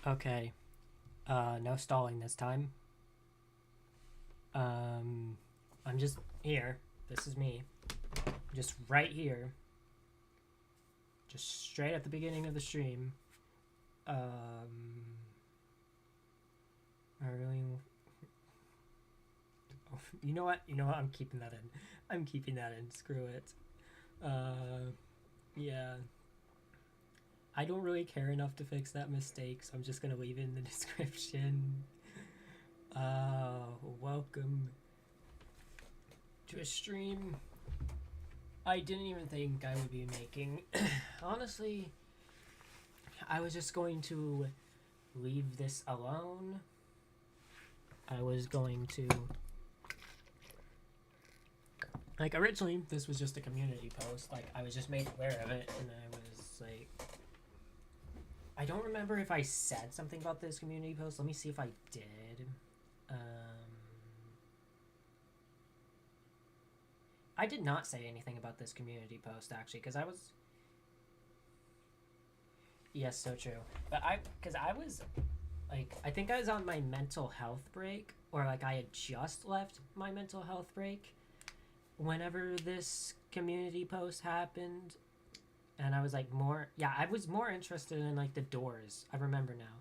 Okay. No stalling this time. I'm just here. This is me. Just right here. Just straight at the beginning of the stream. I really. Oh, you know what? You know what? I'm keeping that in. I'm keeping that in. Screw it. Yeah. I don't really care enough to fix that mistake, so I'm just gonna leave it in the description. Welcome to a stream I didn't even think I would be making. Honestly, I was just going to leave this alone. I was going to. Like, originally, this was just a community post. Like, I was just made aware of it, and I was like. I don't remember if I said something about this community post. Let me see if I did. I did not say anything about this community post, actually, because I was. Yes, so true. But because I was, like, I think I was on my mental health break, or like I had just left my mental health break whenever this community post happened. And I was like I was more interested in like the Doors. I remember now.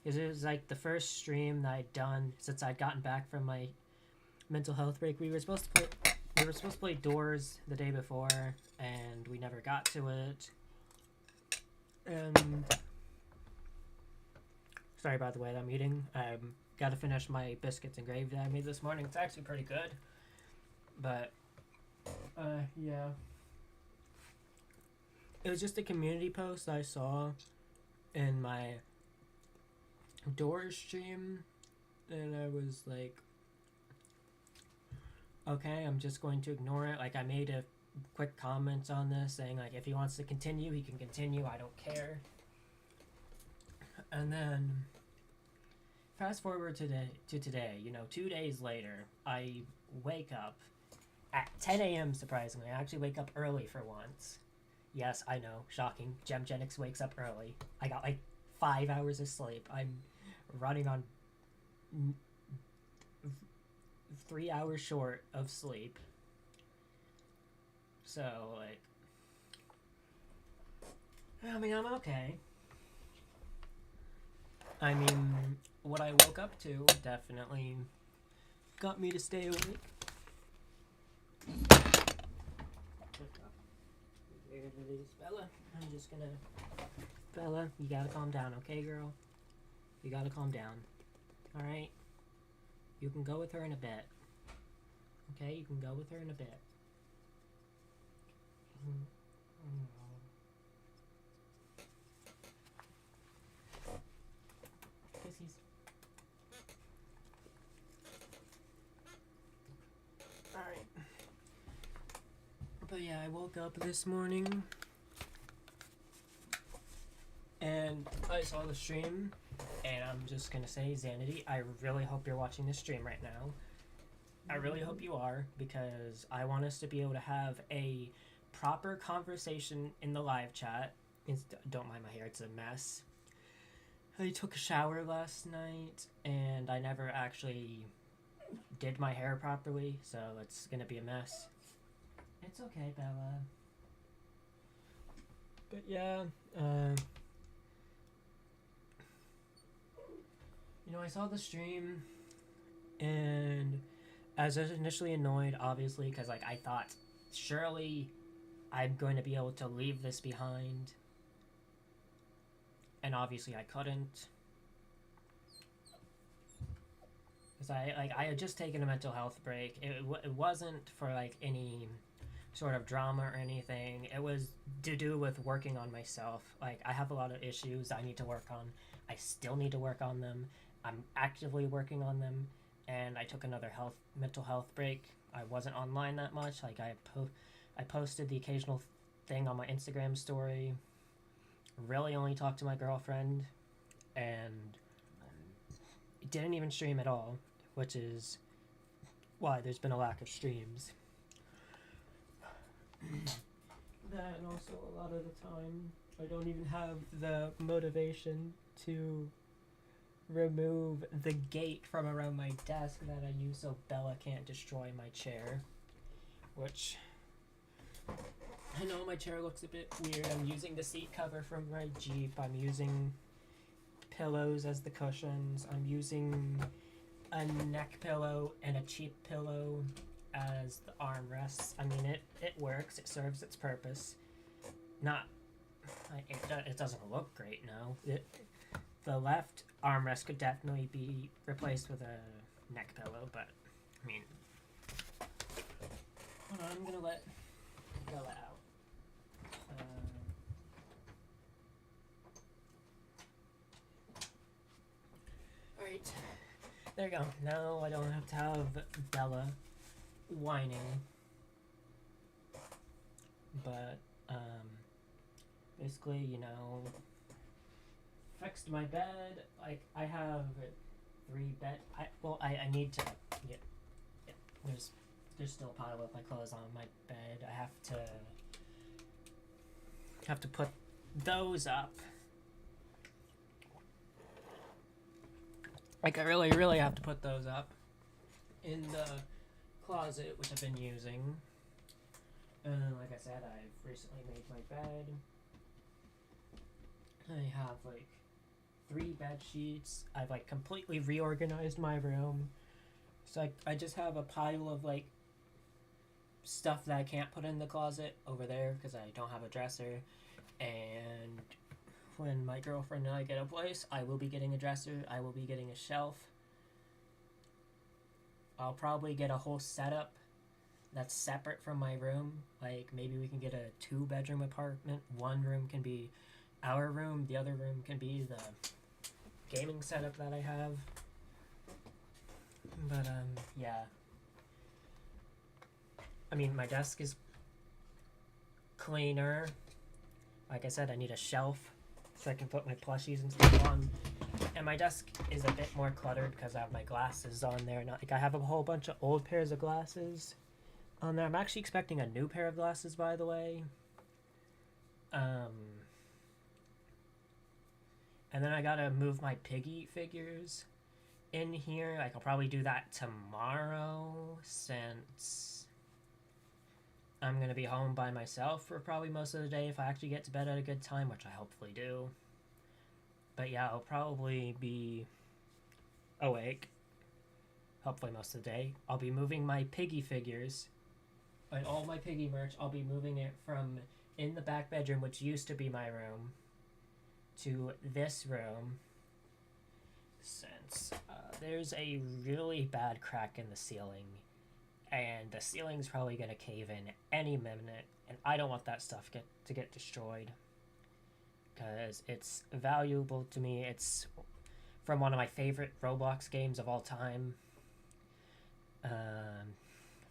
Because it was like the first stream that I'd done since I'd gotten back from my mental health break. We were supposed to play Doors the day before, and we never got to it. And sorry about the way that I'm eating. I got to finish my biscuits and gravy that I made this morning. It's actually pretty good. But yeah. It was just a community post I saw in my Doors stream, and I was like, okay, I'm just going to ignore it. Like, I made a quick comment on this saying, like, if he wants to continue, he can continue. I don't care. And then, fast forward to today, 2 days later, I wake up at 10 a.m. surprisingly. I actually wake up early for once. Yes, I know, shocking. Gemgenics wakes up early. I got like 5 hours of sleep. I'm running on 3 hours short of sleep. So, like, I mean, I'm okay. I mean, what I woke up to definitely got me to stay awake. There it is, Bella. I'm just gonna. Bella, you gotta calm down, okay, girl? You gotta calm down. Alright? You can go with her in a bit. Okay? You can go with her in a bit. Kissies. Alright. But yeah, I woke up this morning and I saw the stream, and I'm just gonna say, Xanity, I really hope you're watching this stream right now. I really hope you are, because I want us to be able to have a proper conversation in the live chat. Don't mind my hair, it's a mess. I took a shower last night, and I never actually did my hair properly, so it's gonna be a mess. It's okay, Bella. But yeah, I saw the stream, and I was initially annoyed, obviously, because like I thought, surely I'm going to be able to leave this behind, and obviously I couldn't. Because I had just taken a mental health break. It wasn't for like any sort of drama or anything. It was to do with working on myself. Like, I have a lot of issues I need to work on. I still need to work on them. I'm actively working on them, and I took another mental health break. I wasn't online that much. Like, I posted the occasional thing on my Instagram story. Really only talked to my girlfriend, and didn't even stream at all, which is why there's been a lack of streams. That, and also a lot of the time I don't even have the motivation to remove the gate from around my desk that I use so Bella can't destroy my chair. Which, I know my chair looks a bit weird. I'm using the seat cover from my Jeep. I'm using pillows as the cushions. I'm using a neck pillow and a cheap pillow as the armrests. I mean, it works. It serves its purpose. Not, it doesn't look great, no. The left armrest could definitely be replaced with a neck pillow, but, I mean, hold on, I'm gonna let Bella out. Alright, there you go. Now I don't have to have Bella whining. But, basically, you know, fixed my bed. Like, I have 3 bed. I need to. Yeah, there's still a pile of my clothes on my bed. I have to put those up. Like, I really have to put those up in the closet, which I've been using. Like I said, I've recently made my bed. I have like 3 bed sheets. I've like completely reorganized my room. So I just have a pile of like stuff that I can't put in the closet over there because I don't have a dresser. And when my girlfriend and I get a place, I will be getting a dresser. I will be getting a shelf. I'll probably get a whole setup that's separate from my room. Like, maybe we can get a 2-bedroom apartment. One room can be our room. The other room can be the gaming setup that I have. But, yeah. I mean, my desk is cleaner. Like I said, I need a shelf so I can put my plushies and stuff on. And my desk is a bit more cluttered because I have my glasses on there. Not, like, I have a whole bunch of old pairs of glasses on there. I'm actually expecting a new pair of glasses, by the way. And then I gotta move my Piggy figures in here. Like, I'll probably do that tomorrow since I'm gonna be home by myself for probably most of the day if I actually get to bed at a good time, which I hopefully do. But yeah, I'll probably be awake hopefully most of the day. I'll be moving my Piggy figures and all my Piggy merch. I'll be moving it from in the back bedroom, which used to be my room, to this room, since there's a really bad crack in the ceiling and the ceiling's probably gonna cave in any minute, and I don't want that stuff to get destroyed because it's valuable to me. It's from one of my favorite Roblox games of all time. If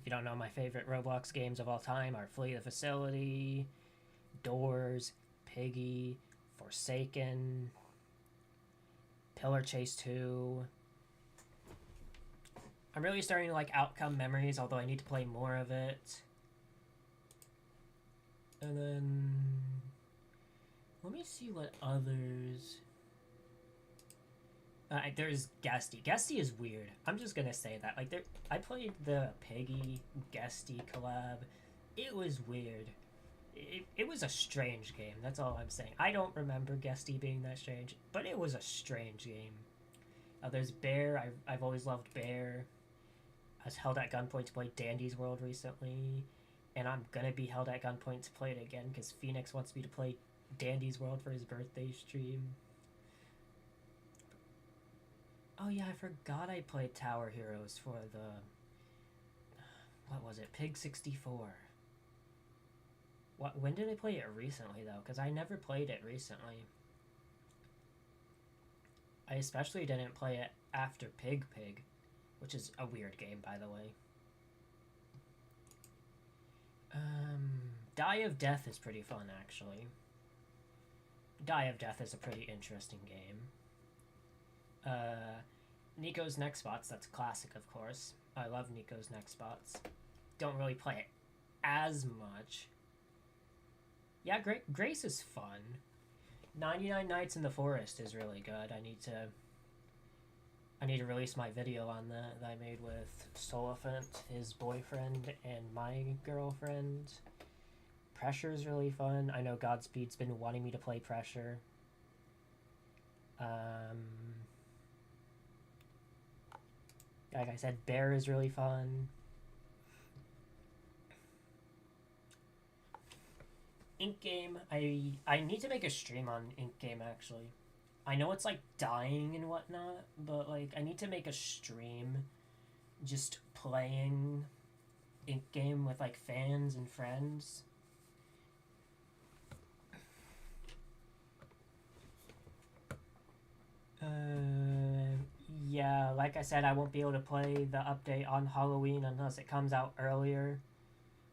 you don't know, my favorite Roblox games of all time are Flee the Facility, Doors, Piggy, Forsaken, Pillar Chase 2. I'm really starting to like Outcome Memories, although I need to play more of it. And then let me see what others. There's Guesty. Guesty is weird. I'm just gonna say that. Like, I played the Piggy Guesty collab. It was weird. It was a strange game. That's all I'm saying. I don't remember Guesty being that strange, but it was a strange game. There's Bear. I've always loved Bear. I was held at gunpoint to play Dandy's World recently, and I'm gonna be held at gunpoint to play it again because Phoenix wants me to play Dandy's World for his birthday stream. Oh yeah, I forgot I played Tower Heroes for the... What was it? Pig 64. When did I play it recently, though? Because I never played it recently. I especially didn't play it after Pig, which is a weird game, by the way. Die of Death is pretty fun, actually. Die of Death is a pretty interesting game. Nico's Next Spots, that's classic, of course. I love Nico's Next Spots. Don't really play it as much. Yeah, Grace is fun. 99 Nights in the Forest is really good. I need to I need to release my video on that I made with Solifant, his boyfriend, and my girlfriend. Pressure's really fun. I know Godspeed's been wanting me to play Pressure. Like I said, Bear is really fun. Ink Game, I need to make a stream on Ink Game actually. I know it's like dying and whatnot, but like I need to make a stream just playing Ink Game with like fans and friends. Yeah, like I said, I won't be able to play the update on Halloween unless it comes out earlier,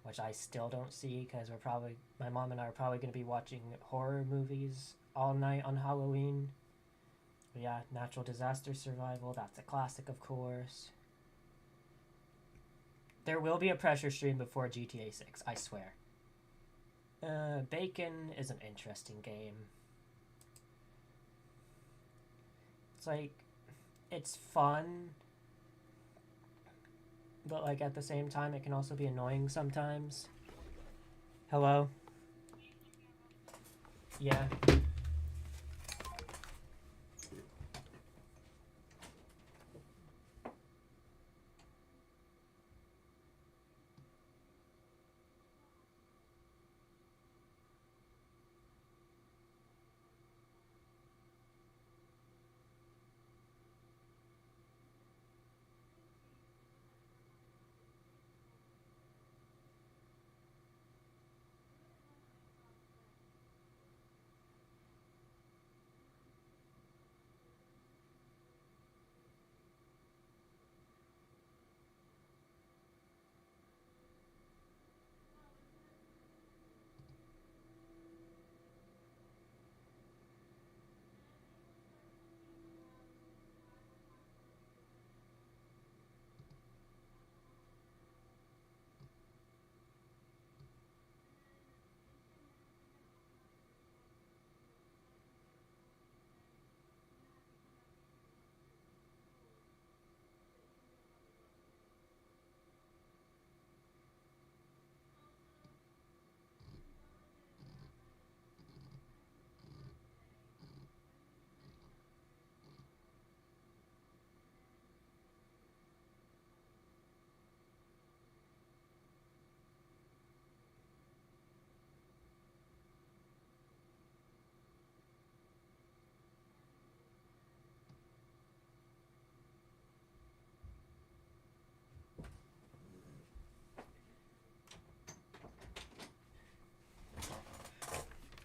which I still don't see because my mom and I are probably going to be watching horror movies all night on Halloween. But yeah, Natural Disaster Survival, that's a classic, of course. There will be a Pressure stream before GTA 6, I swear. Bacon is an interesting game. It's like, it's fun, but like at the same time it can also be annoying sometimes. Hello? Yeah.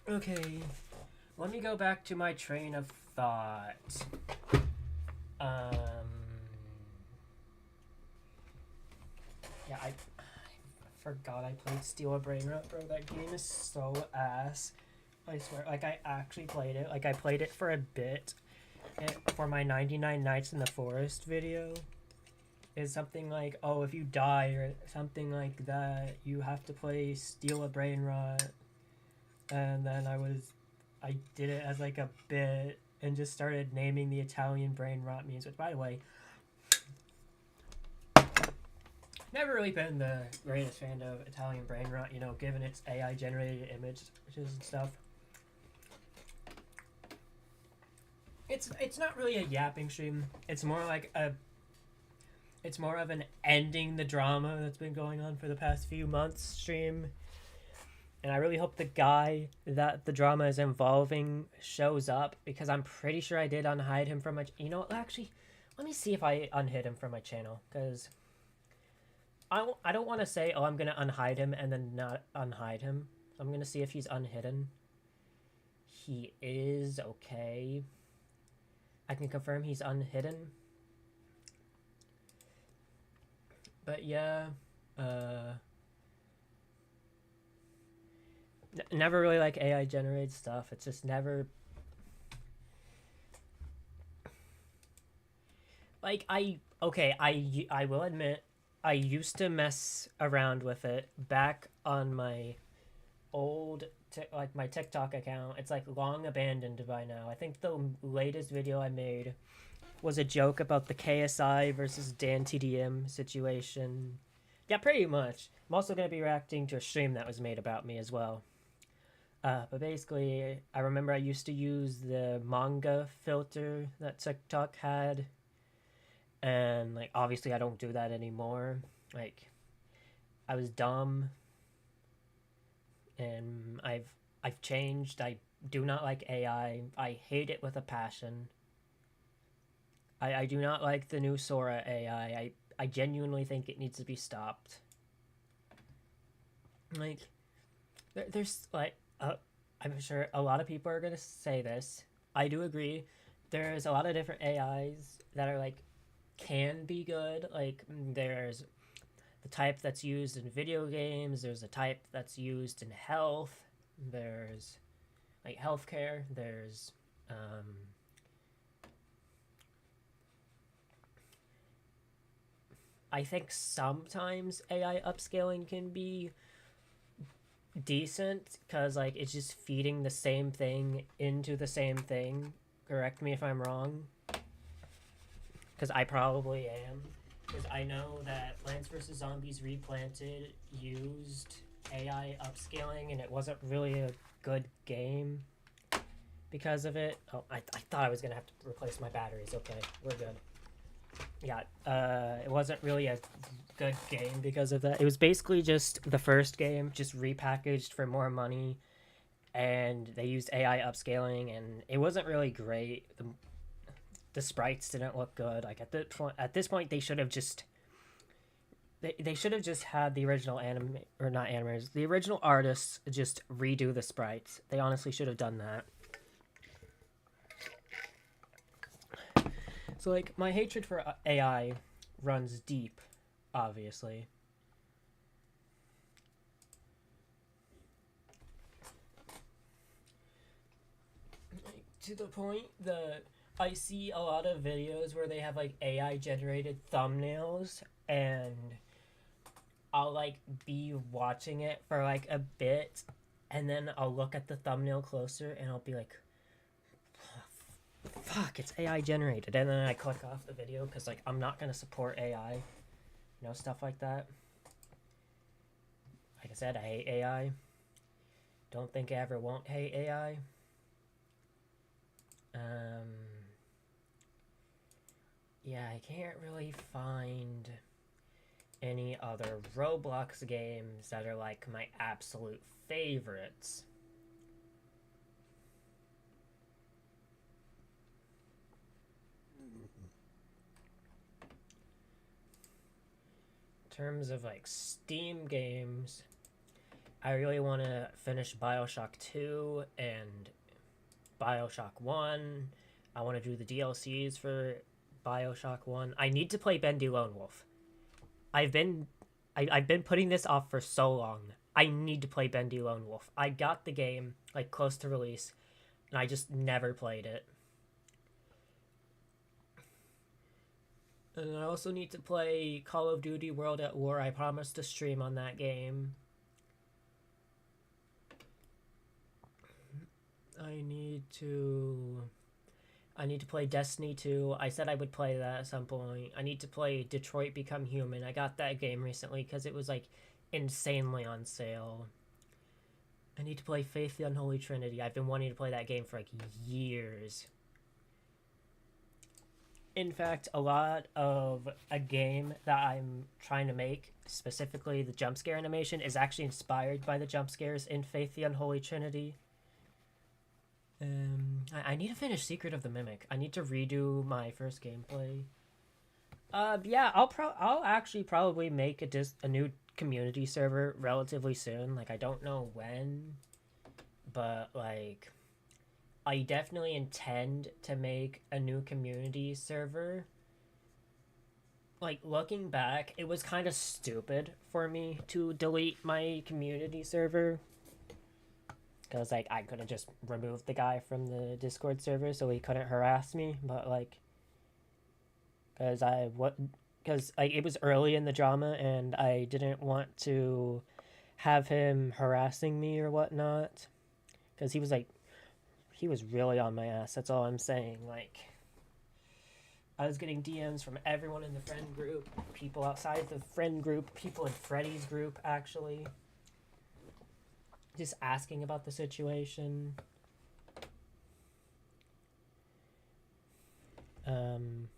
Okay, let me go back to my train of thought. Yeah, I forgot I played Steal a Brainrot, bro. That game is so ass. I swear, like, I actually played it. Like, I played it for a bit for my 99 Nights in the Forest video. Is something like, oh, if you die or something like that, you have to play Steal a Brainrot. And then I did it as like a bit and just started naming the Italian brain rot memes, which by the way, never really been the greatest fan of Italian brain rot, you know, given its AI generated images and stuff. It's not really a yapping stream. It's more of an ending the drama that's been going on for the past few months stream. And I really hope the guy that the drama is involving shows up, because I'm pretty sure I did unhide him from my... You know what? Actually, let me see if I unhid him from my channel, because I don't want to say, oh, I'm going to unhide him and then not unhide him. I'm going to see if he's unhidden. He is, okay. I can confirm he's unhidden. But yeah, never really like AI generated stuff. It's just never... Like, I will admit, I used to mess around with it back on my old like my TikTok account. It's like long abandoned by now. I think the latest video I made was a joke about the KSI versus Dan TDM situation. Yeah, pretty much. I'm also gonna be reacting to a stream that was made about me as well. But basically, I remember I used to use the manga filter that TikTok had, and like obviously I don't do that anymore. Like I was dumb, and I've changed. I do not like AI. I hate it with a passion. I do not like the new Sora AI. I genuinely think it needs to be stopped. Like there's like I'm sure a lot of people are gonna say this. I do agree. There's a lot of different AIs that are like can be good. Like there's the type that's used in video games. There's a type that's used in health. There's like healthcare. There's I think sometimes AI upscaling can be decent because like it's just feeding the same thing into the same thing. Correct me if I'm wrong, because I probably am. Because I know that Plants vs Zombies Replanted used AI upscaling and it wasn't really a good game because of it. Oh, I thought I was gonna have to replace my batteries. Okay, we're good. Yeah, it wasn't really a good game because of that. It was basically just the first game, just repackaged for more money, and they used AI upscaling, and it wasn't really great. The sprites didn't look good. Like at this point, they should have just they should have just had the original anime or not animators, the original artists just redo the sprites. They honestly should have done that. So like my hatred for AI runs deep, obviously. Like, to the point that I see a lot of videos where they have like AI generated thumbnails, and I'll like be watching it for like a bit, and then I'll look at the thumbnail closer and I'll be like, fuck, it's AI generated, and then I click off the video because like I'm not gonna support AI, you know, stuff like that. Like I said, I hate AI. Don't think I ever won't hate AI. Yeah, I can't really find any other Roblox games that are like my absolute favorites. In terms of like Steam games, I really want to finish Bioshock 2 and Bioshock 1. I want to do the DLCs for Bioshock 1. I need to play Bendy Lone Wolf. I've been putting this off for so long. I need to play Bendy Lone Wolf. I got the game like close to release, and I just never played it. And I also need to play Call of Duty World at War. I promised to stream on that game. I need to play Destiny 2. I said I would play that at some point. I need to play Detroit Become Human. I got that game recently because it was like insanely on sale. I need to play Faith the Unholy Trinity. I've been wanting to play that game for like years. In fact, a lot of a game that I'm trying to make, specifically the jump scare animation, is actually inspired by the jump scares in Faith the Unholy Trinity. I need to finish Secret of the Mimic. I need to redo my first gameplay. Yeah, I'll actually probably make a new community server relatively soon. Like, I don't know when, but like, I definitely intend to make a new community server. Like, looking back, it was kind of stupid for me to delete my community server. Because, like, I could have just removed the guy from the Discord server so he couldn't harass me. But, like, because like, it was early in the drama and I didn't want to have him harassing me or whatnot. because he was really on my ass. That's all I'm saying. Like, I was getting DMs from everyone in the friend group, people outside the friend group, people in Freddy's group, actually, just asking about the situation. Um,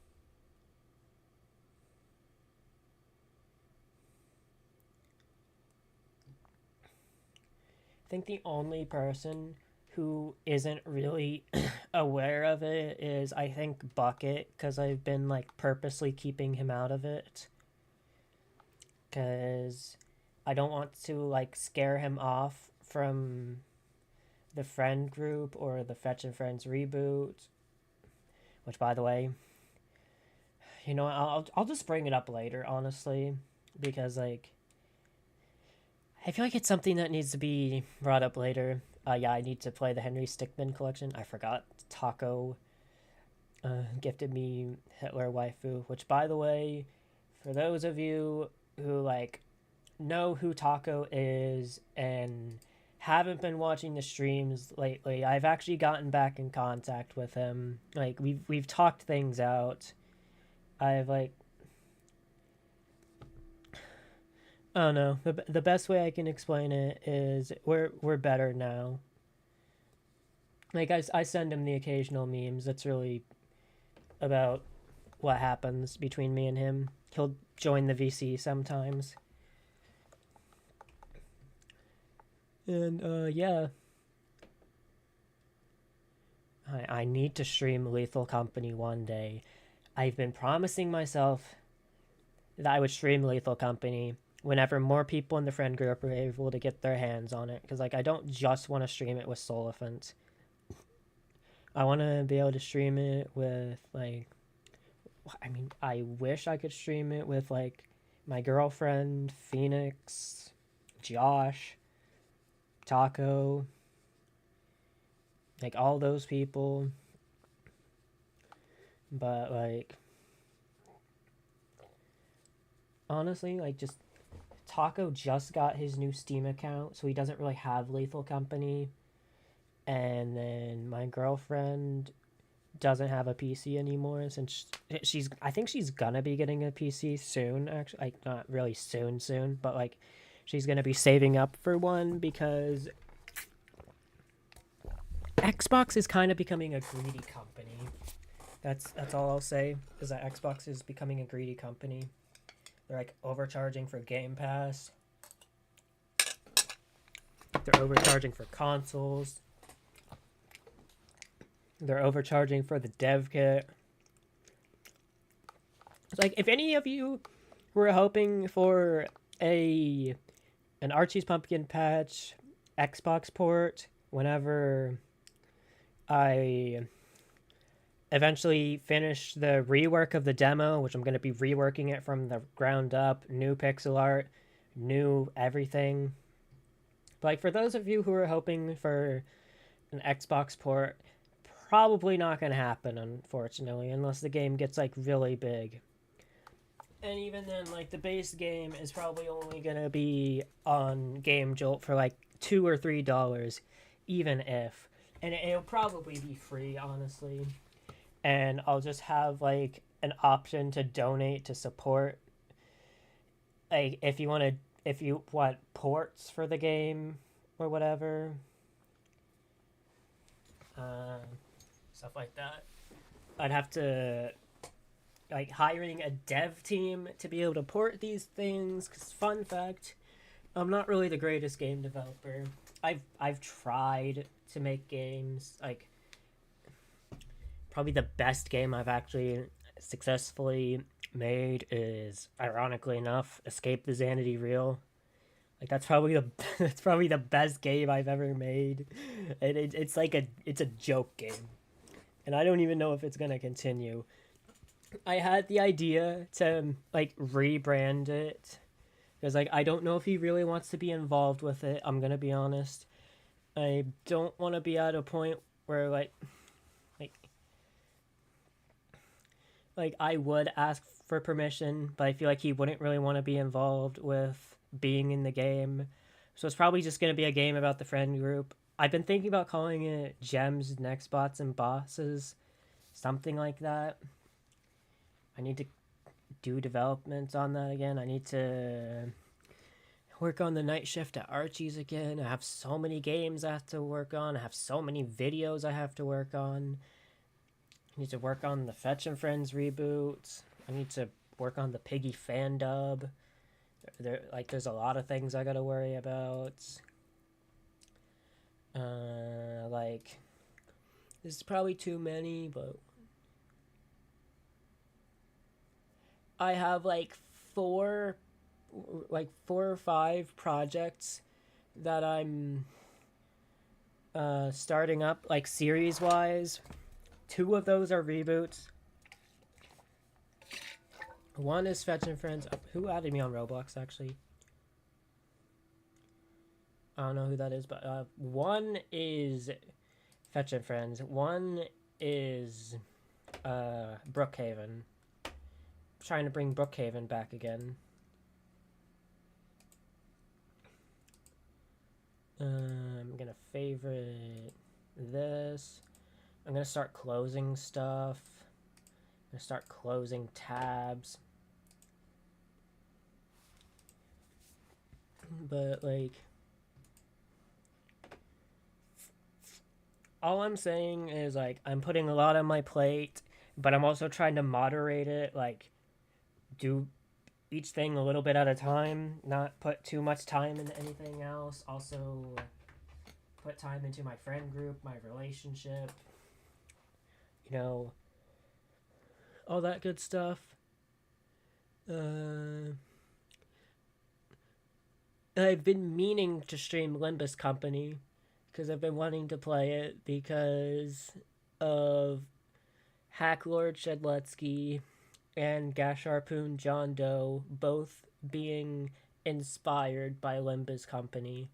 I think the only person who isn't really aware of it is, I think, Bucket, because I've been like purposely keeping him out of it because I don't want to like scare him off from the friend group or the Fetch and Friends reboot, which, by the way, I'll just bring it up later, honestly, because like I feel like it's something that needs to be brought up later. Yeah, I need to play the Henry Stickmin collection. I forgot. Taco gifted me Hitler Waifu, which, by the way, for those of you who like know who Taco is and haven't been watching the streams lately, I've actually gotten back in contact with him. Like, we've talked things out. I've like, I don't know. The best way I can explain it is we're better now. Like, I send him the occasional memes. That's really about what happens between me and him. He'll join the VC sometimes. And yeah. I need to stream Lethal Company one day. I've been promising myself that I would stream Lethal Company whenever more people in the friend group are able to get their hands on it. Because, like, I don't just want to stream it with Solifant. I want to be able to stream it with, like... I mean, I wish I could stream it with, like, my girlfriend, Phoenix, Josh, Taco... like, all those people. But, like... honestly, like, just... Taco just got his new Steam account, so he doesn't really have Lethal Company. And then my girlfriend doesn't have a PC anymore since she's... I think she's gonna be getting a PC soon, actually. Like, not really soon, but, like, she's gonna be saving up for one because... Xbox is kind of becoming a greedy company. That's all I'll say, is that Xbox is becoming a greedy company. They're like overcharging for Game Pass. They're overcharging for consoles. They're overcharging for the dev kit. It's like, if any of you were hoping for an Archie's Pumpkin Patch Xbox port whenever I eventually finish the rework of the demo, which I'm going to be reworking it from the ground up, new pixel art, new everything. But, like, for those of you who are hoping for an Xbox port, probably not going to happen, unfortunately, unless the game gets, like, really big. And even then, like, the base game is probably only going to be on Game Jolt for, like, $2 or $3, even if. And it'll probably be free, honestly. And I'll just have, like, an option to donate to support. Like, if you want ports for the game or whatever. Stuff like that. I'd have to, like, hiring a dev team to be able to port these things. Because, fun fact, I'm not really the greatest game developer. I've tried to make games, like, probably the best game I've actually successfully made is, ironically enough, Escape the Xanady Reel. Like, that's probably the best game I've ever made. It's a joke game, and I don't even know if it's gonna continue. I had the idea to, like, rebrand it because, like, I don't know if he really wants to be involved with it. I'm gonna be honest. I don't want to be at a point where, like I would ask for permission, but I feel like he wouldn't really want to be involved with being in the game. So it's probably just going to be a game about the friend group. I've been thinking about calling it Gems, Next Bots, and Bosses, something like that. I need to do development on that again. I need to work on the night shift at Archie's again. I have so many games I have to work on. I have so many videos I have to work on. I need to work on the Fetch and Friends reboot. I need to work on the Piggy fan dub. There's a lot of things I gotta worry about. This is probably too many, but I have four or five projects that I'm starting up series wise. Two of those are reboots. One is Fetch and Friends. Who added me on Roblox actually? I don't know who that is, but one is Fetch and Friends. One is Brookhaven. I'm trying to bring Brookhaven back again. I'm gonna favorite this. I'm gonna start closing stuff. I'm gonna start closing tabs. But all I'm saying is I'm putting a lot on my plate, but I'm also trying to moderate it, do each thing a little bit at a time, not put too much time into anything else. Also put time into my friend group, my relationship, all that good stuff. I've been meaning to stream Limbus Company because I've been wanting to play it because of Hacklord Shedletsky and Gasharpoon John Doe both being inspired by Limbus Company.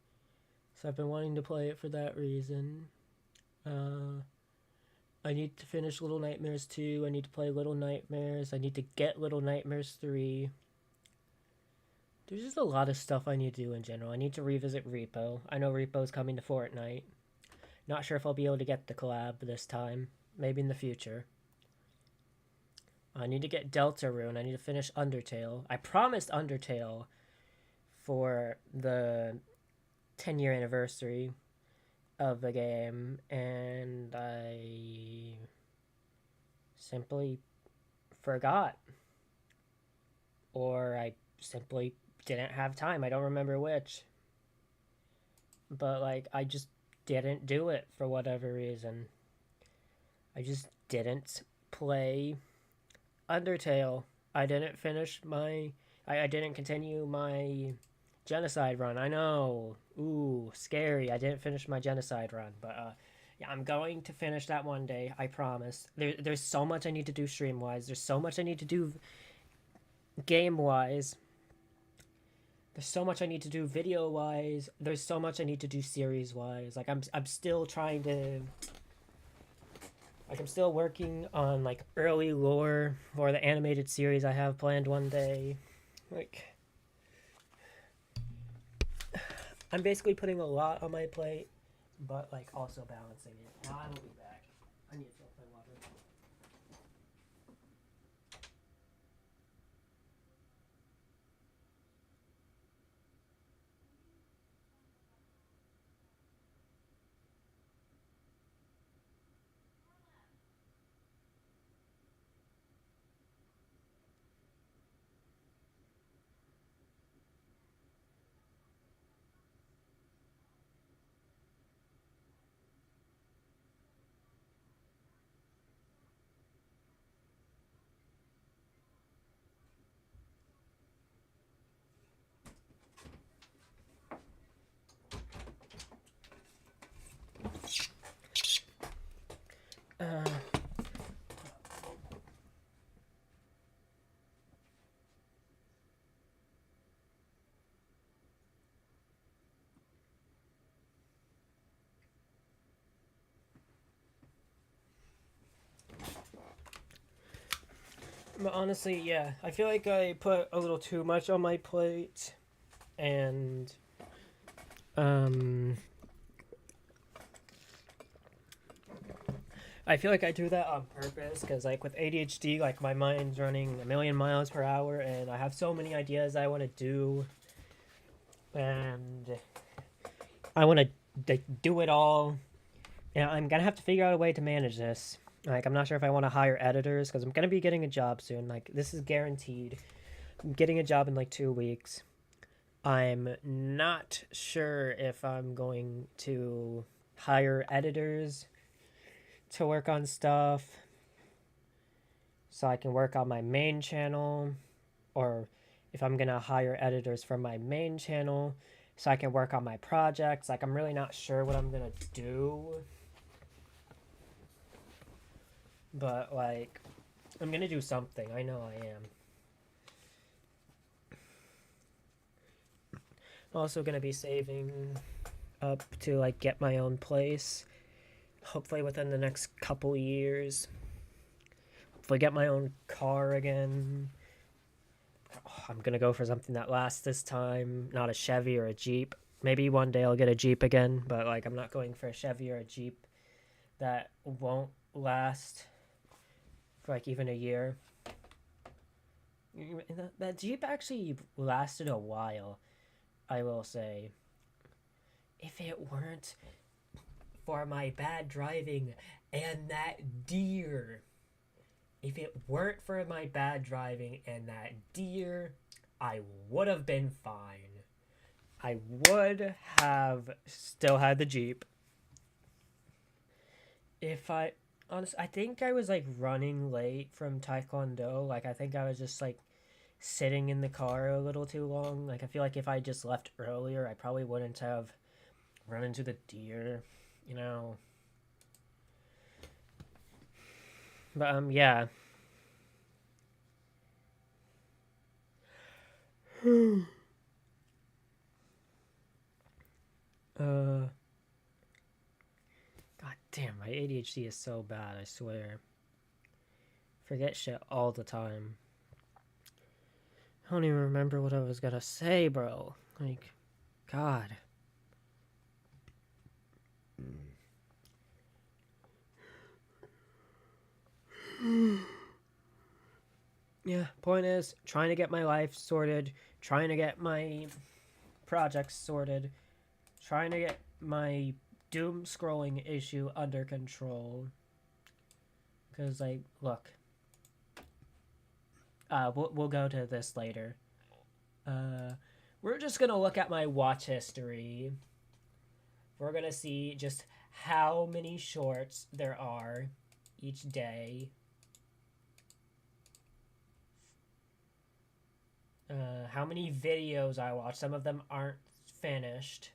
So I've been wanting to play it for that reason. I need to finish Little Nightmares 2. I need to play Little Nightmares. I need to get Little Nightmares 3. There's just a lot of stuff I need to do in general. I need to revisit Repo. I know Repo's coming to Fortnite. Not sure if I'll be able to get the collab this time. Maybe in the future. I need to get Deltarune. I need to finish Undertale. I promised Undertale for the 10-year anniversary of the game, and I simply forgot. Or I simply didn't have time. I don't remember which. But I just didn't do it for whatever reason. I just didn't play Undertale. I didn't finish my... I didn't continue my Genocide run. I know. Ooh, scary. I didn't finish my Genocide run. But, yeah, I'm going to finish that one day. I promise. There's so much I need to do stream-wise. There's so much I need to do game-wise. There's so much I need to do video-wise. There's so much I need to do series-wise. I'm still trying to... I'm still working on, early lore for the animated series I have planned one day. I'm basically putting a lot on my plate, but, also balancing it. Now I will be back. I need to fill my water. But honestly, yeah, I feel like I put a little too much on my plate, and I feel like I do that on purpose because, like, with ADHD, like, my mind's running a million miles per hour, and I have so many ideas I want to do, and I want to do it all. And I'm gonna have to figure out a way to manage this. Like, I'm not sure if I want to hire editors because I'm gonna be getting a job soon. Like, this is guaranteed. I'm getting a job in like 2 weeks. I'm not sure if I'm going to hire editors to work on stuff so I can work on my main channel, or if I'm gonna hire editors from my main channel so I can work on my projects. Like, I'm really not sure what I'm gonna do, but like, I'm gonna do something. I know I am. I'm also gonna be saving up to like get my own place, hopefully within the next couple years. Hopefully get my own car again. I'm gonna go for something that lasts this time, not a Chevy or a Jeep. Maybe one day I'll get a Jeep again, but like, I'm not going for a Chevy or a Jeep that won't last for like even a year. That Jeep actually lasted a while, I will say. If it weren't for my bad driving and that deer. If it weren't for my bad driving and that deer, I would have been fine. I would have still had the Jeep. If I honestly, I think I was like running late from Taekwondo. Like, I think I was just like sitting in the car a little too long. Like, I feel like if I just left earlier, I probably wouldn't have run into the deer, you know. But yeah. God damn, my ADHD is so bad, I swear. Forget shit all the time. I don't even remember what I was gonna say, bro. Like, God. Yeah, point is, trying to get my life sorted, trying to get my projects sorted, trying to get my doom scrolling issue under control. Because, like, look, we'll go to this later. We're just gonna look at my watch history. We're gonna see just how many shorts there are each day. How many videos I watch. Some of them aren't finished.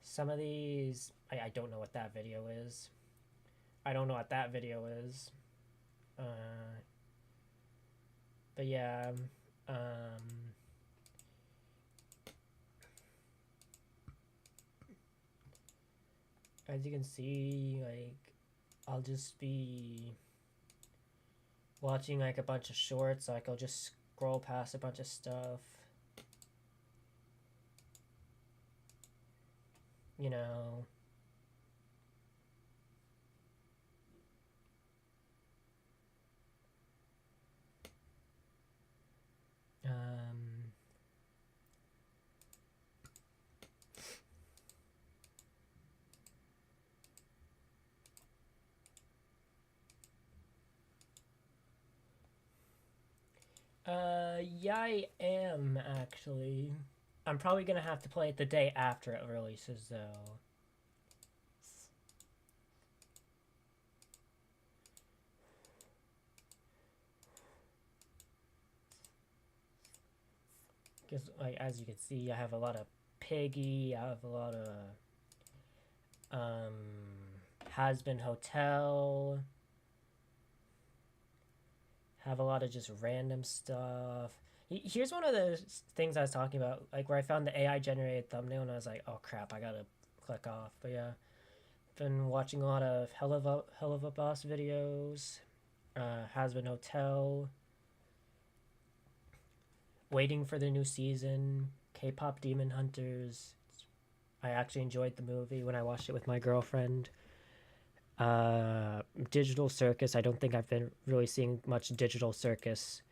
Some of these, I don't know what that video is. I don't know what that video is. But yeah, as you can see, like, I'll just be watching like a bunch of shorts. Like, I'll just scroll past a bunch of stuff. You know. Yeah, I am actually. I'm probably gonna have to play it the day after it releases, though. Because, like, as you can see, I have a lot of Piggy. I have a lot of Has Been Hotel. Have a lot of just random stuff. Here's one of the things I was talking about, like, where I found the AI generated thumbnail and I was like, oh crap, I gotta click off. But yeah, been watching a lot of Helluva Boss videos, Has Been Hotel, waiting for the new season, K-pop Demon Hunters. I actually enjoyed the movie when I watched it with my girlfriend. Uh, Digital Circus. I don't think I've been really seeing much Digital Circus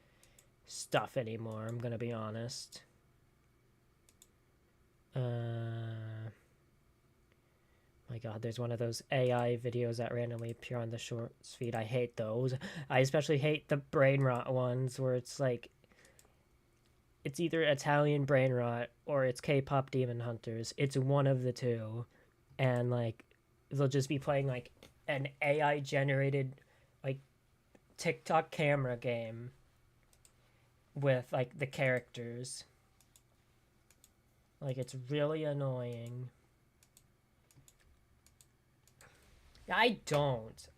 stuff anymore. I'm gonna be honest. My God, there's one of those AI videos that randomly appear on the shorts feed. I hate those. I especially hate the brain rot ones where it's like it's either Italian brain rot or it's K-pop Demon Hunters. It's one of the two, and like they'll just be playing like an AI generated like TikTok camera game with like the characters. Like it's really annoying. I don't.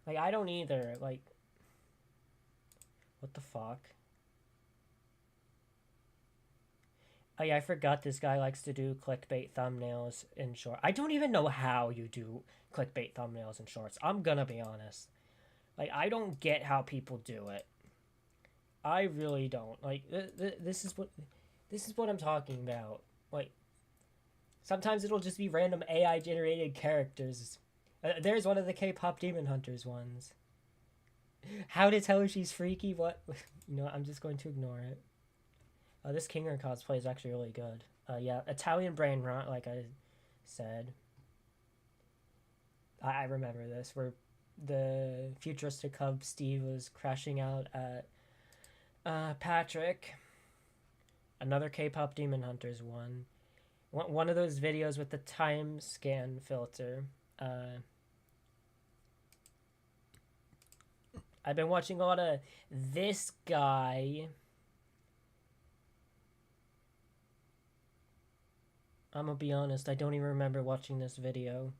Like I don't either. Like what the fuck? Oh yeah, I forgot this guy likes to do clickbait thumbnails in short. I don't even know how you do clickbait thumbnails in shorts. I'm gonna be honest. Like I don't get how people do it. I really don't. Like this is what I'm talking about. Like sometimes it'll just be random AI generated characters. There's one of the K-pop Demon Hunters ones. How to tell if she's freaky? What? You know, I'm just going to ignore it. This Kinger cosplay is actually really good. Yeah, Italian brain rot, like I said. I remember this, where the futuristic hub Steve was crashing out at Patrick. Another K-pop Demon Hunters one. One of those videos with the time scan filter. I've been watching a lot of this guy. I'm gonna be honest, I don't even remember watching this video.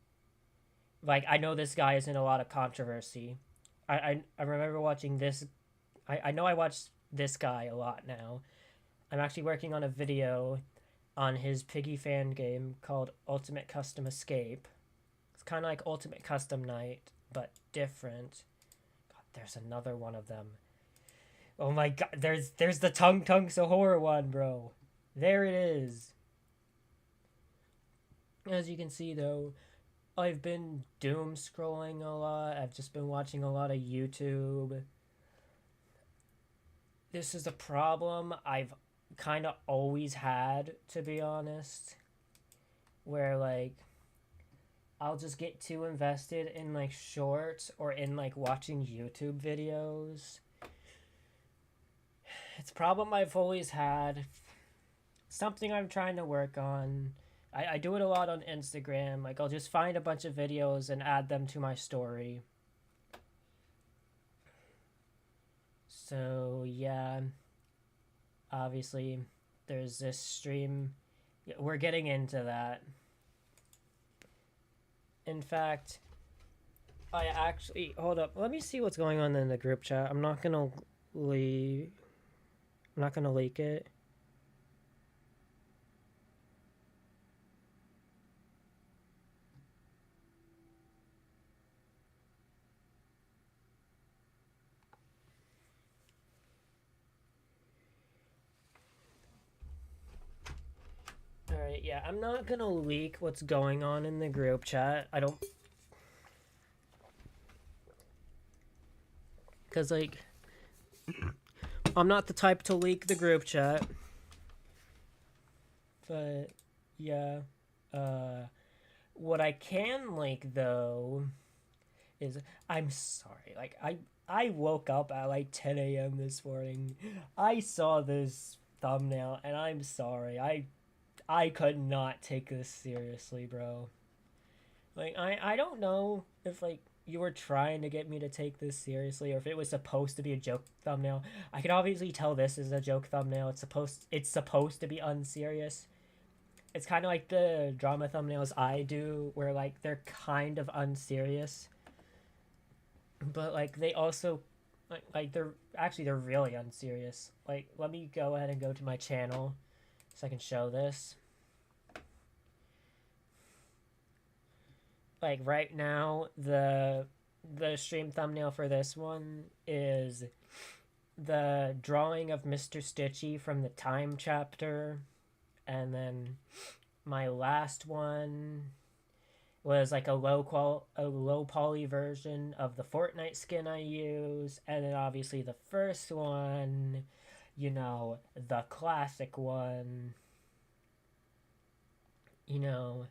Like, I know this guy is in a lot of controversy. I remember watching this. I know I watched this guy a lot now. I'm actually working on a video on his Piggy fan game called Ultimate Custom Escape. It's kind of like Ultimate Custom Night, but different. God, there's another one of them. Oh my God, there's the Tung Tung Sahora one, bro. There it is. As you can see, though, I've been doom scrolling a lot. I've just been watching a lot of YouTube. This is a problem I've kind of always had, to be honest. Where, like, I'll just get too invested in, like, shorts or in, like, watching YouTube videos. It's a problem I've always had. Something I'm trying to work on. I do it a lot on Instagram. Like, I'll just find a bunch of videos and add them to my story. So, yeah. Obviously, there's this stream. We're getting into that. In fact, I actually... Hold up. Let me see what's going on in the group chat. I'm not gonna leave... I'm not gonna leak it. Alright, yeah, I'm not gonna leak what's going on in the group chat. I don't... Because, like... I'm not the type to leak the group chat. But, yeah. What I can leak, though, is... I'm sorry. Like, I woke up at, like, 10 a.m. this morning. I saw this thumbnail, and I'm sorry. I could not take this seriously, bro. Like, I don't know if, like, you were trying to get me to take this seriously or if it was supposed to be a joke thumbnail. I can obviously tell this is a joke thumbnail. It's supposed to be unserious. It's kind of like the drama thumbnails I do where, like, they're kind of unserious. But, like, they also... Like they're really unserious. Like, let me go ahead and go to my channel so I can show this. Like right now, the stream thumbnail for this one is the drawing of Mr. Stitchy from the Time chapter, and then my last one was like a low poly version of the Fortnite skin I use, and then obviously the first one, you know, the classic one, you know,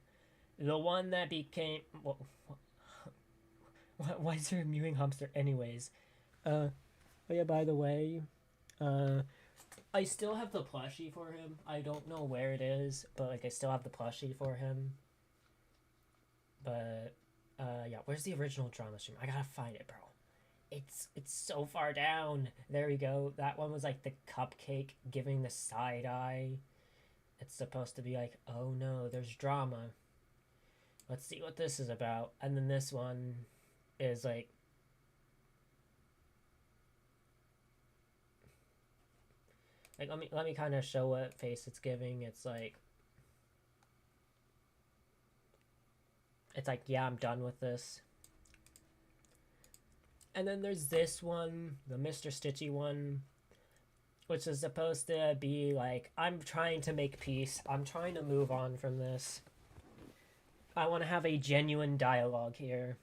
the one that became well, why is there a mewing hamster anyways? Oh yeah, by the way, uh I still have the plushie for him. I don't know where it is, but like I still have the plushie for him. But yeah, where's the original drama stream? I gotta find it, bro. It's so far down. There we go. That one was like the cupcake giving the side eye. It's supposed to be like, oh no, there's drama. Let's see what this is about. And then this one is like let me kind of show what face it's giving. It's like yeah, I'm done with this. And then there's this one, the Mr. Stitchy one, which is supposed to be like, I'm trying to make peace. I'm trying to move on from this. I want to have a genuine dialogue here.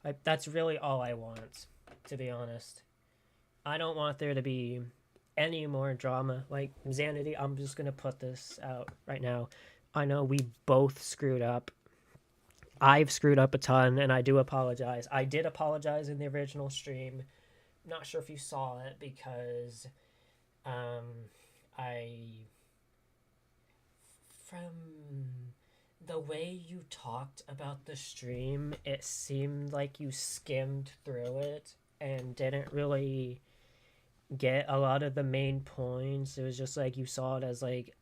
Like, that's really all I want, to be honest. I don't want there to be any more drama. Like, Xanity, I'm just going to put this out right now. I know we both screwed up. I've screwed up a ton, and I do apologize. I did apologize in the original stream. Not sure if you saw it because from the way you talked about the stream, it seemed like you skimmed through it and didn't really get a lot of the main points. It was just like you saw it as like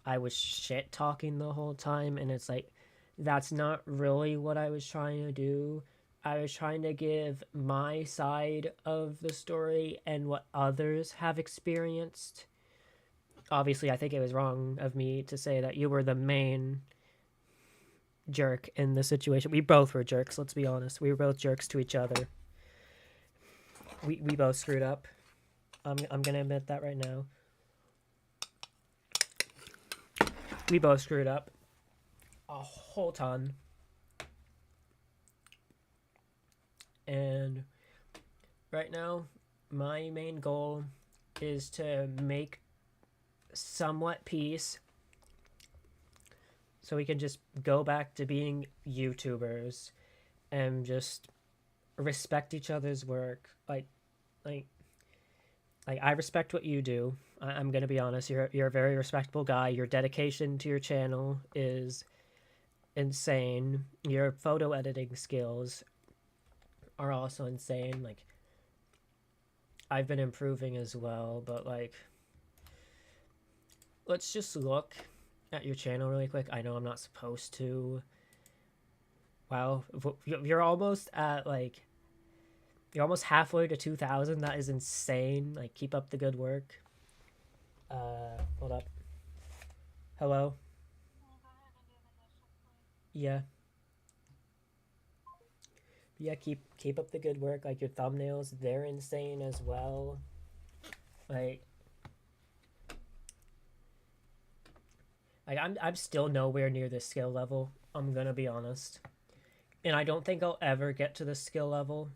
I was shit talking the whole time, and it's like that's not really what I was trying to do. I was trying to give my side of the story and what others have experienced. Obviously, I think it was wrong of me to say that you were the main jerk in the situation. We both were jerks, let's be honest. We were both jerks to each other. We both screwed up. I'm gonna admit that right now. We both screwed up a whole ton. And right now, my main goal is to make somewhat peace so we can just go back to being YouTubers and just respect each other's work. Like I respect what you do. I'm gonna be honest. You're a very respectable guy. Your dedication to your channel is insane. Your photo editing skills are also insane. Like, I've been improving as well, but like, let's just look at your channel really quick. I know I'm not supposed to. Wow, you're almost at like, you're almost halfway to 2,000. That is insane. Like, keep up the good work. Hold up. Hello? Yeah. Yeah, keep up the good work. Like, your thumbnails, they're insane as well. Like I'm still nowhere near this skill level. I'm gonna be honest. And I don't think I'll ever get to this skill level.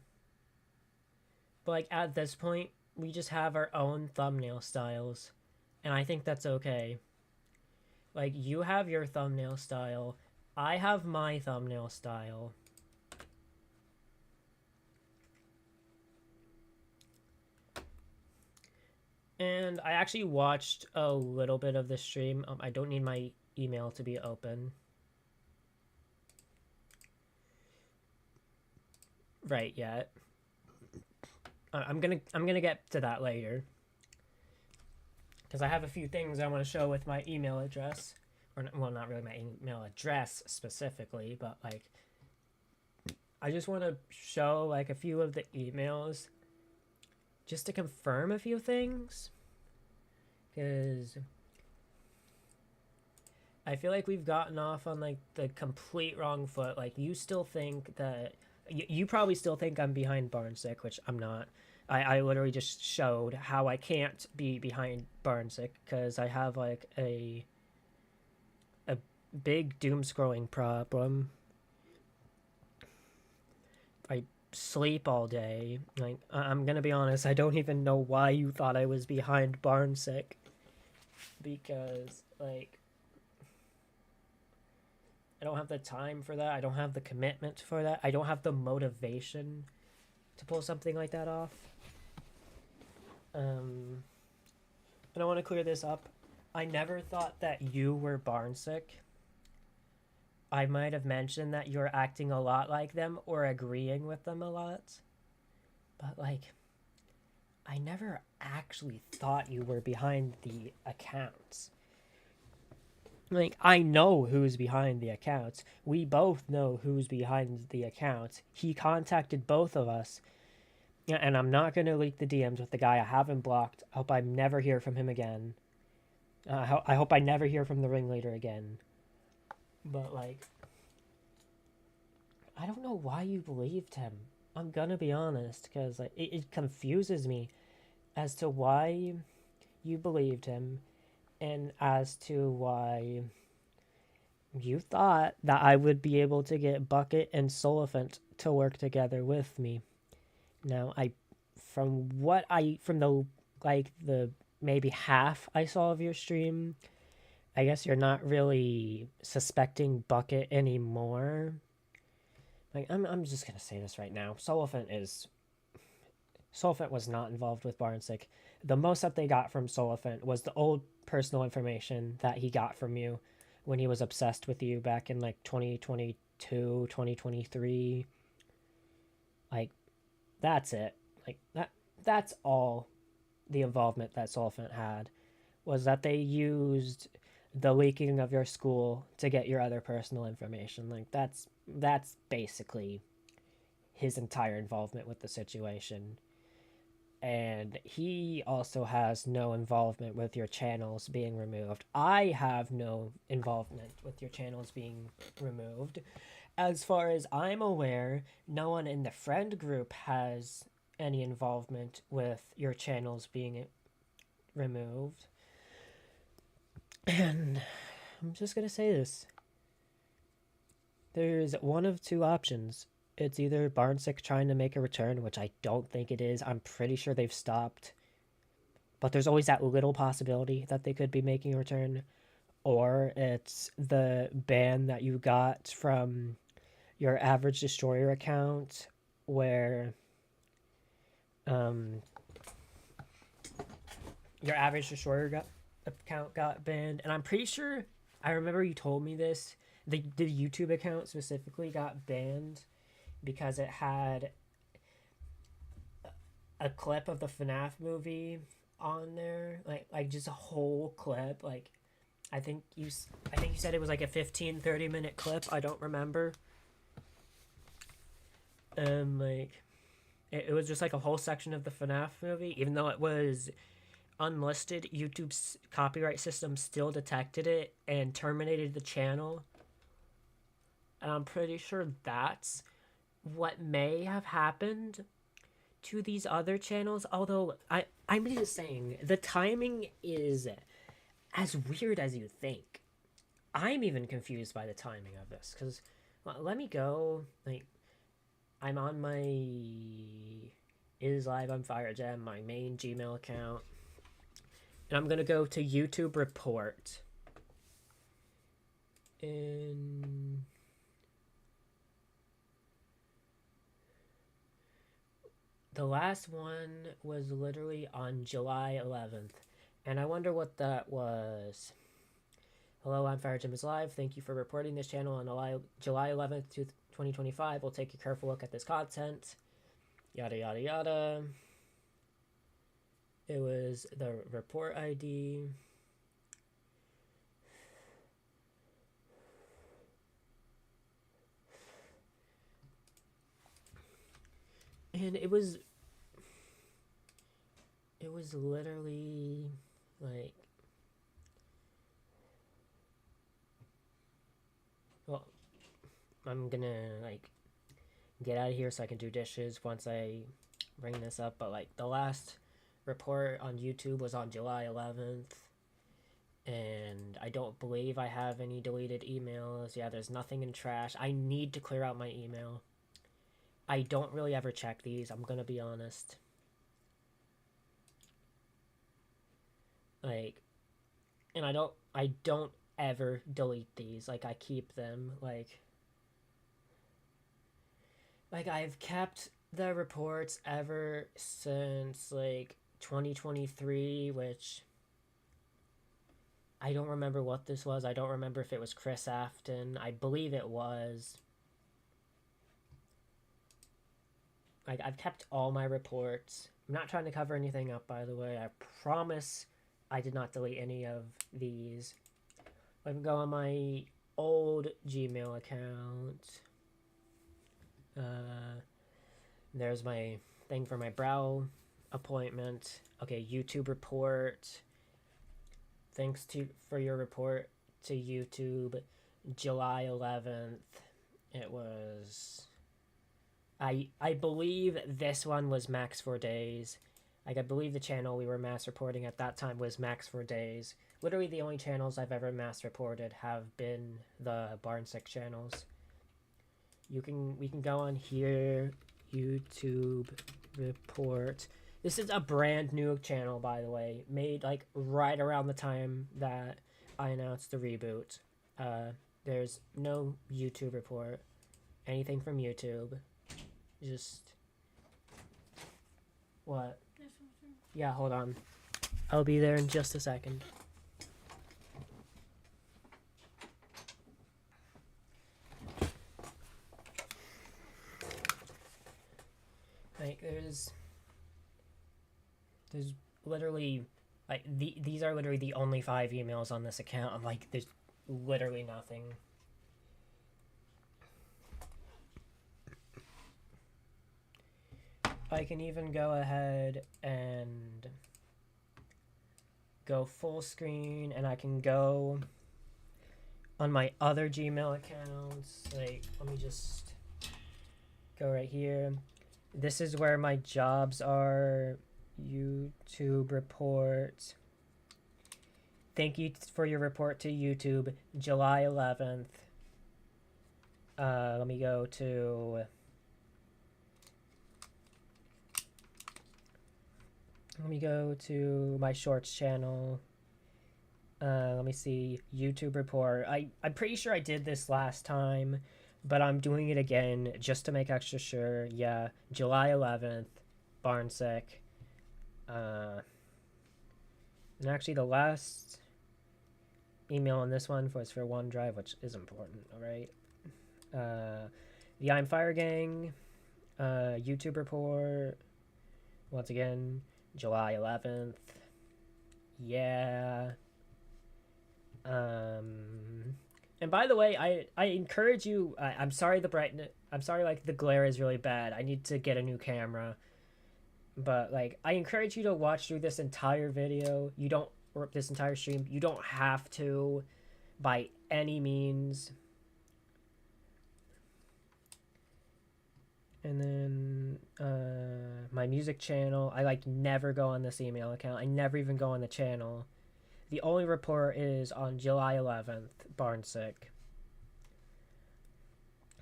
But like at this point, we just have our own thumbnail styles. And I think that's okay. Like, you have your thumbnail style. I have my thumbnail style. And I actually watched a little bit of the stream. I don't need my email to be open. Right yet. I'm gonna get to that later. Because I have a few things I want to show with my email address. Or, well, not really my email address specifically, but like, I just want to show like a few of the emails just to confirm a few things. Because I feel like we've gotten off on like the complete wrong foot. Like, you still think that you probably still think I'm behind Barnsick, which I'm not. I literally just showed how I can't be behind Barnsick because I have like a big doom scrolling problem. I sleep all day. Like I'm gonna be honest, I don't even know why you thought I was behind Barnsick, because like I don't have the time for that. I don't have the commitment for that. I don't have the motivation to pull something like that off. Um, and I want to clear this up. I never thought that you were Barnsick. I might have mentioned that you're acting a lot like them or agreeing with them a lot. But, like, I never actually thought you were behind the accounts. Like, I know who's behind the accounts. We both know who's behind the accounts. He contacted both of us. And I'm not going to leak the DMs with the guy I haven't blocked. I hope I never hear from him again. I hope I never hear from the ringleader again. But, like, I don't know why you believed him. I'm gonna be honest, because like, it confuses me as to why you believed him and as to why you thought that I would be able to get Bucket and Soliphant to work together with me. Now, from the, like, the maybe half I saw of your stream, I guess you're not really suspecting Bucket anymore. Like, I'm just gonna say this right now. Soliphant was not involved with Barnsick. The most that they got from Soliphant was the old personal information that he got from you when he was obsessed with you back in like 2022, 2023. Like, that's it. Like, that's all the involvement that Soliphant had, was that they used the leaking of your school to get your other personal information. Like, that's basically his entire involvement with the situation. And he also has no involvement with your channels being removed. I have no involvement with your channels being removed. As far as I'm aware, no one in the friend group has any involvement with your channels being removed. And I'm just gonna say this. There's one of two options. It's either Barnsick trying to make a return, which I don't think it is. I'm pretty sure they've stopped. But there's always that little possibility that they could be making a return. Or it's the ban that you got from your Average Destroyer account, where your Average Destroyer account got banned. And I'm pretty sure, I remember you told me this, the YouTube account specifically got banned because it had a clip of the FNAF movie on there, like just a whole clip. Like, I think you said it was like a 15-30 minute clip. I don't remember. Like, it was just like a whole section of the FNAF movie, even though it was unlisted. YouTube's copyright system still detected it and terminated the channel. And I'm pretty sure that's what may have happened to these other channels. Although I'm just saying, the timing is as weird as you think. I'm even confused by the timing of this, because let me go. Like, I'm on my Is Live on FireGem, my main Gmail account, and I'm gonna go to YouTube report. And the last one was literally on July 11th. And I wonder what that was. Hello, I'm FireGem is Live. Thank you for reporting this channel on July 11th, 2025. We'll take a careful look at this content. Yada, yada, yada. It was the report ID. And it was literally like, well, I'm gonna like get out of here so I can do dishes once I bring this up. But like, the last report on YouTube was on July 11th, and I don't believe I have any deleted emails. Yeah, there's nothing in trash. I need to clear out my email. I don't really ever check these, I'm gonna be honest. Like, and I don't ever delete these. Like, I keep them. Like I've kept the reports ever since like 2023, which I don't remember what this was. I don't remember if it was Chris Afton. I believe it was. Like, I've kept all my reports. I'm not trying to cover anything up, by the way. I promise I did not delete any of these. I can go on my old Gmail account. There's my thing for my brow appointment. Okay, YouTube report. Thanks for your report to YouTube, July 11th. It was. I believe this one was Max 4 Days. Like, I believe the channel we were mass reporting at that time was Max 4 Days. Literally the only channels I've ever mass reported have been the Barnsick channels. We can go on here, YouTube report. This is a brand new channel, by the way, made like right around the time that I announced the reboot. There's no YouTube report, anything from YouTube. Just what? Yeah, hold on. I'll be there in just a second. Like, there's literally, like, these are literally the only 5 emails on this account. I'm like, there's literally nothing. I can even go ahead and go full screen, and I can go on my other Gmail accounts. Like, let me just go right here. This is where my jobs are. YouTube report. Thank you for your report to YouTube, July 11th. Let me go to... Let me go to my shorts channel. Let me see. YouTube report. I'm pretty sure I did this last time, but I'm doing it again just to make extra sure. Yeah, July 11th, Barnsick. And actually the last email on this one was for OneDrive, which is important, alright? The I'm Fire Gang, YouTube report, once again, July 11th. Yeah. And by the way, I encourage you, I'm sorry like the glare is really bad. I need to get a new camera. But like, I encourage you to watch through this entire video. Or this entire stream. You don't have to by any means. And then my music channel, I like never go on this email account. I never even go on the channel. The only report is on July 11th, Barnsick.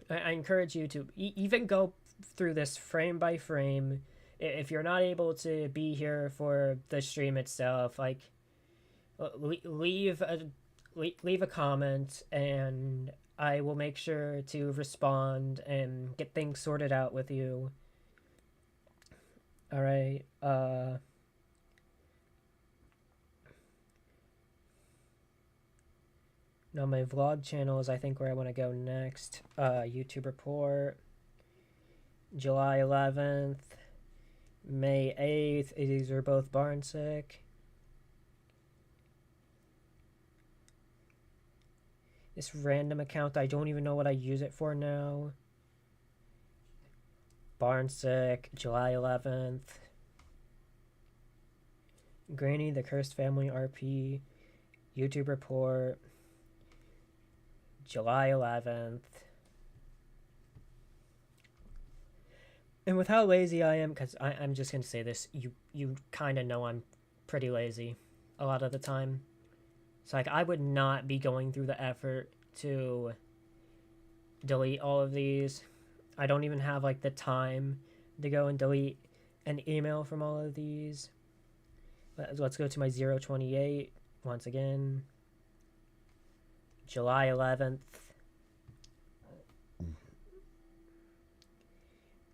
I encourage you to even go through this frame by frame. If you're not able to be here for the stream itself, like, leave a comment, and I will make sure to respond and get things sorted out with you. All right. Now my vlog channel is, I think, where I want to go next. YouTube report, July 11th, May 8th. These are both Barnsick. This random account, I don't even know what I use it for now. Barnsick, July 11th. Granny, the Cursed Family RP, YouTube report, July 11th. And with how lazy I am, because I'm just going to say this, you kind of know I'm pretty lazy a lot of the time. So, like, I would not be going through the effort to delete all of these. I don't even have like the time to go and delete an email from all of these. Let's go to my 028 once again. July 11th.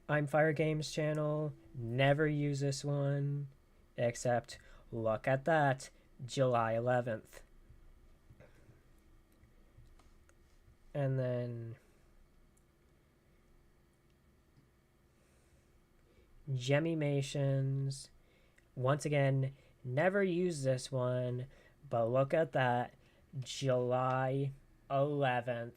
I'm Fire Games channel. Never use this one. Except, look at that. July 11th. And then Gemimations. Once again, never use this one, but look at that. July 11th.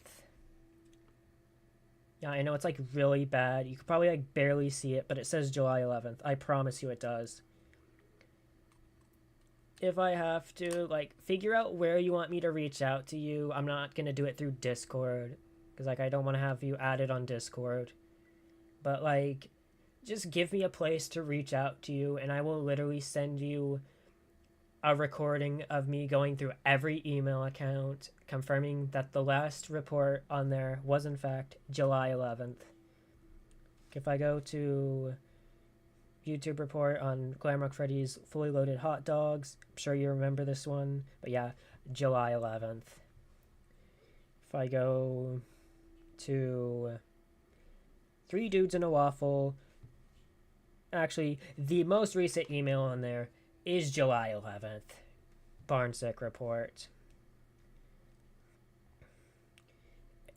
Yeah, I know it's like really bad. You could probably like barely see it, but it says July 11th. I promise you it does. If I have to, like, figure out where you want me to reach out to you, I'm not going to do it through Discord. Because, like, I don't want to have you added on Discord. But, like, just give me a place to reach out to you, and I will literally send you a recording of me going through every email account, confirming that the last report on there was, in fact, July 11th. If I go to YouTube report on Glamrock Freddy's Fully Loaded Hot Dogs. I'm sure you remember this one. But yeah, July 11th. If I go to Three Dudes in a Waffle. Actually, the most recent email on there is July 11th. Barnsick report.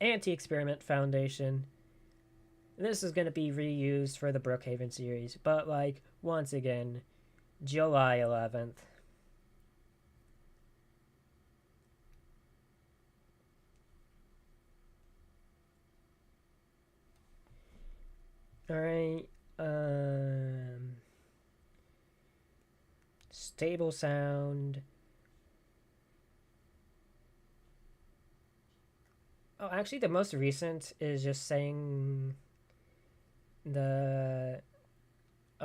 Anti-Experiment Foundation. This is going to be reused for the Brookhaven series, but, like, once again, July 11th. Alright, Stable Sound. Oh, actually, the most recent is just saying oh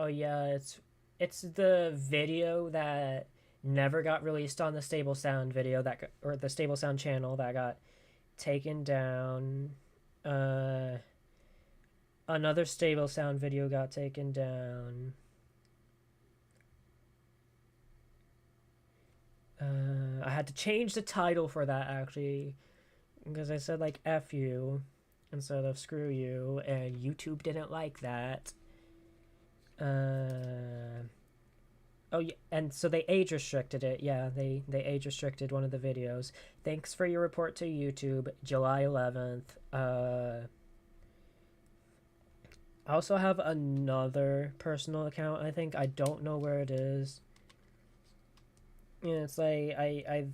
yeah, it's the video that never got released on the Stable Sound video or the Stable Sound channel that got taken down. Another Stable Sound video got taken down. I had to change the title for that, actually, because I said, like, F you instead of screw you, and YouTube didn't like that. Oh yeah, and so they age restricted it. Yeah, they age restricted one of the videos. Thanks for your report to YouTube, July 11th. I also have another personal account, I think. I don't know where it is. Yeah, it's like I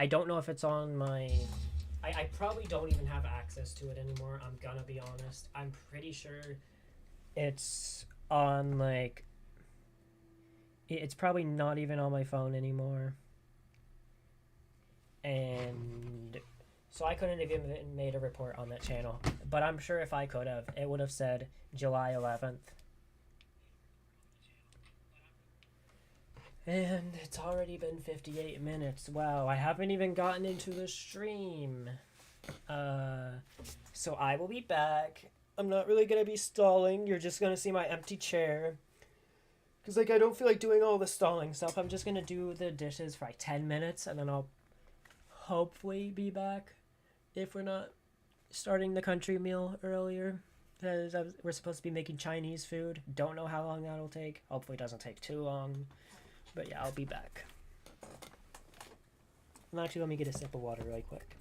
don't know if it's on my I probably don't even have access to it anymore. I'm gonna be honest. I'm pretty sure it's on, like, it's probably not even on my phone anymore. And so I couldn't have even made a report on that channel. But I'm sure if I could have, it would have said July 11th. And it's already been 58 minutes. Wow, I haven't even gotten into the stream. So I will be back. I'm not really going to be stalling. You're just going to see my empty chair. Because, like, I don't feel like doing all the stalling stuff. I'm just going to do the dishes for, like, 10 minutes. And then I'll hopefully be back. If we're not starting the country meal earlier. Because we're supposed to be making Chinese food. Don't know how long that'll take. Hopefully it doesn't take too long. But yeah, I'll be back. And actually, let me get a sip of water really quick.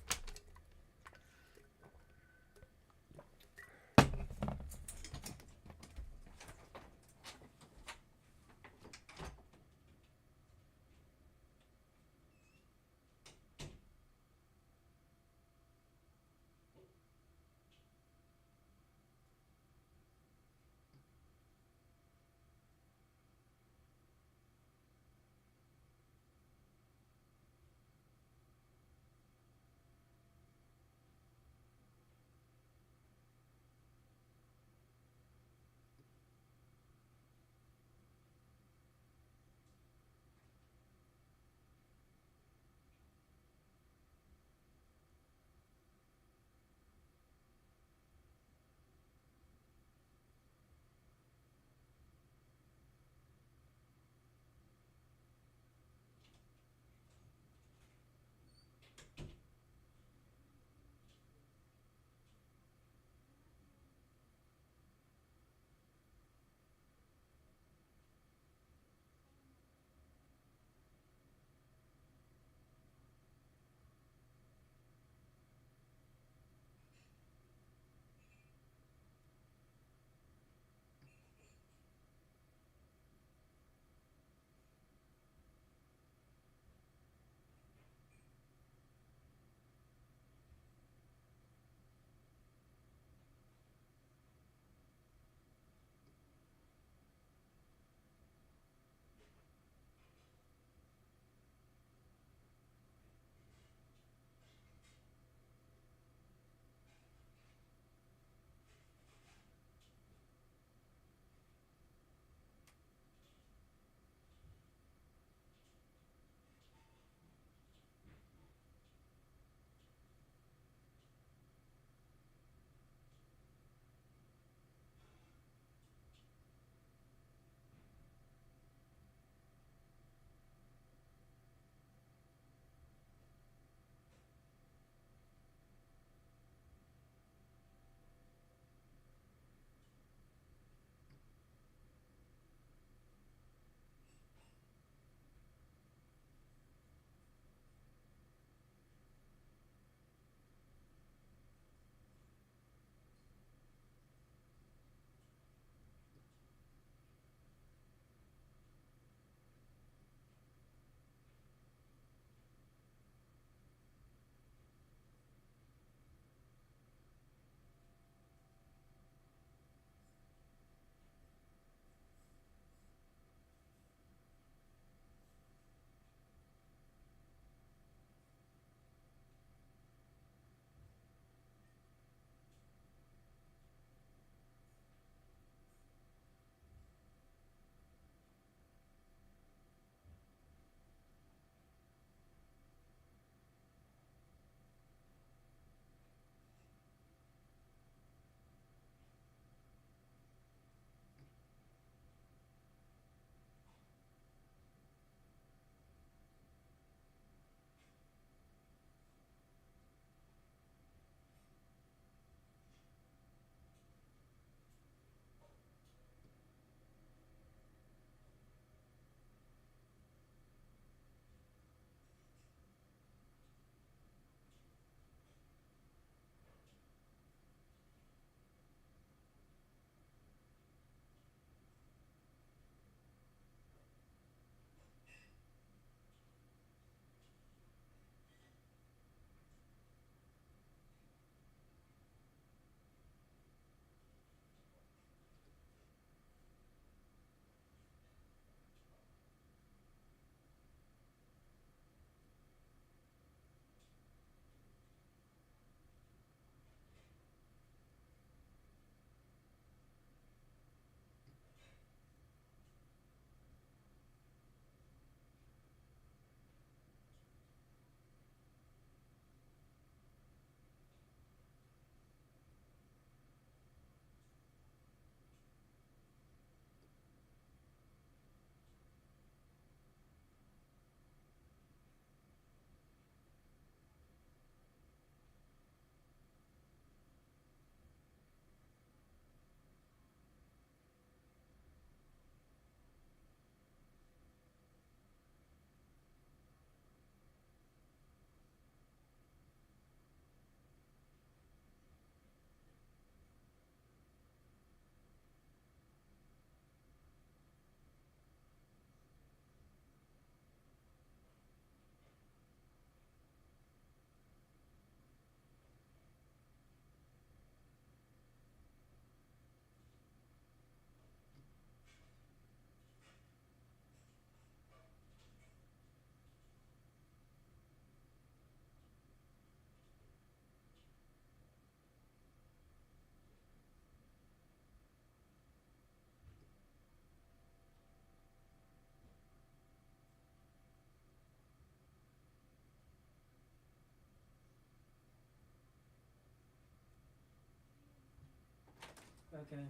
Okay.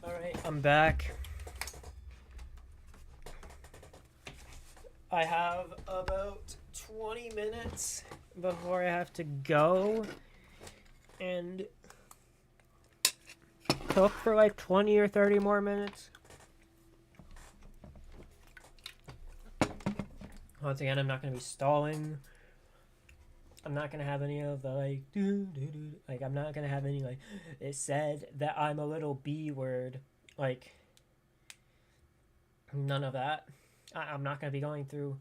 Alright, I'm back. I have about 20 minutes before I have to go and cook for like 20 or 30 more minutes. Once again, I'm not going to be stalling. I'm not going to have any of the like, like, I'm not going to have any like, it said that I'm a little B word. Like, none of that. I'm not going to be going through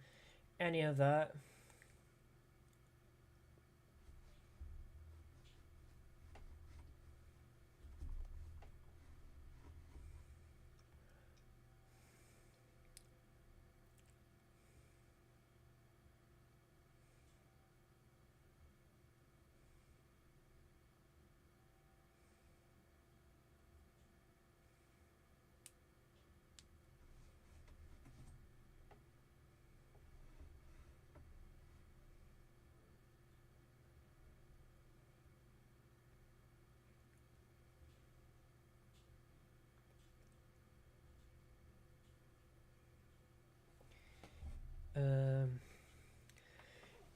any of that.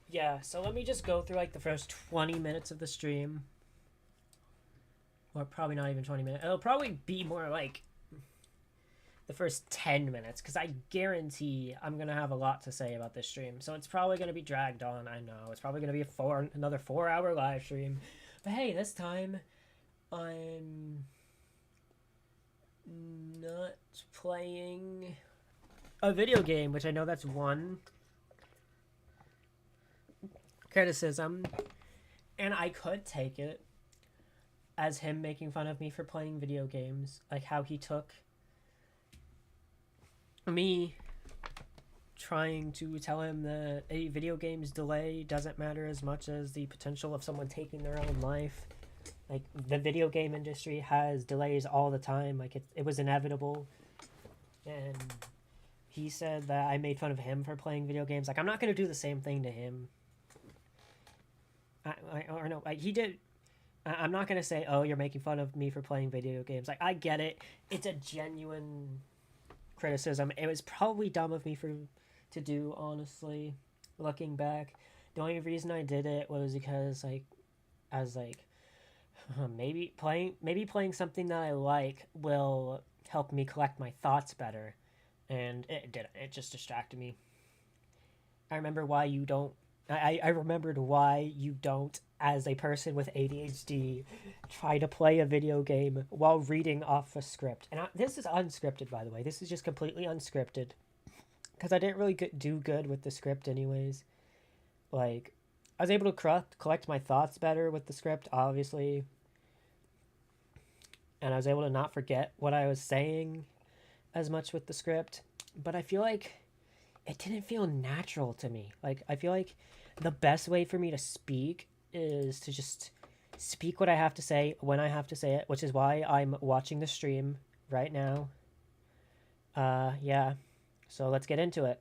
Yeah, so let me just go through like the first 20 minutes of the stream. Or probably not even 20 minutes. It'll probably be more like the first 10 minutes, because I guarantee I'm going to have a lot to say about this stream. So it's probably going to be dragged on, I know. It's probably going to be another 4-hour live stream. But hey, this time I'm not playing a video game, which I know that's one criticism, and I could take it as him making fun of me for playing video games, like how he took me trying to tell him that a video game's delay doesn't matter as much as the potential of someone taking their own life. Like, the video game industry has delays all the time, like it was inevitable. And he said that I made fun of him for playing video games. Like, I'm not going to do the same thing to him. He did. I'm not going to say, oh, you're making fun of me for playing video games. Like, I get it. It's a genuine criticism. It was probably dumb of me to do, honestly, looking back. The only reason I did it was because, like, I was like, maybe playing something that I like will help me collect my thoughts better. And it didn't. It just distracted me. I remember why you don't I remembered why you don't, as a person with ADHD, try to play a video game while reading off a script. And this is unscripted, by the way. This is just completely unscripted. Because I didn't really do good with the script anyways. Like, I was able to collect my thoughts better with the script, obviously. And I was able to not forget what I was saying as much with the script. But I feel like it didn't feel natural to me. Like, I feel like the best way for me to speak is to just speak what I have to say when I have to say it, which is why I'm watching the stream right now. Yeah. So let's get into it.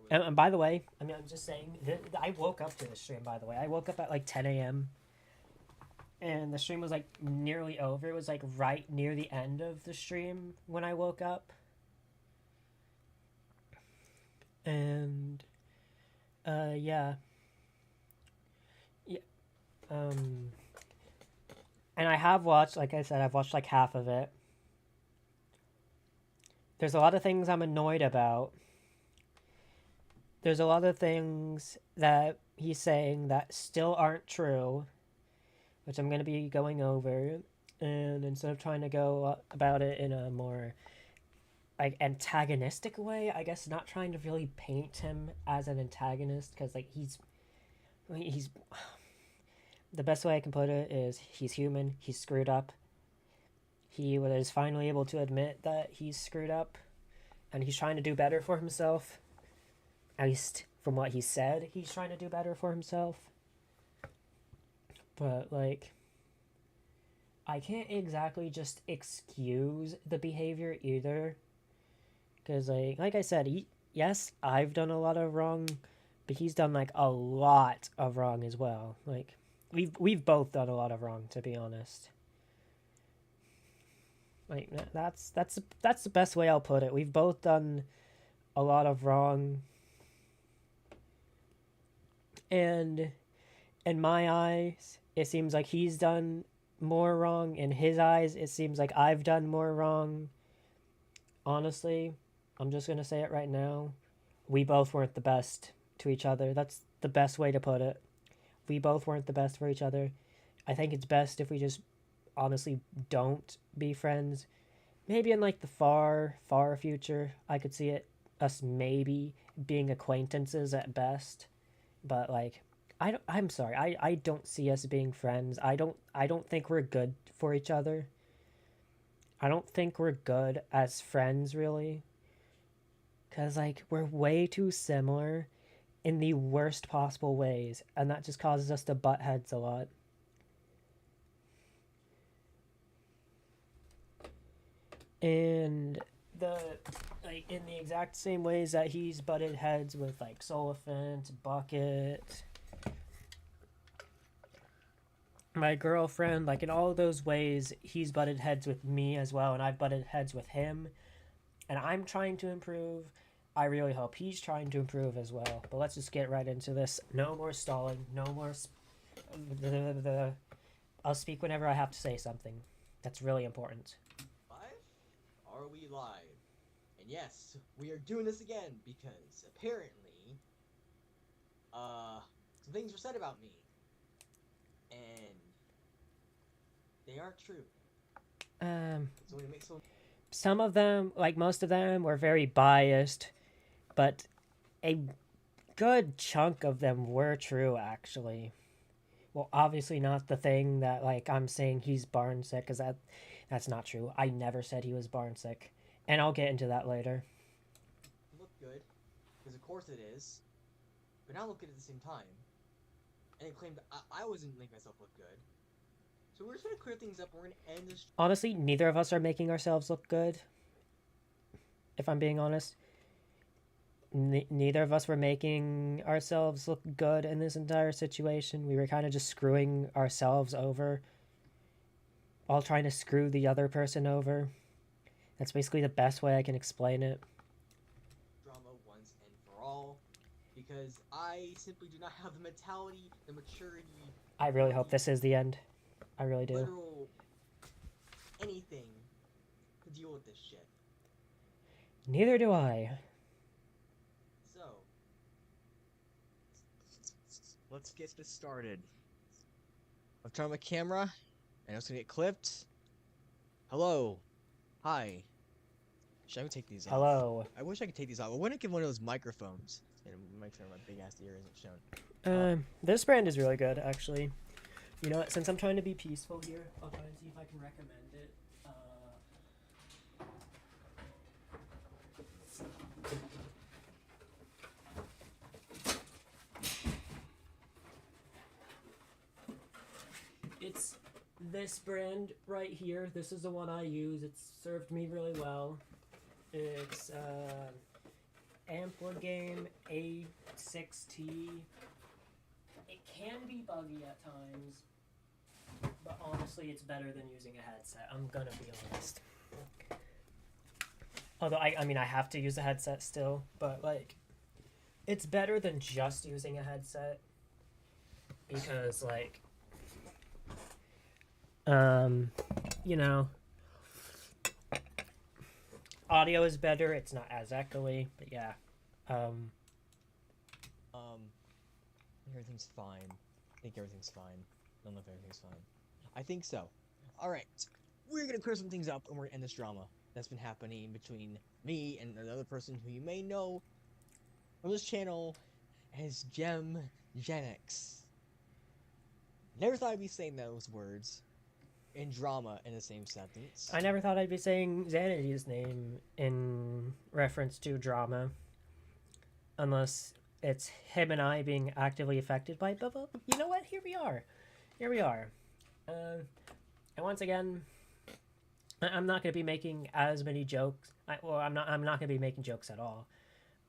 And by the way, I mean, I'm just saying, I woke up to the stream, by the way. I woke up at like 10 a.m. And the stream was like nearly over. It was like right near the end of the stream when I woke up. And yeah. And I have watched, like I said, I've watched like half of it. There's a lot of things I'm annoyed about. There's a lot of things that he's saying that still aren't true, which I'm going to be going over. And instead of trying to go about it in a more like antagonistic way, I guess, not trying to really paint him as an antagonist, because like he's the best way I can put it is he's human, he's screwed up. He was finally able to admit that he's screwed up, and he's trying to do better for himself. At least from what he said, he's trying to do better for himself. But like, I can't exactly just excuse the behavior either. Because, like I said, yes, I've done a lot of wrong but he's done like a lot of wrong as well. Like we've both done a lot of wrong, to be honest. Like that's the best way I'll put it. We've both done a lot of wrong, and in my eyes, it seems like he's done more wrong. In his eyes, it seems like I've done more wrong. Honestly, I'm just gonna say it right now. We both weren't the best to each other. That's the best way to put it. We both weren't the best for each other. I think it's best if we just honestly don't be friends. Maybe in like the far future, I could see it us maybe being acquaintances at best. But like I'm sorry. I don't see us being friends. I don't think we're good for each other. I don't think we're good as friends really. Cuz like we're way too similar in the worst possible ways, and that just causes us to butt heads a lot. And the like in the exact same ways that he's butted heads with like Solifant, Bucket, my girlfriend, like in all of those ways, he's butted heads with me as well, and I've butted heads with him. And I'm trying to improve. I really hope he's trying to improve as well. But let's just get right into this. No more stalling. No more. I'll speak whenever I have to say something. That's really important. Live? Are we live? And yes, we are doing this again because apparently, some things were said about me, and they aren't true. So we make Some of them, like most of them, were very biased, but a good chunk of them were true actually. Well, obviously not the thing that like I'm saying he's barn sick, because that's not true. I never said he was barn sick, and I'll get into that later. look good, because of course it is, but not look good at the same time, and it claimed I wasn't making myself look good. So we're just gonna clear things up. And we're gonna end this. Honestly, neither of us are making ourselves look good. If I'm being honest, neither of us were making ourselves look good in this entire situation. We were kind of just screwing ourselves over, all trying to screw the other person over. That's basically the best way I can explain it. Drama once and for all, because I simply do not have the mentality, the maturity. I really hope this is the end. I really do. Literal anything to deal with this shit. Neither do I. So, let's get this started. I'll turn on my camera, and it's gonna get clipped. Hello. Hi. Should I take these off? Hello. I wish I could take these off. I wouldn't get one of those microphones. And make sure my big ass ear isn't shown. This brand is really good, actually. You know what? Since I'm trying to be peaceful here, I'll try and see if I can recommend it. It's this brand right here. This is the one I use. It's served me really well. It's Amplagame A6T. It can be buggy at times, but honestly, it's better than using a headset. I'm gonna be honest. Although I mean, I have to use a headset still, but like, it's better than just using a headset because like, you know, audio is better. It's not as echoey, but yeah. Everything's fine. I think everything's fine. I don't know if everything's fine. I think so. Alright. We're gonna clear some things up, and we're gonna end this drama that's been happening between me and another person who you may know from this channel as Gem Genix. Never thought I'd be saying those words in drama in the same sentence. I never thought I'd be saying Xanity's name in reference to drama. Unless it's him and I being actively affected by it. But you know what? Here we are. Here we are. And once again, I'm not going to be making as many jokes. I'm not going to be making jokes at all.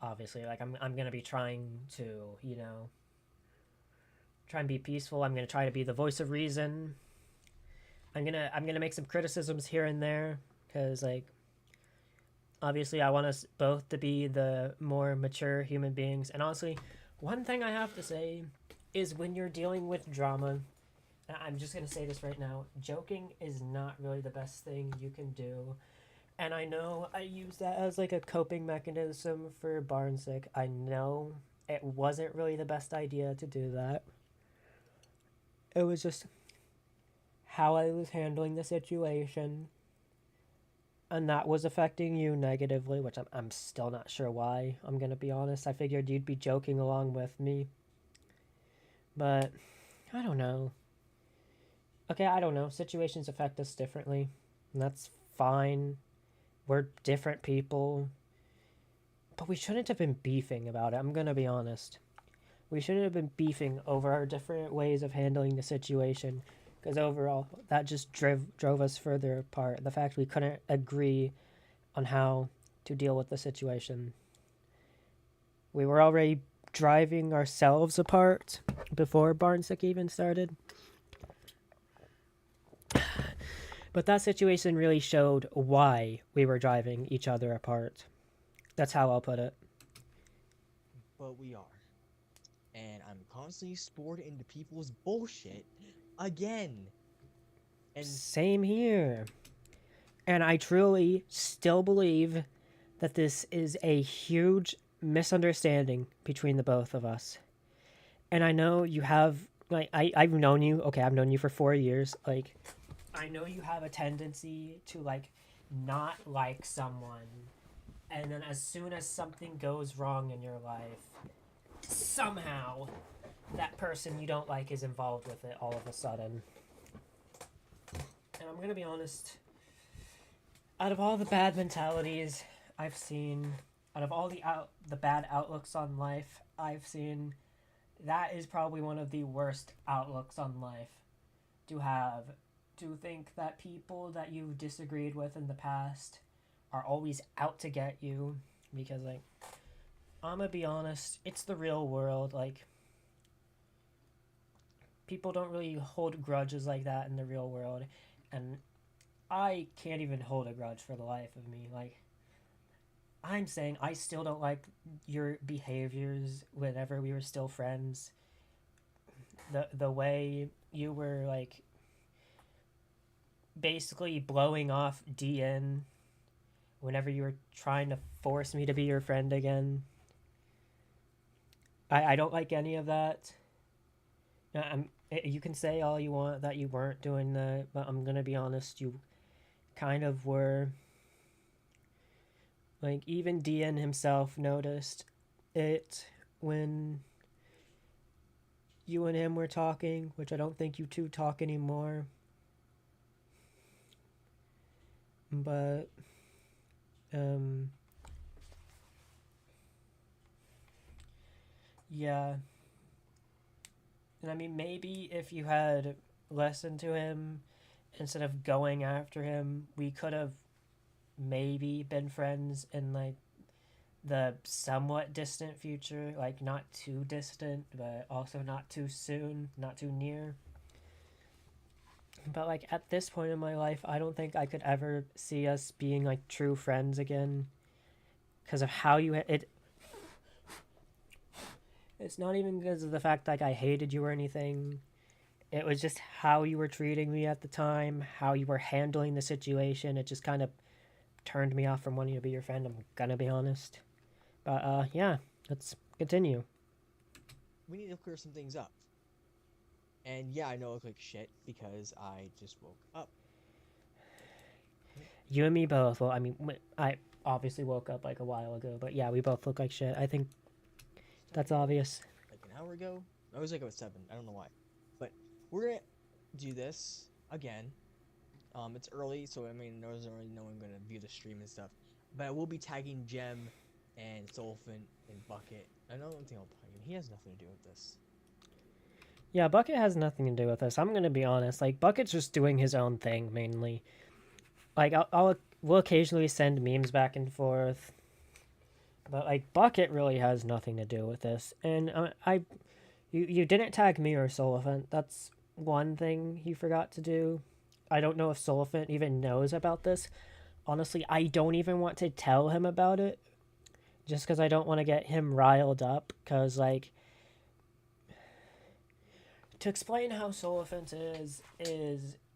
obviously. Like I'm gonna be trying to, try and be peaceful. I'm gonna try to be the voice of reason. I'm gonna make some criticisms here and there because like obviously I want us both to be the more mature human beings. And honestly, one thing I have to say is when you're dealing with drama, I'm just gonna say this right now, joking is not really the best thing you can do. And I know I use that as like a coping mechanism for Barnsick. I know it wasn't really the best idea to do that. It was just how I was handling the situation. And that was affecting you negatively, which I'm still not sure why. I'm going to be honest. I figured you'd be joking along with me. But I don't know. Okay, I don't know. Situations affect us differently. And that's fine. We're different people. But we shouldn't have been beefing about it. I'm going to be honest. We shouldn't have been beefing over our different ways of handling the situation. Because overall, that just drove us further apart. The fact we couldn't agree on how to deal with the situation. We were already driving ourselves apart before Barnsick even started. But that situation really showed why we were driving each other apart. That's how I'll put it. But we are. And I'm constantly spored into people's bullshit again. And same here. And I truly still believe that this is a huge misunderstanding between the both of us. And I know you have, like, I've known you, okay, I've known you for 4 years. Like, I know you have a tendency to, like, not like someone. And then as soon as something goes wrong in your life, somehow that person you don't like is involved with it all of a sudden. And I'm gonna be honest, out of all the bad mentalities I've seen, out of all the bad outlooks on life I've seen, that is probably one of the worst outlooks on life to have. To think that people that you've disagreed with in the past are always out to get you. Because, like, I'm gonna be honest, it's the real world. Like, people don't really hold grudges like that in the real world. And I can't even hold a grudge for the life of me. Like, I'm saying I still don't like your behaviors whenever we were still friends. The way you were, like, basically blowing off DN whenever you were trying to force me to be your friend again. I don't like any of that. You can say all you want that you weren't doing that, but I'm gonna be honest, you kind of were. Like, even DN himself noticed it when you and him were talking, which I don't think you two talk anymore. But, yeah. And I mean, maybe if you had listened to him instead of going after him, we could have maybe been friends in, like, the somewhat distant future. Like, not too distant, but also not too soon, not too near. But, like, at this point in my life, I don't think I could ever see us being, like, true friends again. Because of how you... It's not even because of the fact, like, I hated you or anything. It was just how you were treating me at the time, how you were handling the situation. It just kind of turned me off from wanting to be your friend, I'm gonna be honest. But, yeah, let's continue. we need to clear some things up. And yeah, I know I look like shit because I just woke up. You and me both. Well, I mean, I obviously woke up, like, a while ago. But, yeah, we both look like shit. I think that's obvious. Like an hour ago? I was like at 7. I don't know why. But we're going to do this again. It's early, so I mean, there's already no one going to view the stream and stuff. But I will be tagging Gem and Solfin and Bucket. I don't think I'll tag him. He has nothing to do with this. Yeah, Bucket has nothing to do with this. I'm gonna be honest. Like, Bucket's just doing his own thing mainly. Like, we'll occasionally send memes back and forth, But like Bucket really has nothing to do with this, and you didn't tag me or Solifant. That's one thing he forgot to do. I don't know if Solifant even knows about this. Honestly, I don't even want to tell him about it, just because I don't want to get him riled up. Because like, to explain how Solifant is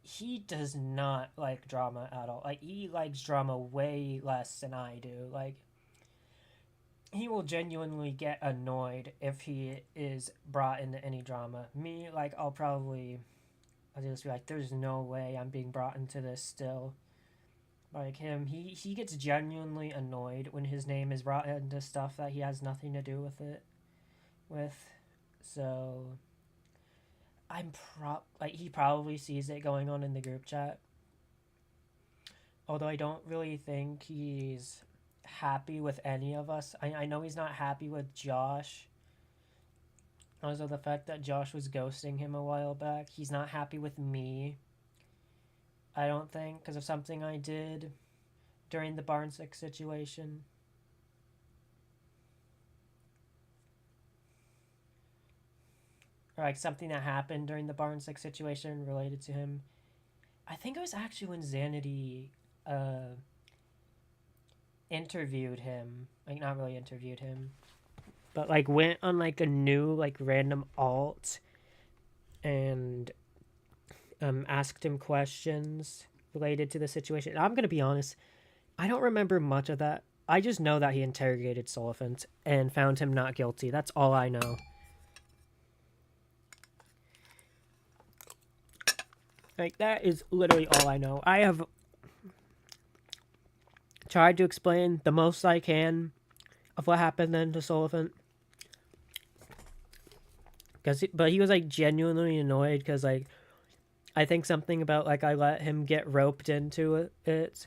he does not like drama at all. Like he likes drama way less than I do. Like he will genuinely get annoyed if he is brought into any drama. Me, like I'll just be like, there's no way I'm being brought into this still. Like him, he gets genuinely annoyed when his name is brought into stuff that he has nothing to do with it. With, so like he probably sees it going on in the group chat. Although I don't really think he's happy with any of us. I know he's not happy with Josh. Also, the fact that Josh was ghosting him a while back. He's not happy with me. I don't think, because of something I did during the Barn 6 situation. Or like something that happened during the Barn 6 situation related to him. I think it was actually when Xanity interviewed him. Like, not really interviewed him, but like went on like a new like random alt and asked him questions related to the situation. And I'm gonna be honest, I don't remember much of that. I just know that he interrogated Solifant and found him not guilty. That's all I know. Like, that is literally all I know. I have tried to explain the most I can of what happened then to Solifant. But he was, like, genuinely annoyed because, like, I think something about, like, I let him get roped into it.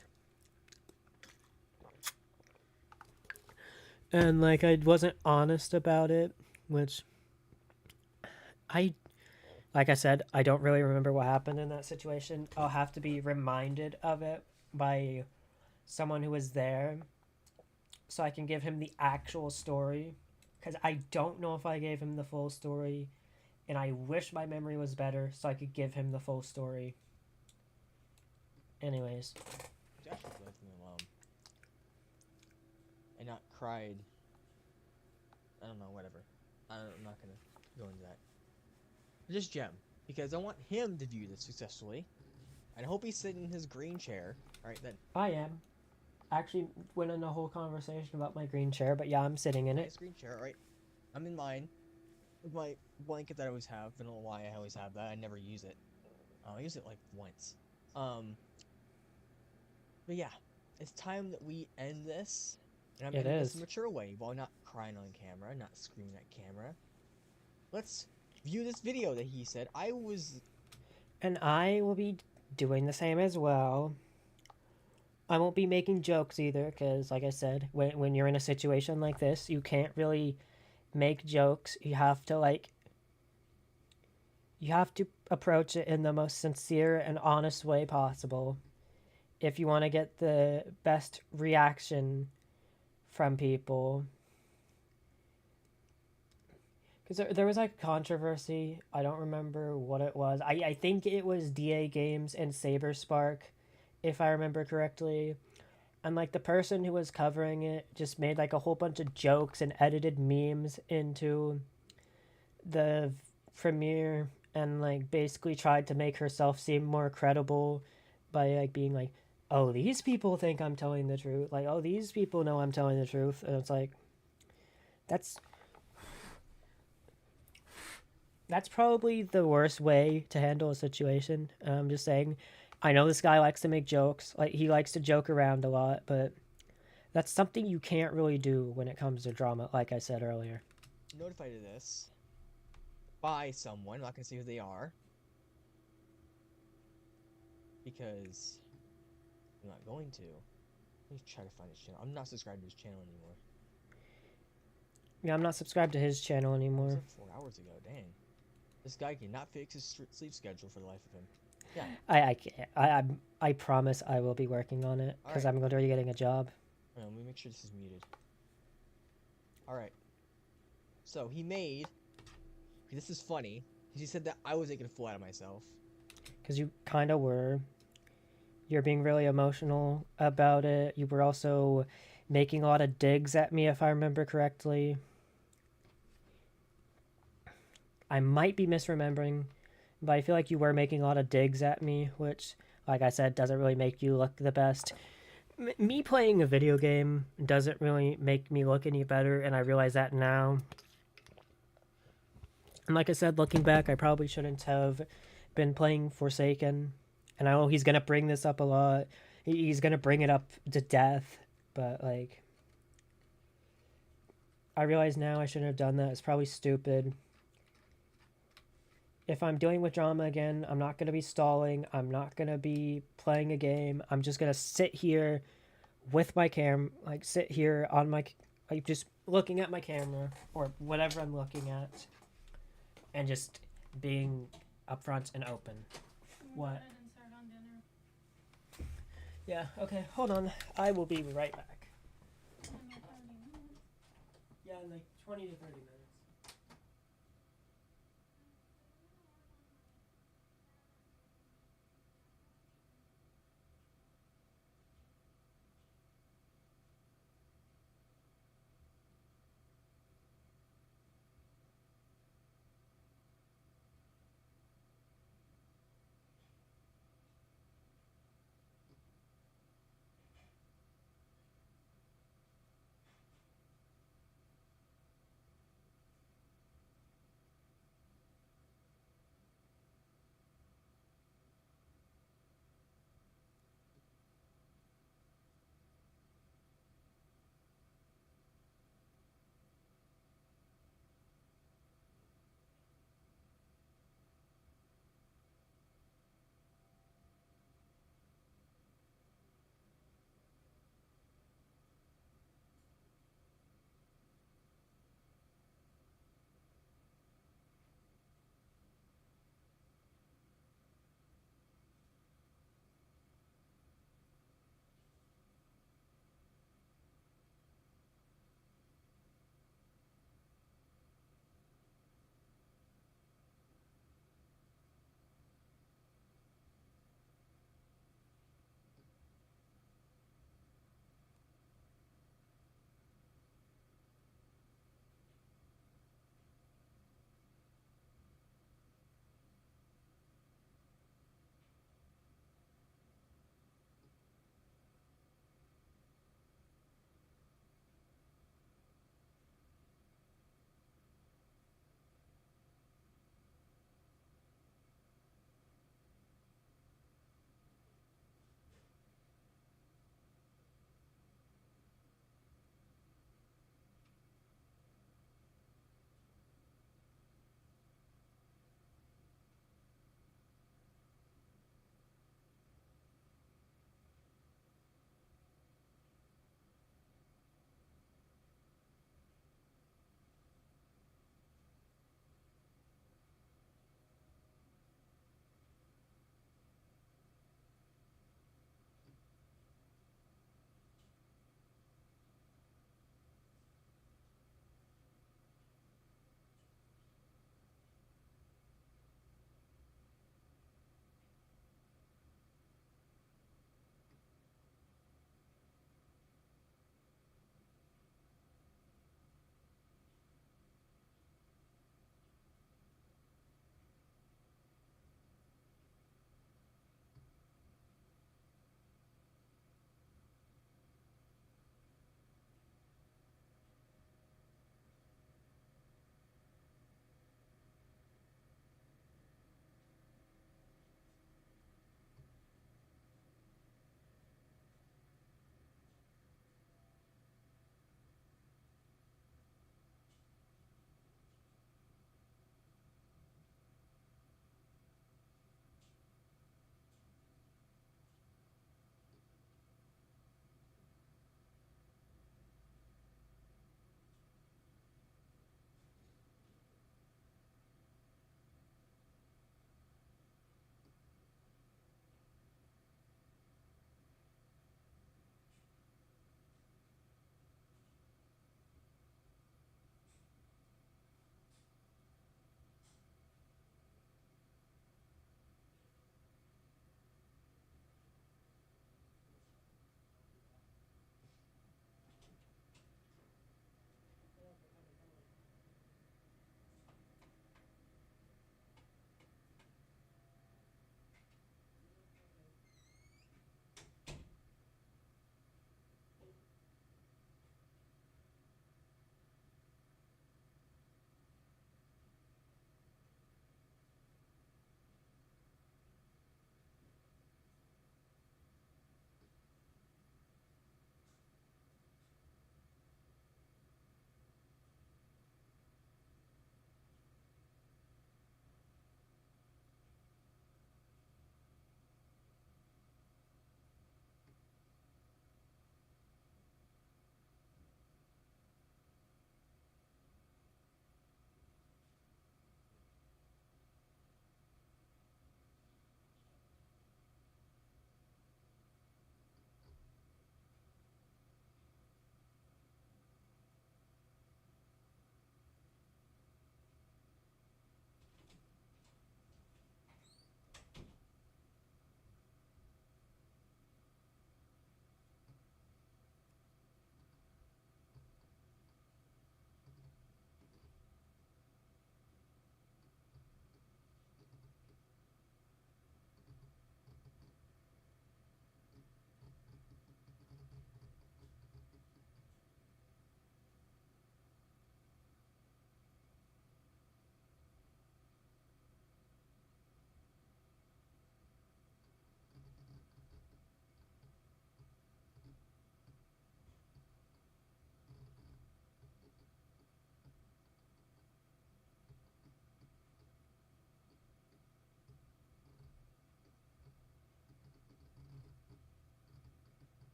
And, like, I wasn't honest about it, which like I said, I don't really remember what happened in that situation. I'll have to be reminded of it by someone who was there so I can give him the actual story. Because I don't know if I gave him the full story. And I wish my memory was better so I could give him the full story. Anyways. Josh just left me alone. And not cried. I don't know, whatever. I'm not gonna go into that. Just Gem, because I want him to view this successfully. And I hope he's sitting in his green chair. Alright then. I am. Actually went on a whole conversation about my green chair, but yeah, I'm sitting in it. Nice green chair, alright. I'm in mine. With my blanket that I always have. I don't know why I always have that. I never use it. I use it like once. But yeah. It's time that we end this. And I'm ending this in a mature way while not crying on camera, not screaming at camera. Let's view this video that he said. And I will be doing the same as well. I won't be making jokes either, because like I said, when you're in a situation like this, you can't really make jokes. You have to approach it in the most sincere and honest way possible if you want to get the best reaction from people. Because there was like controversy. I don't remember what it was. I think it was DA Games and Saberspark, if I remember correctly. And like the person who was covering it just made like a whole bunch of jokes and edited memes into the premiere and like basically tried to make herself seem more credible by like being like, oh, these people think I'm telling the truth. Like, oh, these people know I'm telling the truth. And it's like, that's probably the worst way to handle a situation. I'm just saying, I know this guy likes to make jokes. Like, he likes to joke around a lot, but that's something you can't really do when it comes to drama, like I said earlier. Notified of this by someone. I'm not gonna say who they are, because I'm not going to. Let me try to find his channel. I'm not subscribed to his channel anymore. Yeah, I'm not subscribed to his channel anymore. It was like 4 hours ago. Dang. This guy cannot fix his sleep schedule for the life of him. Yeah. I promise I will be working on it, because I'm literally getting a job. Let me make sure this is muted. All right. So he made. This is funny. He said that I was making a fool out of myself. Because you kind of were. You're being really emotional about it. You were also making a lot of digs at me, if I remember correctly. I might be misremembering, but I feel like you were making a lot of digs at me, which, like I said, doesn't really make you look the best. Me playing a video game doesn't really make me look any better, and I realize that now. And like I said, looking back, I probably shouldn't have been playing Forsaken. And I know he's going to bring this up a lot. He's going to bring it up to death, but, like, I realize now I shouldn't have done that. It's probably stupid. If I'm dealing with drama again, I'm not going to be stalling. I'm not going to be playing a game. I'm just going to sit here with my like sit here on my, like just looking at my camera or whatever I'm looking at and just being upfront and open. What? Yeah, okay, hold on. I will be right back. Yeah, in like 20 to 30 minutes.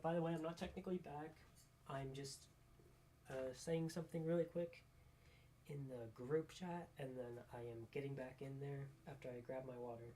by the way, I'm not technically back. I'm just saying something really quick in the group chat, and then I am getting back in there after I grab my water.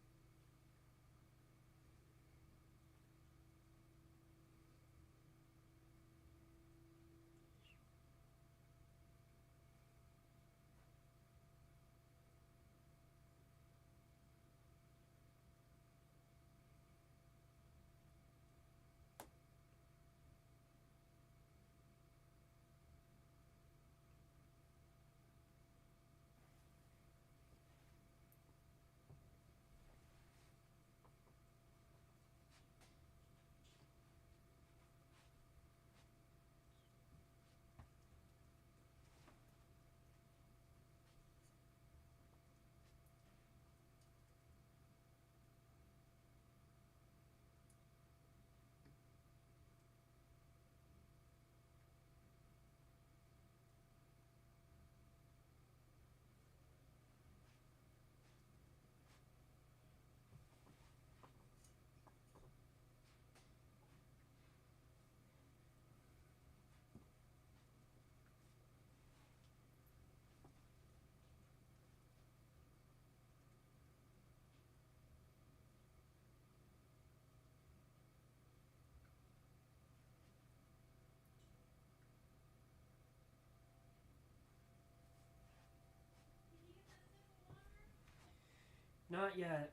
Not yet.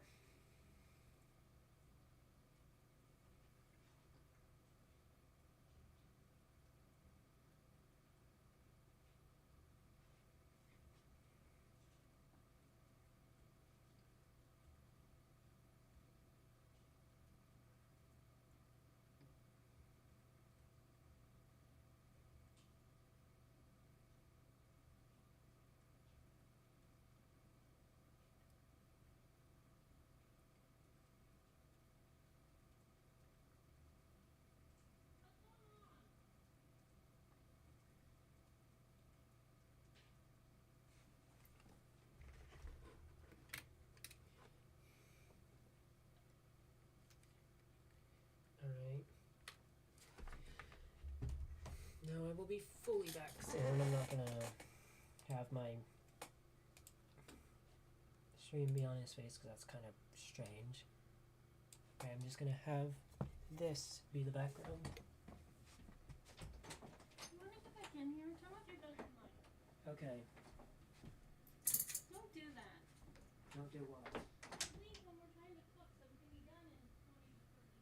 Alright. Now I will be fully back soon. I'm not gonna have my stream be on his face because that's kind of strange. Okay, I'm just gonna have this be the background. You want to get back in here? Tell what you done tonight. Okay, Don't do that. don't do what? Leave when we're trying to cook so we can be done in 20 to 30 minutes.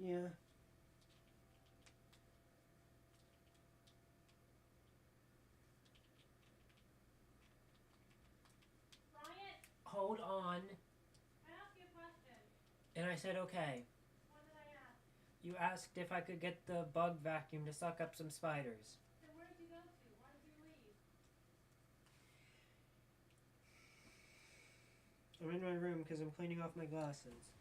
Yeah. Ryan, Hold on. I asked you a question. And I said, okay. What did I ask? You asked if I could get the bug vacuum to suck up some spiders. Then where did you go to? Why did you leave? I'm in my room because I'm cleaning off my glasses.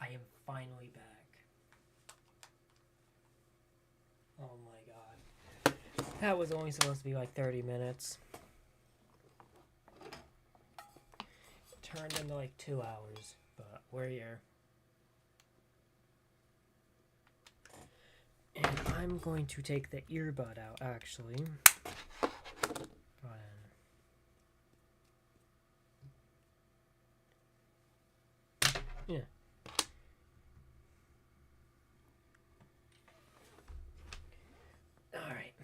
I am finally back. Oh my god. That was only supposed to be like 30 minutes. Turned into like 2 hours, but we're here. And I'm going to take the earbud out, actually. Yeah. Alright.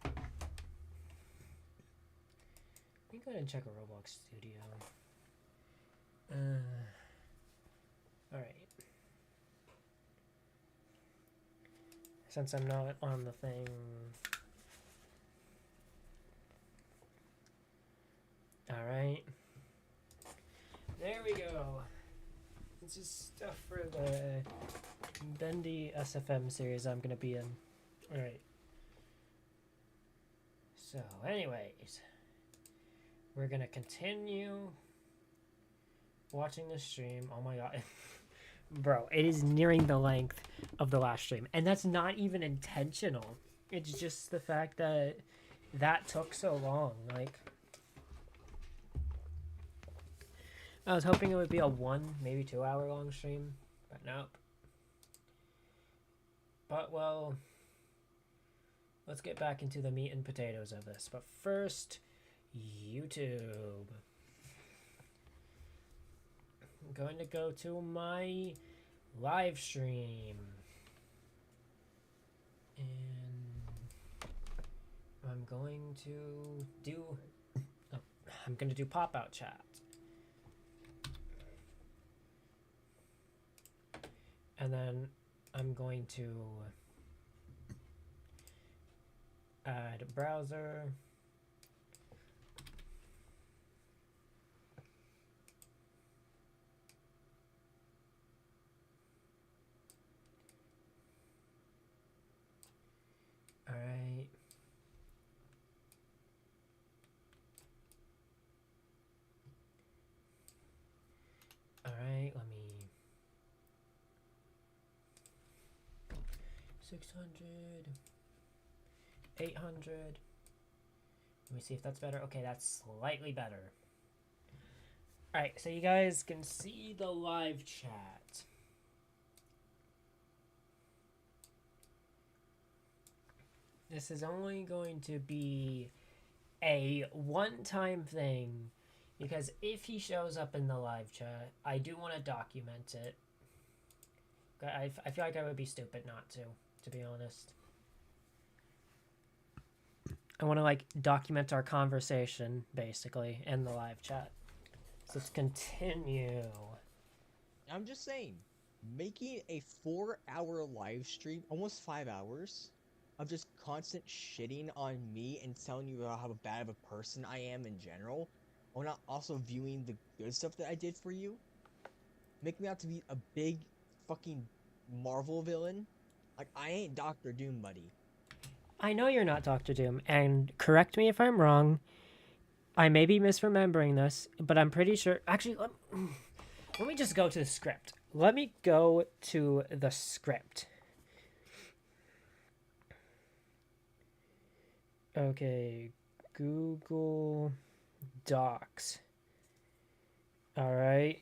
Let me go ahead and check a Roblox studio. Alright. Since I'm not on the thing. Alright. There we go. This is stuff for the Bendy SFM series I'm gonna be in. Alright. So, anyways. We're gonna continue watching the stream. Oh my god. Bro, it is nearing the length of the last stream. And that's not even intentional. It's just the fact that that took so long. Like, I was hoping it would be a 1, maybe 2 hour long stream. But nope. But, well, let's get back into the meat and potatoes of this. But first, YouTube. I'm going to go to my live stream. And I'm going to do pop-out chat. And then I'm going to add browser. Alright. Alright, let me 600 800. Let me see if that's better. Okay, that's slightly better. Alright, so you guys can see the live chat. This is only going to be a one-time thing, because if he shows up in the live chat, I do want to document it. I feel like I would be stupid not to be honest. I want to, like, document our conversation, basically, in the live chat. So let's continue. I'm just saying, making a 4-hour live stream, almost 5 hours, of just constant shitting on me and telling you about how bad of a person I am in general, while not also viewing the good stuff that I did for you, make me out to be a big fucking Marvel villain. Like, I ain't Doctor Doom, buddy. I know you're not Doctor Doom, and correct me if I'm wrong. I may be misremembering this, but I'm pretty sure... Actually, let me just go to the script. Let me go to the script. Okay, Google Docs. All right.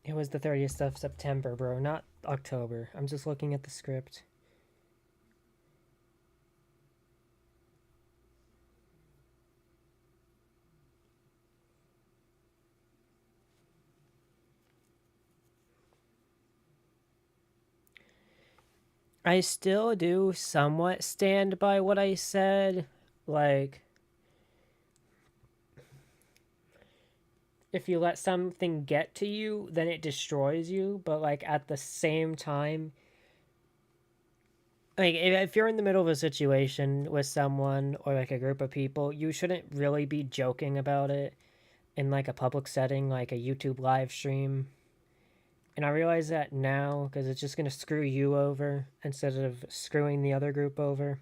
It was the 30th of September, bro, not October. I'm just looking at the script. I still do somewhat stand by what I said. Like, if you let something get to you, then it destroys you. But, like, at the same time, like, if you're in the middle of a situation with someone or, like, a group of people, you shouldn't really be joking about it in, like, a public setting, like a YouTube live stream. And I realize that now because it's just going to screw you over instead of screwing the other group over.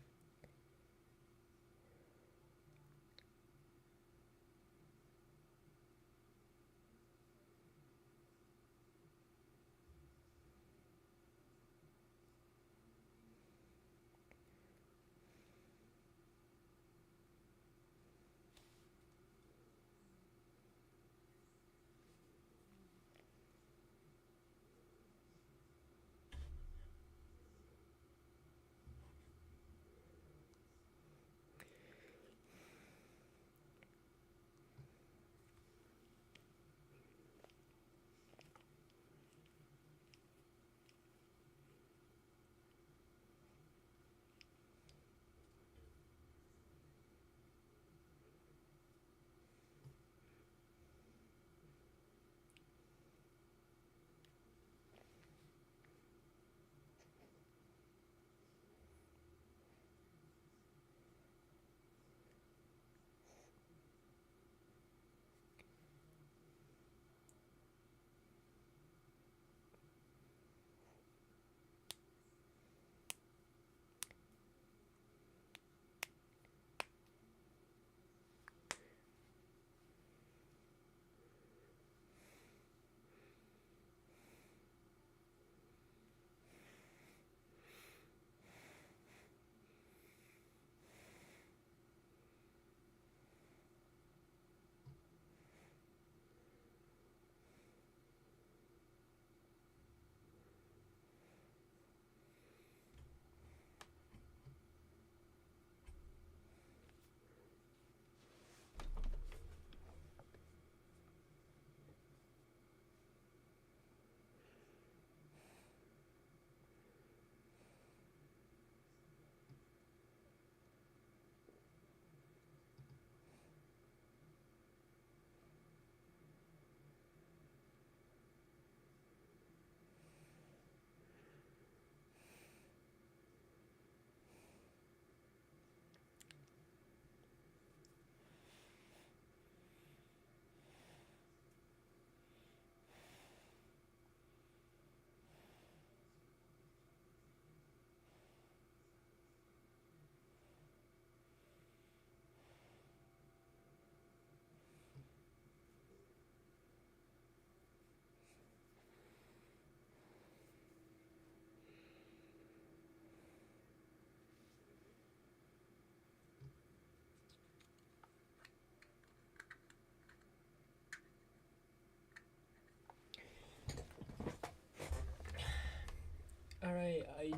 Alright, I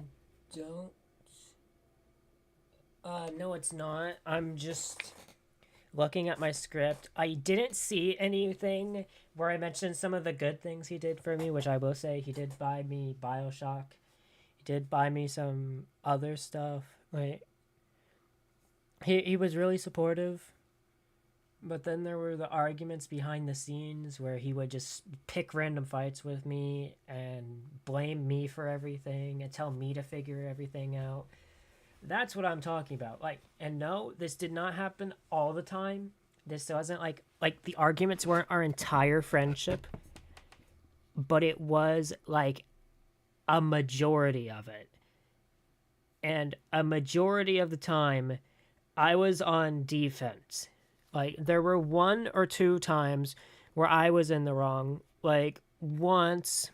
don't. No, it's not. I'm just looking at my script. I didn't see anything where I mentioned some of the good things he did for me, which I will say he did buy me Bioshock. He did buy me some other stuff. Like, he was really supportive. But then there were the arguments behind the scenes where he would just pick random fights with me and blame me for everything and tell me to figure everything out. That's what I'm talking about. Like, and no, this did not happen all the time. This wasn't like the arguments weren't our entire friendship, but it was like a majority of it. And a majority of the time I was on defense. Like, there were one or two times where I was in the wrong. Like, once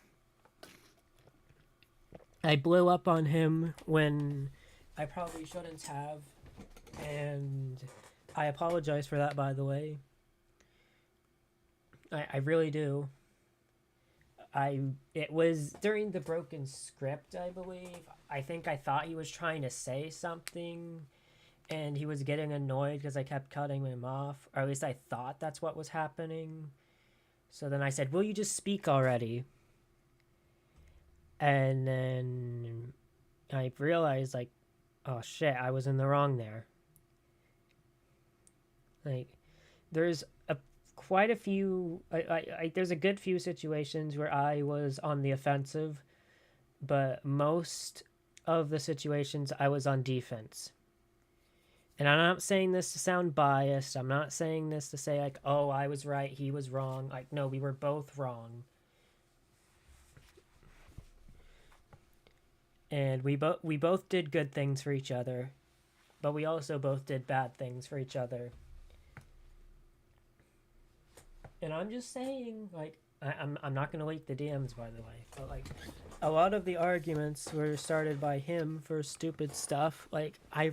I blew up on him when I probably shouldn't have. And I apologize for that, by the way. I really do. it was during the broken script, I believe. I think I thought he was trying to say something and he was getting annoyed because I kept cutting him off, or at least I thought that's what was happening. So then I said, "Will you just speak already?" And then I realized, like, oh shit, I was in the wrong there. Like, there's quite a few. There's a good few situations where I was on the offensive, but most of the situations I was on defense. And I'm not saying this to sound biased. I'm not saying this to say, like, oh, I was right, he was wrong. Like, no, we were both wrong. And we both did good things for each other, but we also both did bad things for each other. And I'm just saying, like, I'm not gonna leak the DMs, by the way, but like, a lot of the arguments were started by him for stupid stuff. Like, I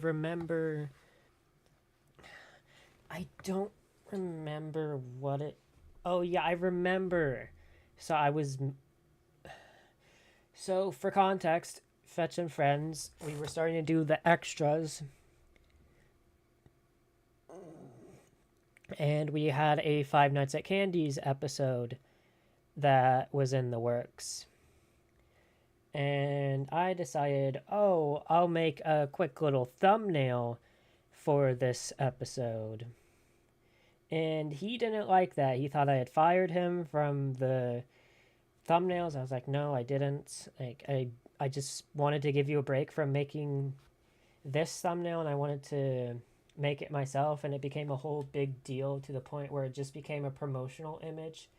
don't remember what it. Oh yeah, I remember. So for context, Fetch and Friends, we were starting to do the extras. And we had a Five Nights at Candy's episode that was in the works. And I decided, oh, I'll make a quick little thumbnail for this episode. And he didn't like that. He thought I had fired him from the thumbnails. I was like, no, I didn't. Like, I just wanted to give you a break from making this thumbnail, and I wanted to make it myself, and it became a whole big deal to the point where it just became a promotional image.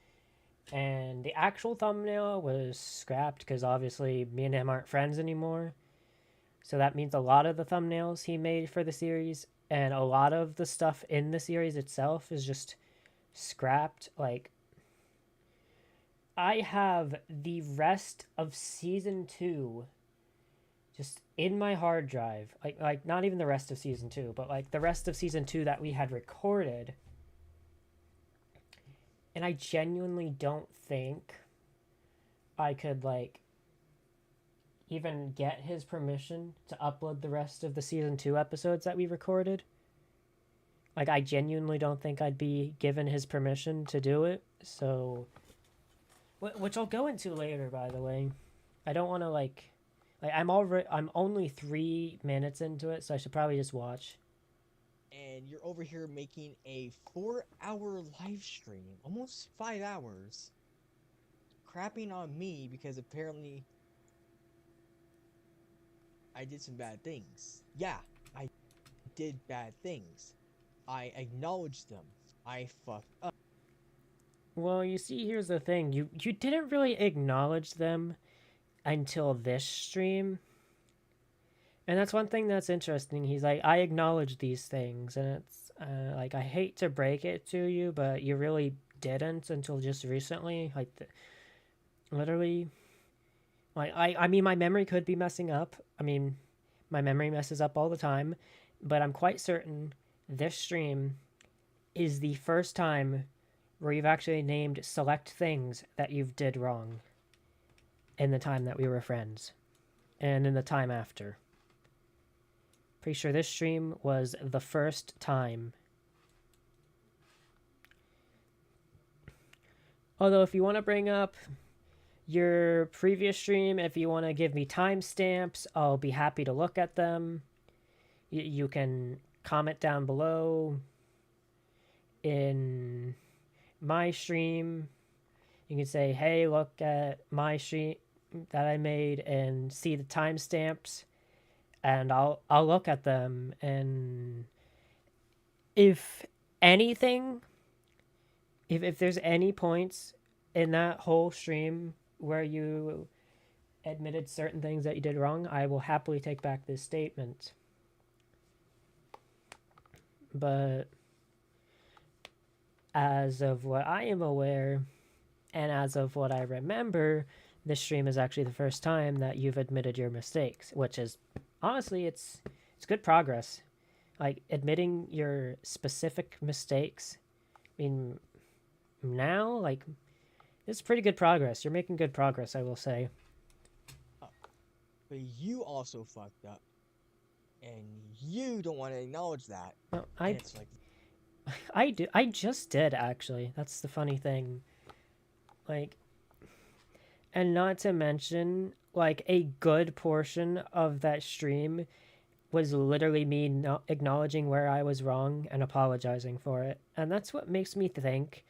And the actual thumbnail was scrapped because obviously me and him aren't friends anymore. So that means a lot of the thumbnails he made for the series and a lot of the stuff in the series itself is just scrapped. Like, I have the rest of season 2 just in my hard drive. Like not even the rest of season 2, but like the rest of season 2 that we had recorded. And I genuinely don't think I could, like, even get his permission to upload the rest of the season 2 episodes that we recorded. Like, I genuinely don't think I'd be given his permission to do it. So, which I'll go into later, by the way. I don't want to, like I'm only 3 minutes into it, so I should probably just watch. And you're over here making a 4-hour live stream, almost 5 hours, crapping on me because apparently I did some bad things. Yeah, I did bad things. I acknowledged them. I fucked up. Well, you see, here's the thing. You didn't really acknowledge them until this stream. And that's one thing that's interesting. He's like, I acknowledge these things, and it's like, I hate to break it to you, but you really didn't until just recently. Like, literally, like, I mean, my memory could be messing up. I mean, my memory messes up all the time, but I'm quite certain this stream is the first time where you've actually named select things that you've did wrong in the time that we were friends, and in the time after. Pretty sure this stream was the first time. Although if you want to bring up your previous stream, if you want to give me timestamps, I'll be happy to look at them. You can comment down below in my stream. You can say, hey, look at my stream that I made and see the timestamps. And I'll look at them, and if anything, if there's any points in that whole stream where you admitted certain things that you did wrong, I will happily take back this statement. But as of what I am aware, and as of what I remember, this stream is actually the first time that you've admitted your mistakes, which is, honestly, it's good progress. Like, admitting your specific mistakes. I mean, now, like, It's pretty good progress. You're making good progress, I will say. But you also fucked up, and you don't want to acknowledge that. No, And it's like, I do. I just did actually. That's the funny thing. Like, and not to mention, like a good portion of that stream was literally me not acknowledging where I was wrong and apologizing for it. And that's what makes me think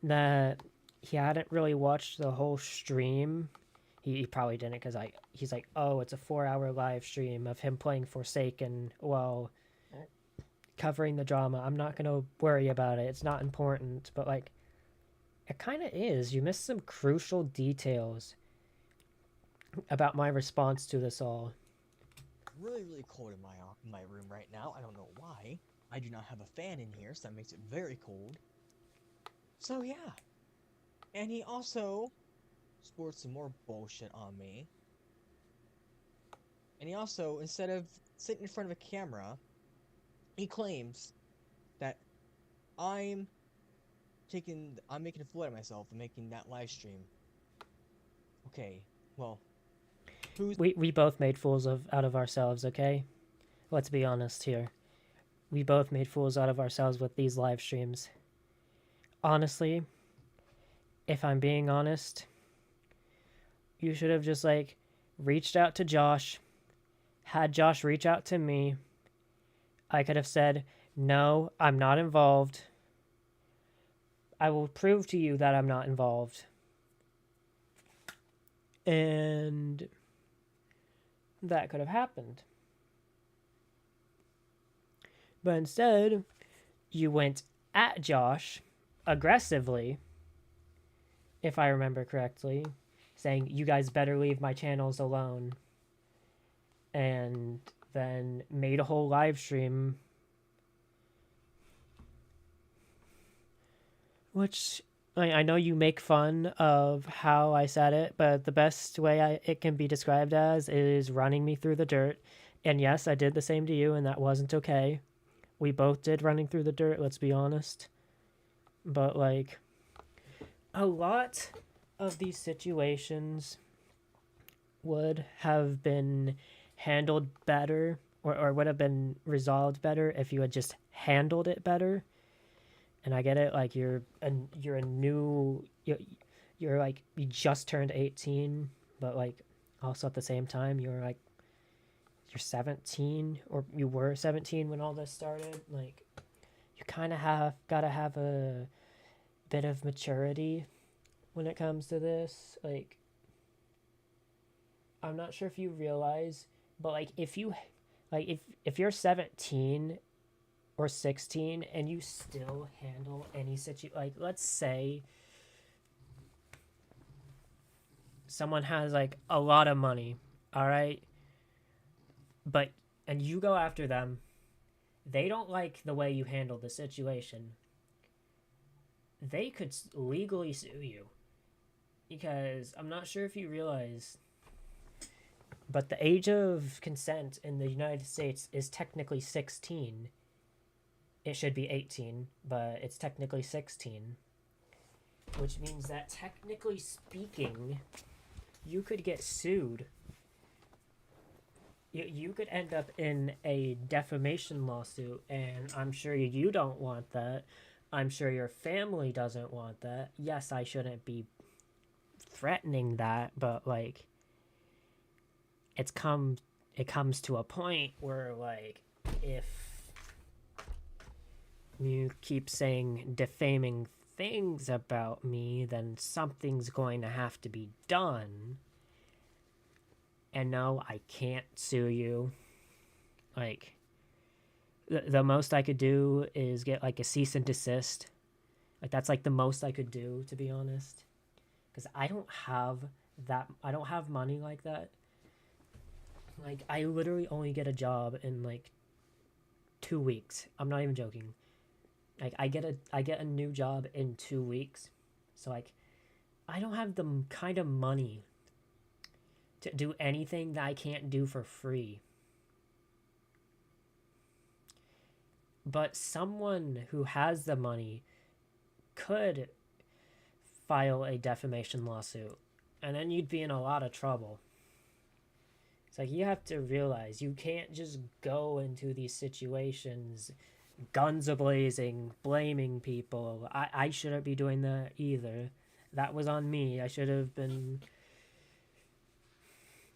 that he hadn't really watched the whole stream. He probably didn't because he's like, oh, it's a 4-hour live stream of him playing Forsaken while covering the drama. I'm not going to worry about it. It's not important. But like, it kind of is. You missed some crucial details about my response to this all. really, really cold in my room right now. I don't know why. I do not have a fan in here, so that makes it very cold. So yeah. And he also sports some more bullshit on me. And he also, instead of sitting in front of a camera, he claims that I'm making a fool out of myself and making that live stream. Okay, well, We both made fools out of ourselves, okay? Let's be honest here. We both made fools out of ourselves with these live streams. Honestly, if I'm being honest, you should have just like reached out to Josh, had Josh reach out to me. I could have said, "No, I'm not involved. I will prove to you that I'm not involved." And that could have happened. But instead, you went at Josh aggressively, if I remember correctly, saying, "You guys better leave my channels alone." And then made a whole live stream. Which, I know you make fun of how I said it, but the best way it can be described as is running me through the dirt. And yes, I did the same to you, and that wasn't okay. We both did running through the dirt, let's be honest. But, like, a lot of these situations would have been handled better, or would have been resolved better if you had just handled it better. And I get it, like, you're like, you just turned 18, but, like, also at the same time, you're 17, or you were 17 when all this started. Like, you kind of gotta have a bit of maturity when it comes to this. Like, I'm not sure if you realize, but, like, if you're 17 or 16 and you still handle any situation, like, let's say someone has, like, a lot of money, all right, and you go after them, they don't like the way you handle the situation, they could legally sue you. Because I'm not sure if you realize, but the age of consent in the United States is technically 16. It should be 18, but it's technically 16. Which means that, technically speaking, you could get sued. You could end up in a defamation lawsuit, and I'm sure you don't want that. I'm sure your family doesn't want that. Yes, I shouldn't be threatening that, but, like, it comes to a point where, like, if you keep saying defaming things about me, then something's going to have to be done. And no, I can't sue you. Like, the most I could do is get, like, a cease and desist. Like, that's, like, the most I could do, to be honest. Because I don't have money like that. Like, I literally only get a job in, like, 2 weeks. I'm not even joking. Like, I get a new job in 2 weeks. So, like, I don't have the kind of money to do anything that I can't do for free. But someone who has the money could file a defamation lawsuit, and then you'd be in a lot of trouble. It's like you have to realize you can't just go into these situations guns a-blazing, blaming people. I shouldn't be doing that either. That was on me. I should have been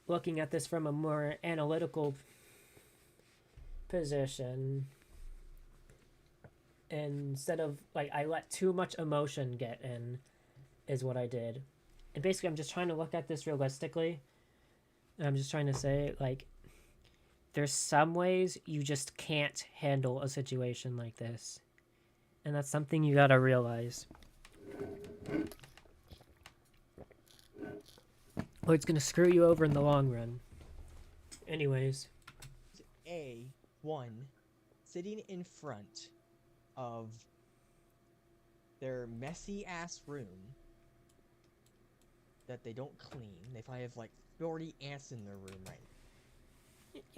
looking at this from a more analytical position instead of, like, I let too much emotion get in, is what I did. And basically, I'm just trying to look at this realistically. And I'm just trying to say, like, there's some ways you just can't handle a situation like this. And that's something you gotta realize. Or it's gonna screw you over in the long run. Anyways. A1 sitting in front of their messy ass room that they don't clean. They probably have like 40 ants in their room right now.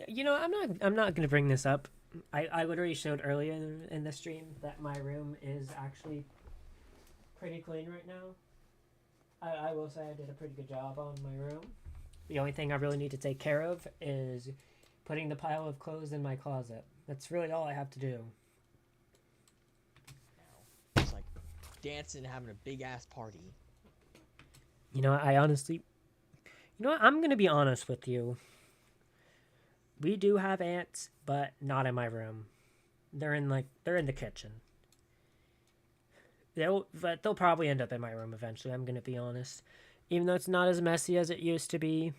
You know, I'm not gonna bring this up. I literally showed earlier in the stream that my room is actually pretty clean right now. I will say I did a pretty good job on my room. The only thing I really need to take care of is putting the pile of clothes in my closet. That's really all I have to do. Now, it's like dancing, having a big ass party. You know, I honestly... You know what? I'm gonna be honest with you. We do have ants, but not in my room. They're in the kitchen. They'll probably end up in my room eventually, I'm gonna be honest. Even though it's not as messy as it used to be,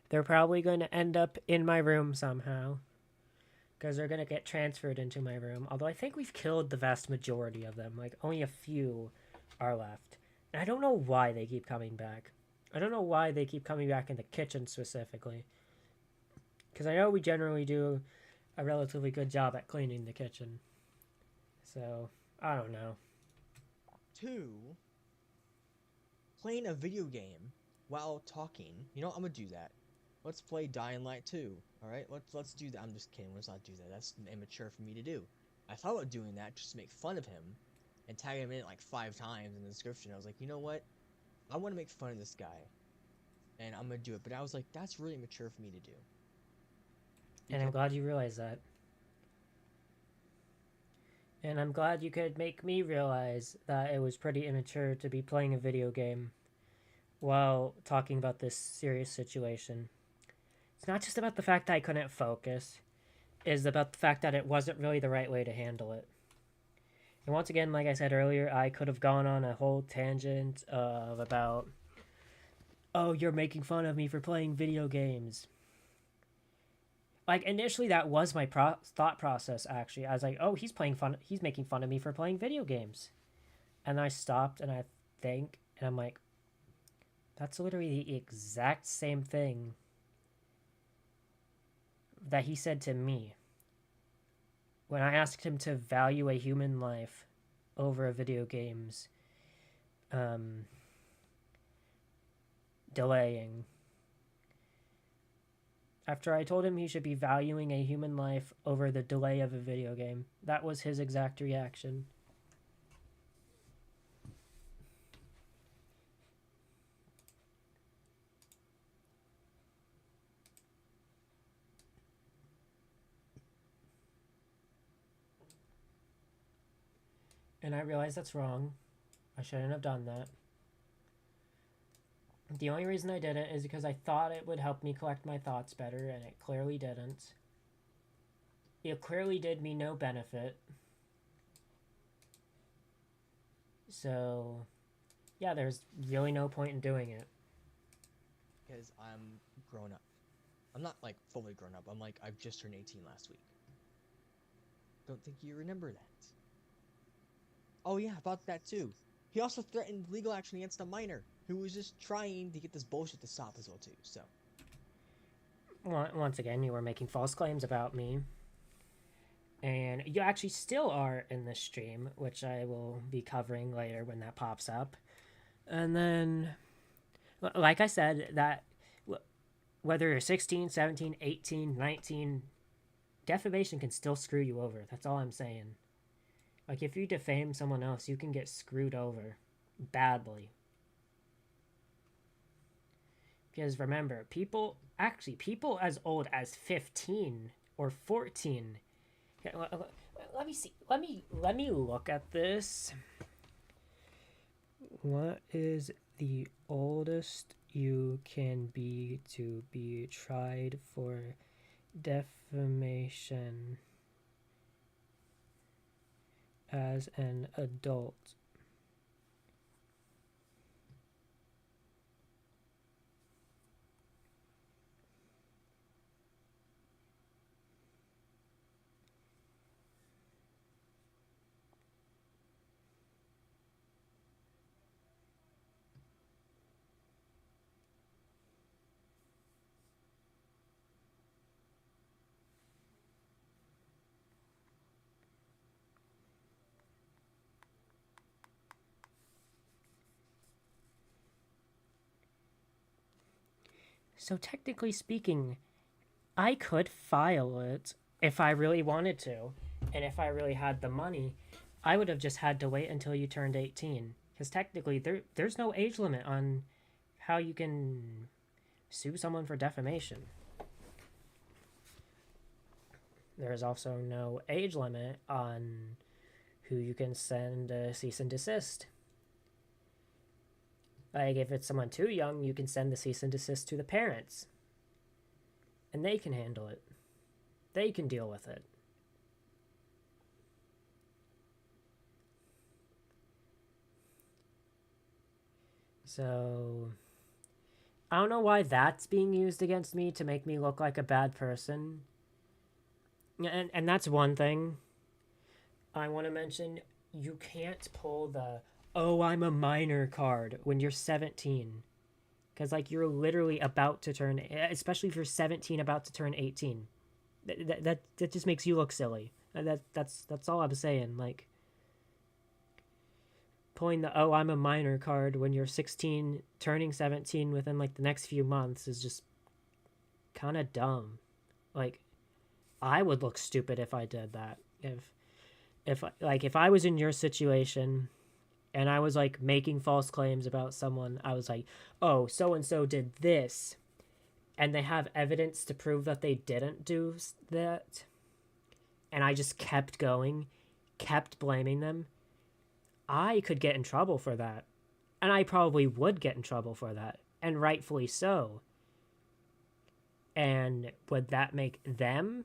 they're probably going to end up in my room somehow. Because they're gonna get transferred into my room. Although I think we've killed the vast majority of them. Like, only a few are left. And I don't know why they keep coming back. I don't know why they keep coming back in the kitchen specifically. Because I know we generally do a relatively good job at cleaning the kitchen. So, I don't know. 2, playing a video game while talking. You know what? I'm gonna do that. Let's play Dying Light 2. Alright? Let's do that. I'm just kidding. Let's not do that. That's immature for me to do. I thought about doing that just to make fun of him and tag him in it like 5 times in the description. I was like, you know what? I want to make fun of this guy. And I'm gonna do it. But I was like, that's really mature for me to do. And I'm glad you realized that. And I'm glad you could make me realize that it was pretty immature to be playing a video game while talking about this serious situation. It's not just about the fact that I couldn't focus. It's about the fact that it wasn't really the right way to handle it. And once again, like I said earlier, I could have gone on a whole tangent of about, oh, you're making fun of me for playing video games. Like, initially, that was my thought process, actually. I was like, oh, he's making fun of me for playing video games. And I stopped, and I think, and I'm like, that's literally the exact same thing that he said to me when I asked him to value a human life over a video game's delaying. After I told him he should be valuing a human life over the delay of a video game. That was his exact reaction. And I realized that's wrong. I shouldn't have done that. The only reason I did it is because I thought it would help me collect my thoughts better, and it clearly didn't. It clearly did me no benefit. So, yeah, there's really no point in doing it. Because I'm grown up. I'm not, like, fully grown up. I'm, like, I've just turned 18 last week. Don't think you remember that. Oh, yeah, about that, too. He also threatened legal action against a minor who was just trying to get this bullshit to stop as well, too, so. Once again, you were making false claims about me. And you actually still are in this stream, which I will be covering later when that pops up. And then, like I said, that whether you're 16, 17, 18, 19, defamation can still screw you over. That's all I'm saying. Like, if you defame someone else, you can get screwed over. badly. Because remember, people as old as 15 or 14. Let me see. Let me look at this. What is the oldest you can be to be tried for defamation as an adult? So technically speaking, I could file it if I really wanted to, and if I really had the money, I would have just had to wait until you turned 18. Because technically, there's no age limit on how you can sue someone for defamation. There is also no age limit on who you can send a cease and desist. Like, if it's someone too young, you can send the cease and desist to the parents. And they can handle it. They can deal with it. So, I don't know why that's being used against me to make me look like a bad person. And that's one thing I want to mention. You can't pull the, oh, I'm a minor card when you're 17. Because, like, you're literally about to turn, especially if you're 17, about to turn 18. That just makes you look silly. That's all I'm saying. Like, pulling the, oh, I'm a minor card when you're 16, turning 17 within, like, the next few months is just kind of dumb. Like, I would look stupid if I did that. If I was in your situation and I was like making false claims about someone, I was like, oh, so and so did this, and they have evidence to prove that they didn't do that, and I just kept going, kept blaming them, I could get in trouble for that. And I probably would get in trouble for that, and rightfully so. And would that make them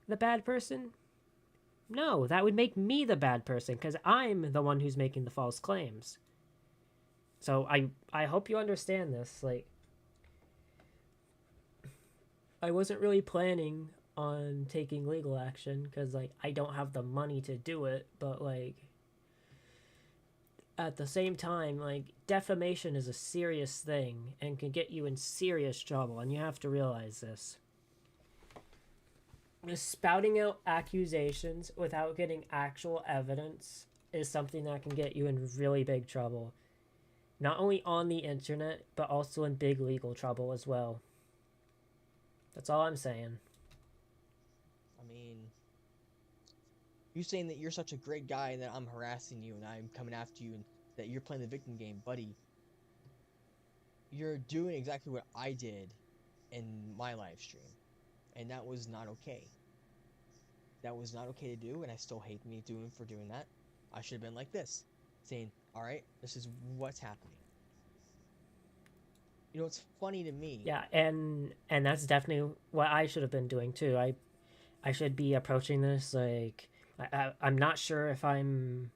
the bad person? No, that would make me the bad person, because I'm the one who's making the false claims. So I hope you understand this. Like, I wasn't really planning on taking legal action, because, like, I don't have the money to do it, but, like, at the same time, like, defamation is a serious thing and can get you in serious trouble, and you have to realize this. Spouting out accusations without getting actual evidence is something that can get you in really big trouble. Not only on the internet, but also in big legal trouble as well. That's all I'm saying. I mean, you saying that you're such a great guy and that I'm harassing you and I'm coming after you and that you're playing the victim game, buddy. You're doing exactly what I did in my live stream. And that was not okay. That was not okay to do, and I still hate me for doing that. I should have been like this, saying, alright, this is what's happening. You know, it's funny to me. Yeah, and that's definitely what I should have been doing too. I should be approaching this, like, I'm not sure if I'm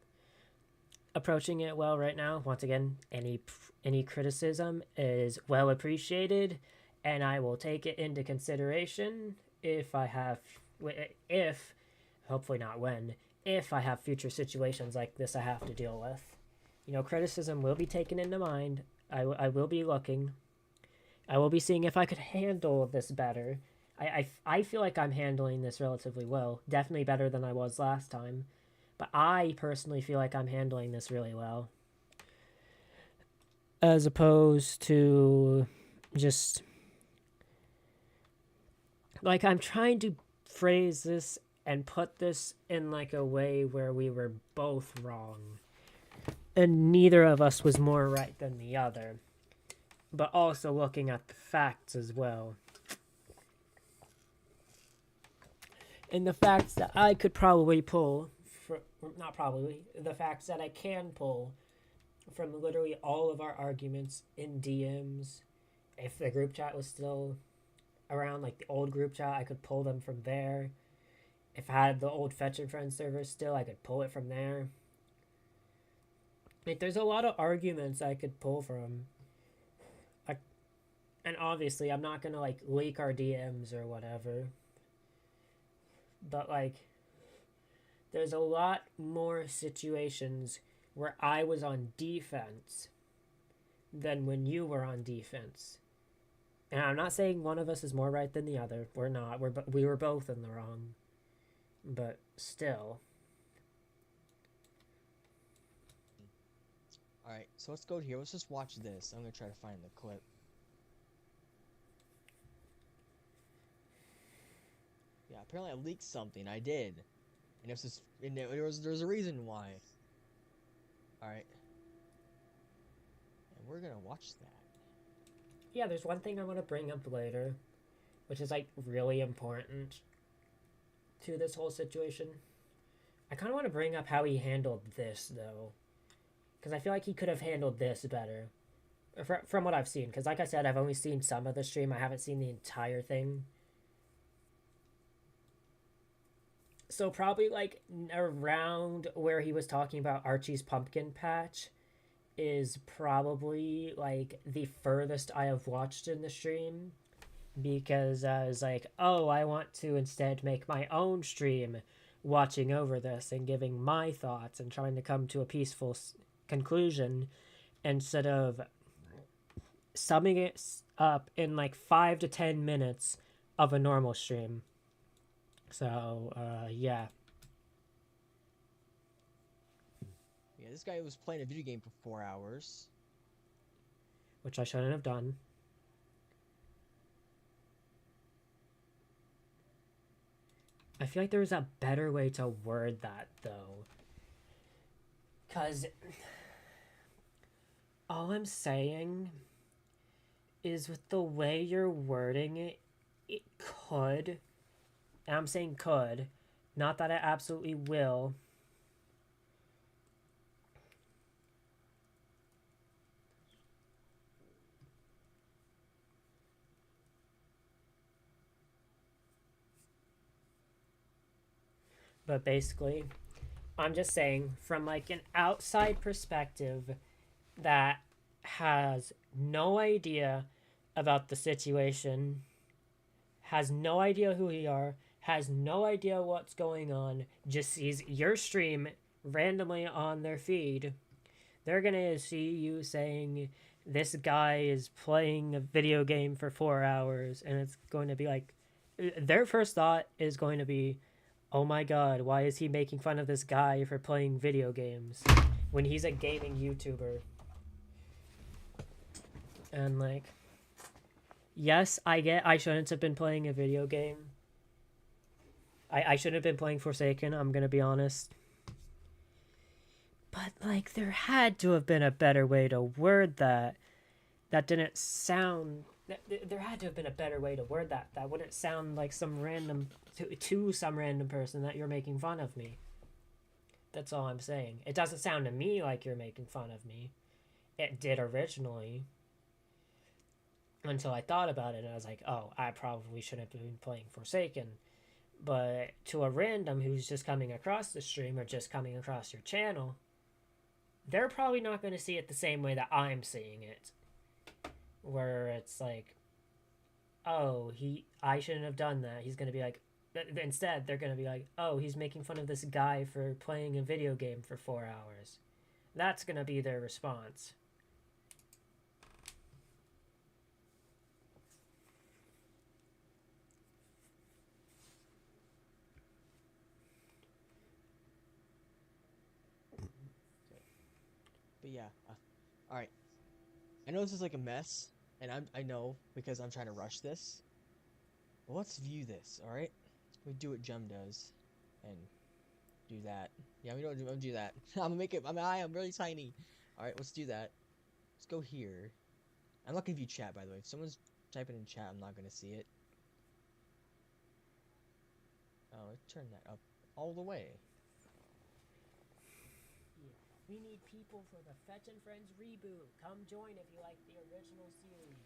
approaching it well right now. Once again, any criticism is well appreciated, and I will take it into consideration if hopefully not when, if I have future situations like this I have to deal with. You know, criticism will be taken into mind. I will be looking. I will be seeing if I could handle this better. I feel like I'm handling this relatively well. Definitely better than I was last time. But I personally feel like I'm handling this really well. As opposed to just... like, I'm trying to phrase this and put this in, like, a way where we were both wrong. and neither of us was more right than the other, but also looking at the facts as well. And the facts that I could probably pull, not probably, the facts that I can pull from literally all of our arguments in DMs, if the group chat was still around, like the old group chat, I could pull them from there. If I had the old Fetch and Friends server still, I could pull it from there. Like, there's a lot of arguments I could pull from. And obviously, I'm not gonna, like, leak our DMs or whatever. But, like, there's a lot more situations where I was on defense than when you were on defense. And I'm not saying one of us is more right than the other. We're not. We were both in the wrong. But still. Alright, so let's go here. Let's just watch this. I'm gonna try to find the clip. Yeah, apparently I leaked something. I did. And it was just, there's a reason why. Alright. And we're gonna watch that. Yeah, there's one thing I want to bring up later, which is, like, really important to this whole situation. I kind of want to bring up how he handled this, though. Because I feel like he could have handled this better. From what I've seen. Because, like I said, I've only seen some of the stream. I haven't seen the entire thing. So probably, like, around where he was talking about Archie's pumpkin patch is probably, like, the furthest I have watched in the stream. Because I was like, oh, I want to instead make my own stream watching over this and giving my thoughts and trying to come to a peaceful conclusion instead of summing it up in like 5 to 10 minutes of a normal stream. So, yeah. Yeah, this guy was playing a video game for 4 hours. Which I shouldn't have done. I feel like there was a better way to word that, though. Because all I'm saying is with the way you're wording it, it could, and I'm saying could, not that it absolutely will, but basically, I'm just saying from like an outside perspective that has no idea about the situation, has no idea who we are, has no idea what's going on, just sees your stream randomly on their feed, they're gonna see you saying this guy is playing a video game for 4 hours, and it's going to be like, their first thought is going to be, oh my god, why is he making fun of this guy for playing video games when he's a gaming YouTuber? And like, yes, I get I shouldn't have been playing a video game. I shouldn't have been playing Forsaken, I'm gonna be honest. But like, there had to have been a better way to word that. That didn't sound... There had to have been a better way to word that. That wouldn't sound like some random... To some random person that you're making fun of me. That's all I'm saying. It doesn't sound to me like you're making fun of me. It did originally. Until I thought about it and I was like, oh, I probably shouldn't have been playing Forsaken. But to a random who's just coming across the stream or just coming across your channel, they're probably not going to see it the same way that I'm seeing it. Where it's like, oh, I shouldn't have done that. He's going to be like, instead, they're going to be like, oh, he's making fun of this guy for playing a video game for 4 hours. That's going to be their response. But yeah, alright. I know this is like a mess, and I know because I'm trying to rush this. But let's view this, alright? We do what Jem does, and do that. Yeah, we don't do that. I'm gonna make it. I am really tiny. All right, let's do that. Let's go here. I'm not gonna view chat, by the way. If someone's typing in chat, I'm not gonna see it. Oh, let's turn that up all the way. We need people for the Fetch and Friends reboot. Come join if you like the original series.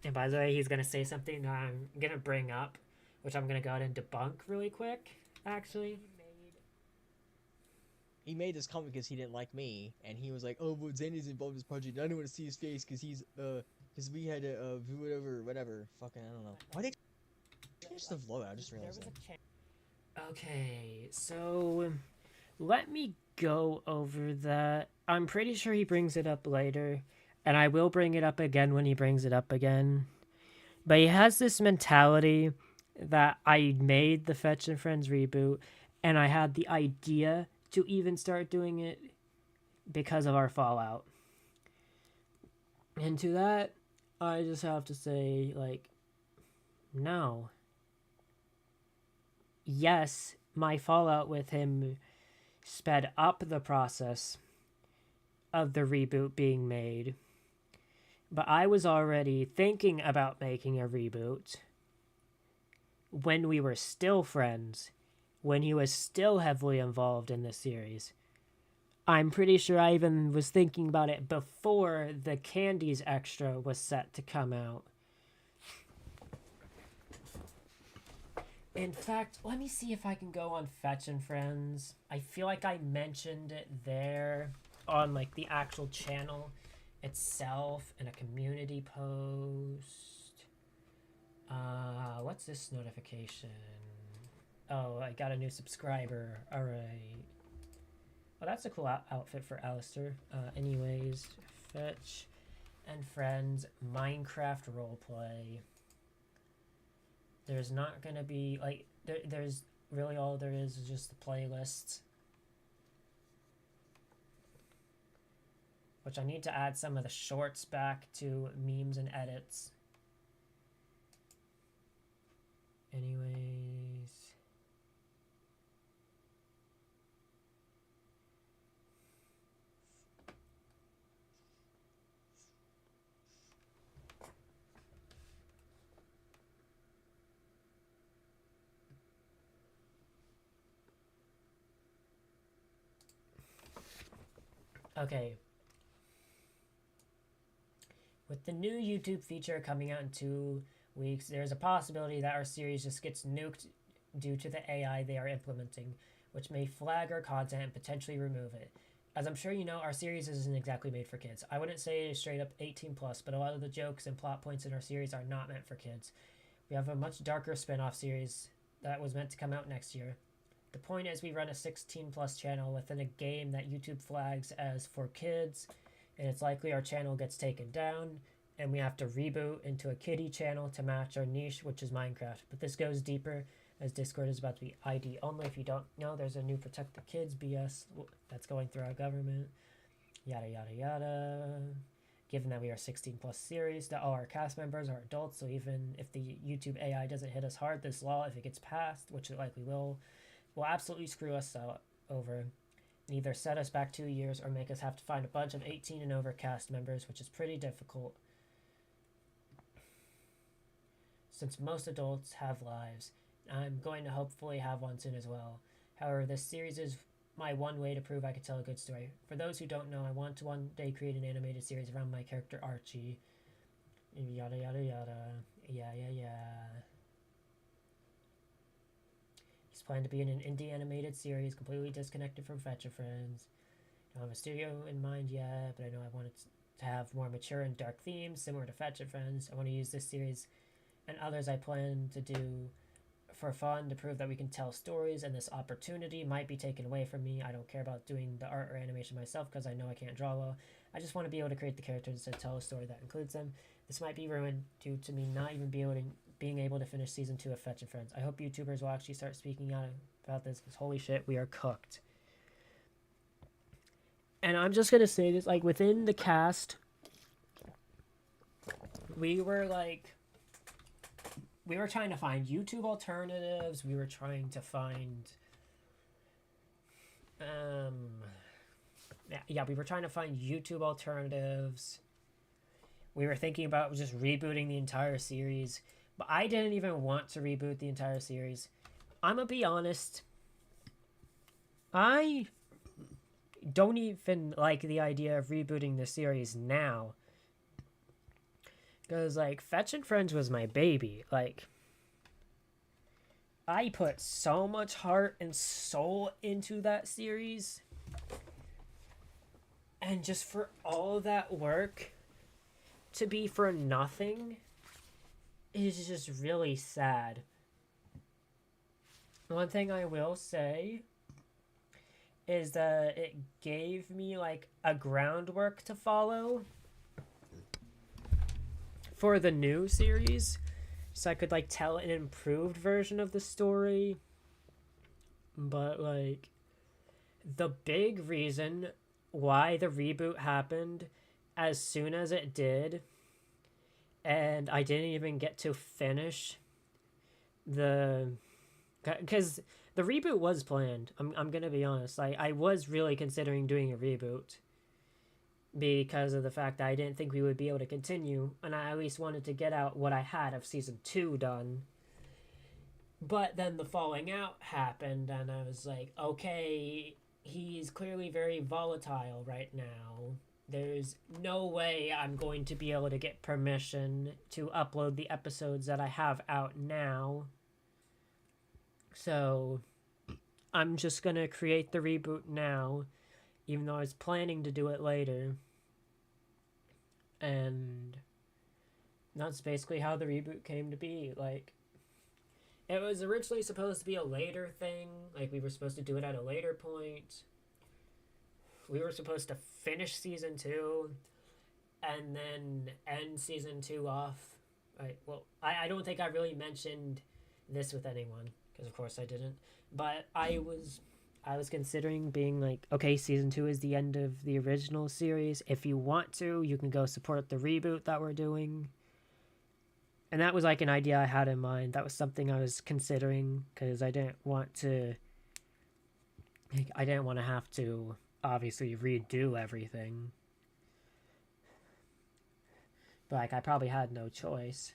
And by the way, he's gonna say something that I'm gonna bring up, which I'm gonna go ahead and debunk really quick. Actually, He made this comment because he didn't like me, and he was like, "Oh, but Zanny's involved in this project. And I don't want to see his face because he's because we had to whatever. Fucking I don't know. Why did they change the flow? I just realized that. Okay, so let me go over that. I'm pretty sure he brings it up later, and I will bring it up again when he brings it up again. But he has this mentality that I made the Fetch and Friends reboot, and I had the idea to even start doing it because of our fallout. And to that, I just have to say, like, no. Yes, my fallout with him sped up the process of the reboot being made, but I was already thinking about making a reboot when we were still friends, when he was still heavily involved in the series. I'm pretty sure I even was thinking about it before the Candies extra was set to come out. In fact, let me see if I can go on Fetch and Friends. I feel like I mentioned it there on like the actual channel itself in a community post. What's this notification? Oh, I got a new subscriber. All right. Well, that's a cool outfit for Alistair. Anyways, Fetch and Friends Minecraft roleplay. There's not gonna be like there's really all there is just the playlists, which I need to add some of the shorts back to memes and edits. Anyways, okay. With the new YouTube feature coming out in 2 weeks, there's a possibility that our series just gets nuked due to the AI they are implementing, which may flag our content and potentially remove it. As I'm sure you know, our series isn't exactly made for kids. I wouldn't say it's straight up 18 plus, but a lot of the jokes and plot points in our series are not meant for kids. We have a much darker spin-off series that was meant to come out next year. The point is we run a 16 plus channel within a game that YouTube flags as for kids, and it's likely our channel gets taken down and we have to reboot into a kiddie channel to match our niche, which is Minecraft. But this goes deeper, as Discord is about to be ID only. If you don't know, there's a new Protect the Kids BS that's going through our government. Yada, yada, yada. Given that we are 16 plus series, that all our cast members are adults, so even if the YouTube AI doesn't hit us hard, this law, if it gets passed, which it likely will absolutely screw us over. And either set us back 2 years or make us have to find a bunch of 18 and over cast members, which is pretty difficult, since most adults have lives. I'm going to hopefully have one soon as well. However, this series is my one way to prove I can tell a good story. For those who don't know, I want to one day create an animated series around my character Archie. Yada yada yada. Yeah. He's planned to be in an indie animated series completely disconnected from Fetch and Friends. I don't have a studio in mind yet, but I know I want it to have more mature and dark themes similar to Fetch and Friends. I want to use this series and others I plan to do for fun to prove that we can tell stories, and this opportunity might be taken away from me. I don't care about doing the art or animation myself because I know I can't draw well. I just want to be able to create the characters and tell a story that includes them. This might be ruined due to me not even being able to finish season 2 of Fetch and Friends. I hope YouTubers will actually start speaking out about this, because holy shit, we are cooked. And I'm just gonna say this, like, within the cast, we were trying to find YouTube alternatives. We were trying to find Yeah, we were trying to find YouTube alternatives. We were thinking about just rebooting the entire series, but I didn't even want to reboot the entire series. I'm gonna be honest. I don't even like the idea of rebooting the series now. Because, like, Fetch and Friends was my baby. Like, I put so much heart and soul into that series. And just for all that work to be for nothing is just really sad. One thing I will say is that it gave me like a groundwork to follow for the new series, so I could like tell an improved version of the story. But like the big reason why the reboot happened as soon as it did, and I didn't even get to finish because the reboot was planned. I'm gonna be honest. I was really considering doing a reboot because of the fact that I didn't think we would be able to continue, and I at least wanted to get out what I had of season 2 done. But then the falling out happened, and I was like, okay, he's clearly very volatile right now. There's no way I'm going to be able to get permission to upload the episodes that I have out now. So I'm just gonna create the reboot now, even though I was planning to do it later. And that's basically how the reboot came to be. Like, it was originally supposed to be a later thing. Like, we were supposed to do it at a later point. We were supposed to finish season 2 and then end season 2 off. Right. Well, I don't think I really mentioned this with anyone, because of course I didn't. But I was considering being like, okay, season 2 is the end of the original series. If you want to, you can go support the reboot that we're doing. And that was like an idea I had in mind. That was something I was considering, because I didn't want to have to obviously redo everything. But like, I probably had no choice.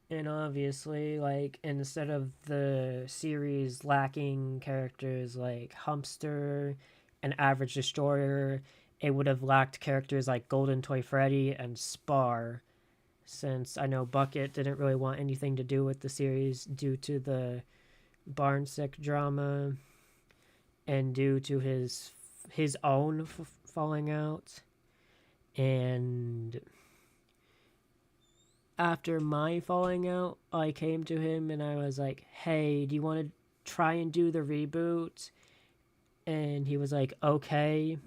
And obviously, like, instead of the series lacking characters like Humpster and Average Destroyer, it would have lacked characters like Golden Toy Freddy and Spar, since I know Bucket didn't really want anything to do with the series due to the Barnsick drama and due to his own falling out. And after my falling out, I came to him and I was like, hey, do you want to try and do the reboot? And he was like, okay.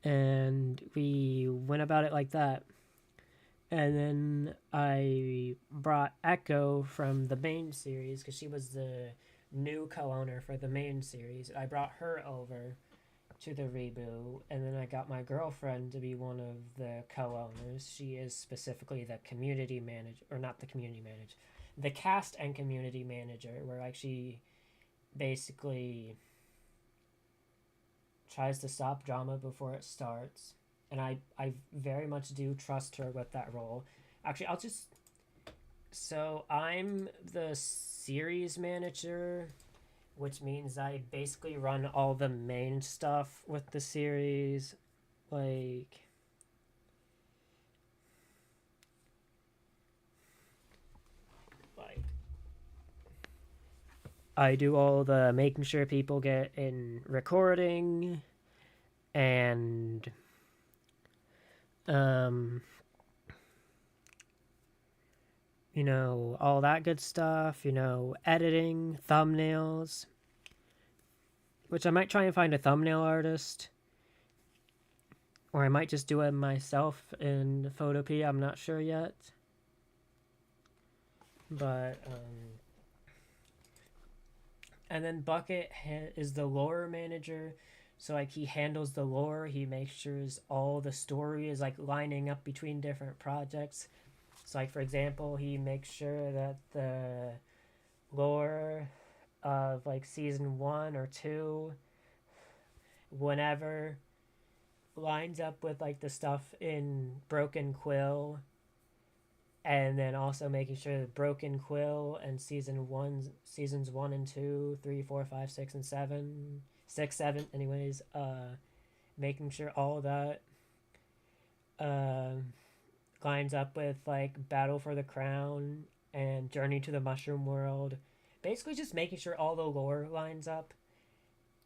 And we went about it like that. And then I brought Echo from the main series, because she was the new co-owner for the main series. I brought her over to the reboot, and then I got my girlfriend to be one of the co-owners. She is specifically the community manager, or not the community manager, the cast and community manager, where like she basically tries to stop drama before it starts. And I very much do trust her with that role. Actually, so I'm the series manager, which means I basically run all the main stuff with the series. Like, I do all the making sure people get in recording and all that good stuff, editing, thumbnails, which I might try and find a thumbnail artist, or I might just do it myself in Photopea. I'm not sure yet. But, and then Bucket is the lore manager. So, like, he handles the lore. He makes sure all the story is, like, lining up between different projects. So, like, for example, he makes sure that the lore of like season 1 or 2, whenever, lines up with like the stuff in Broken Quill, and then also making sure that Broken Quill and seasons 1 and 2, 3, 4, 5, 6, and 7, 6, 7, anyways, making sure all of that uh, lines up with like Battle for the Crown and Journey to the Mushroom World. Basically, just making sure all the lore lines up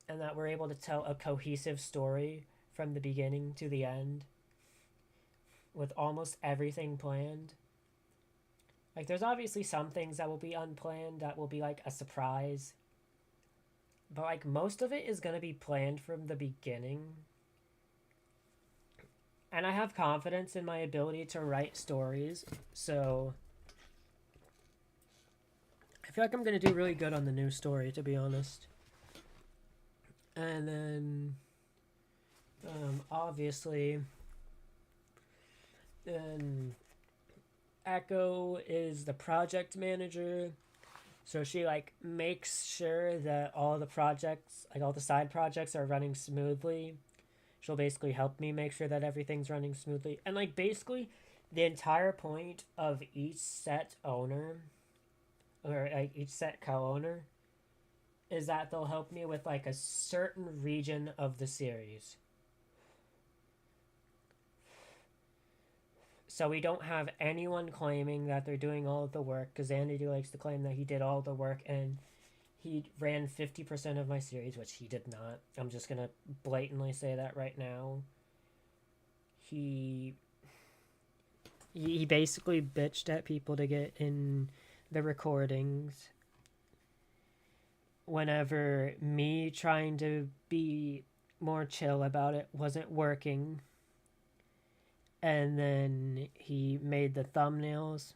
and that we're able to tell a cohesive story from the beginning to the end with almost everything planned. Like, there's obviously some things that will be unplanned that will be like a surprise, but like most of it is going to be planned from the beginning. And I have confidence in my ability to write stories, so I feel like I'm going to do really good on the new story, to be honest. And then, obviously, then Echo is the project manager, so she like makes sure that all the projects, like all the side projects, are running smoothly. She'll basically help me make sure that everything's running smoothly. And like basically the entire point of each set owner, or like each set co-owner, is that they'll help me with like a certain region of the series. So we don't have anyone claiming that they're doing all of the work, because Andy likes to claim that he did all the work and he ran 50% of my series, which he did not. I'm just going to blatantly say that right now. He basically bitched at people to get in the recordings whenever me trying to be more chill about it wasn't working. And then he made the thumbnails.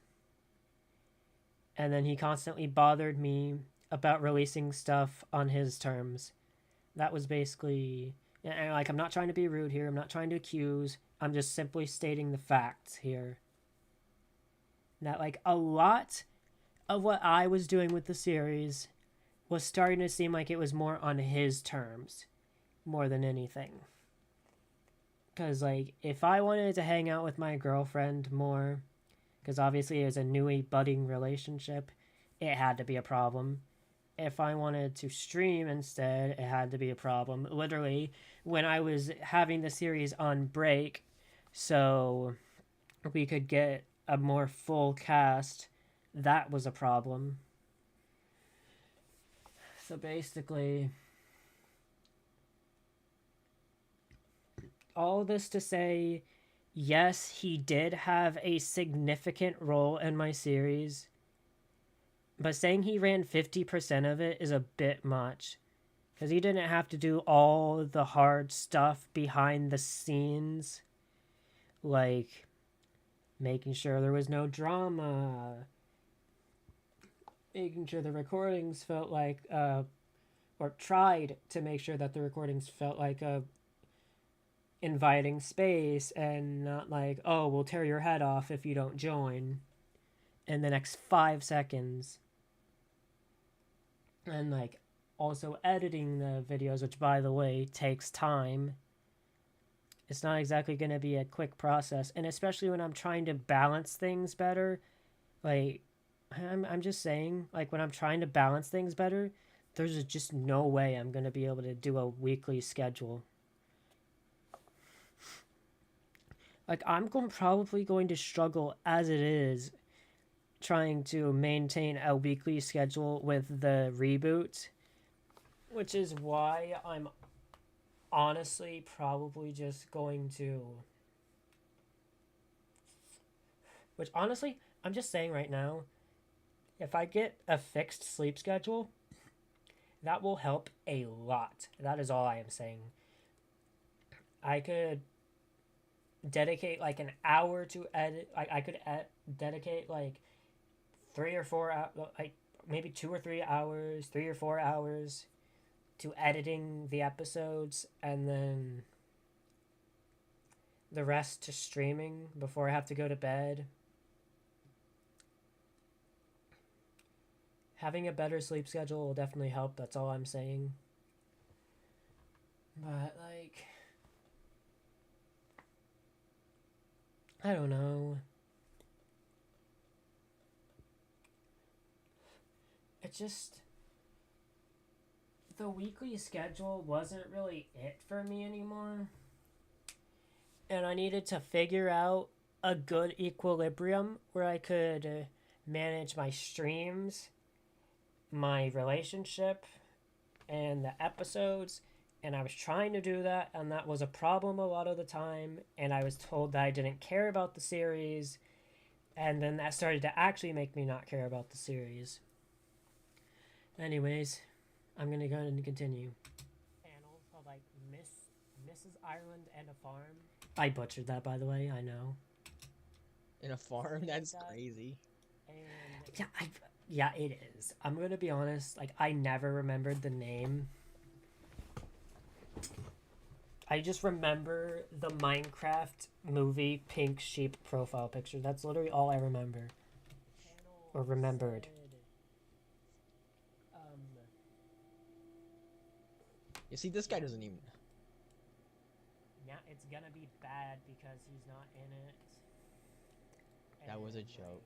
And then he constantly bothered me about releasing stuff on his terms. That was basically, and like, I'm not trying to be rude here. I'm not trying to accuse. I'm just simply stating the facts here. That like a lot of what I was doing with the series was starting to seem like it was more on his terms more than anything. Because like, if I wanted to hang out with my girlfriend more, because obviously it was a newly budding relationship, it had to be a problem. If I wanted to stream instead, it had to be a problem. Literally, when I was having the series on break, so we could get a more full cast, that was a problem. So basically, all this to say, yes, he did have a significant role in my series, but saying he ran 50% of it is a bit much, because he didn't have to do all the hard stuff behind the scenes, like making sure there was no drama, making sure the recordings felt like, or tried to make sure that the recordings felt like a inviting space, and not like, oh, we'll tear your head off if you don't join in the next 5 seconds. And like also editing the videos, which by the way takes time. It's not exactly going to be a quick process, and especially when I'm trying to balance things better, like I'm just saying, like when I'm trying to balance things better, there's just no way I'm going to be able to do a weekly schedule. Like, probably going to struggle as it is trying to maintain a weekly schedule with the reboot, which is why I'm honestly probably just going to... Which, honestly, I'm just saying right now, if I get a fixed sleep schedule, that will help a lot. That is all I am saying. I could dedicate like an hour to edit. I could dedicate like 3 or 4 like maybe 2 or 3 hours, 3 or 4 hours to editing the episodes, and then the rest to streaming before I have to go to bed. having a better sleep schedule will definitely help. That's all I'm saying. But like, I don't know. It just, the weekly schedule wasn't really it for me anymore. And I needed to figure out a good equilibrium where I could manage my streams, my relationship, and the episodes. And I was trying to do that, and that was a problem a lot of the time. And I was told that I didn't care about the series, and then that started to actually make me not care about the series. Anyways, I'm gonna go ahead and continue. Panel of like Mrs. Ireland and a farm. I butchered that, by the way. I know. In a farm? That's crazy. And yeah, it is. I'm gonna be honest. Like, I never remembered the name. I just remember the Minecraft movie Pink Sheep profile picture. That's literally all I remember. Or remembered. You see, this guy doesn't even... Yeah, it's gonna be bad because he's not in it. That was a And, joke.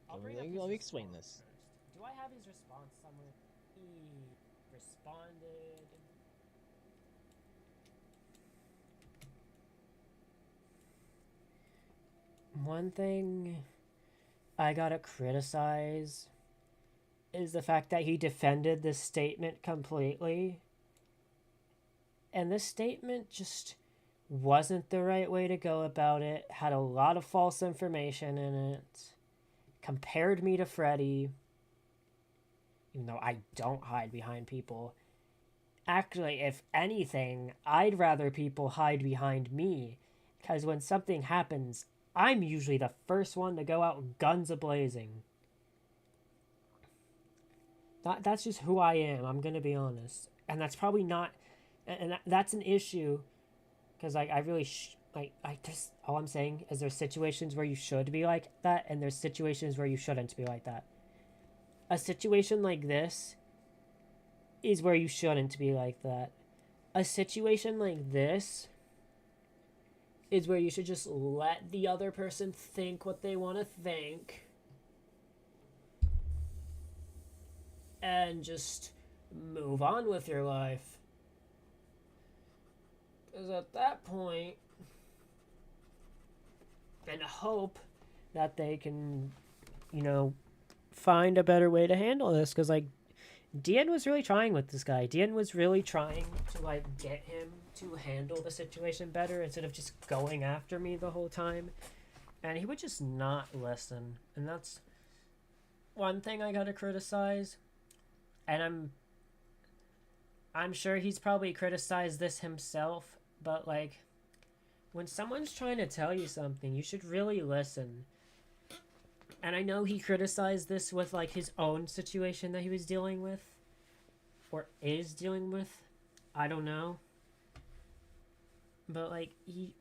I'll Let bring me- up let his me explain response this. first. Do I have his response somewhere? He responded. One thing I gotta criticize is the fact that he defended this statement completely. And this statement just wasn't the right way to go about it. Had a lot of false information in it. Compared me to Freddy. Even though I don't hide behind people. Actually, if anything, I'd rather people hide behind me. Because when something happens, I'm usually the first one to go out guns a-blazing. That's just who I am, I'm gonna be honest. And that's probably not... And that's an issue. Because I really... I just... All I'm saying is there's situations where you should be like that, and there's situations where you shouldn't be like that. A situation like this is where you shouldn't be like that. A situation like this is where you should just let the other person think what they want to think and just move on with your life. Because at that point, and hope that they can, find a better way to handle this. Because, Dian was really trying with this guy. Dian was really trying to, get him to handle the situation better instead of just going after me the whole time. And he would just not listen. And that's one thing I gotta criticize. And I'm sure he's probably criticized this himself, but, when someone's trying to tell you something, you should really listen. And I know he criticized this with, his own situation that he was dealing with. Or is dealing with. I don't know. But, he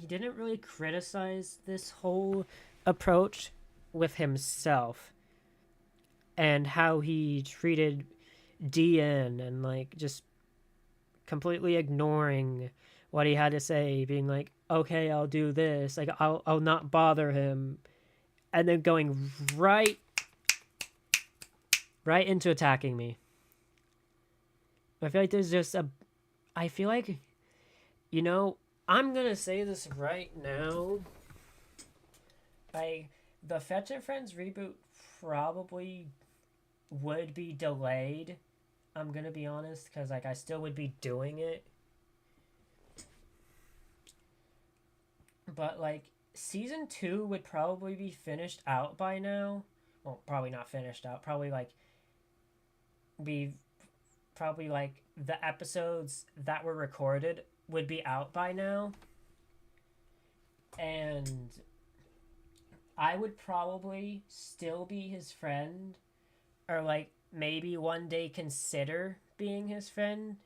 didn't really criticize this whole approach with himself. And how he treated Dian and, just completely ignoring what he had to say. Being like, okay, I'll do this. I'll not bother him. And then going right into attacking me. I feel like there's just I feel like, I'm gonna say this right now. The Fetch It Friends reboot probably would be delayed. I'm gonna be honest, because, I still would be doing it. But, Season 2 would probably be finished out by now. Well, probably not finished out. Probably, the episodes that were recorded would be out by now. And I would probably still be his friend. Or, maybe one day consider being his friend.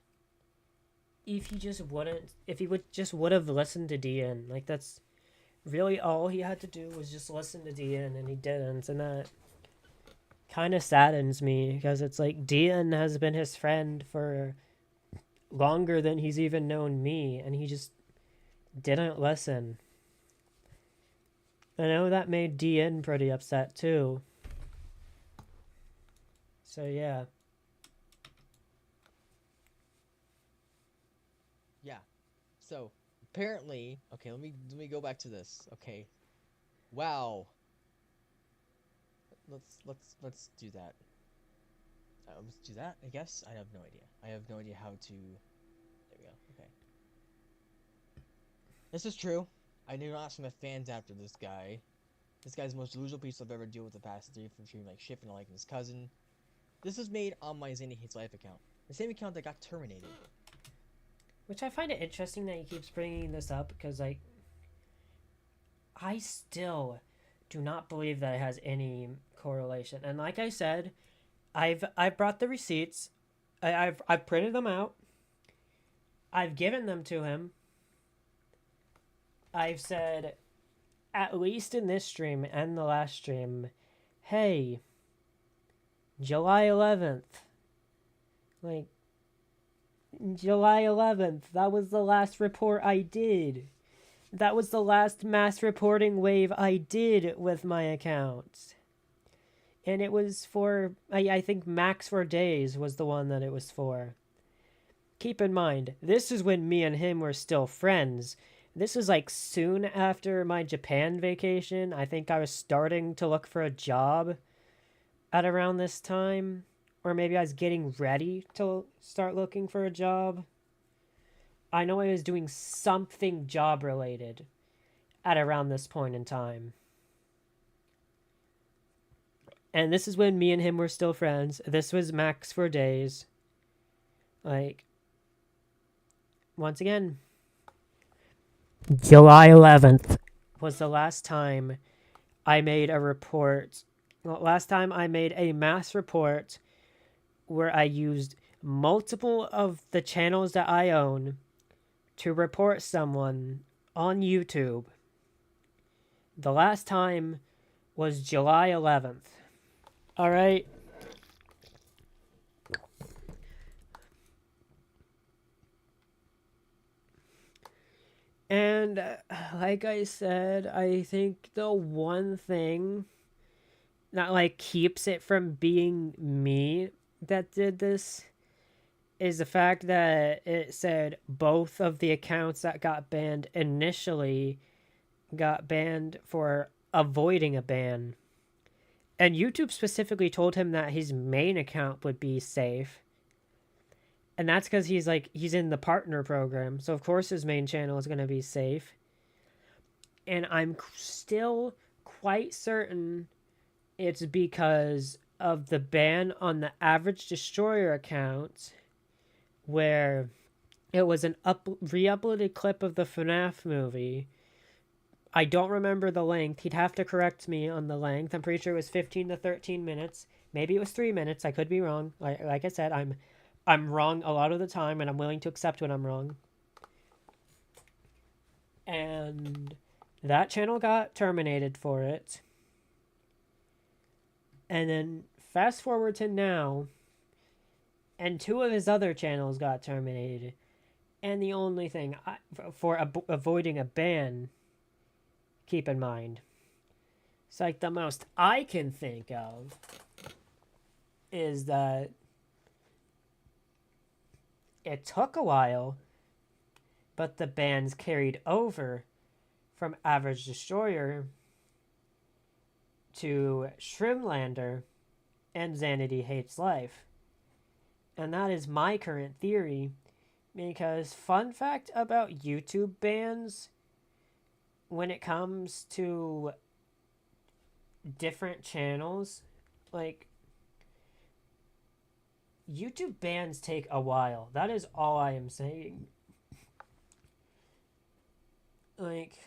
If he would have listened to Dian. That's really all he had to do was just listen to Dian, and he didn't, and that kind of saddens me because it's like Dian has been his friend for longer than he's even known me, and he just didn't listen. I know that made Dian pretty upset too. So yeah. Yeah. So apparently, okay, let me go back to this. Okay. Wow. Let's do that. Let's do that. I guess I have no idea. I have no idea how to. There we go. Okay. This is true. I do not some fans after this guy. This guy's the most delusional piece I've ever dealt with the past three from treating like shit and liking his cousin. This was made on my Zanny Hates Life account. The same account that got terminated. Which I find it interesting that he keeps bringing this up because, like, I still do not believe that it has any correlation. And like I said, I've brought the receipts. I've printed them out. I've given them to him. I've said, at least in this stream and the last stream, hey, July 11th. Like, July 11th, that was the last report I did. That was the last mass reporting wave I did with my account. And it was for, I think Max for Days was the one that it was for. Keep in mind, this is when me and him were still friends. This was like soon after my Japan vacation. I think I was starting to look for a job at around this time. Or maybe I was getting ready to start looking for a job. I know I was doing something job related at around this point in time. And this is when me and him were still friends. This was Max for Days. Like, once again, July 11th was the last time I made a report. Well, last time I made a mass report where I used multiple of the channels that I own to report someone on YouTube. The last time was July 11th. All right. And like I said, I think the one thing that like keeps it from being me that did this is the fact that it said both of the accounts that got banned initially got banned for avoiding a ban. And YouTube specifically told him that his main account would be safe. And that's because he's in the partner program. So of course his main channel is going to be safe. And I'm still quite certain it's because of the ban on the Average Destroyer account, where it was an re-uploaded clip of the FNAF movie. I don't remember the length. He'd have to correct me on the length. I'm pretty sure it was 15 to 13 minutes. Maybe it was 3 minutes. I could be wrong. Like I said, I'm wrong a lot of the time, and I'm willing to accept when I'm wrong. And that channel got terminated for it. And then fast forward to now, and 2 of his other channels got terminated. And the only thing for avoiding a ban, keep in mind, it's like the most I can think of is that it took a while, but the bans carried over from Average Destroyer to Shrimlander and Zanity Hates Life. And that is my current theory, because fun fact about YouTube bans, when it comes to different channels, like, YouTube bans take a while. That is all I am saying. Like,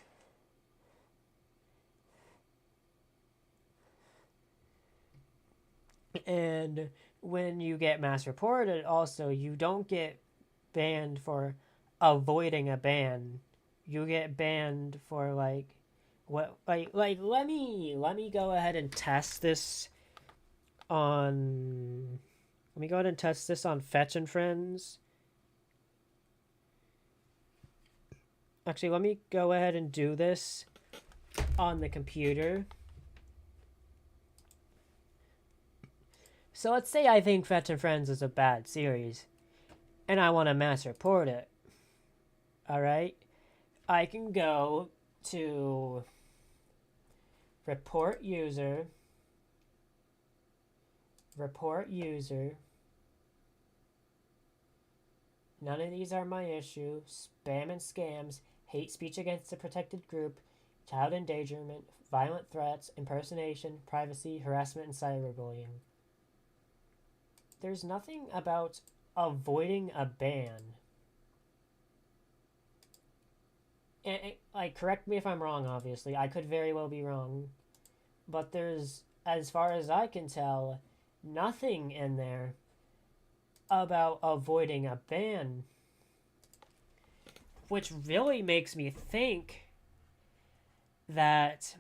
and when you get mass reported, also, you don't get banned for avoiding a ban. You get banned for let me go ahead and test this on. Let me go ahead and test this on Fetch and Friends. Actually, let me go ahead and do this on the computer. So let's say I think Fetch and Friends is a bad series, and I want to mass report it. Alright? I can go to report user, none of these are my issue, spam and scams, hate speech against a protected group, child endangerment, violent threats, impersonation, privacy, harassment, and cyberbullying. There's nothing about avoiding a ban. Like, correct me if I'm wrong, obviously. I could very well be wrong. But there's, as far as I can tell, nothing in there about avoiding a ban. Which really makes me think that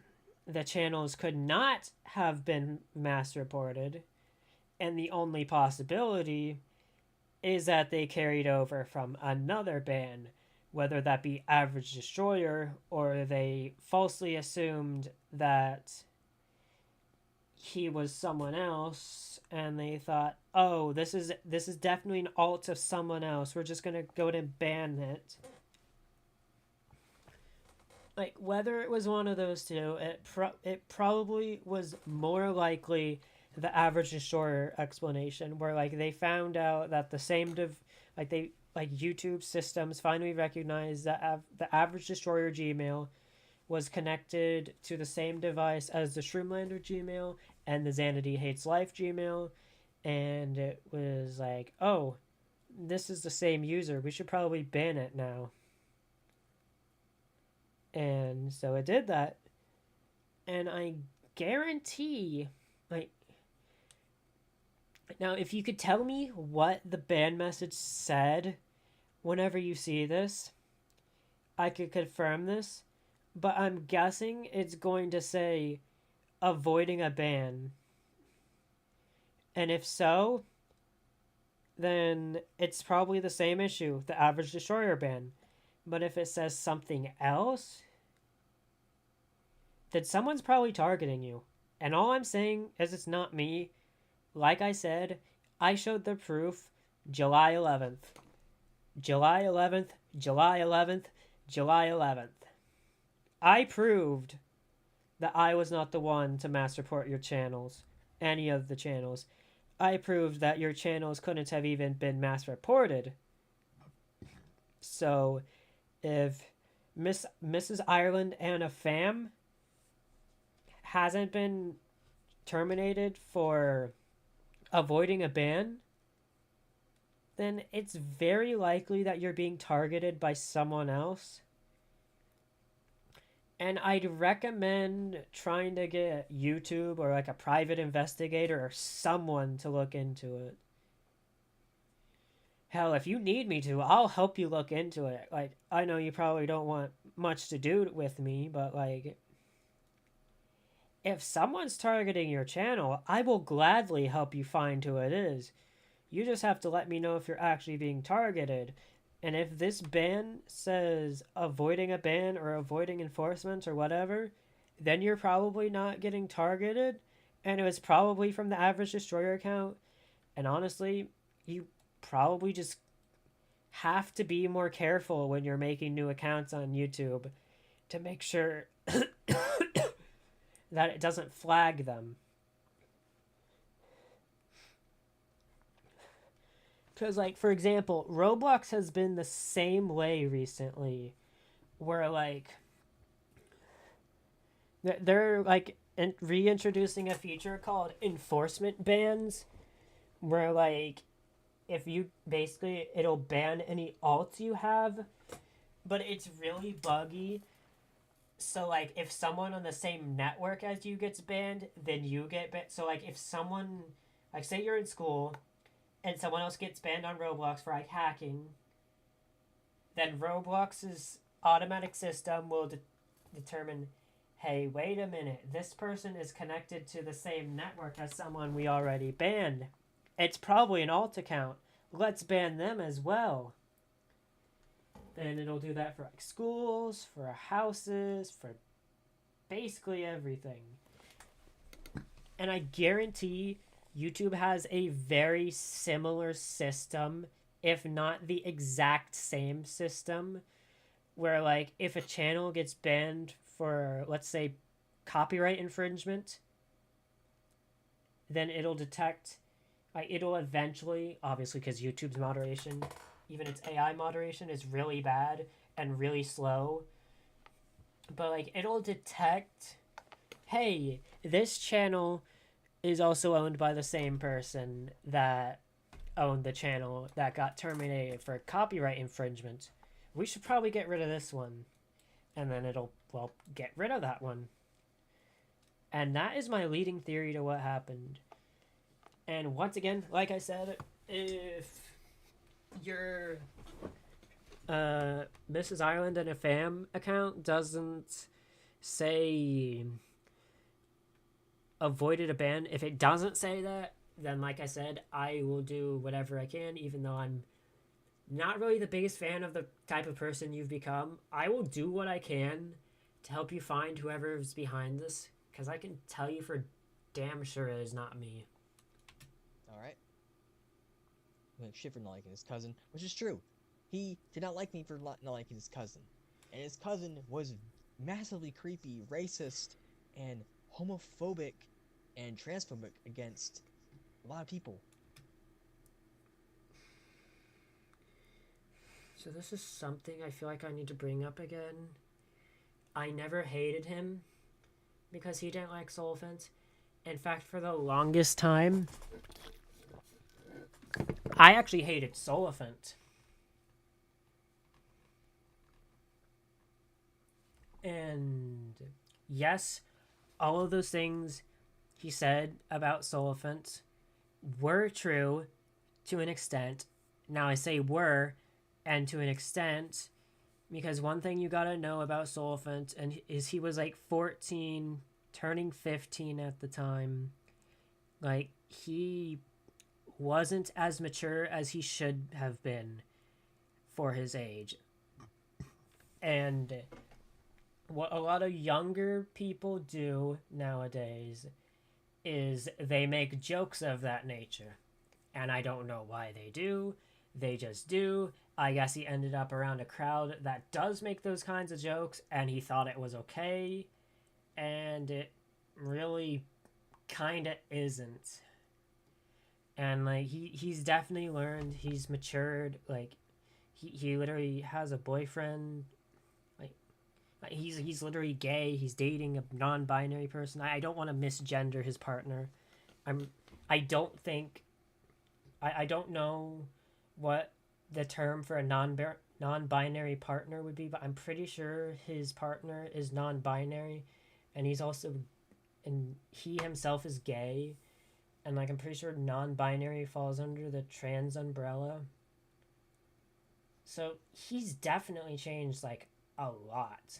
the channels could not have been mass reported, and the only possibility is that they carried over from another ban, whether that be Average Destroyer, or they falsely assumed that he was someone else, and they thought, oh, this is definitely an alt of someone else, we're just gonna go to ban it. Like, whether it was one of those two, it probably was more likely the Average Destroyer explanation, where like they found out that the same YouTube systems finally recognized that the Average Destroyer Gmail was connected to the same device as the Shroomlander Gmail and the Xanady Hates Life Gmail, and it was like, oh, this is the same user, we should probably ban it now. And so it did that. And I guarantee, like, now if you could tell me what the ban message said whenever you see this, I could confirm this, but I'm guessing it's going to say avoiding a ban. And if so, then it's probably the same issue, the Average Destroyer ban. But if it says something else, then someone's probably targeting you. And all I'm saying is it's not me. Like I said, I showed the proof July 11th. July 11th, July 11th, July 11th. I proved that I was not the one to mass report your channels, any of the channels. I proved that your channels couldn't have even been mass reported. So, if Mrs. Ireland Anna Pham hasn't been terminated for avoiding a ban, then it's very likely that you're being targeted by someone else. And I'd recommend trying to get YouTube or like a private investigator or someone to look into it. Hell, if you need me to, I'll help you look into it. Like, I know you probably don't want much to do with me, but like, if someone's targeting your channel, I will gladly help you find who it is. You just have to let me know if you're actually being targeted. And if this ban says avoiding a ban or avoiding enforcement or whatever, then you're probably not getting targeted, and it was probably from the Average Destroyer account. And honestly, you probably just have to be more careful when you're making new accounts on YouTube to make sure that it doesn't flag them. Because, like, for example, Roblox has been the same way recently, where, like, they're like, reintroducing a feature called enforcement bans, where, like, if you basically, it'll ban any alts you have, but it's really buggy. So, like, if someone on the same network as you gets banned, then you get banned. So, like, if someone, like, say you're in school and someone else gets banned on Roblox for, like, hacking, then Roblox's automatic system will determine, hey, wait a minute, this person is connected to the same network as someone we already banned. It's probably an alt account. Let's ban them as well. And it'll do that for like schools, for houses, for basically everything. And I guarantee YouTube has a very similar system, if not the exact same system, where like if a channel gets banned for, let's say, copyright infringement, then it'll detect, like, it'll eventually, obviously because YouTube's moderation, even its AI moderation, is really bad and really slow, but like it'll detect, hey, this channel is also owned by the same person that owned the channel that got terminated for copyright infringement. We should probably get rid of this one. And then it'll, well, get rid of that one. And that is my leading theory to what happened. And once again, like I said, if your Mrs. Ireland and a fam account doesn't say avoided a ban, if it doesn't say that, then like I said, I will do whatever I can, even though I'm not really the biggest fan of the type of person you've become. I will do what I can to help you find whoever's behind this, because I can tell you for damn sure it is not me. Alright. Like shit for not liking his cousin, which is true. He did not like me for not liking his cousin. And his cousin was massively creepy, racist, and homophobic and transphobic against a lot of people. So this is something I feel like I need to bring up again. I never hated him because he didn't like Solifent. In fact, for the longest time, I actually hated Solifent. And yes, all of those things he said about Solifent were true to an extent. Now I say were, and to an extent, because one thing you gotta know about Solifent is he was like 14, turning 15 at the time. Like, he wasn't as mature as he should have been for his age. And what a lot of younger people do nowadays is they make jokes of that nature. And I don't know why they do. They just do. I guess he ended up around a crowd that does make those kinds of jokes, and he thought it was okay. And it really kind of isn't. And like he's definitely learned, he's matured. Like he literally has a boyfriend. Like he's literally gay. He's dating a non-binary person. I don't want to misgender his partner. I don't think, I don't know what the term for a non-binary partner would be, but I'm pretty sure his partner is non-binary, and he's also, and he himself is gay, and like I'm pretty sure non-binary falls under the trans umbrella. So he's definitely changed like a lot.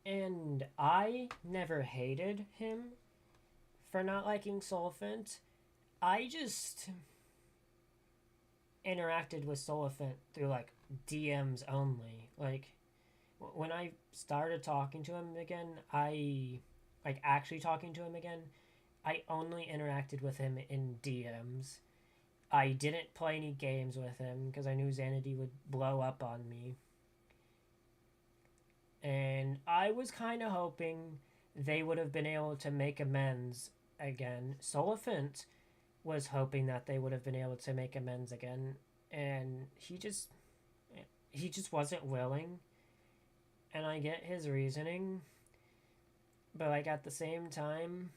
And I never hated him for not liking Solifent. I just interacted with Solifent through like DMs only. Like when I started talking to him again, actually talking to him again, I only interacted with him in DMs. I didn't play any games with him because I knew Xanady would blow up on me. And I was kind of hoping they would have been able to make amends again. Solifent was hoping that they would have been able to make amends again, and he just wasn't willing. And I get his reasoning, but like at the same time,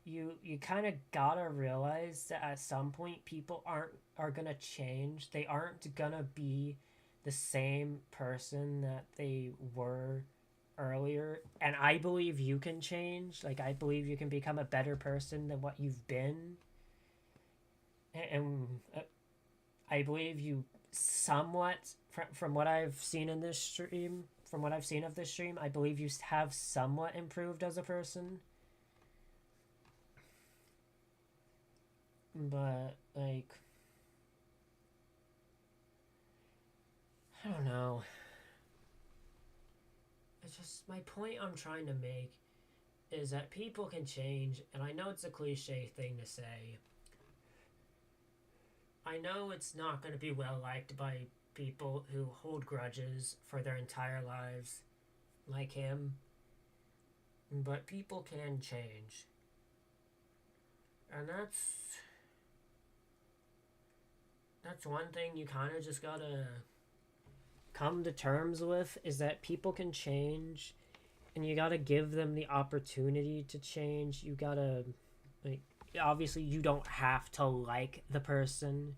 you kind of gotta realize that at some point people are gonna change. They aren't gonna be the same person that they were earlier. And I believe you can change. Like, I believe you can become a better person than what you've been. And I believe you somewhat, from what I've seen in this stream, from what I've seen of this stream, I believe you have somewhat improved as a person. But, like, I don't know. It's just, my point I'm trying to make is that people can change, and I know it's a cliche thing to say. I know it's not going to be well liked by people who hold grudges for their entire lives, like him, but people can change. And that's one thing you kind of just gotta come to terms with, is that people can change, and you gotta give them the opportunity to change. You gotta, like, obviously you don't have to like the person.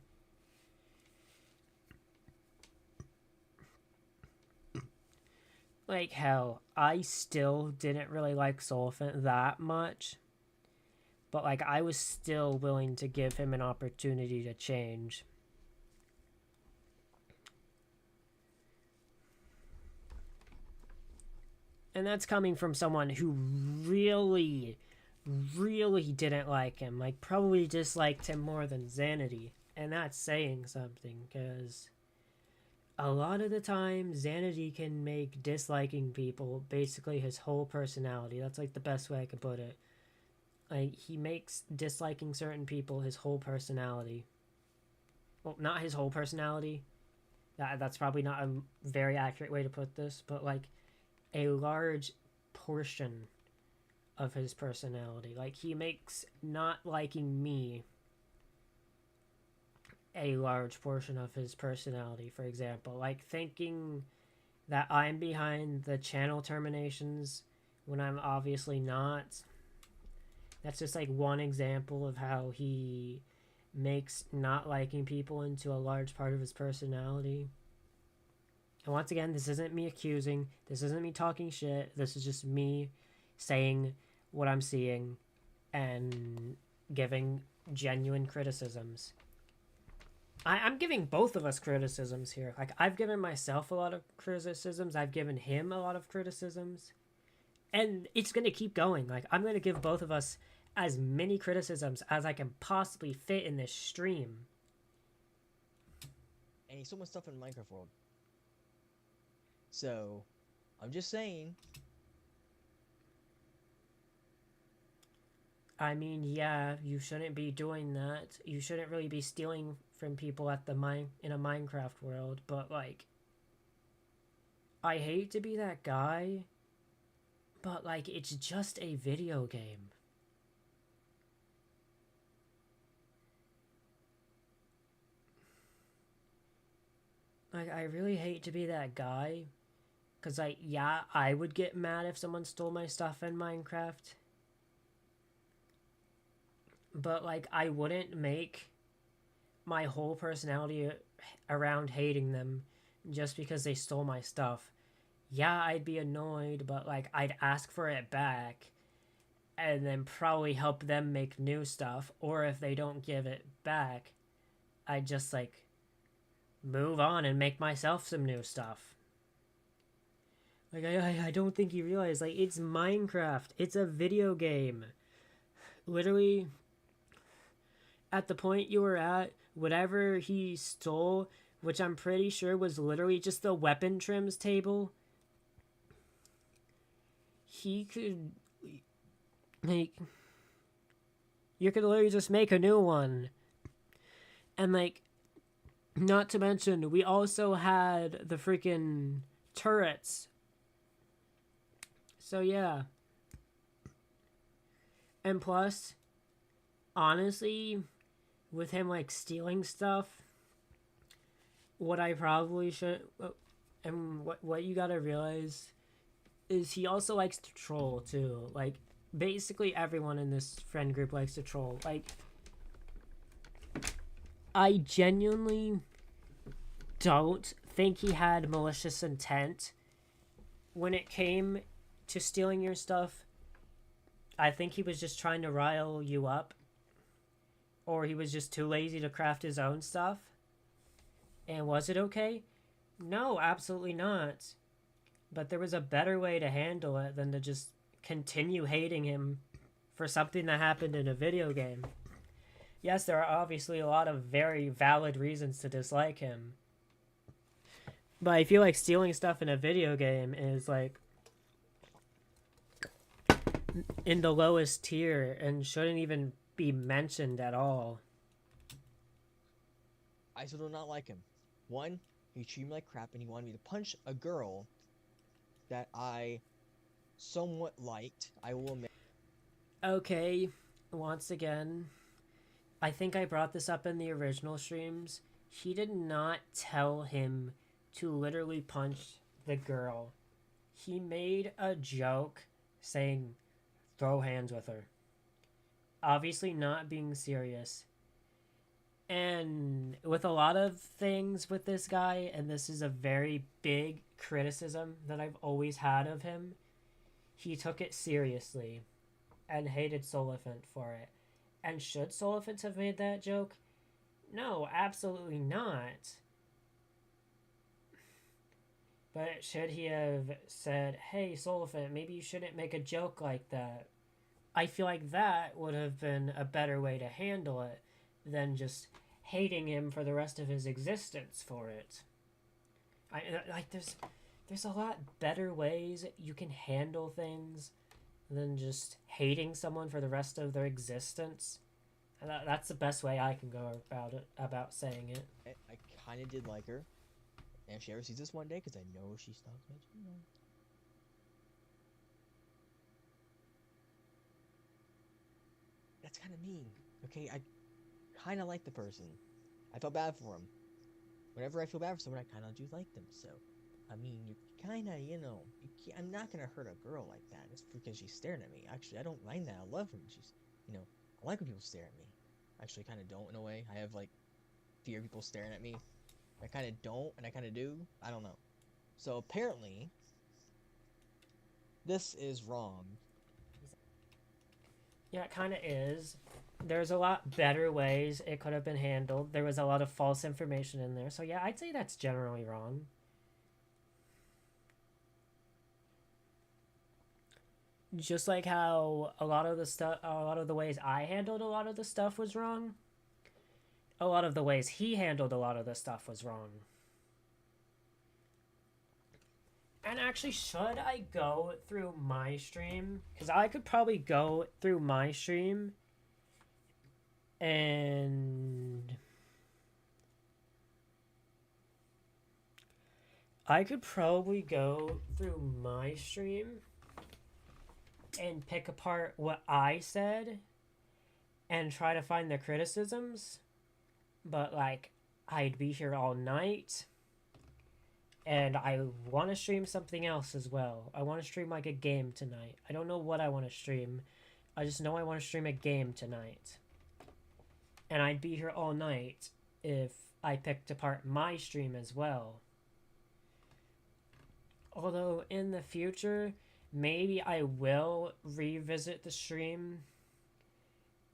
Like, hell, I still didn't really like Solfant that much, but, like, I was still willing to give him an opportunity to change. And that's coming from someone who really, really didn't like him. Like, probably disliked him more than Xanity. And that's saying something, because a lot of the time, Xanity can make disliking people basically his whole personality. That's, like, the best way I could put it. Like, he makes disliking certain people his whole personality. Well, not his whole personality. That's probably not a very accurate way to put this, but, like, a large portion of his personality. Like, he makes not liking me a large portion of his personality, for example. Like, thinking that I'm behind the channel terminations when I'm obviously not. That's just, like, one example of how he makes not liking people into a large part of his personality. And once again, this isn't me accusing. This isn't me talking shit. This is just me saying what I'm seeing and giving genuine criticisms. I'm giving both of us criticisms here. Like, I've given myself a lot of criticisms. I've given him a lot of criticisms. And it's going to keep going. Like, I'm going to give both of us as many criticisms as I can possibly fit in this stream. And he's so much stuff in Minecraft World. So, I'm just saying. I mean, yeah, you shouldn't be doing that. You shouldn't really be stealing from people at the in a Minecraft world, but, like, I hate to be that guy, but, like, it's just a video game. Like, I really hate to be that guy. Because, like, yeah, I would get mad if someone stole my stuff in Minecraft. But, like, I wouldn't make my whole personality around hating them just because they stole my stuff. Yeah, I'd be annoyed, but, like, I'd ask for it back and then probably help them make new stuff. Or if they don't give it back, I'd just, like, move on and make myself some new stuff. Like, I don't think you realize, like, it's Minecraft. It's a video game. Literally, at the point you were at, whatever he stole, which I'm pretty sure was literally just the weapon trims table, he could, like, you could literally just make a new one. And, like, not to mention, we also had the freaking turrets. So, yeah. And plus, honestly, with him, like, stealing stuff, what I probably should... And what you gotta realize is he also likes to troll, too. Like, basically everyone in this friend group likes to troll. Like, I genuinely don't think he had malicious intent when it came to stealing your stuff. I think he was just trying to rile you up, or he was just too lazy to craft his own stuff. And was it okay? No, absolutely not. but there was a better way to handle it than to just continue hating him for something that happened in a video game. Yes, there are obviously a lot of very valid reasons to dislike him, but I feel like stealing stuff in a video game is like in the lowest tier and shouldn't even be mentioned at all. I still do not like him. One, he treated me like crap and he wanted me to punch a girl that I somewhat liked, I will admit. Okay, once again, I think I brought this up in the original streams. He did not tell him to literally punch the girl. He made a joke saying, throw hands with her. Obviously not being serious. And with a lot of things with this guy, and this is a very big criticism that I've always had of him, he took it seriously and hated Solifant for it. And should Solifant have made that joke? No, absolutely not. But should he have said, hey, Solifant, maybe you shouldn't make a joke like that? I feel like that would have been a better way to handle it than just hating him for the rest of his existence for it. There's a lot better ways you can handle things than just hating someone for the rest of their existence. And that's the best way I can go about saying it. I kind of did like her. And if she ever sees this one day, because I know she stops mentioning me. That's kind of mean. Okay, I kind of like the person. I felt bad for him. Whenever I feel bad for someone, I kind of do like them. So, I mean, you kind of, I'm not going to hurt a girl like that. It's because she's staring at me. Actually, I don't mind that. I love when she's, I like when people stare at me. Actually, kind of don't in a way. I have, fear of people staring at me. I kind of don't, and I kind of do. I don't know. So, apparently, this is wrong. Yeah, it kind of is. There's a lot better ways it could have been handled. There was a lot of false information in there. So yeah, I'd say that's generally wrong. Just like how a lot of the ways I handled a lot of the stuff was wrong. A lot of the ways he handled a lot of the stuff was wrong. And actually, should I go through my stream? Because I could probably go through my stream and I could probably go through my stream and pick apart what I said and try to find the criticisms. But, I'd be here all night. And I want to stream something else as well. I want to stream, a game tonight. I don't know what I want to stream. I just know I want to stream a game tonight. And I'd be here all night if I picked apart my stream as well. Although, in the future, maybe I will revisit the stream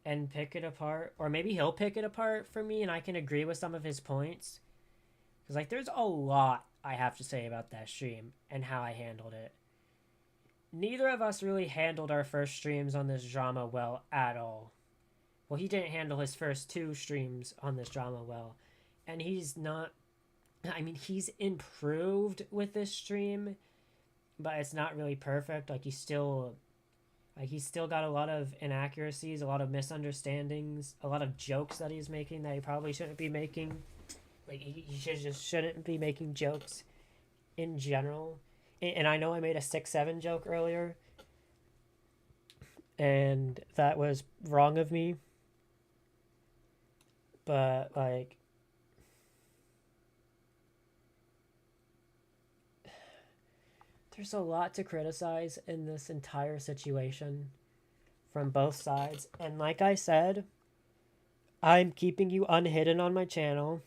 and pick it apart. Or maybe he'll pick it apart for me and I can agree with some of his points. Because, there's a lot I have to say about that stream and how I handled it. Neither of us really handled our first streams on this drama well at all. Well, he didn't handle his first 2 streams on this drama well. And he's not... he's improved with this stream, but it's not really perfect. He's still got a lot of inaccuracies, a lot of misunderstandings, a lot of jokes that he's making that he probably shouldn't be making. He shouldn't be making jokes in general. And I know I made a 6-7 joke earlier. And that was wrong of me. But, there's a lot to criticize in this entire situation from both sides. And like I said, I'm keeping you unhidden on my channel.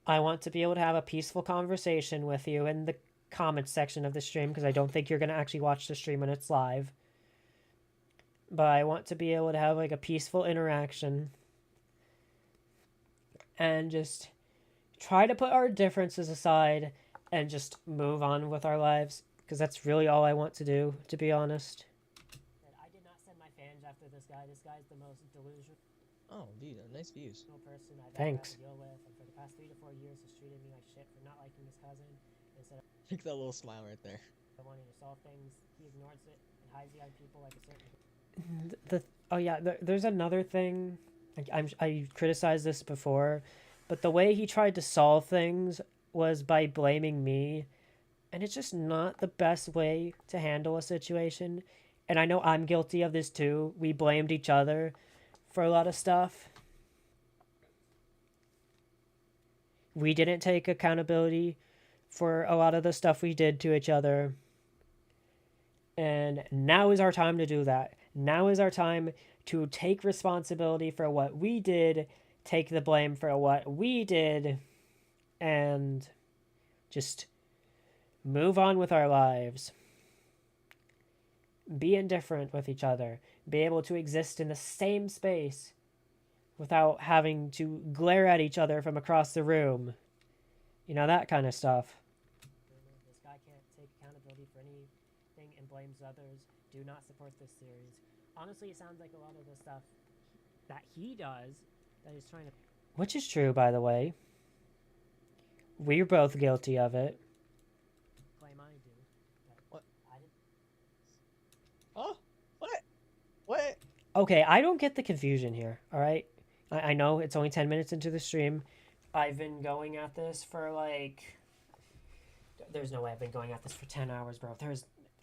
I want to be able to have a peaceful conversation with you in the comments section of the stream, because I don't think you're going to actually watch the stream when it's live. But I want to be able to have, a peaceful interaction. And just try to put our differences aside and just move on with our lives, because that's really all I want to do, to be honest. I did not send my fans after this guy. This guy's the most delusional Oh, dude, nice views. person I've Thanks. ever had to deal with, and for the past 3 to 4 years has treated me like shit for not liking his cousin. Instead Look at that little smile right there. of wanting to solve things, he ignores it and hides behind people like a certain. Oh yeah, there's another thing. I criticized this before, but the way he tried to solve things was by blaming me, and it's just not the best way to handle a situation. And I know I'm guilty of this too. We blamed each other for a lot of stuff. We didn't take accountability for a lot of the stuff we did to each other. And now is our time to do that. Now is our time to take responsibility for what we did, take the blame for what we did, and just move on with our lives. Be indifferent with each other. Be able to exist in the same space without having to glare at each other from across the room. You know, that kind of stuff. This guy can't take accountability for anything and blames others. Do not support this series. Honestly, it sounds like a lot of the stuff that he does that he's trying to Which is true, by the way. We're both guilty of it. claim I do. But What? I didn't. Oh, what? What? Okay, I don't get the confusion here, alright? I know it's only 10 minutes into the stream. I've been going at this for like. There's no way I've been going at this for 10 hours, bro.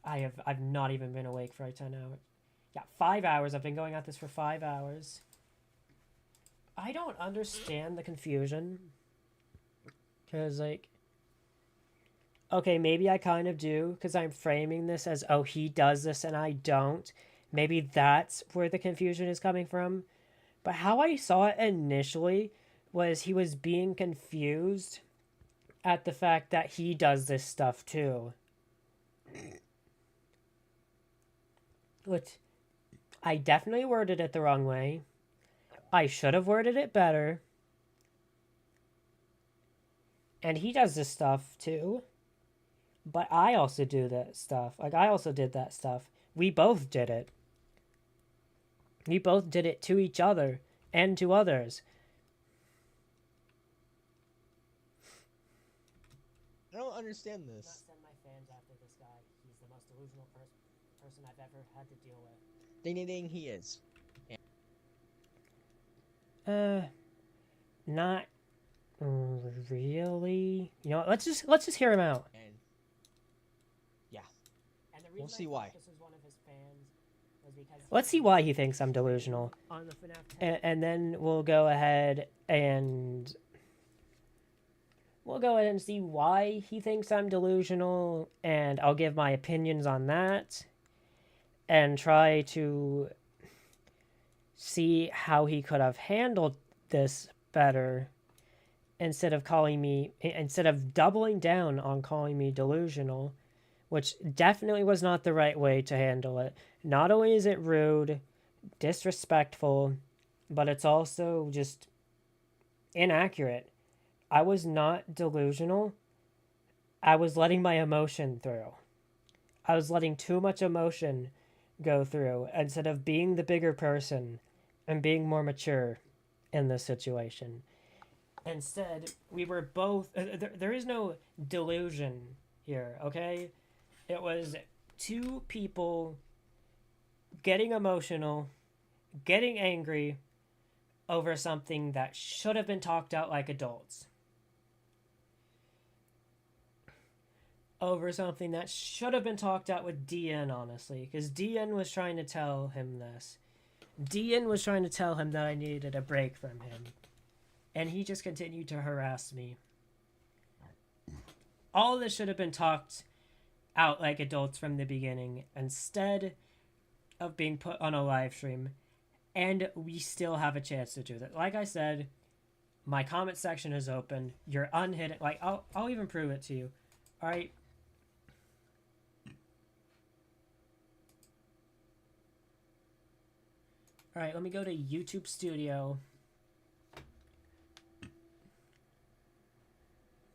I've not even been awake for like 10 hours. Yeah, 5 hours. I've been going at this for 5 hours. I don't understand the confusion. Because, like. Okay, maybe I kind of do, because I'm framing this as, oh, he does this and I don't. Maybe that's where the confusion is coming from. But how I saw it initially was he was being confused at the fact that he does this stuff too. Which I definitely worded it the wrong way. I should have worded it better. And he does this stuff too. But I also do that stuff. Like, I also did that stuff. We both did it. We both did it to each other and to others. I don't understand Do not this. send my fans after this guy. He's the most delusional person I've ever had to deal with. Ding ding ding, he is. Not really. You know what? Let's just hear him out. And And the reason We'll see I why. thought this was one of his fans was because Let's see why he thinks I'm delusional. on the FNAF 10 And then we'll go ahead and see why he thinks I'm delusional, and I'll give my opinions on that and try to see how he could have handled this better instead of doubling down on calling me delusional, which definitely was not the right way to handle it. Not only is it rude, disrespectful, but it's also just inaccurate. I was not delusional. I was letting my emotion through. I was letting too much emotion go through instead of being the bigger person and being more mature in this situation. Instead, we were both. There is no delusion here, okay? It was two people getting emotional, getting angry over something that should have been talked out like adults. Over something that should have been talked out with DN, honestly, because DN was trying to tell him this. DN was trying to tell him that I needed a break from him. And he just continued to harass me. All this should have been talked out like adults from the beginning, instead of being put on a live stream. And we still have a chance to do that. Like I said, my comment section is open. You're unhidden. Like, I'll even prove it to you. Alright? Alright, let me go to YouTube Studio.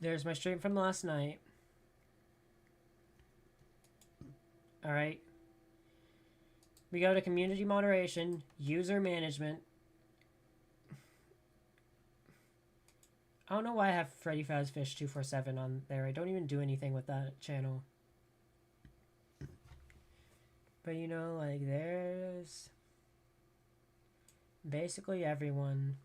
There's my stream from last night. All right. We go to community moderation, user management. I don't know why I have Freddy Fazfish 247 on there. I don't even do anything with that channel. But you know, like, there's basically everyone.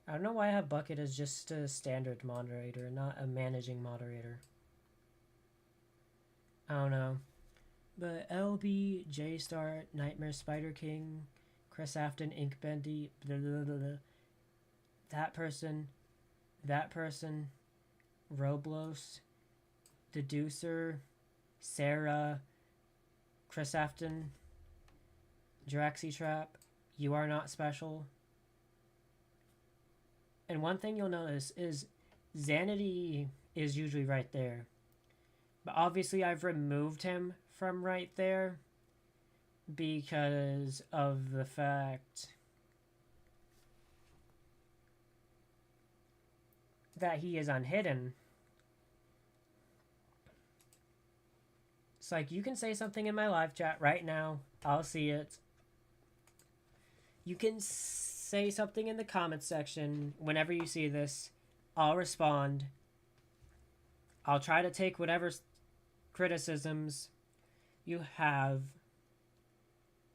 I don't know why I have Bucket as just a standard moderator, not a managing moderator. I don't know. But LB, J-Star, Nightmare Spider King, Chris Afton, Inkbendy, blah, blah, blah, blah. That person, Roblos, Deducer, Sarah, Chris Afton, Draxitrap, You Are Not Special. And one thing you'll notice is Xanity is usually right there. But obviously I've removed him from right there because of the fact that he is unhidden. It's like, you can say something in my live chat right now. I'll see it. You can say something in the comments section whenever you see this. I'll respond. I'll try to take whatever criticisms you have.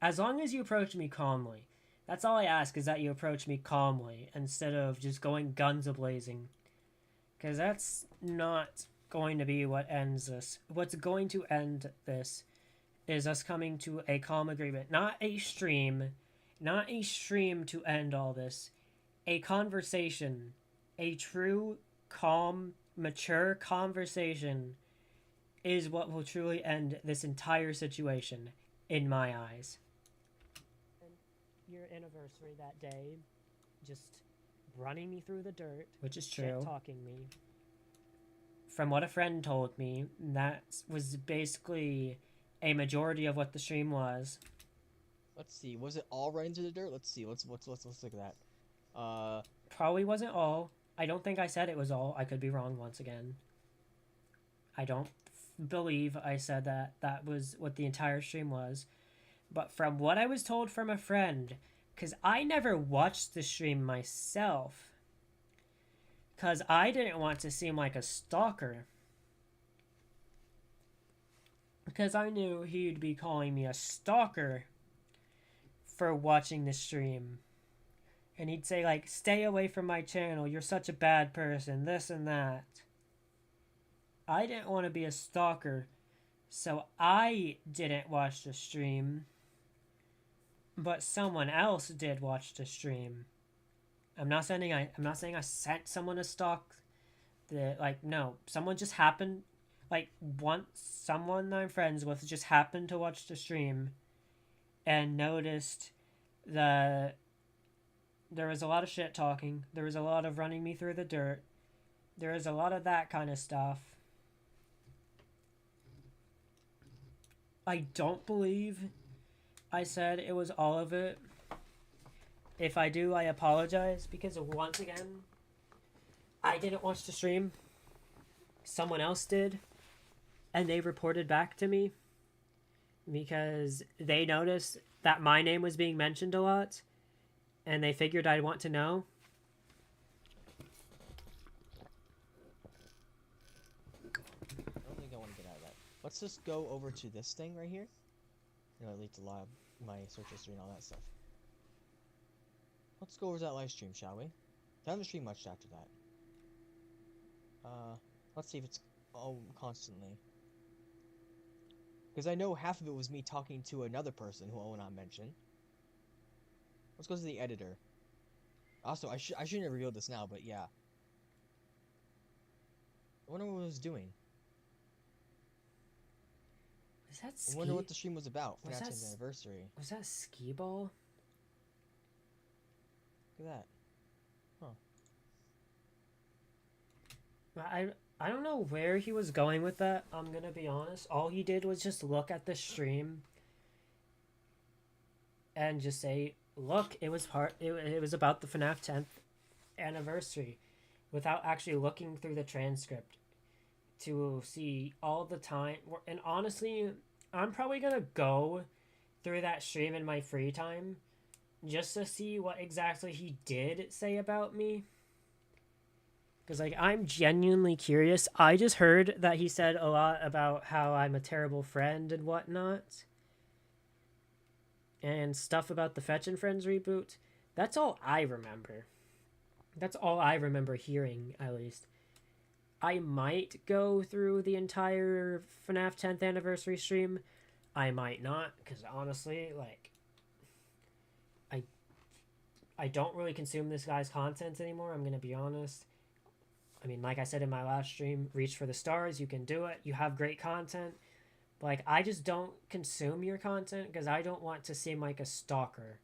As long as you approach me calmly. That's all I ask, is that you approach me calmly instead of just going guns a-blazing. Because that's not going to be what ends this. What's going to end this is us coming to a calm agreement. Not a stream to end all this. A conversation. A true, calm, mature conversation is what will truly end this entire situation, in my eyes. Your anniversary that day, just running me through the dirt, which is true, talking me. From what a friend told me, that was basically a majority of what the stream was. Let's see. Was it all running through the dirt? Let's see. Let's look at that. Probably wasn't all. I don't think I said it was all. I could be wrong once again. I don't believe I said that was what the entire stream was. But from what I was told from a friend, because I never watched the stream myself, because I didn't want to seem like a stalker. Because I knew he'd be calling me a stalker for watching the stream. And he'd say, like, stay away from my channel, you're such a bad person, this and that. I didn't want to be a stalker, so I didn't watch the stream. But someone else did watch the stream. I'm not saying I sent someone to stalk. No, someone just happened, someone I'm friends with just happened to watch the stream, and noticed that there was a lot of shit talking. There was a lot of running me through the dirt. There was a lot of that kind of stuff. I don't believe I said it was all of it. If I do, I apologize, because once again, I didn't watch the stream. Someone else did, and they reported back to me because they noticed that my name was being mentioned a lot, and they figured I'd want to know. I don't think I want to get out of that. Let's just go over to this thing right here. Delete the lab, my search history and all that stuff. Let's go over to that live stream, shall we? I haven't streamed much after that. Let's see if it's constantly. Because I know half of it was me talking to another person who I will not mention. Let's go to the editor. Also, I shouldn't have revealed this now, but yeah. I wonder what it was doing. Was that I wonder what the stream was about for Was that FNAF 10th anniversary. Was that skee ball? Look at that. I don't know where he was going with that, I'm gonna be honest. All he did was just look at the stream and just say, look, it was about the FNAF 10th anniversary, without actually looking through the transcript. to see all the time. And honestly, I'm probably gonna go through that stream in my free time just to see what exactly he did say about me. Because, like, I'm genuinely curious. I just heard that he said a lot about how I'm a terrible friend and whatnot. And stuff about the Fetch and Friends reboot. That's all I remember. That's all I remember hearing, at least. I might go through the entire FNAF 10th anniversary stream. I might not, because honestly, like, I don't really consume this guy's content anymore, I'm going to be honest. I mean, like I said in my last stream, reach for the stars, you can do it, you have great content. Like, I just don't consume your content because I don't want to seem like a stalker.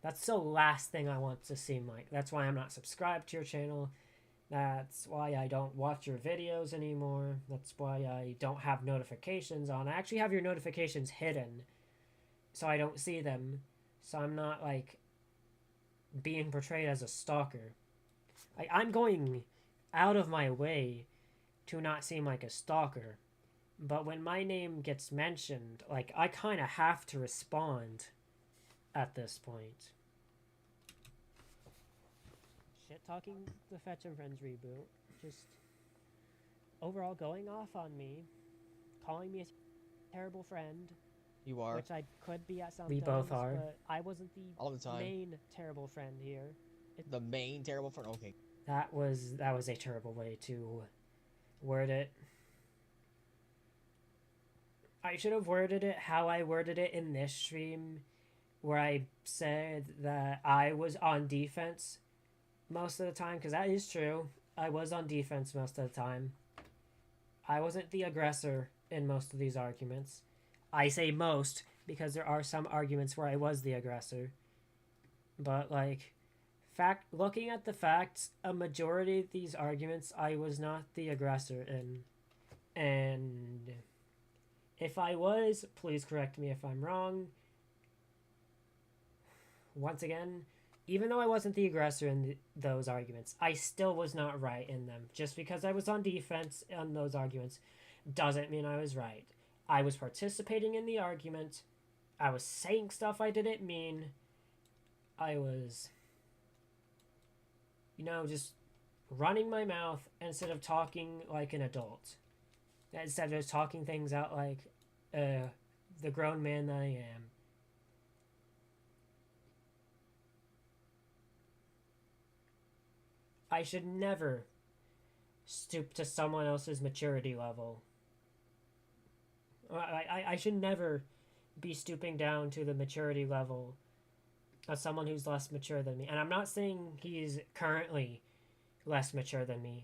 That's the last thing I want to seem like. That's why I'm not subscribed to your channel. That's why I don't watch your videos anymore. That's why I don't have notifications on. I actually have your notifications hidden, so I don't see them. So I'm not, like, being portrayed as a stalker. I'm going out of my way to not seem like a stalker. But when my name gets mentioned, like, I kind of have to respond at this point. Shit-talking the Fetch and Friends reboot. Just overall going off on me. Calling me a terrible friend. You are. Which I could be at some times. We both are. But I wasn't all the time. Main terrible friend here. The main terrible friend? Okay. That was a terrible way to word it. I should have worded it how I worded it in this stream, where I said that I was on defense most of the time, because that is true. I was on defense most of the time. I wasn't the aggressor in most of these arguments. I say most because there are some arguments where I was the aggressor. But, like, looking at the facts, a majority of these arguments I was not the aggressor in. And if I was, please correct me if I'm wrong. Once again, even though I wasn't the aggressor in those arguments, I still was not right in them. Just because I was on defense on those arguments doesn't mean I was right. I was participating in the argument. I was saying stuff I didn't mean. I was, just running my mouth instead of talking like an adult. Instead of just talking things out like the grown man that I am. I should never stoop to someone else's maturity level. I should never be stooping down to the maturity level of someone who's less mature than me. And I'm not saying he's currently less mature than me.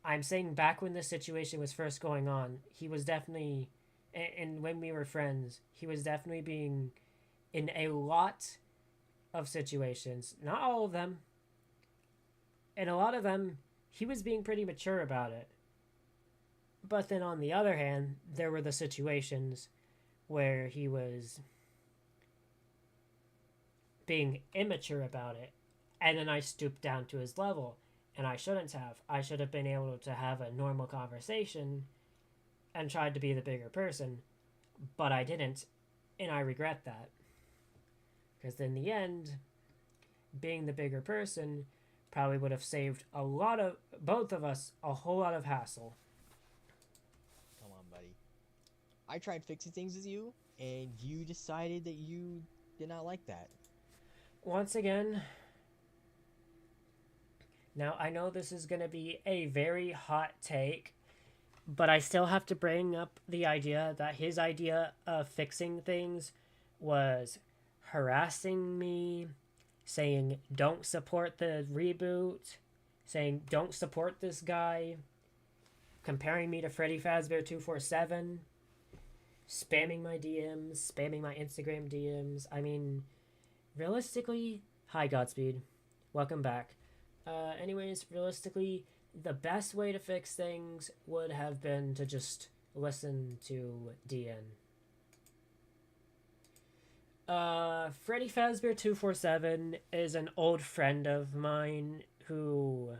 I'm saying back when this situation was first going on, he was definitely, and when we were friends, he was definitely being, in a lot of situations, not all of them, in a lot of them, he was being pretty mature about it. But then on the other hand, there were the situations where he was being immature about it, and then I stooped down to his level. And I shouldn't have. I should have been able to have a normal conversation and tried to be the bigger person. But I didn't. And I regret that. Because in the end, being the bigger person probably would have saved both of us, a whole lot of hassle. Come on, buddy. I tried fixing things with you, and you decided that you did not like that. Once again, now, I know this is going to be a very hot take, but I still have to bring up the idea that his idea of fixing things was harassing me, saying don't support the reboot, saying don't support this guy, comparing me to Freddy Fazbear 247, spamming my DMs, spamming my Instagram DMs. I mean, realistically, hi Godspeed, welcome back. Anyways, realistically, the best way to fix things would have been to just listen to DN. Freddy Fazbear 247 is an old friend of mine who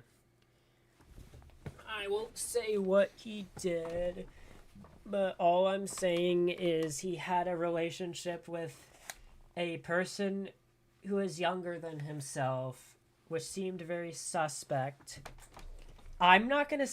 I won't say what he did, but all I'm saying is he had a relationship with a person who is younger than himself, which seemed very suspect. I'm not gonna.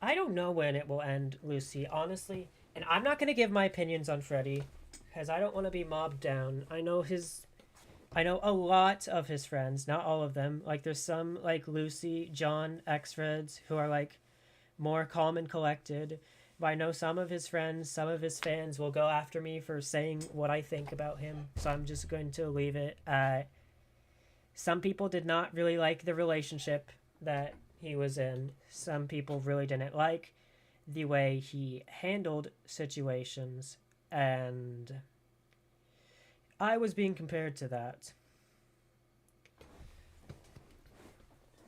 I don't know when it will end, Lucy, honestly. And I'm not gonna give my opinions on Freddy, because I don't want to be mobbed down. I know a lot of his friends, not all of them. Like, there's some, like Lucy, John, X-Freds, who are, like, more calm and collected. But I know some of his friends, some of his fans will go after me for saying what I think about him. So I'm just going to leave it at some people did not really like the relationship that he was in. Some people really didn't like the way he handled situations. And I was being compared to that.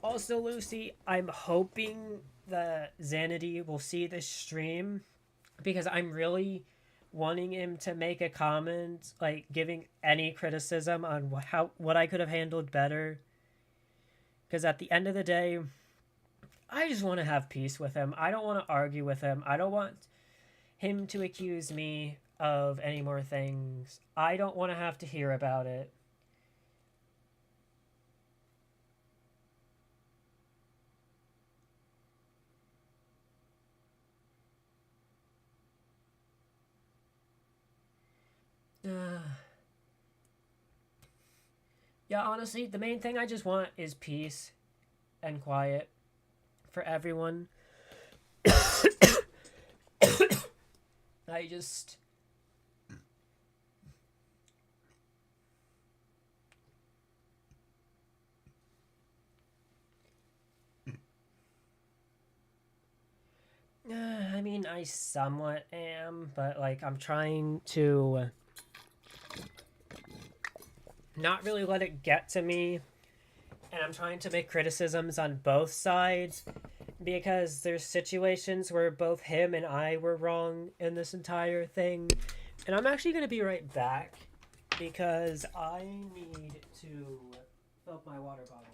Also, Lucy, I'm hoping that Xanady will see this stream, because I'm really wanting him to make a comment, like giving any criticism on what I could have handled better. Because at the end of the day, I just want to have peace with him. I don't want to argue with him. I don't want him to accuse me of any more things. I don't want to have to hear about it. Yeah, honestly, the main thing I just want is peace and quiet for everyone. I just... I mean, I somewhat am, but, like, I'm trying to not really let it get to me, and I'm trying to make criticisms on both sides, because there's situations where both him and I were wrong in this entire thing. And I'm actually going to be right back, because I need to fill up my water bottle.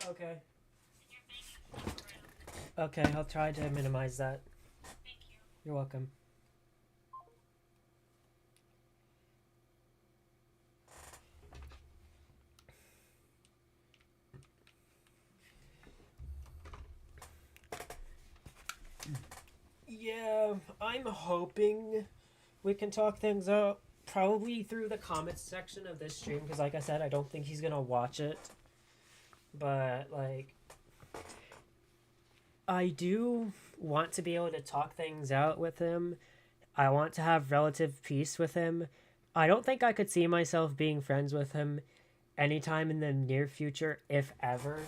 Okay. Okay, I'll try to minimize that. You're welcome. Yeah. I'm hoping we can talk things out probably through the comments section of this stream because, like I said, I don't think he's gonna watch it. But like, I do want to be able to talk things out with him. I want to have relative peace with him. I don't think I could see myself being friends with him anytime in the near future, if ever.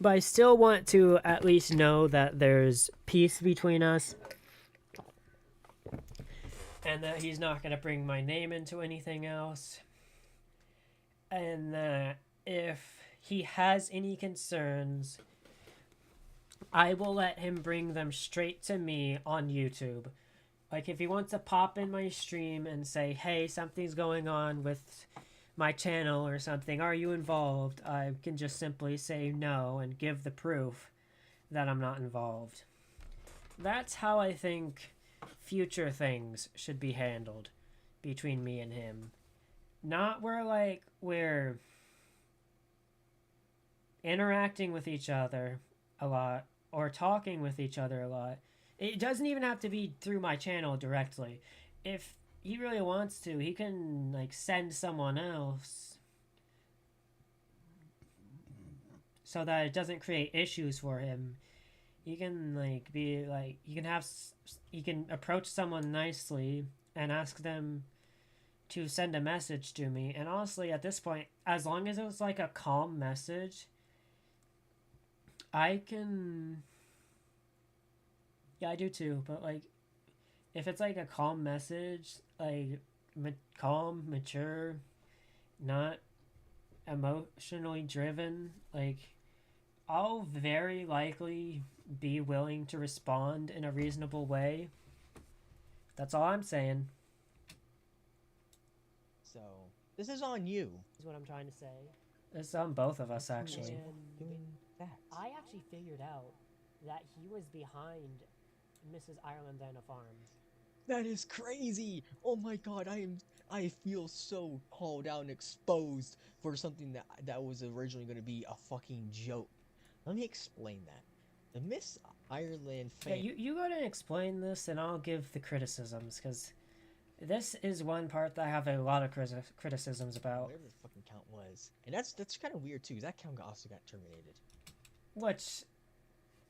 But I still want to at least know that there's peace between us. And that he's not going to bring my name into anything else. And that if he has any concerns, I will let him bring them straight to me on YouTube. Like, if he wants to pop in my stream and say, hey, something's going on with my channel or something, are you involved? I can just simply say no and give the proof that I'm not involved. That's how I think future things should be handled between me and him. Not where, like, we're interacting with each other a lot or talking with each other a lot. It doesn't even have to be through my channel directly. If he really wants to, he can, like, send someone else so that it doesn't create issues for him. He can, like, be, like, he can approach someone nicely and ask them to send a message to me. And honestly, at this point, as long as it was, like, a calm message, I can... Yeah, I do too, but, like, if it's, like, a calm message, like, calm, mature, not emotionally driven, like, I'll very likely be willing to respond in a reasonable way. That's all I'm saying. So, this is on you. Is what I'm trying to say. It's on both of us, actually. Doing that. I actually figured out that he was behind Mrs. Ireland Dana Farms. That is crazy! Oh my god, I feel so called out and exposed for something that was originally going to be a fucking joke. Let me explain that. The Miss Ireland fan... Yeah, you go ahead and explain this, and I'll give the criticisms, because this is one part that I have a lot of criticisms about. Whatever the fucking count was. And that's kind of weird, too, because that count also got terminated. Which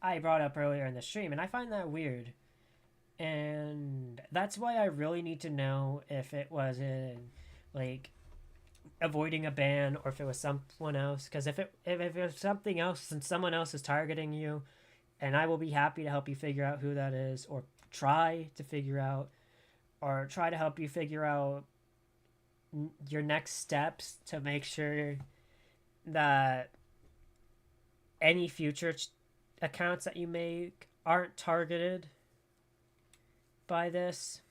I brought up earlier in the stream, and I find that weird. And that's why I really need to know if it was in, like, avoiding a ban or if it was someone else. Because if it was something else and someone else is targeting you, and I will be happy to help you figure out who that is, or try to figure out, or try to help you figure out your next steps to make sure that any future accounts that you make aren't targeted by this.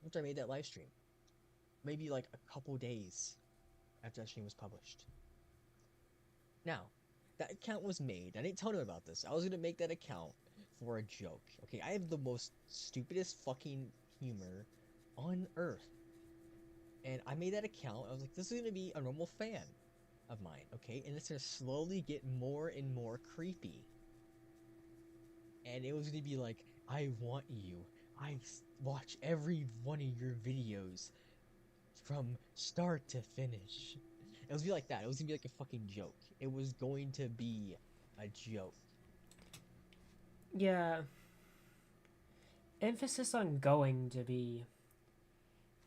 After I made that live stream. Maybe like a couple days after that stream was published. Now, that account was made. I didn't tell him about this. I was gonna make that account for a joke. Okay, I have the most stupidest fucking humor on earth. And I made that account. I was like, this is gonna be a normal fan of mine, okay? And it's gonna slowly get more and more creepy. And it was gonna be like, I want you. I watch every one of your videos from start to finish. It was gonna be like that. It was gonna be like a fucking joke. It was going to be a joke. Yeah. Emphasis on going to be.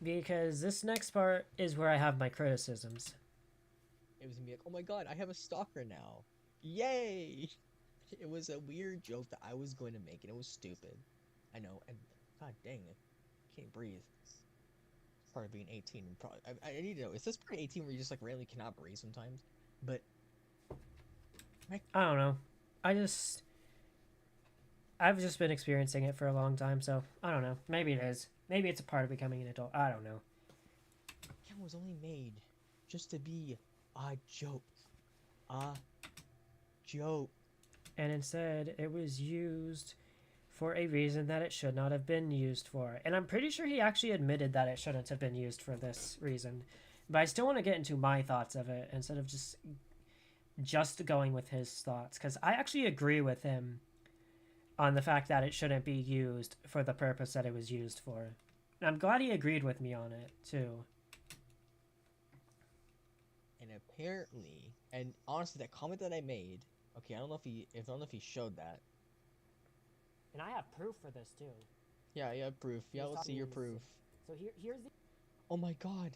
Because this next part is where I have my criticisms. It was gonna be like, oh my god, I have a stalker now. Yay! It was a weird joke that I was going to make, and it was stupid. I know, and god dang it. I can't breathe. Part of being 18. Probably, I need to know, is this part of 18 where you just like randomly cannot breathe sometimes? But I don't know. I've just been experiencing it for a long time, so I don't know. Maybe it is. Maybe it's a part of becoming an adult. I don't know. it was only made just to be a joke. A joke. And instead, it was used for a reason that it should not have been used for. And I'm pretty sure he actually admitted that it shouldn't have been used for this reason. But I still want to get into my thoughts of it instead of just just going with his thoughts, because I actually agree with him on the fact that it shouldn't be used for the purpose that it was used for. And I'm glad he agreed with me on it too. And apparently, and honestly, that comment that I made, okay, I don't know if he showed that. And I have proof for this too. Yeah, proof. Yeah, He's let's see your talking- proof. So here's the Oh my god,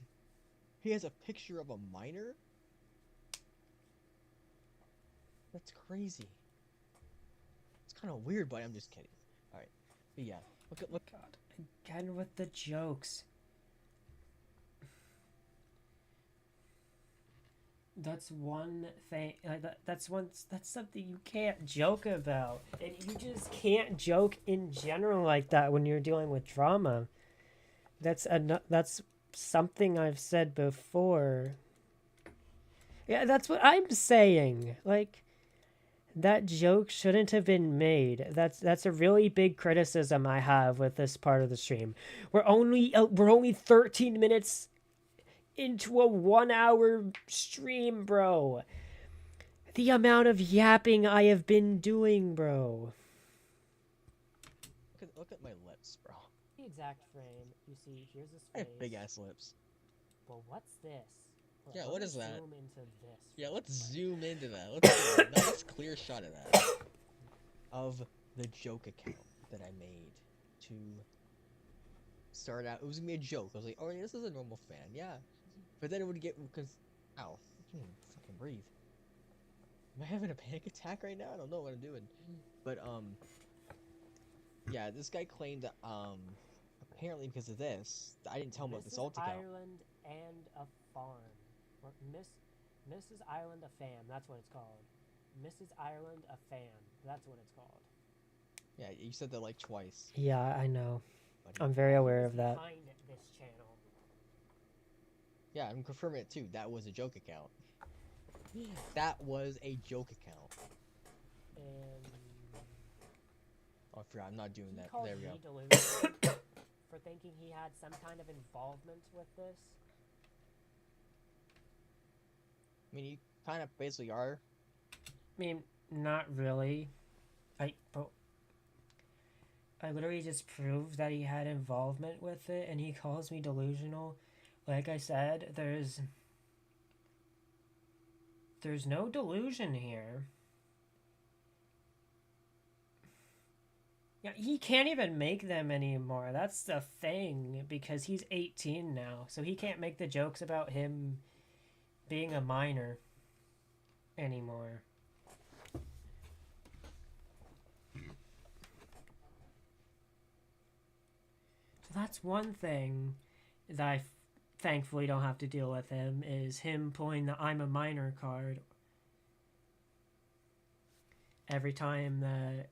he has a picture of a miner. That's crazy. It's kind of weird, but I'm just kidding. All right, but yeah, look. God, again with the jokes. That's one thing. That's something you can't joke about, and you just can't joke in general like that when you're dealing with drama. That's something I've said before. Yeah, that's what I'm saying. Like, that joke shouldn't have been made. That's a really big criticism I have with this part of the stream. We're only 13 minutes into a 1 hour stream, bro. The amount of yapping I have been doing, bro. Look at my lips, bro. The exact frame. You see, here's his I have big ass lips. Well, what's this? Yeah, what is that? Zoom into this. Yeah, let's zoom into that. Let's get a nice clear shot of that. Of the joke account that I made to start out. It was gonna be a joke. I was like, oh, this is a normal fan, yeah. But then it would get, because, ow, I can't even fucking breathe. Am I having a panic attack right now? I don't know what I'm doing. But, yeah, this guy claimed that, apparently because of this, I didn't tell him about this alt account. Ireland and a farm. Or Mrs. Ireland a fam, that's what it's called. Mrs. Ireland a fam, that's what it's called. Yeah, you said that like twice. Yeah, I know. Buddy. I'm very aware of that. Behind this channel. Yeah, I'm confirming it too. That was a joke account. That was a joke account. And Oh, I forgot. I'm not doing he that. called There we go. me delusional for thinking he had some kind of involvement with this. I mean, you kind of basically are. I mean, not really. But I literally just proved that he had involvement with it, and he calls me delusional. Like I said, there's no delusion here. Yeah, he can't even make them anymore. That's the thing, because he's 18 now, so he can't make the jokes about him being a minor anymore. So that's one thing that I thankfully don't have to deal with him, is him pulling the I'm a minor card every time that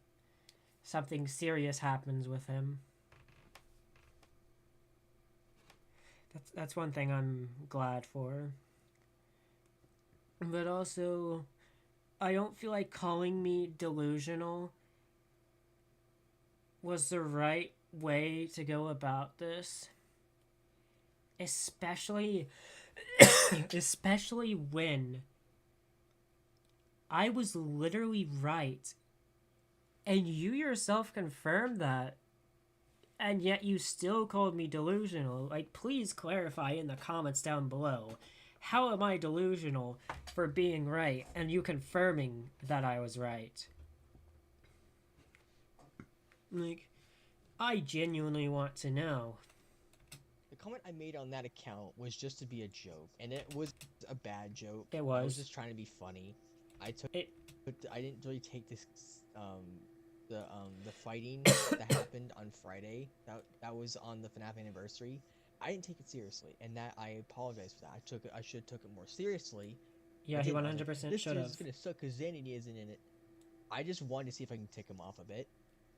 something serious happens with him. That's one thing I'm glad for. But also, I don't feel like calling me delusional was the right way to go about this. Especially when I was literally right. And you yourself confirmed that. And yet you still called me delusional. Like, please clarify in the comments down below. How am I delusional for being right and you confirming that I was right? Like, I genuinely want to know. The comment I made on that account was just to be a joke, and it was a bad joke. It I was was. just trying to be funny. I didn't really take this the fighting that happened on Friday. That was on the FNAF anniversary. I didn't take it seriously, and that I apologize for that. I should have took it more seriously. Yeah, I he didn't. I was like, 100% this should dude's have. gonna suck because Xanity isn't in it. I just wanted to see if I can tick him off a bit.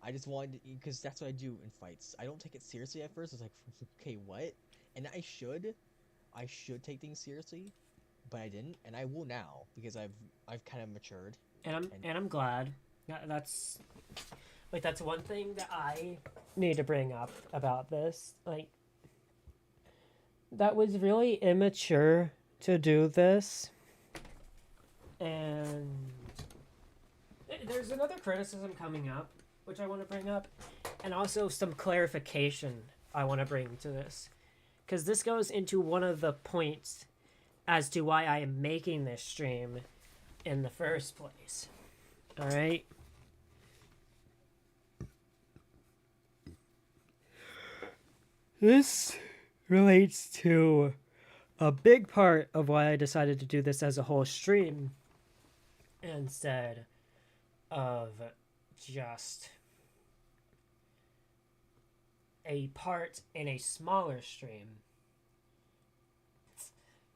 I just wanted, because that's what I do in fights. I don't take it seriously at first. I was like, okay, what? And I should take things seriously, but I didn't, and I will now because I've kind of matured. And I'm glad. That's one thing that I need to bring up about this. Like, that was really immature to do this. And there's another criticism coming up, which I want to bring up, and also some clarification I want to bring to this. Because this goes into one of the points as to why I am making this stream in the first place. Alright? This relates to a big part of why I decided to do this as a whole stream instead of just a part in a smaller stream.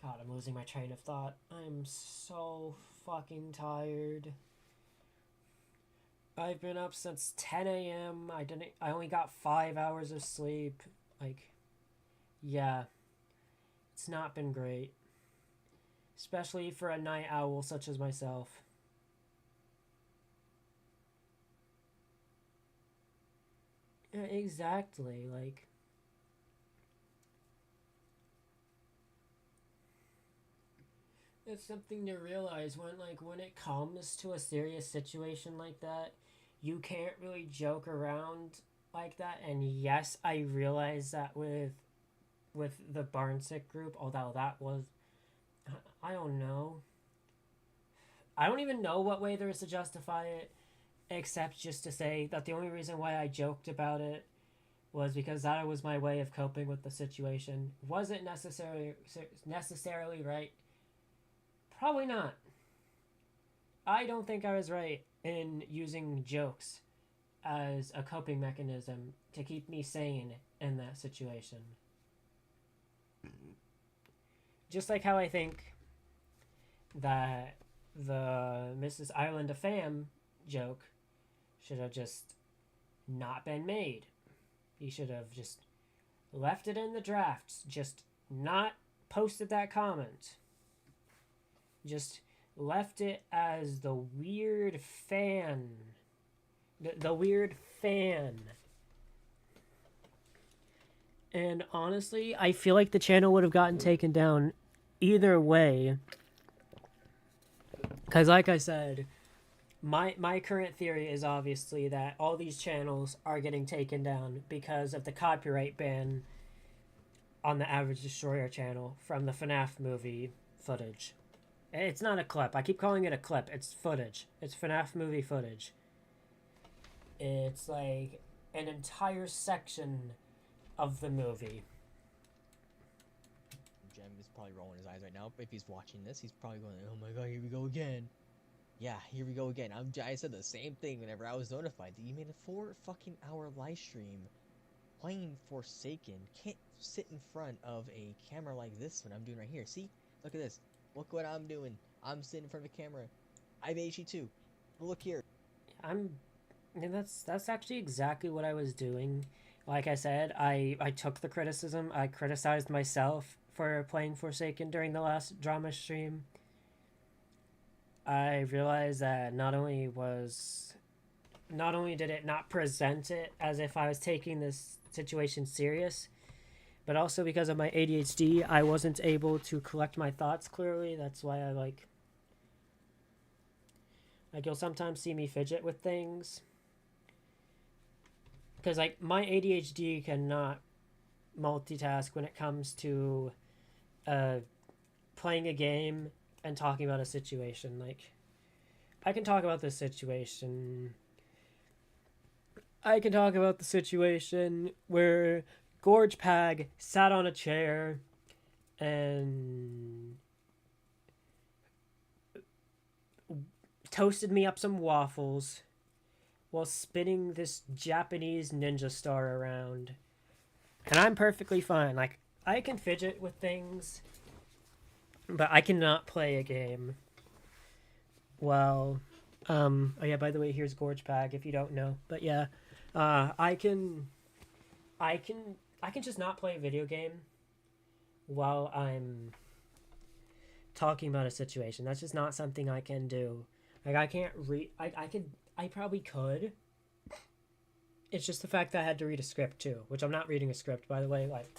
God, I'm losing my train of thought. I'm so fucking tired. I've been up since 10 a.m. I only got 5 hours of sleep. Like, yeah. It's not been great. Especially for a night owl such as myself. Yeah, exactly, like... It's something to realize when it comes to a serious situation like that, you can't really joke around like that. And yes, I realize that with the Barnsick group, although that was, I don't know. I don't even know what way there is to justify it, except just to say that the only reason why I joked about it was because that was my way of coping with the situation. Was it necessarily right? Probably not. I don't think I was right in using jokes as a coping mechanism to keep me sane in that situation. Just like how I think that the Mrs. Island of Fam joke should have just not been made. He should have just left it in the drafts, just not posted that comment. Just left it as the weird fan. The weird fan. And honestly, I feel like the channel would have gotten taken down either way. Because like I said, my current theory is obviously that all these channels are getting taken down because of the copyright ban on the Average Destroyer channel from the FNAF movie footage. It's not a clip. I keep calling it a clip. It's footage. It's FNAF movie footage. It's like an entire section of the movie. Jem is probably rolling his eyes right now. If he's watching this, he's probably going, "Oh my god, here we go again." Yeah, here we go again. I said the same thing whenever I was notified that you made a 4-fucking-hour live stream playing Forsaken. Can't sit in front of a camera like this one I'm doing right here. See? Look at this. Look what I'm doing. I'm sitting in front of a camera. I have HD2. Look here. That's actually exactly what I was doing. Like I said, I took the criticism. I criticized myself for playing Forsaken during the last drama stream. I realized that not only did it not present it as if I was taking this situation serious, but also because of my ADHD, I wasn't able to collect my thoughts clearly. That's why I like you'll sometimes see me fidget with things. Because like my ADHD cannot multitask when it comes to playing a game and talking about a situation. Like, I can talk about this situation. I can talk about the situation where Gorge Pag sat on a chair and toasted me up some waffles while spinning this Japanese ninja star around. And I'm perfectly fine. Like, I can fidget with things, but I cannot play a game. Well, oh yeah, by the way, here's Gorge Pag if you don't know. But yeah, I can just not play a video game while I'm talking about a situation. That's just not something I can do. Like, I can't read. I probably could. It's just the fact that I had to read a script too, which I'm not reading a script, by the way. Like,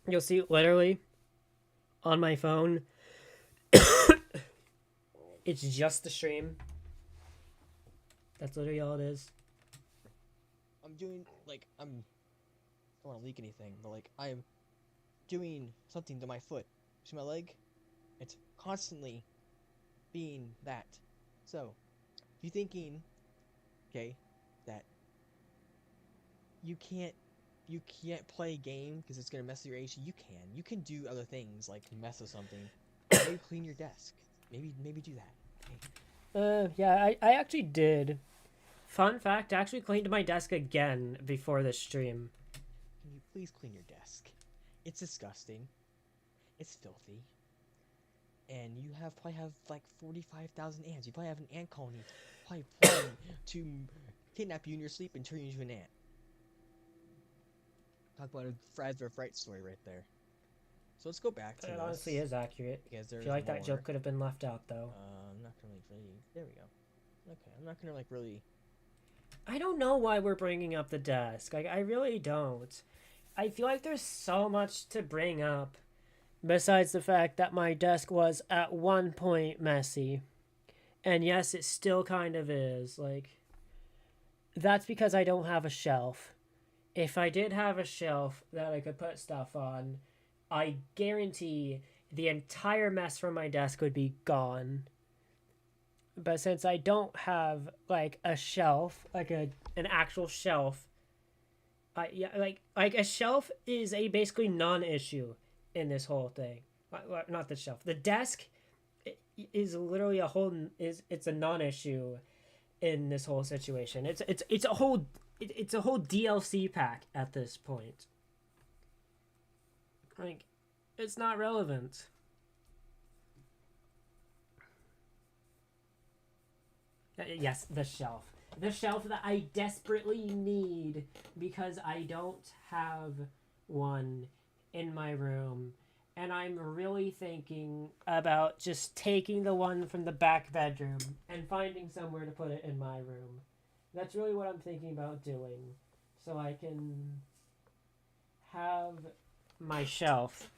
you'll see literally on my phone. It's just the stream. That's literally all it is. I'm doing like I don't want to leak anything, but like I'm doing something to my foot. See my leg? It's constantly being that. So, if you're thinking, okay, that you can't play a game because it's gonna mess with your AC, you can do other things like mess with something. Maybe clean your desk. Maybe do that. Okay. Yeah, I actually did. Fun fact, I actually cleaned my desk again before the stream. Can you please clean your desk? It's disgusting. It's filthy. And you probably have like 45,000 ants. You probably have an ant colony probably planning to kidnap you in your sleep and turn you into an ant. Talk about a Frazbear Fright story right there. So let's go back to It this. honestly is accurate. Because I there's feel like that more. joke could have been left out, though. I'm not gonna really. There we go. Okay, I'm not gonna like really. I don't know why we're bringing up the desk. Like, I really don't. I feel like there's so much to bring up. Besides the fact that my desk was at one point messy. And yes, it still kind of is. Like, that's because I don't have a shelf. If I did have a shelf that I could put stuff on, I guarantee the entire mess from my desk would be gone. But since I don't have like a shelf, like an actual shelf, like a shelf is a basically non-issue in this whole thing. Not the shelf. The desk is literally it's a non-issue in this whole situation. It's a whole DLC pack at this point. Like, it's not relevant. Yes, the shelf. The shelf that I desperately need because I don't have one in my room. And I'm really thinking about just taking the one from the back bedroom and finding somewhere to put it in my room. That's really what I'm thinking about doing. So I can have my shelf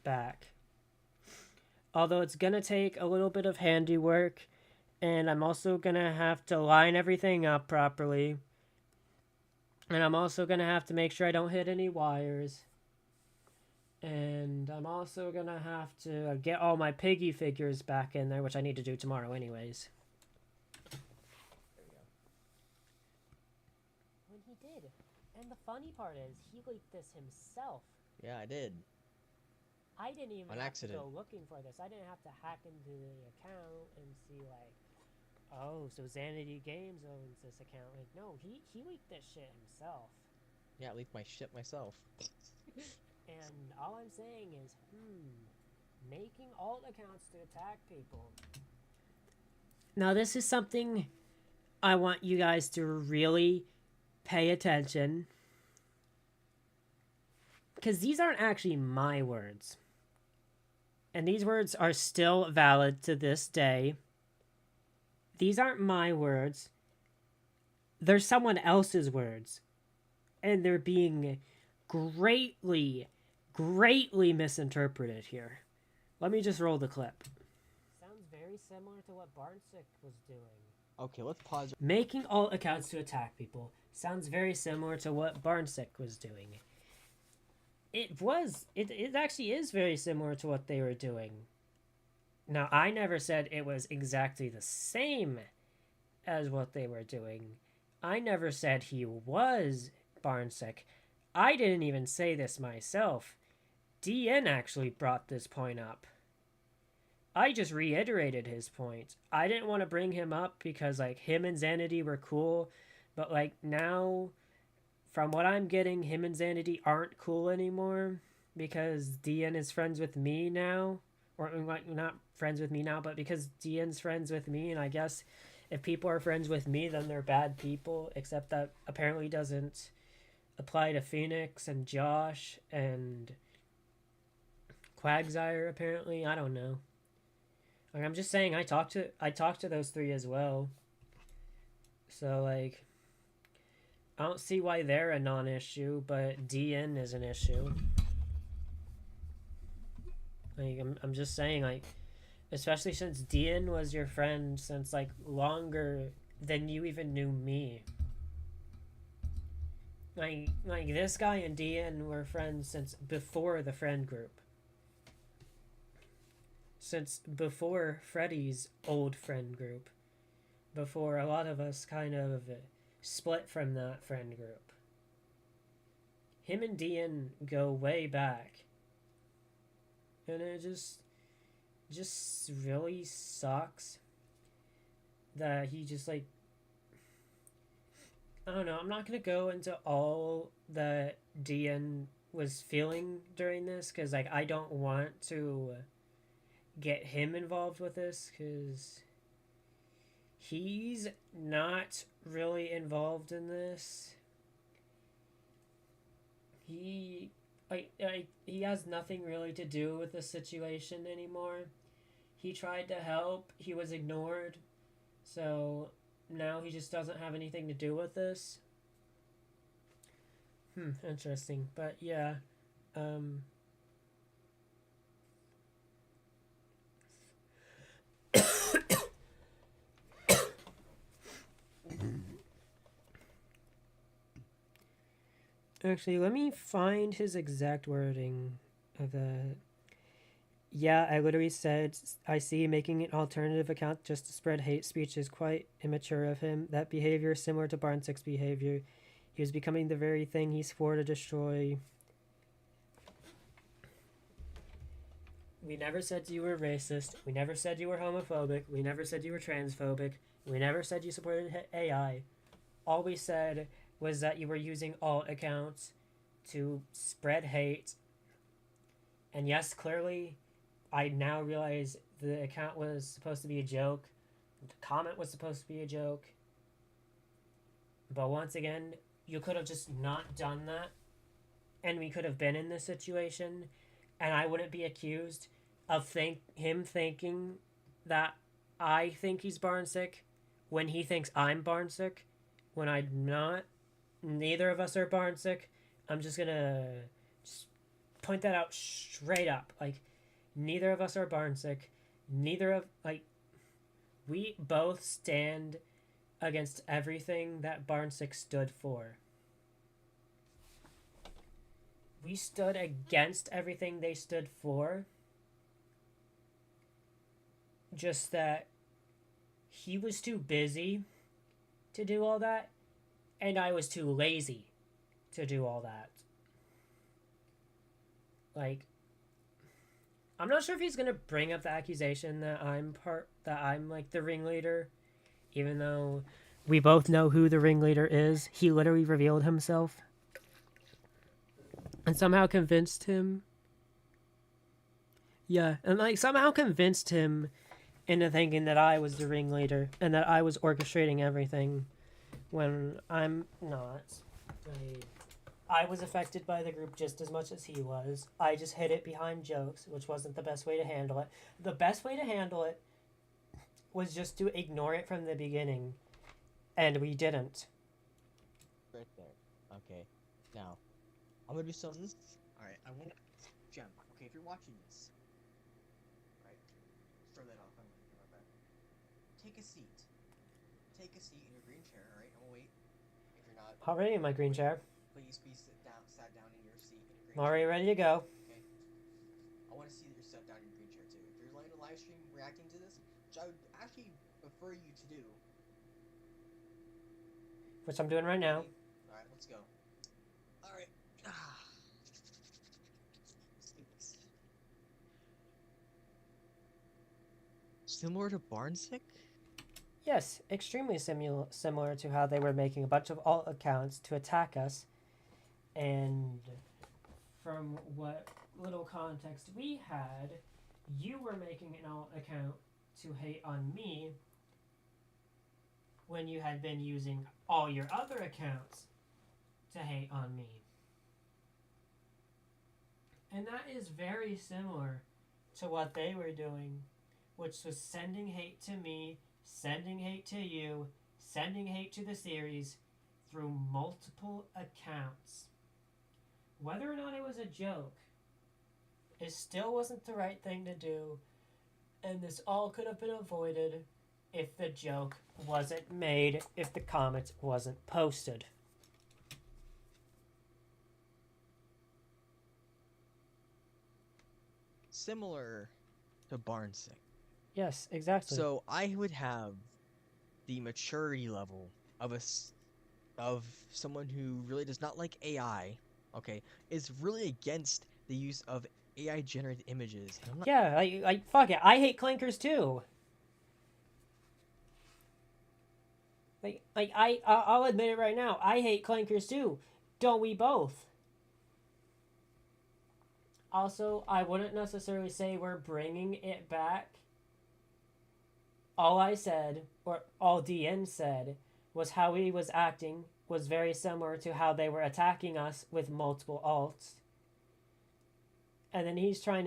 back. Although it's gonna take a little bit of handiwork. And I'm also going to have to line everything up properly. And I'm also going to have to make sure I don't hit any wires. And I'm also going to have to get all my piggy figures back in there, which I need to do tomorrow anyways. There we go. When he did. And the funny part is, he leaked this himself. Yeah, I did. I didn't even On have accident. to go looking for this. I didn't have to hack into the account and see, like, oh, so Xanity Games owns this account. Like, no, he leaked this shit himself. Yeah, I leaked my shit myself. And all I'm saying is, making alt accounts to attack people. Now, this is something I want you guys to really pay attention. Because these aren't actually my words. And these words are still valid to this day. These aren't my words. They're someone else's words. And they're being greatly misinterpreted here. Let me just roll the clip. Sounds very similar to what Barnsick was doing. Okay, let's pause. Making alt accounts to attack people sounds very similar to what Barnsick was doing. It actually is very similar to what they were doing. Now, I never said it was exactly the same as what they were doing. I never said he was Barnsick. I didn't even say this myself. DN actually brought this point up. I just reiterated his point. I didn't want to bring him up because, like, him and Xanity were cool. But, like, now, from what I'm getting, him and Xanity aren't cool anymore. Because DN is friends with me now. Or, like, not friends with me now, but because DN's friends with me. And I guess if people are friends with me, then they're bad people. Except that apparently doesn't apply to Phoenix and Josh and Quagsire, apparently. I don't know. Like, I'm just saying, I talked to those three as well. So, like, I don't see why they're a non-issue, but DN is an issue. Like, I'm just saying, like, Especially since Dean was your friend since like longer than you even knew me. Like this guy and Dean were friends since before the friend group. Since before Freddy's old friend group. Before a lot of us kind of split from that friend group. Him and Dean go way back. And it just really sucks that he just like, I don't know, I'm not gonna go into all that Dean was feeling during this because like I don't want to get him involved with this because he's not really involved in this. He he has nothing really to do with the situation anymore. He tried to help, he was ignored, so now he just doesn't have anything to do with this. Interesting. But yeah, actually, let me find his exact wording of the. Yeah, I literally said, I see making an alternative account just to spread hate speech is quite immature of him. That behavior is similar to Barnsick's behavior. He was becoming the very thing he swore to destroy. We never said you were racist. We never said you were homophobic. We never said you were transphobic. We never said you supported AI. All we said was that you were using alt accounts to spread hate. And yes, clearly, I now realize the account was supposed to be a joke. The comment was supposed to be a joke. But once again, you could have just not done that. And we could have been in this situation. And I wouldn't be accused of him thinking that I think he's Barnsick when he thinks I'm Barnsick. When I'm not. Neither of us are Barnsick. I'm just gonna just point that out straight up. Like, neither of us are Barnsick. We both stand against everything that Barnsick stood for. We stood against everything they stood for. Just that he was too busy to do all that, and I was too lazy to do all that. Like, I'm not sure if he's gonna bring up the accusation that I'm like the ringleader, even though we both know who the ringleader is. He literally revealed himself and somehow convinced him. Yeah, and like somehow convinced him into thinking that I was the ringleader and that I was orchestrating everything when I'm not. I was affected by the group just as much as he was. I just hid it behind jokes, which wasn't the best way to handle it. The best way to handle it was just to ignore it from the beginning, and we didn't. Right there. Okay. Now, I'm gonna do something. Alright, I want Jem, okay, if you're watching this. Right? Throw that off, I'm gonna think about that. Take a seat. Take a seat in your green chair, alright? I'm gonna wait. If you're not, Already in my green chair. please be sat down in your seat in your green I'm already ready to go. Okay. I want to see that you're sat down in your green chair too. If you're laying a live stream reacting to this, which I would actually prefer you to do. Which I'm doing right now. Alright, let's go. Alright. Similar to Barnsick? Yes, extremely similar to how they were making a bunch of alt accounts to attack us. And from what little context we had, you were making an alt account to hate on me when you had been using all your other accounts to hate on me. And that is very similar to what they were doing, which was sending hate to me, sending hate to you, sending hate to the series through multiple accounts. Whether or not it was a joke, it still wasn't the right thing to do. And this all could have been avoided if the joke wasn't made, if the comment wasn't posted. Similar to Barnsick. Yes, exactly. So I would have the maturity level of someone who really does not like AI, okay, is really against the use of AI generated images. And I'm not Yeah, like fuck it. I hate clankers too. I'll admit it right now. I hate clankers too. Don't we both? Also, I wouldn't necessarily say we're bringing it back. All I said, or all DN said, was how he was acting was very similar to how they were attacking us with multiple alts. And then he was trying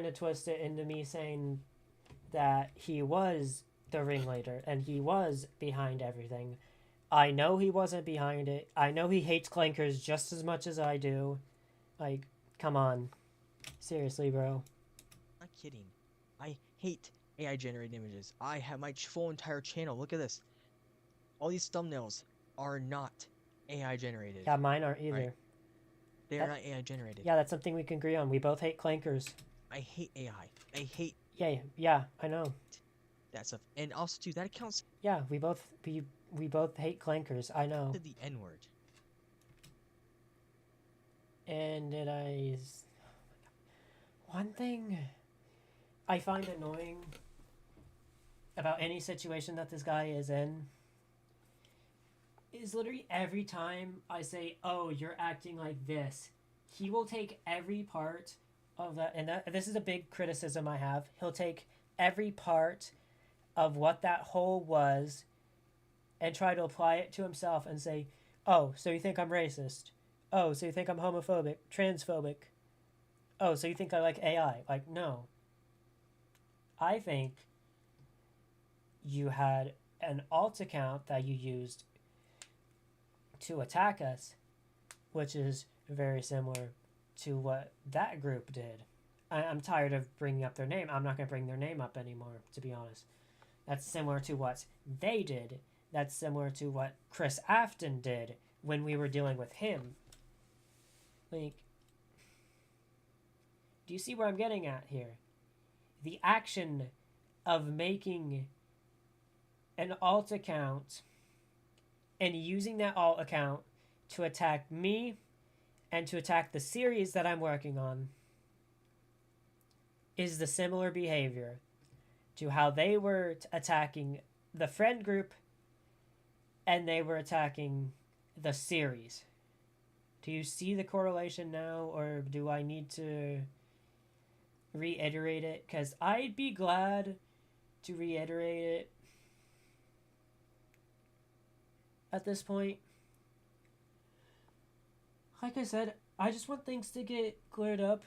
to twist it into me saying that he was the ringleader and he was behind everything. I know he wasn't behind it. I know he hates clankers just as much as I do. Like, come on. Seriously, bro. not kidding. I hate AI generated images. I have my full entire channel. Look at this. All these thumbnails are not AI generated. Yeah, mine aren't either. Right. They are not AI generated. Yeah, that's something we can agree on. We both hate clankers. I hate AI. I hate Yeah, I know. that stuff. And also too, that accounts Yeah, we both hate clankers. I know. to the N word. And one thing I find annoying about any situation that this guy is in is literally every time I say, "Oh, you're acting like this," he will take every part of that, and this is a big criticism I have. He'll take every part of what that whole was and try to apply it to himself and say, "Oh, so you think I'm racist? Oh, so you think I'm homophobic, transphobic? Oh, so you think I like AI?" Like, no. I think you had an alt account that you used to attack us, which is very similar to what that group did. I'm tired of bringing up their name. I'm not going to bring their name up anymore, to be honest. That's similar to what they did. That's similar to what Chris Afton did when we were dealing with him. Like, do you see where I'm getting at here? The action of making an alt account and using that alt account to attack me and to attack the series that I'm working on is the similar behavior to how they were attacking the friend group and they were attacking the series. Do you see the correlation now, or do I need to reiterate it? Because I'd be glad to reiterate it at this point. Like I said, I just want things to get cleared up.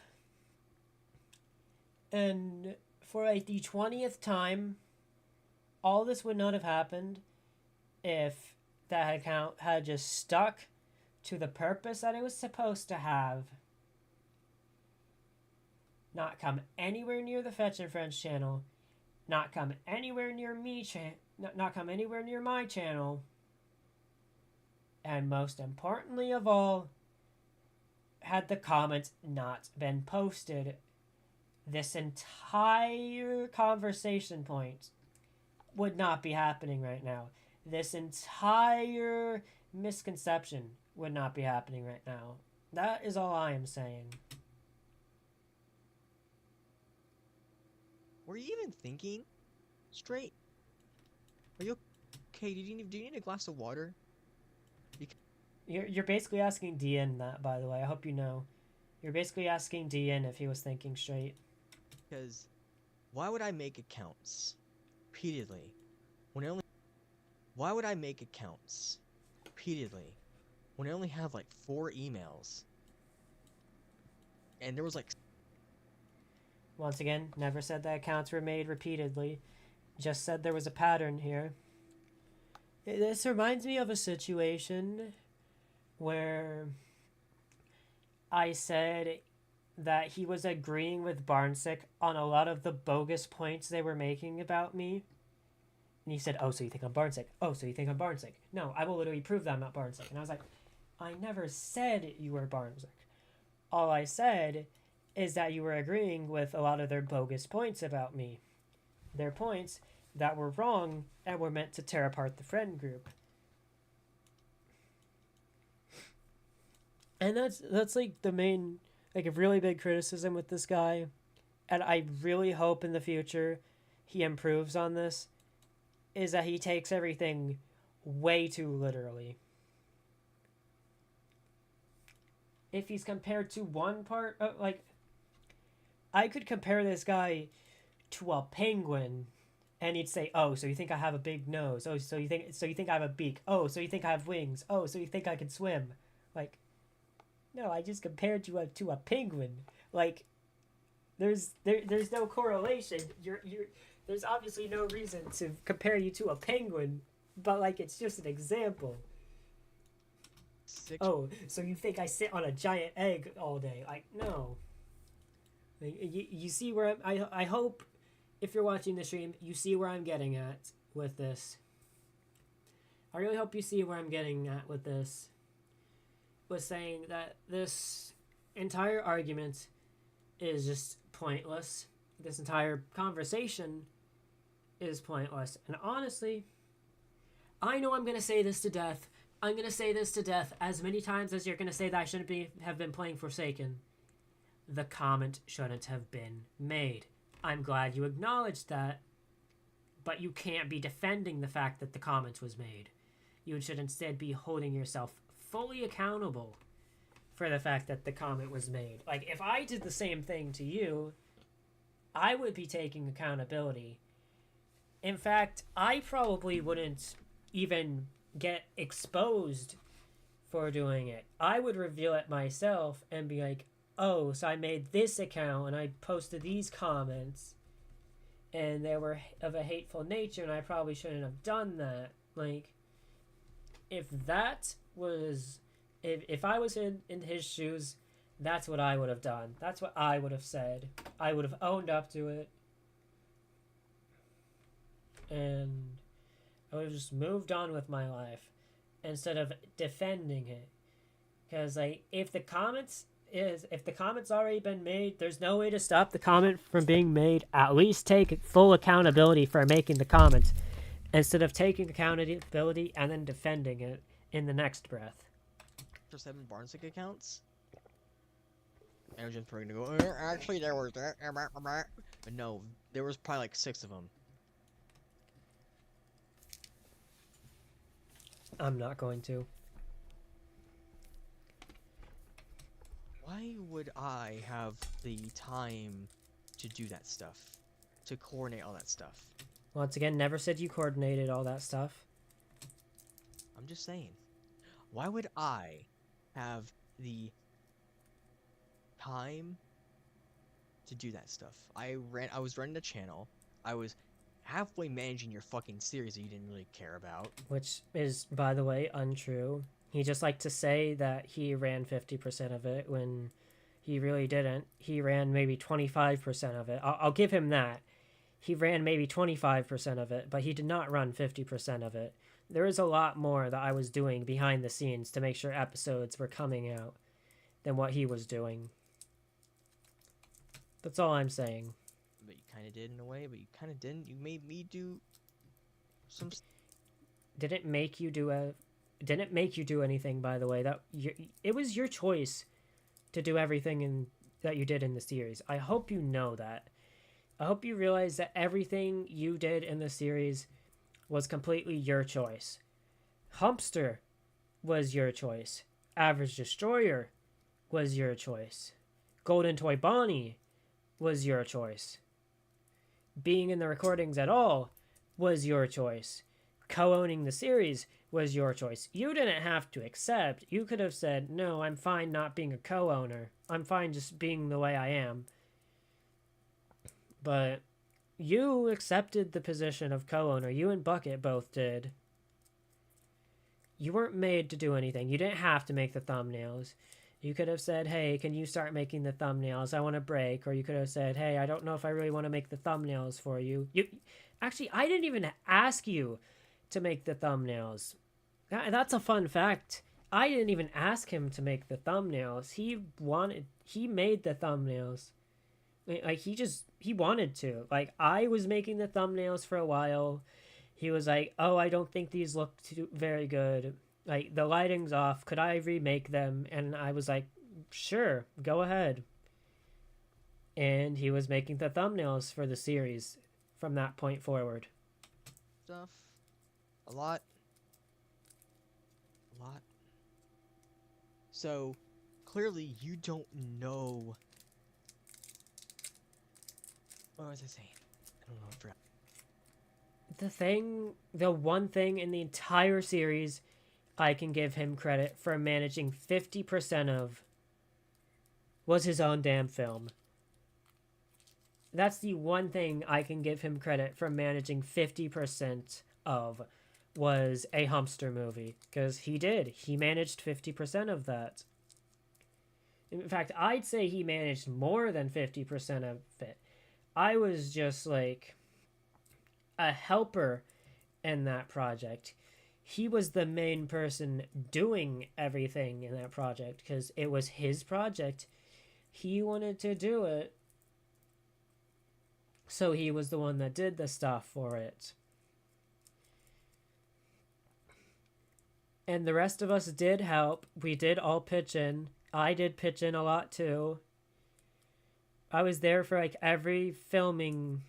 And for like the 20th time, all this would not have happened if that account had just stuck to the purpose that it was supposed to have. Not come anywhere near the Fetch and Friends channel. Not come anywhere near not come anywhere near my channel. And most importantly of all, had the comments not been posted, this entire conversation point would not be happening right now. This entire misconception would not be happening right now. That is all I am saying. Were you even thinking straight? Are you okay? Do you need a glass of water? You're basically asking DN that, by the way. I hope you know. You're basically asking DN if he was thinking straight. Because why would I make accounts repeatedly when I only why would I make accounts repeatedly when I only have like 4 emails? And there was like Once again, never said that accounts were made repeatedly. Just said there was a pattern here. This reminds me of a situation where I said that he was agreeing with Barnsick on a lot of the bogus points they were making about me. And he said, "Oh, so you think I'm Barnsick? Oh, so you think I'm Barnsick? No, I will literally prove that I'm not Barnsick." And I was like, I never said you were Barnsick. All I said is that you were agreeing with a lot of their bogus points about me. Their points that were wrong and were meant to tear apart the friend group. And that's like the main, like, a really big criticism with this guy. And I really hope in the future he improves on this, is that he takes everything way too literally. If he's compared to one part, like, I could compare this guy to a penguin, and he'd say, "Oh, so you think I have a big nose? Oh, so you think I have a beak? Oh, so you think I have wings? Oh, so you think I can swim?" Like, no, I just compared you to a penguin. Like, there's no correlation. There's obviously no reason to compare you to a penguin, but like, it's just an example. Oh, so you think I sit on a giant egg all day? Like, no. Like, you see where I hope if you're watching the stream, you see where I'm getting at with this. I really hope you see where I'm getting at with this. Was saying that this entire argument is just pointless. This entire conversation is pointless. And honestly, I know I'm going to say this to death. I'm going to say this to death as many times as you're going to say that I shouldn't have been playing Forsaken. The comment shouldn't have been made. I'm glad you acknowledged that, but you can't be defending the fact that the comment was made. You should instead be holding yourself fully accountable for the fact that the comment was made. Like, if I did the same thing to you, I would be taking accountability. In fact, I probably wouldn't even get exposed for doing it. I would reveal it myself and be like, "Oh, so I made this account and I posted these comments and they were of a hateful nature and I probably shouldn't have done that." Like, if I was in his shoes, that's what I would have done. That's what I would have said. I would have owned up to it. And I would have just moved on with my life instead of defending it. Because, like, if the comment's already been made, there's no way to stop the comment from being made. At least take full accountability for making the comment, instead of taking accountability and then defending it in the next breath. For 7 Barnsick accounts? I was just going to go, actually there was that, but no, there was probably like 6 of them. I'm not going to. Why would I have the time to do that stuff? To coordinate all that stuff? Once again, never said you coordinated all that stuff. I'm just saying. Why would I have the time to do that stuff? I was running a channel. I was halfway managing your fucking series that you didn't really care about. Which is, by the way, untrue. He just liked to say that he ran 50% of it when he really didn't. He ran maybe 25% of it. I'll give him that. He ran maybe 25% of it, but he did not run 50% of it. There is a lot more that I was doing behind the scenes to make sure episodes were coming out than what he was doing. That's all I'm saying. But you kind of did in a way, but you kind of didn't. You made me do some... Didn't make you do anything, by the way. It was your choice to do everything that you did in the series. I hope you know that. I hope you realize that everything you did in the series was completely your choice. Humpster was your choice. Average Destroyer was your choice. Golden Toy Bonnie was your choice. Being in the recordings at all was your choice. Co-owning the series was your choice. You didn't have to accept. You could have said, "No, I'm fine not being a co-owner. I'm fine just being the way I am." But you accepted the position of co-owner. You and Bucket both did. You weren't made to do anything. You didn't have to make the thumbnails. You could have said, hey, can you start making the thumbnails? I want a break. Or you could have said, hey, I don't know if I really want to make the thumbnails for you. Actually, I didn't even ask you to make the thumbnails. That's a fun fact. I didn't even ask him to make the thumbnails. He made the thumbnails. Like, he wanted to. Like, I was making the thumbnails for a while. He was like, oh, I don't think these look very good. Like, the lighting's off. Could I remake them? And I was like, sure, go ahead. And he was making the thumbnails for the series from that point forward. Stuff. A lot. So, clearly you don't know. What was I saying? I don't know. I forgot. The one thing in the entire series I can give him credit for managing 50% of was his own damn film. That's the one thing I can give him credit for managing 50% of was a Humpster movie. Because he did. He managed 50% of that. In fact, I'd say he managed more than 50% of it. I was just like a helper in that project. He was the main person doing everything in that project because it was his project. He wanted to do it. So he was the one that did the stuff for it. And the rest of us did help. We did all pitch in. I did pitch in a lot too. I was there for like every filming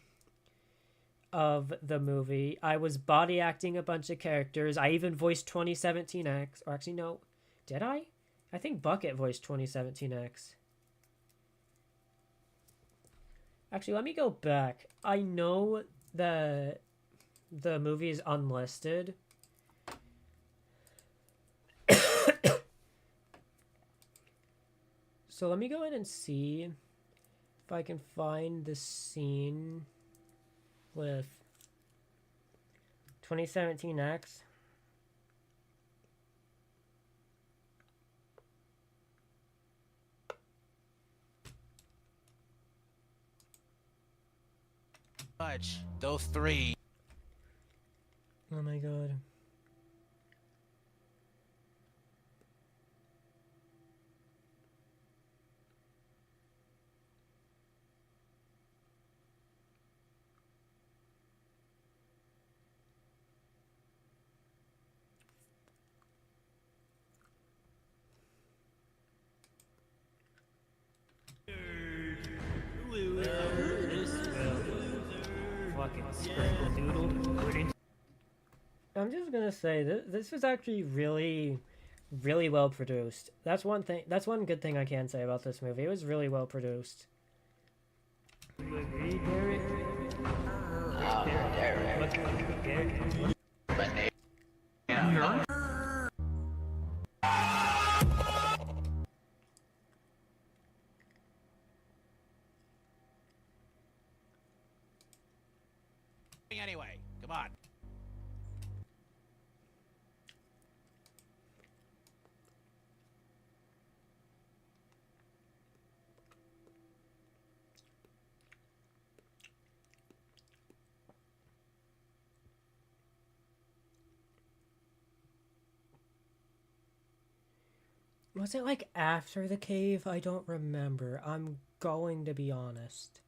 of the movie. I was body acting a bunch of characters. I even voiced 2017X. Or actually, no. Did I? I think Bucket voiced 2017X. Actually, let me go back. I know the movie is unlisted. So let me go in and see if I can find the scene with 2017X. Much. Those three. Oh my god. I'm just gonna say this was actually really, really well produced. That's one thing. That's one good thing I can say about this movie. It was really well produced. Anyway, come on. Was it like after the cave? I don't remember. I'm going to be honest.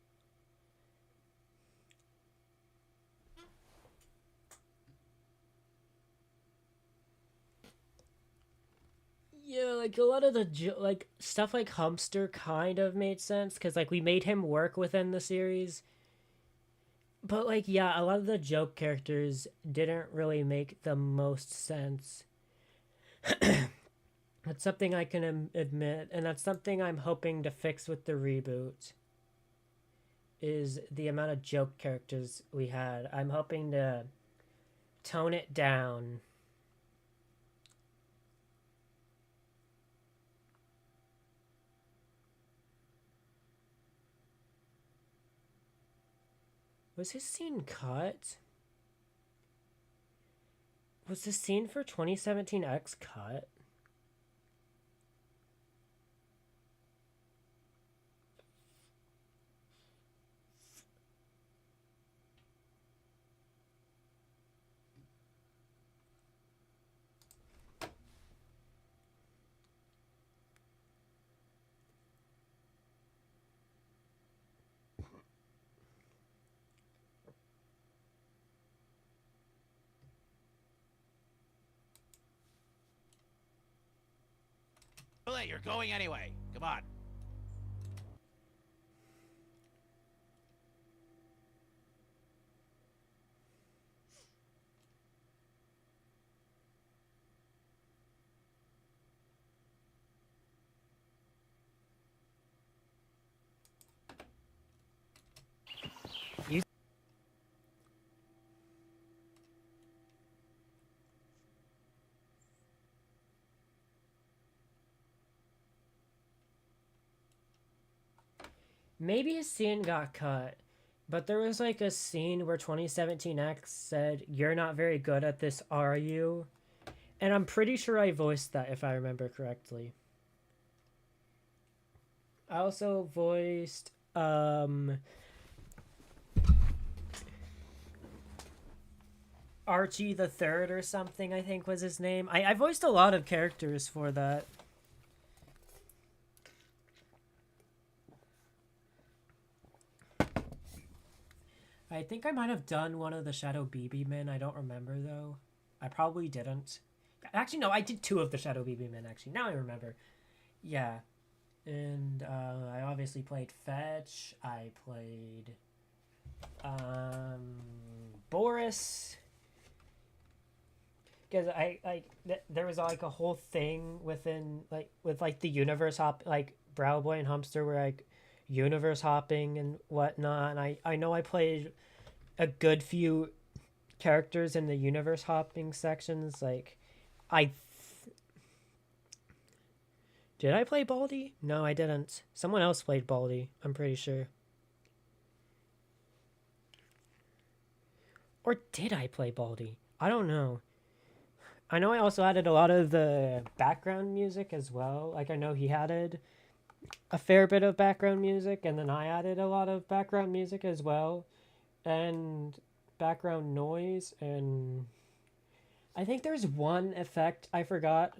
Yeah, like a lot of the like stuff like Humpster kind of made sense because like we made him work within the series. But like yeah, a lot of the joke characters didn't really make the most sense. That's something I can admit, and that's something I'm hoping to fix with the reboot. Is the amount of joke characters we had. I'm hoping to tone it down. Was his scene cut? Was the scene for 2017X cut? late. You're going anyway. Come on. Maybe a scene got cut, but there was like a scene where 2017X said, "You're not very good at this, are you?" And I'm pretty sure I voiced that if I remember correctly. I also voiced Archie the Third or something, I think was his name. I voiced a lot of characters for that. I think I might have done one of the Shadow BB men. I don't remember though. I probably didn't. Actually, no, I did 2 of the Shadow BB men. Actually, now I remember. Yeah, and I obviously played Fetch. I played Boris. Because there was like a whole thing within with the universe hop, like Brow Boy and Humpster were like universe hopping and whatnot, and I know I played a good few characters in the universe hopping sections. Like did I play Baldy? No, I didn't. Someone else played Baldy, I'm pretty sure. Or did I play Baldy? I don't know. I know I also added a lot of the background music as well. Like I know he added a fair bit of background music, and then I added a lot of background music as well, and background noise, and I think there's one effect I forgot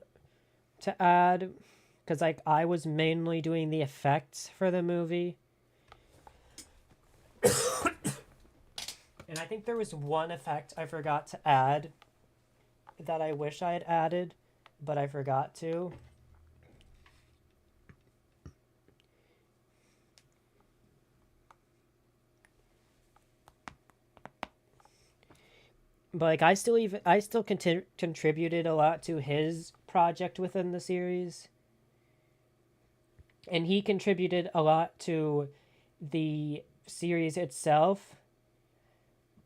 to add, because like I was mainly doing the effects for the movie. And I think there was one effect I forgot to add that I wish I had added, but I forgot to. But like I still contributed a lot to his project within the series, and he contributed a lot to the series itself.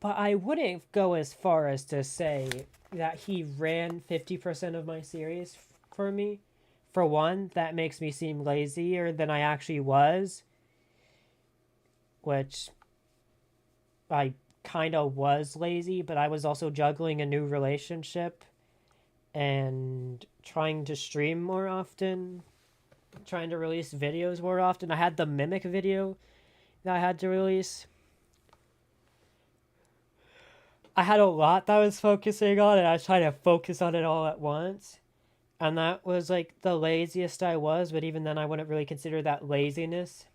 But I wouldn't go as far as to say that he ran 50% of my series for me. For one, that makes me seem lazier than I actually was, which I kind of was lazy, but I was also juggling a new relationship and trying to stream more often, trying to release videos more often. I had the Mimic video that I had to release. I had a lot that I was focusing on, and I was trying to focus on it all at once. And that was like the laziest I was, but even then I wouldn't really consider that laziness.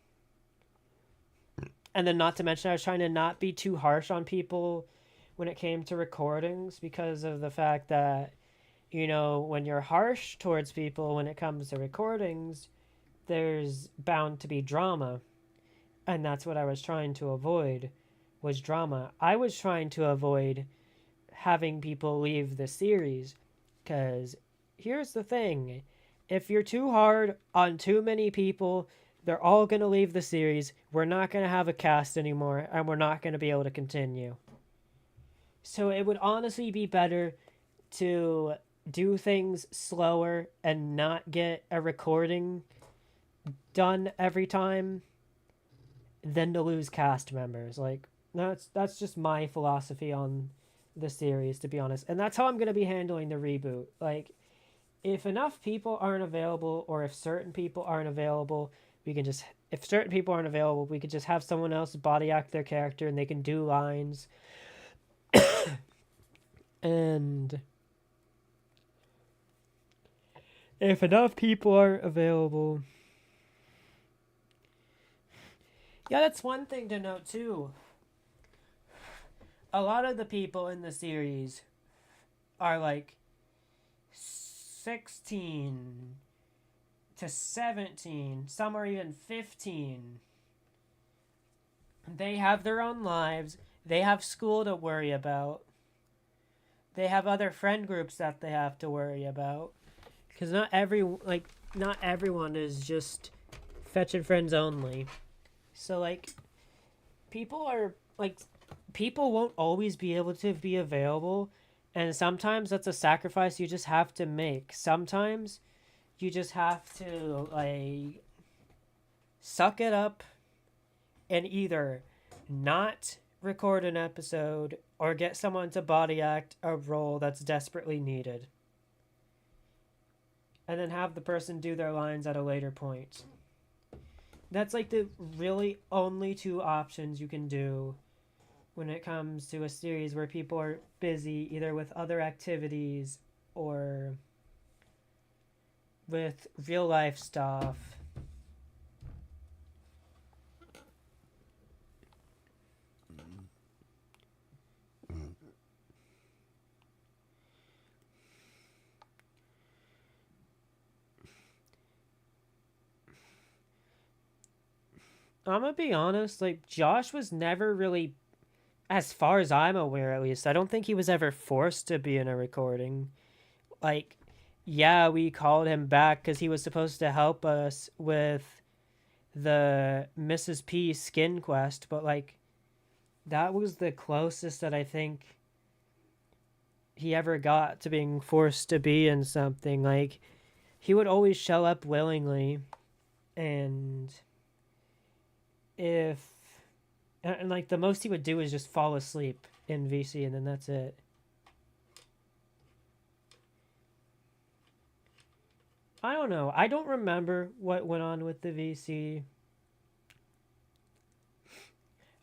And then not to mention I was trying to not be too harsh on people when it came to recordings, because of the fact that, you know, when you're harsh towards people when it comes to recordings, there's bound to be drama. And that's what I was trying to avoid, was drama. I was trying to avoid having people leave the series, because here's the thing. If you're too hard on too many people, they're all going to leave the series. We're not going to have a cast anymore, and we're not going to be able to continue. So it would honestly be better to do things slower and not get a recording done every time than to lose cast members. Like, that's just my philosophy on the series, to be honest. And that's how I'm going to be handling the reboot. Like, if enough people aren't available, or if certain people aren't available, if certain people aren't available, we could just have someone else body act their character and they can do lines. And if enough people aren't available... Yeah, that's one thing to note too. A lot of the people in the series are like 16 to 17, some are even 15. They have their own lives. They have school to worry about. They have other friend groups that they have to worry about. Because not everyone is just fetching friends only. So, like, people won't always be able to be available. And sometimes that's a sacrifice you just have to make. Sometimes you just have to, like, suck it up and either not record an episode or get someone to body act a role that's desperately needed. And then have the person do their lines at a later point. That's like the really only two options you can do when it comes to a series where people are busy either with other activities or with real life stuff. I'm gonna be honest, like, Josh was never really, as far as I'm aware at least, I don't think he was ever forced to be in a recording. Like, yeah, we called him back because he was supposed to help us with the Mrs. P skin quest, but, like, that was the closest that I think he ever got to being forced to be in something. Like, he would always show up willingly, and like the most he would do is just fall asleep in VC, and then that's it. I don't know. I don't remember what went on with the VC.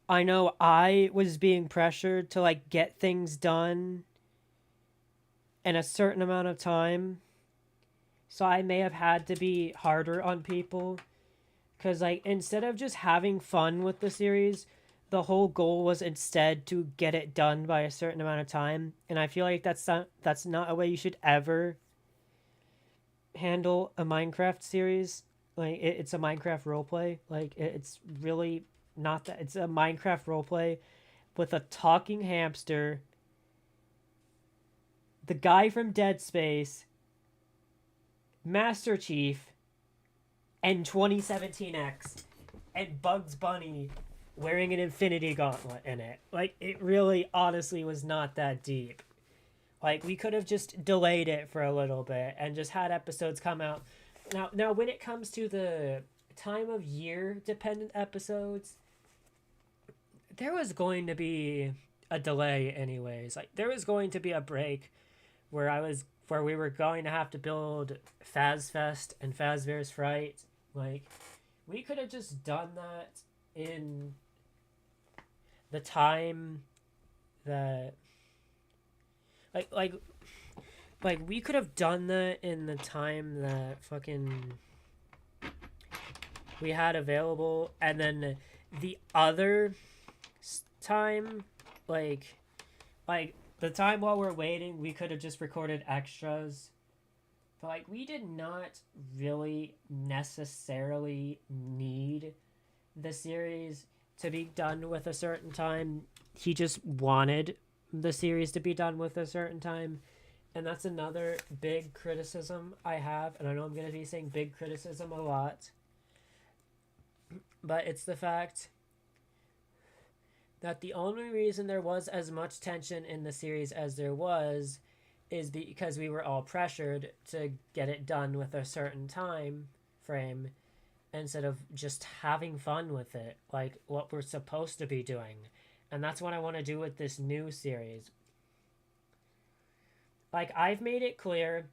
I know I was being pressured to, like, get things done in a certain amount of time. So I may have had to be harder on people. Because, like, instead of just having fun with the series, the whole goal was instead to get it done by a certain amount of time. And I feel like that's not a way you should ever handle a Minecraft series. Like, it's a Minecraft roleplay. Like, it's really not that. It's a Minecraft roleplay with a talking hamster, the guy from Dead Space, Master Chief, and 2017X, and Bugs Bunny wearing an Infinity Gauntlet in it. Like, it really, honestly, was not that deep. Like, we could have just delayed it for a little bit and just had episodes come out. Now, when it comes to the time of year dependent episodes, there was going to be a delay anyways. Like, there was going to be a break where we were going to have to build FazFest and Fazbear's Fright. Like, we could have just done that in the time that like we could have done that in the time that fucking we had available, and then the other time, like the time while we're waiting, we could have just recorded extras. But, like, we did not really necessarily need the series to be done with a certain time. He just wanted the series to be done with a certain time. And that's another big criticism I have. And I know I'm going to be saying big criticism a lot. But it's the fact that the only reason there was as much tension in the series as there was is because we were all pressured to get it done with a certain time frame instead of just having fun with it, like what we're supposed to be doing. And that's what I want to do with this new series. Like, I've made it clear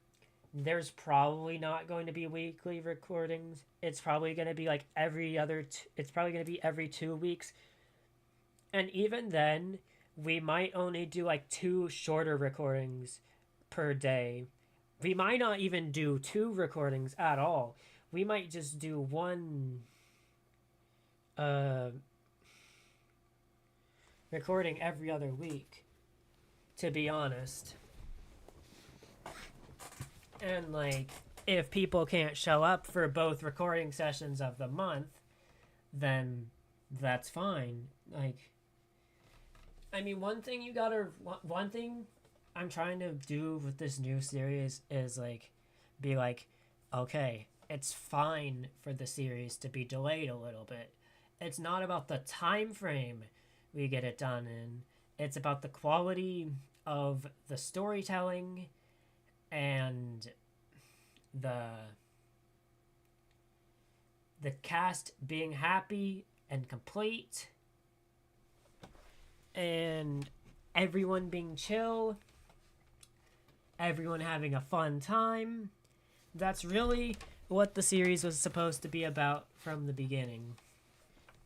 there's probably not going to be weekly recordings. It's probably going to be like it's probably going to be every 2 weeks. And even then, we might only do like 2 shorter recordings per day. We might not even do 2 recordings at all. We might just do 1 recording every other week, to be honest. And, like, if people can't show up for both recording sessions of the month, then that's fine. Like, I mean, one thing I'm trying to do with this new series is like, be like, okay, it's fine for the series to be delayed a little bit. It's not about the time frame we get it done in. It's about the quality of the storytelling and the cast being happy and complete and everyone being chill, everyone having a fun time. That's really what the series was supposed to be about from the beginning.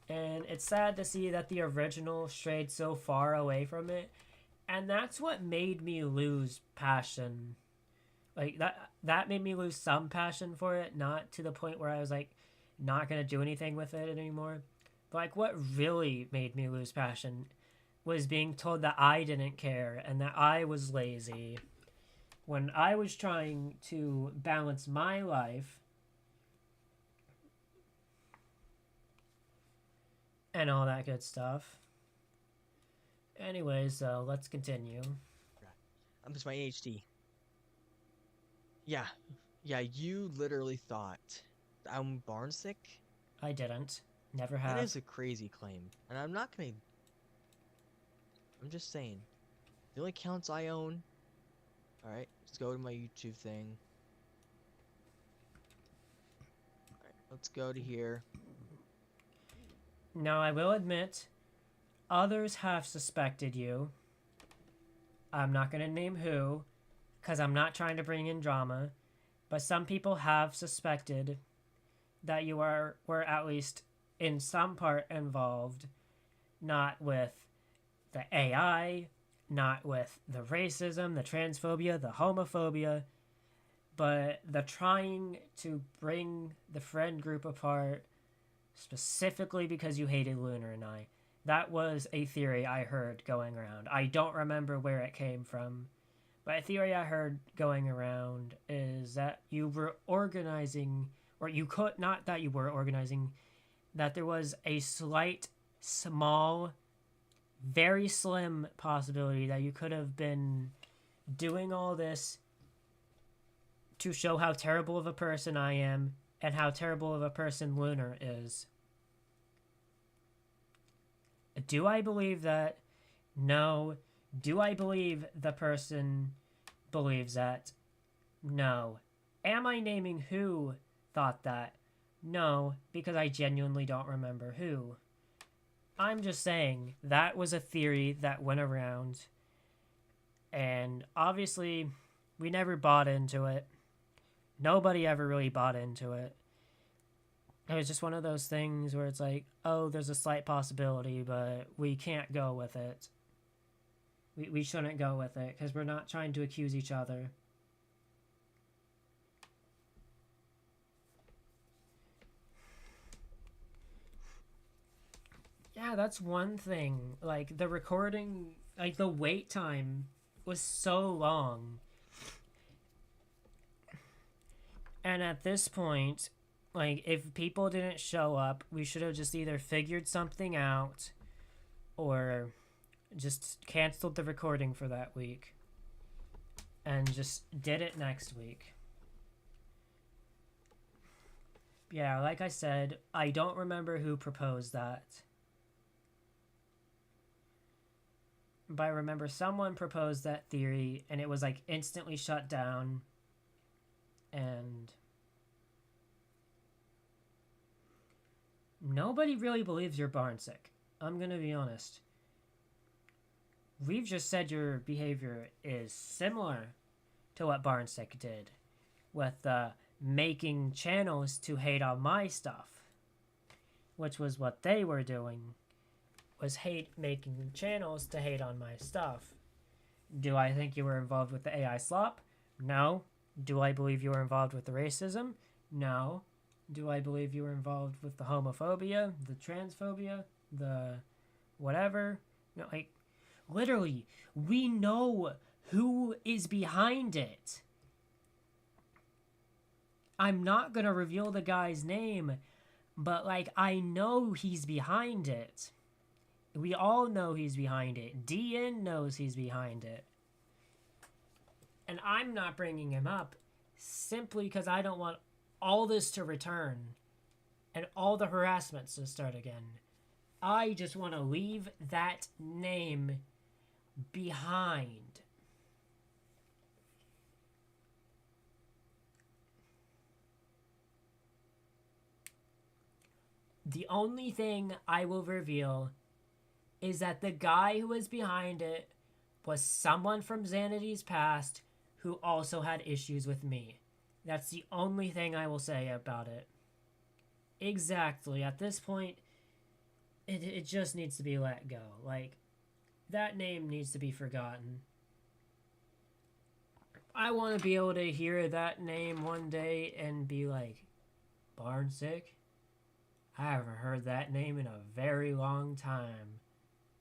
And it's sad to see that the original strayed so far away from it. And that's what made me lose passion. Like, that made me lose some passion for it, not to the point where I was like not gonna do anything with it anymore. But like, what really made me lose passion was being told that I didn't care and that I was lazy when I was trying to balance my life and all that good stuff. Anyways, let's continue. I'm just my ADHD. Yeah, you literally thought I'm barn sick? I didn't. Never have. That is a crazy claim. And I'm not gonna... I'm just saying. The only accounts I own... Alright, let's go to my YouTube thing. Alright, let's go to here. Now, I will admit, others have suspected you. I'm not going to name who, because I'm not trying to bring in drama, but some people have suspected that you were at least in some part involved, not with the AI, not with the racism, the transphobia, the homophobia, but the trying to bring the friend group apart specifically because you hated Lunar and I. That was a theory I heard going around. I don't remember where it came from, but a theory I heard going around is that you were organizing, or you could, not that you were organizing, that there was a slight, small, very slim possibility that you could have been doing all this to show how terrible of a person I am and how terrible of a person Lunar is. Do I believe that? No. Do I believe the person believes that? No. Am I naming who thought that? No, because I genuinely don't remember who. I'm just saying that was a theory that went around, and obviously we never bought into it. Nobody ever really bought into it. It was just one of those things where it's like, oh, there's a slight possibility, but we can't go with it. We shouldn't go with it because we're not trying to accuse each other. Yeah, that's one thing. Like, the recording, like, the wait time was so long. And at this point, like, if people didn't show up, we should have just either figured something out or just canceled the recording for that week and just did it next week. Yeah, like I said, I don't remember who proposed that. But I remember someone proposed that theory and it was like instantly shut down. And nobody really believes you're barn sick. I'm gonna be honest. We've just said your behavior is similar to what Barnsick did with making channels to hate on my stuff, which was what they were doing, was making channels to hate on my stuff. Do I think you were involved with the AI slop? No. Do I believe you were involved with the racism? No. Do I believe you were involved with the homophobia, the transphobia, the whatever? No, like, literally, we know who is behind it. I'm not gonna reveal the guy's name, but like I know he's behind it. We all know he's behind it. DN knows he's behind it. And I'm not bringing him up simply because I don't want all this to return and all the harassments to start again. I just want to leave that name behind. The only thing I will reveal is that the guy who was behind it was someone from Xanity's past who also had issues with me. That's the only thing I will say about it. Exactly. At this point, it just needs to be let go. Like, that name needs to be forgotten. I want to be able to hear that name one day and be like, Barnsick? I haven't heard that name in a very long time.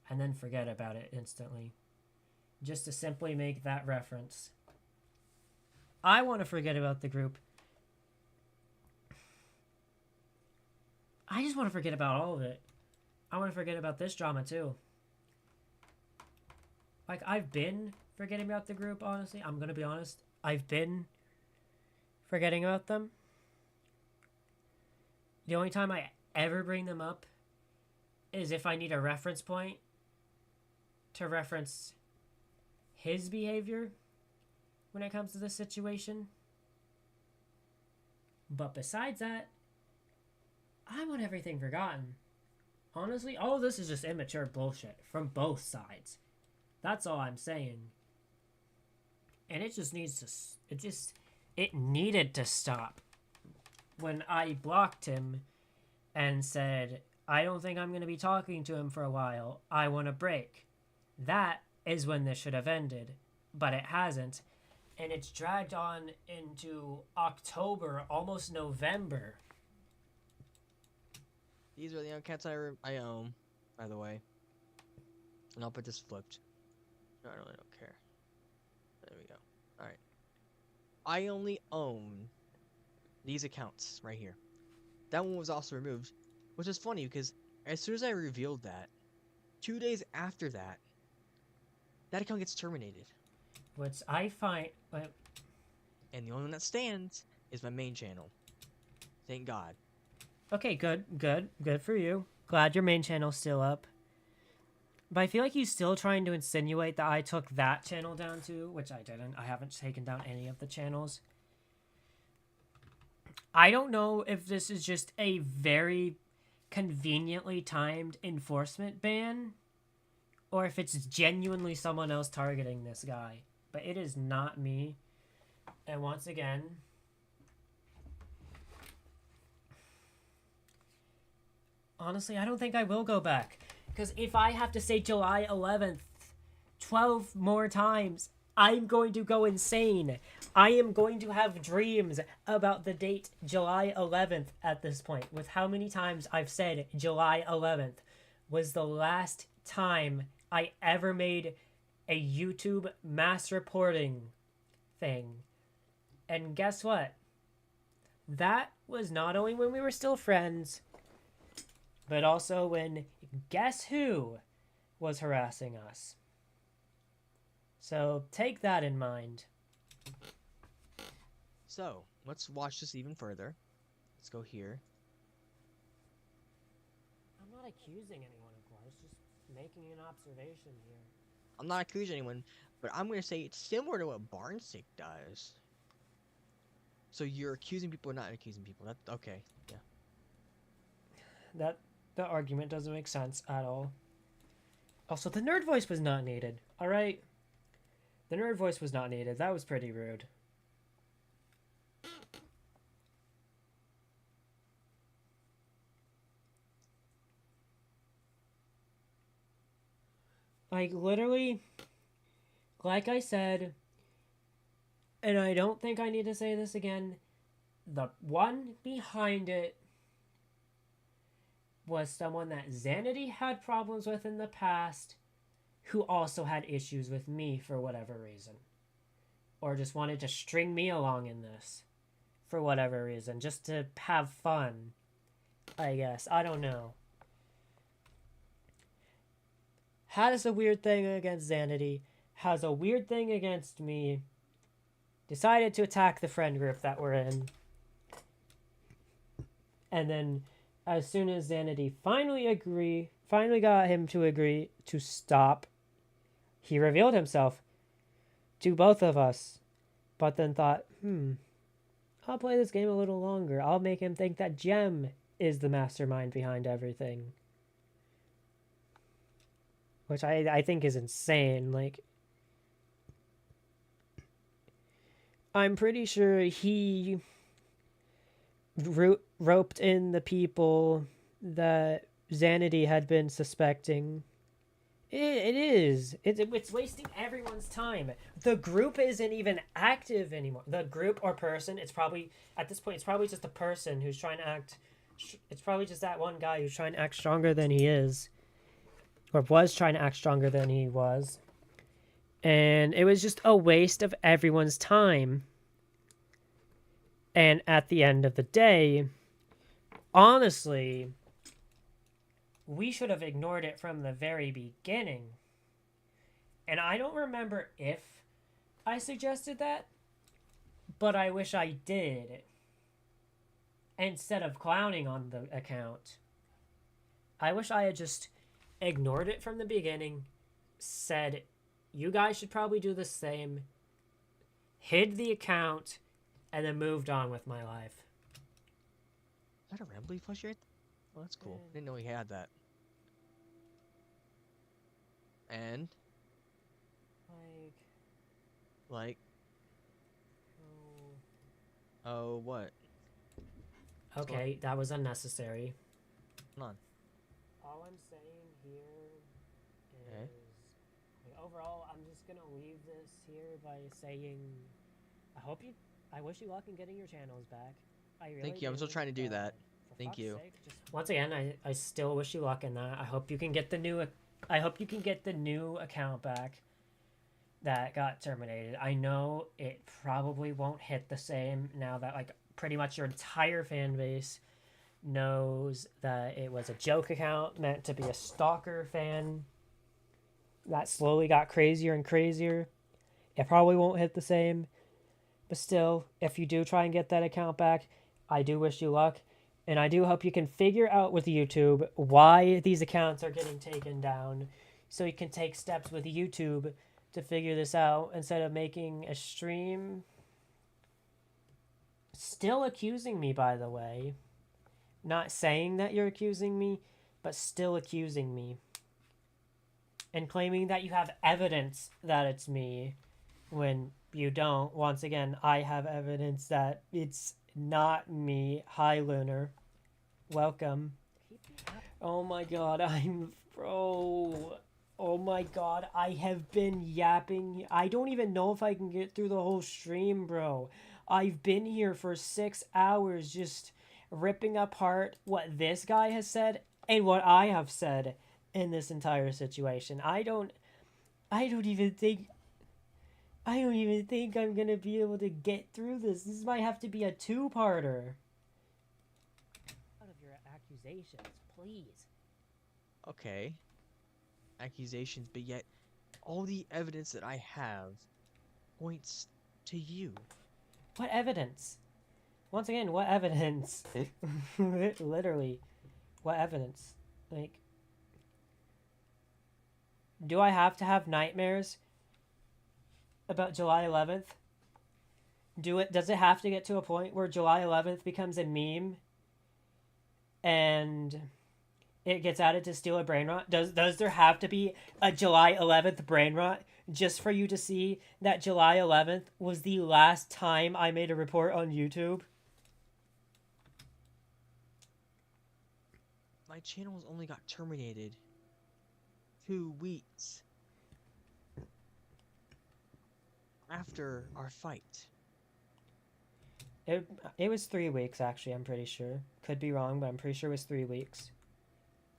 And then forget about it instantly. Just to simply make that reference. I want to forget about the group. I just want to forget about all of it. I want to forget about this drama too. Like, I've been forgetting about the group, honestly. I'm going to be honest. I've been forgetting about them. The only time I ever bring them up is if I need a reference point to reference his behavior when it comes to this situation. But besides that, I want everything forgotten. Honestly, all of this is just immature bullshit from both sides. That's all I'm saying. And it just needs to... It needed to stop. When I blocked him and said, I don't think I'm going to be talking to him for a while. I want a break. That is when this should have ended. But it hasn't. And it's dragged on into October, almost November. These are the cats I own, by the way. And I'll put this flipped. No, I really don't care. There we go. Alright. I only own these accounts right here. That one was also removed, which is funny because as soon as I revealed that, 2 days after that, that account gets terminated. Which I find... And the only one that stands is my main channel. Thank God. Okay, good for you. Glad your main channel's still up. But I feel like he's still trying to insinuate that I took that channel down too, which I didn't. I haven't taken down any of the channels. I don't know if this is just a very conveniently timed enforcement ban, or if it's genuinely someone else targeting this guy. But it is not me. And once again... Honestly, I don't think I will go back. Because if I have to say July 11th 12 more times, I'm going to go insane. I am going to have dreams about the date July 11th at this point. With how many times I've said July 11th was the last time I ever made a YouTube mass reporting thing. And guess what? That was not only when we were still friends, but also when guess who was harassing us. So take that in mind. So, let's watch this even further. Let's go here. I'm not accusing anyone, of course, just making an observation here. I'm not accusing anyone, but I'm going to say it's similar to what Barnsick does. So you're accusing people or not accusing people? That okay, yeah. The argument doesn't make sense at all. Also, the nerd voice was not needed, alright? The nerd voice was not needed. That was pretty rude. Like, literally, like I said, and I don't think I need to say this again, the one behind it was someone that Xanity had problems with in the past, who also had issues with me for whatever reason. Or just wanted to string me along in this. for whatever reason, just to have fun, I guess. I don't know. Has a weird thing against Xanity, has a weird thing against me, decided to attack the friend group that we're in. And then, as soon as Xanity finally got him to agree to stop, he revealed himself to both of us. But then thought, I'll play this game a little longer. I'll make him think that Jem is the mastermind behind everything. Which I think is insane. Like, I'm pretty sure he roped in the people that Xanity had been suspecting. It is. It's wasting everyone's time. The group isn't even active anymore. The group or person, it's probably, at this point, it's probably just a person who's trying to act, it's probably just that one guy who's trying to act stronger than he is. Or was trying to act stronger than he was. And it was just a waste of everyone's time. And at the end of the day, honestly, we should have ignored it from the very beginning. And I don't remember if I suggested that, but I wish I did. Instead of clowning on the account, I wish I had just ignored it from the beginning, said, you guys should probably do the same, hid the account, and then moved on with my life. Is that a Rambly plushie? Oh, that's cool. Didn't know he had that. And? Like? Oh, what? Okay, that was unnecessary. Come on. All I'm saying here is, Okay. overall, I'm just gonna leave this here by saying, I wish you luck in getting your channels back. I really Thank you. I'm still trying to do that. for Thank fuck's you. sake, once again, I still wish you luck in that. I hope you can get the new account back that got terminated. I know it probably won't hit the same now that like pretty much your entire fan base knows that it was a joke account meant to be a stalker fan that slowly got crazier and crazier. It probably won't hit the same, but still, if you do try and get that account back, I do wish you luck, and I do hope you can figure out with YouTube why these accounts are getting taken down, so you can take steps with YouTube to figure this out instead of making a stream. Still accusing me, by the way. Not saying that you're accusing me, but still accusing me. And claiming that you have evidence that it's me when you don't. Once again, I have evidence that it's not me. Hi, Lunar. Welcome. Oh my god, bro. Oh my god, I have been yapping. I don't even know if I can get through the whole stream, bro. I've been here for 6 hours just ripping apart what this guy has said and what I have said in this entire situation. I don't even think I'm gonna be able to get through this. This might have to be a two-parter. Out of your accusations, please. Okay. Accusations, but yet all the evidence that I have points to you. What evidence? Once again, what evidence? Literally, what evidence? Like, do I have to have nightmares about July 11th? Does it have to get to a point where July 11th becomes a meme and it gets added to Steal a Brain Rot? Does there have to be a July 11th brain rot just for you to see that July 11th was the last time I made a report on YouTube? My channel only got terminated 2 weeks after our fight. It was 3 weeks, actually, I'm pretty sure. Could be wrong, but I'm pretty sure it was 3 weeks.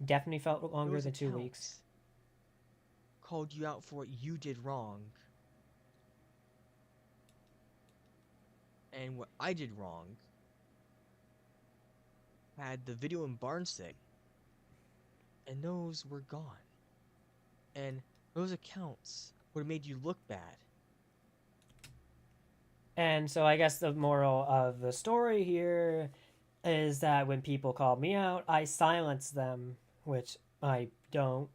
Definitely felt longer Those than 2 accounts weeks. Called you out for what you did wrong. and what I did wrong had the video in Barnsick, and those were gone. And those accounts would have made you look bad. And so I guess the moral of the story here is that when people call me out, I silence them, which I don't.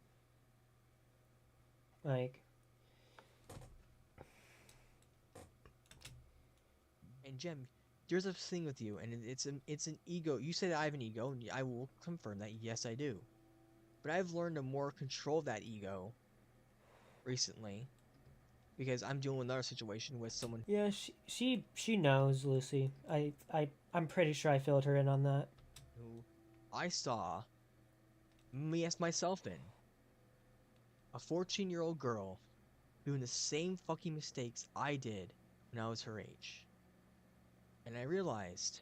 Like, And Jem, there's a thing with you, and it's an ego. You say that I have an ego, and I will confirm that yes, I do. But I've learned to more control that ego recently, because I'm dealing with another situation with someone yeah, she knows, Lucy. I'm pretty sure I filled her in on that. who I saw me as myself in. A 14-year-old girl doing the same fucking mistakes I did when I was her age. And I realized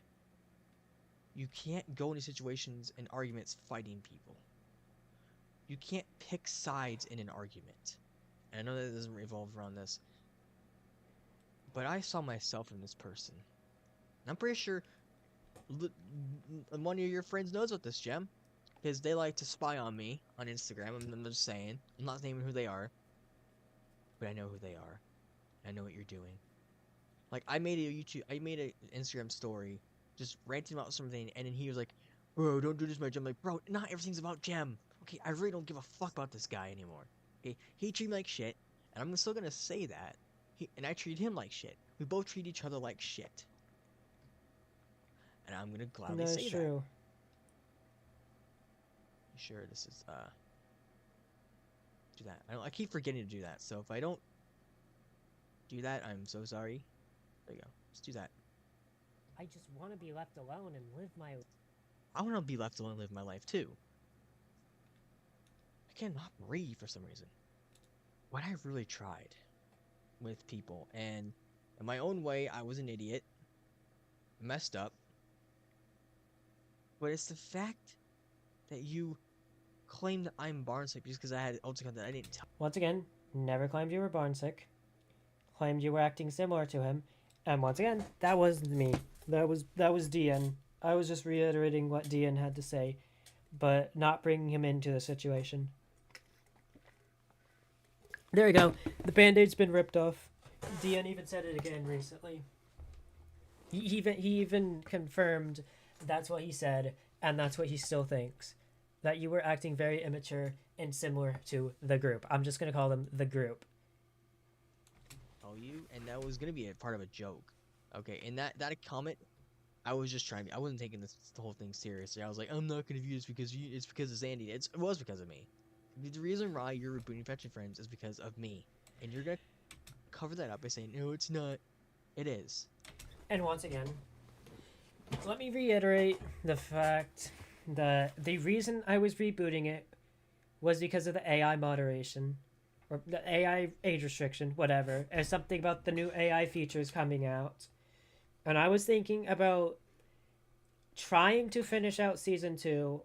you can't go into situations and arguments fighting people. You can't pick sides in an argument. And I know that doesn't revolve around this, but I saw myself in this person. And I'm pretty sure one of your friends knows about this, Jem, because they like to spy on me on Instagram. I'm just saying. I'm not naming who they are, but I know who they are. I know what you're doing. Like, I made an Instagram story, just ranting about something, and then he was like, "Bro, don't do this, my Jem." I'm like, bro, not everything's about Jem. Okay, I really don't give a fuck about this guy anymore. Okay, he treated me like shit, and I'm still gonna say that. And I treat him like shit. We both treat each other like shit. And I'm gonna gladly That's say that. true. Sure, this is do that. I keep forgetting to do that. So if I don't do that, I'm so sorry. There you go. Let's do that. I just want to be left alone and live my. I want to be left alone and live my life too. I cannot breathe for some reason. What I really tried with people, and in my own way, I was an idiot, messed up. But it's the fact that you claim that I'm Barnsick just because I had ultimate that I didn't tell. Once again, never claimed you were Barnsick. Claimed you were acting similar to him, and once again, that wasn't me. That was DN. I was just reiterating what DN had to say, but not bringing him into the situation. There we go. The band-aid's been ripped off. DN even said it again recently. He even confirmed that's what he said, and that's what he still thinks. That you were acting very immature and similar to the group. I'm just gonna call them the group. Tell you, and that was gonna be a part of a joke. Okay, and that comment, I was just trying. I wasn't taking the whole thing seriously. I was like, I'm not gonna view this because it's because of Zandy. It was because of me. The reason why you're rebooting Fetching Friends is because of me, and you're gonna cover that up by saying, no, it's not. It is. And once again, let me reiterate the fact that the reason I was rebooting it was because of the AI moderation, or the AI age restriction, whatever, and something about the new AI features coming out. And I was thinking about trying to finish out season 2,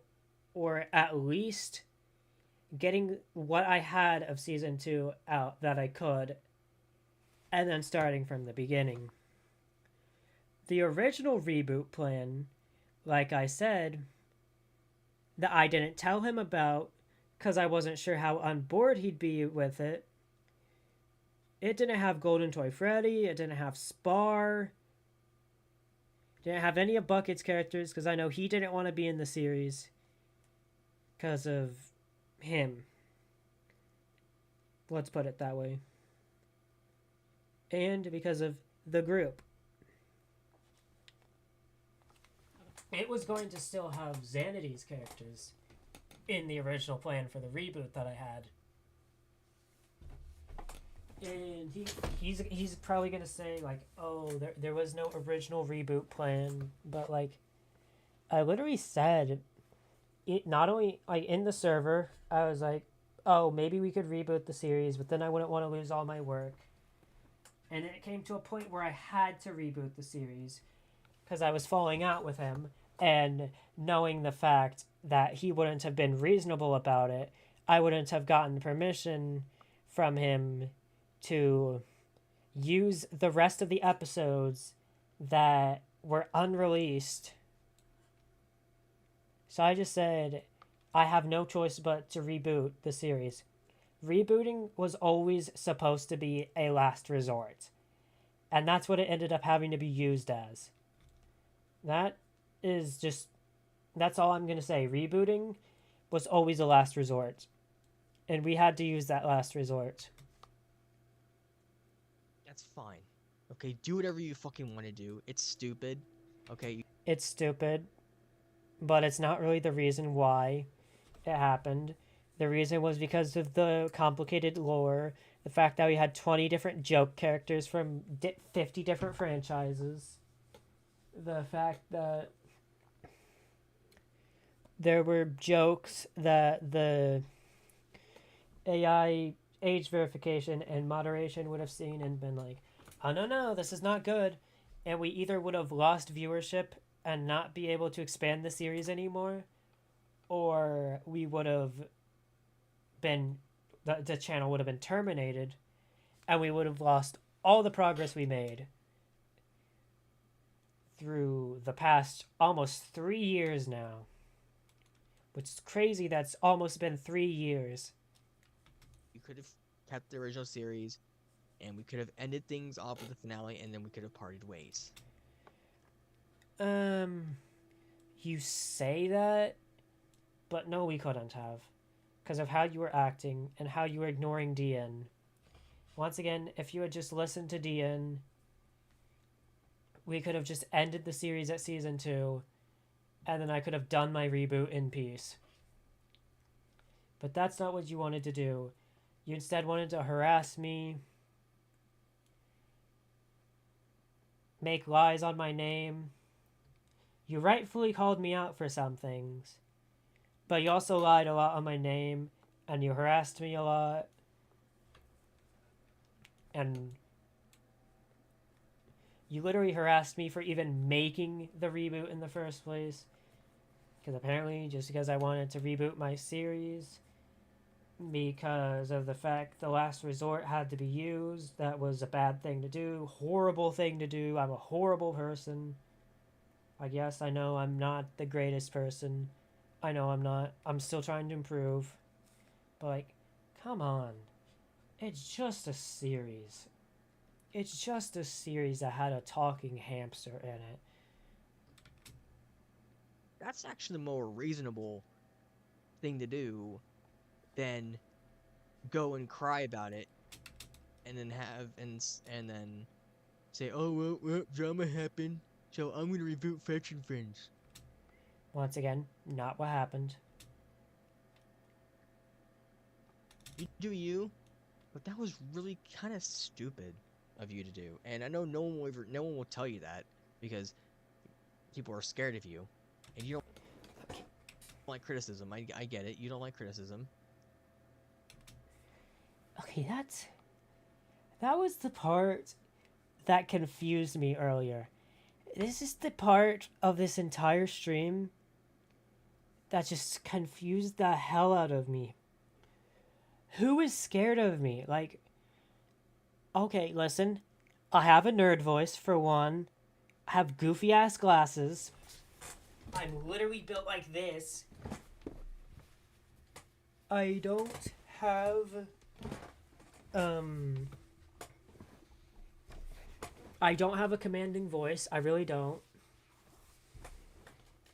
or at least getting what I had of season 2 out that I could, and then starting from the beginning. The original reboot plan, like I said, that I didn't tell him about because I wasn't sure how on board he'd be with it. It didn't have Golden Toy Freddy, it didn't have Spar, didn't have any of Bucket's characters because I know he didn't want to be in the series because of him. Let's put it that way. And because of the group. It was going to still have Xanity's characters in the original plan for the reboot that I had. And he's probably going to say, like, oh, there was no original reboot plan. But, like, I literally said, it not only, like, in the server, I was like, oh, maybe we could reboot the series, but then I wouldn't want to lose all my work. And it came to a point where I had to reboot the series because I was falling out with him, and knowing the fact that he wouldn't have been reasonable about it, I wouldn't have gotten permission from him to use the rest of the episodes that were unreleased. So I just said, I have no choice but to reboot the series. Rebooting was always supposed to be a last resort. And that's what it ended up having to be used as. That is just... That's all I'm going to say. Rebooting was always a last resort. And we had to use that last resort. That's fine. Okay, do whatever you fucking want to do. It's stupid. Okay, It's stupid, but it's not really the reason why it happened. The reason was because of the complicated lore, the fact that we had 20 different joke characters from 50 different franchises, the fact that there were jokes that the AI age verification and moderation would have seen and been like, oh no, this is not good. And we either would have lost viewership and not be able to expand the series anymore, or we would have been, the channel would have been terminated, and we would have lost all the progress we made through the past almost 3 years now. Which is crazy, that's almost been 3 years. you could have kept the original series, and we could have ended things off with the finale, and then we could have parted ways. You say that, but no, we couldn't have. Because of how you were acting and how you were ignoring Dian. Once again, if you had just listened to Dian, we could have just ended the series at season 2, and then I could have done my reboot in peace. But that's not what you wanted to do. You instead wanted to harass me, make lies on my name. You rightfully called me out for some things, but you also lied a lot on my name, and you harassed me a lot. And you literally harassed me for even making the reboot in the first place. Because apparently, just because I wanted to reboot my series, because of the fact the last resort had to be used, that was a bad thing to do, horrible thing to do. I'm a horrible person. I guess I know I'm not the greatest person. I know I'm not. I'm still trying to improve. But, like, come on. It's just a series. It's just a series that had a talking hamster in it. That's actually a more reasonable thing to do than go and cry about it, and then and then say, oh well, drama happened, so I'm gonna reboot Fetch and Friends. Once again, not what happened. You do you, but that was really kind of stupid of you to do. And I know no one will tell you that because people are scared of you, and you don't like criticism. I get it. You don't like criticism. Okay, that was the part that confused me earlier. This is the part of this entire stream that just confused the hell out of me. Who is scared of me? Like, okay, listen. I have a nerd voice, for one. I have goofy-ass glasses. I'm literally built like this. I don't have... I don't have a commanding voice. I really don't.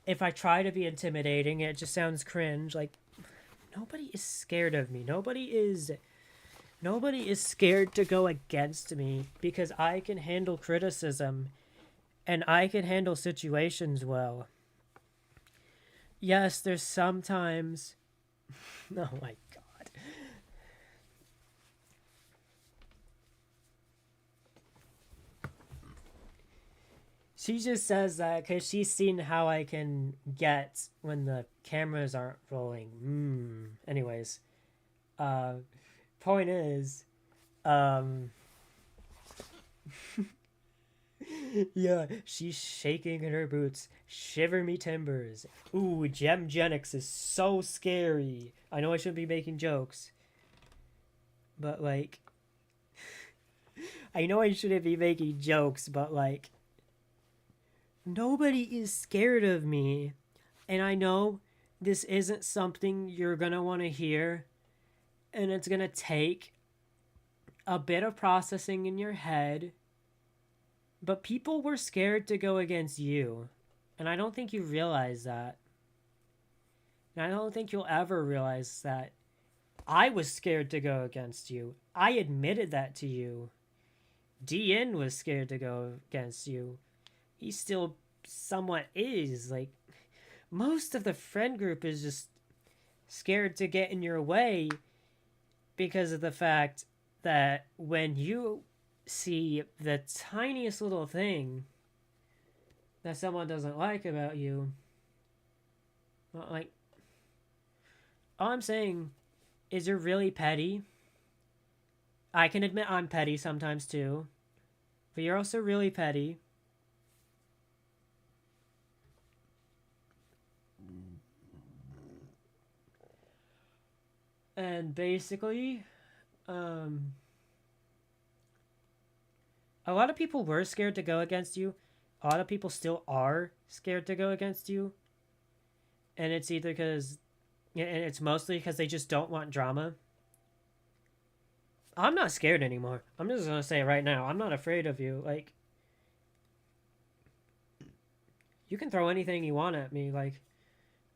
If I try to be intimidating, it just sounds cringe. Like, nobody is scared of me. Nobody is scared to go against me because I can handle criticism and I can handle situations well. Yes, there's sometimes... Oh my god. She just says that because she's seen how I can get when the cameras aren't rolling. Anyways. Point is, yeah, she's shaking in her boots. Shiver me timbers. Ooh, Gemgenics is so scary. I know I shouldn't be making jokes. But, like... I know I shouldn't be making jokes, but, like... nobody is scared of me. And I know this isn't something you're going to want to hear. And it's going to take a bit of processing in your head. But people were scared to go against you. And I don't think you realize that. And I don't think you'll ever realize that. I was scared to go against you. I admitted that to you. DN was scared to go against you. He still somewhat is. Like, most of the friend group is just scared to get in your way because of the fact that when you see the tiniest little thing that someone doesn't like about you, well, like, all I'm saying is you're really petty. I can admit I'm petty sometimes too, but you're also really petty. And basically, a lot of people were scared to go against you. A lot of people still are scared to go against you. And it's either because, and it's mostly because they just don't want drama. I'm not scared anymore. I'm just gonna say it right now. I'm not afraid of you. Like, you can throw anything you want at me. Like,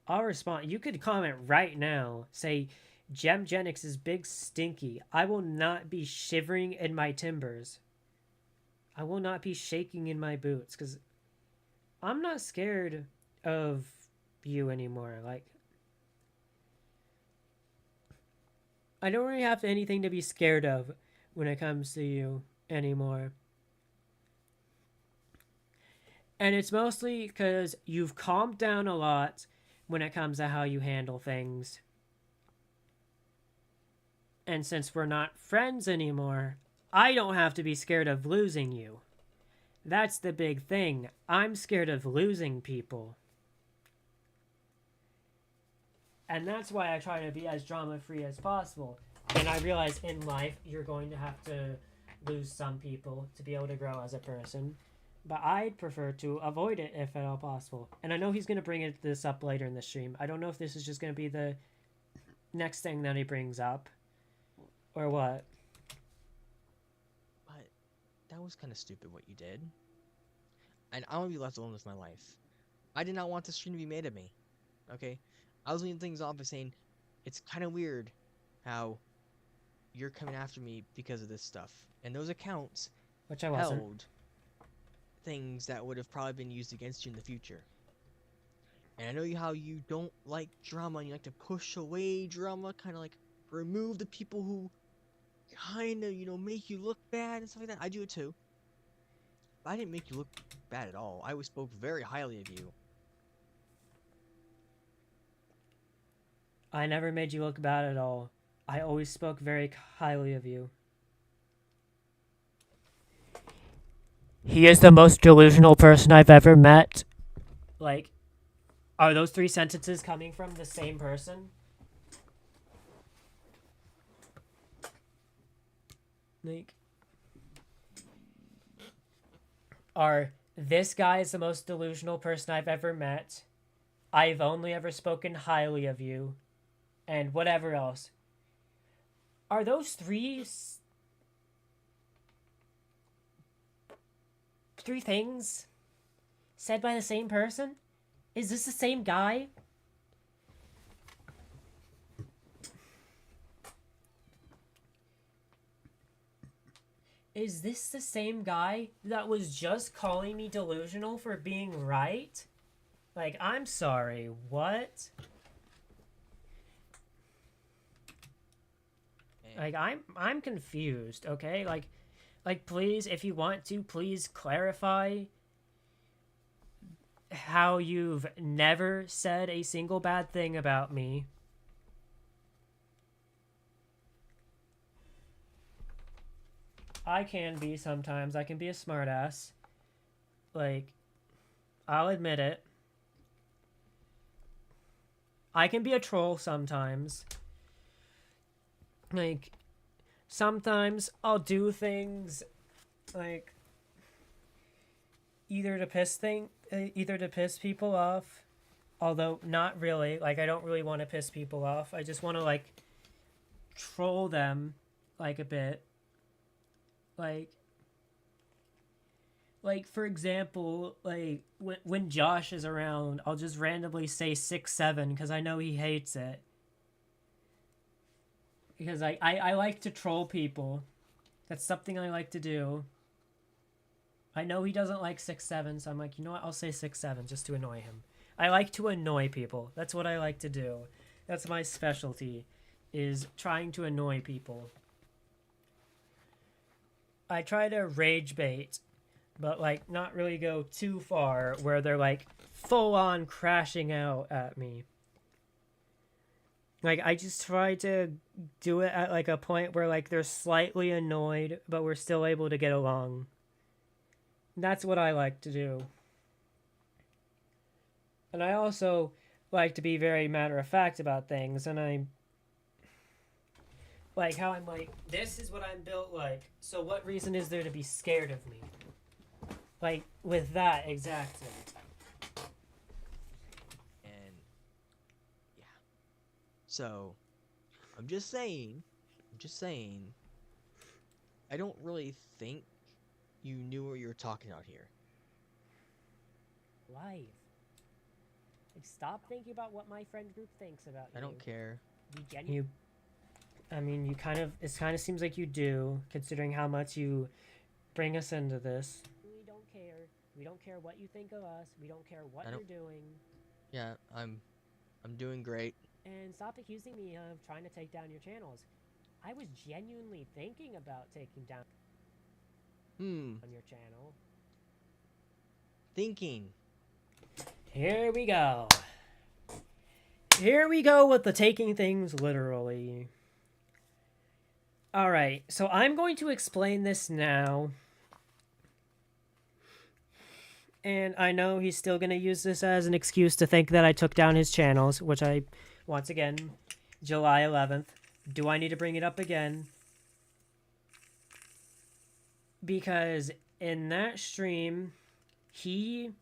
I'll respond. You could comment right now. Say, Gemgenix is big stinky. I will not be shivering in my timbers. I will not be shaking in my boots. Because I'm not scared of you anymore. Like, I don't really have anything to be scared of when it comes to you anymore. And it's mostly because you've calmed down a lot when it comes to how you handle things. And since we're not friends anymore, I don't have to be scared of losing you. That's the big thing. I'm scared of losing people. And that's why I try to be as drama-free as possible. And I realize in life, you're going to have to lose some people to be able to grow as a person. But I'd prefer to avoid it if at all possible. And I know he's going to bring this up later in the stream. I don't know if this is just going to be the next thing that he brings up. Or what? But that was kind of stupid what you did. And I want to be left alone with my life. I did not want this stream to be made of me. Okay? I was leaving things off by saying, it's kind of weird how you're coming after me because of this stuff. And those accounts Which I wasn't. held things that would have probably been used against you in the future. And I know how you don't like drama and you like to push away drama, kind of like remove the people who kind of, make you look bad and stuff like that. I do it too. But I didn't make you look bad at all. I always spoke very highly of you. I never made you look bad at all. I always spoke very highly of you. He is the most delusional person I've ever met. Like, are those 3 sentences coming from the same person? Like, are this guy is the most delusional person I've ever met. I've only ever spoken highly of you. And whatever else. Are those 3 things said by the same person? Is this the same guy? Is this the same guy that was just calling me delusional for being right? Like, I'm sorry, what? Like, I'm confused, okay? Like, please, if you want to, please clarify how you've never said a single bad thing about me. I can be sometimes. I can be a smartass. Like, I'll admit it. I can be a troll sometimes. Like, sometimes I'll do things, like, either to piss either to piss people off, although not really. Like, I don't really want to piss people off. I just want to, like, troll them, like, a bit. Like, for example, like, when Josh is around, I'll just randomly say 6'7", because I know he hates it. Because I like to troll people. That's something I like to do. I know he doesn't like 6'7", so I'm like, you know what? I'll say 6'7", just to annoy him. I like to annoy people. That's what I like to do. That's my specialty, is trying to annoy people. I try to rage bait, but, like, not really go too far where they're, like, full-on crashing out at me. Like, I just try to do it at, like, a point where, like, they're slightly annoyed, but we're still able to get along. That's what I like to do. And I also like to be very matter-of-fact about things, and I... Like, how I'm like, this is what I'm built like, so what reason is there to be scared of me? Like, with that, exactly. And yeah. So, I'm just saying, I don't really think you knew what you were talking about here. Life. Like, stop thinking about what my friend group thinks about you. I don't care. Be genuine. I mean, it kind of seems like you do, considering how much you bring us into this. We don't care. We don't care what you think of us. We don't care what you're doing. Yeah, I'm doing great. And stop accusing me of trying to take down your channels. I was genuinely thinking about taking down on your channel. Thinking. Here we go. Here we go with the taking things literally. Alright, so I'm going to explain this now. And I know he's still going to use this as an excuse to think that I took down his channels, which I, once again, July 11th. Do I need to bring it up again? Because in that stream, he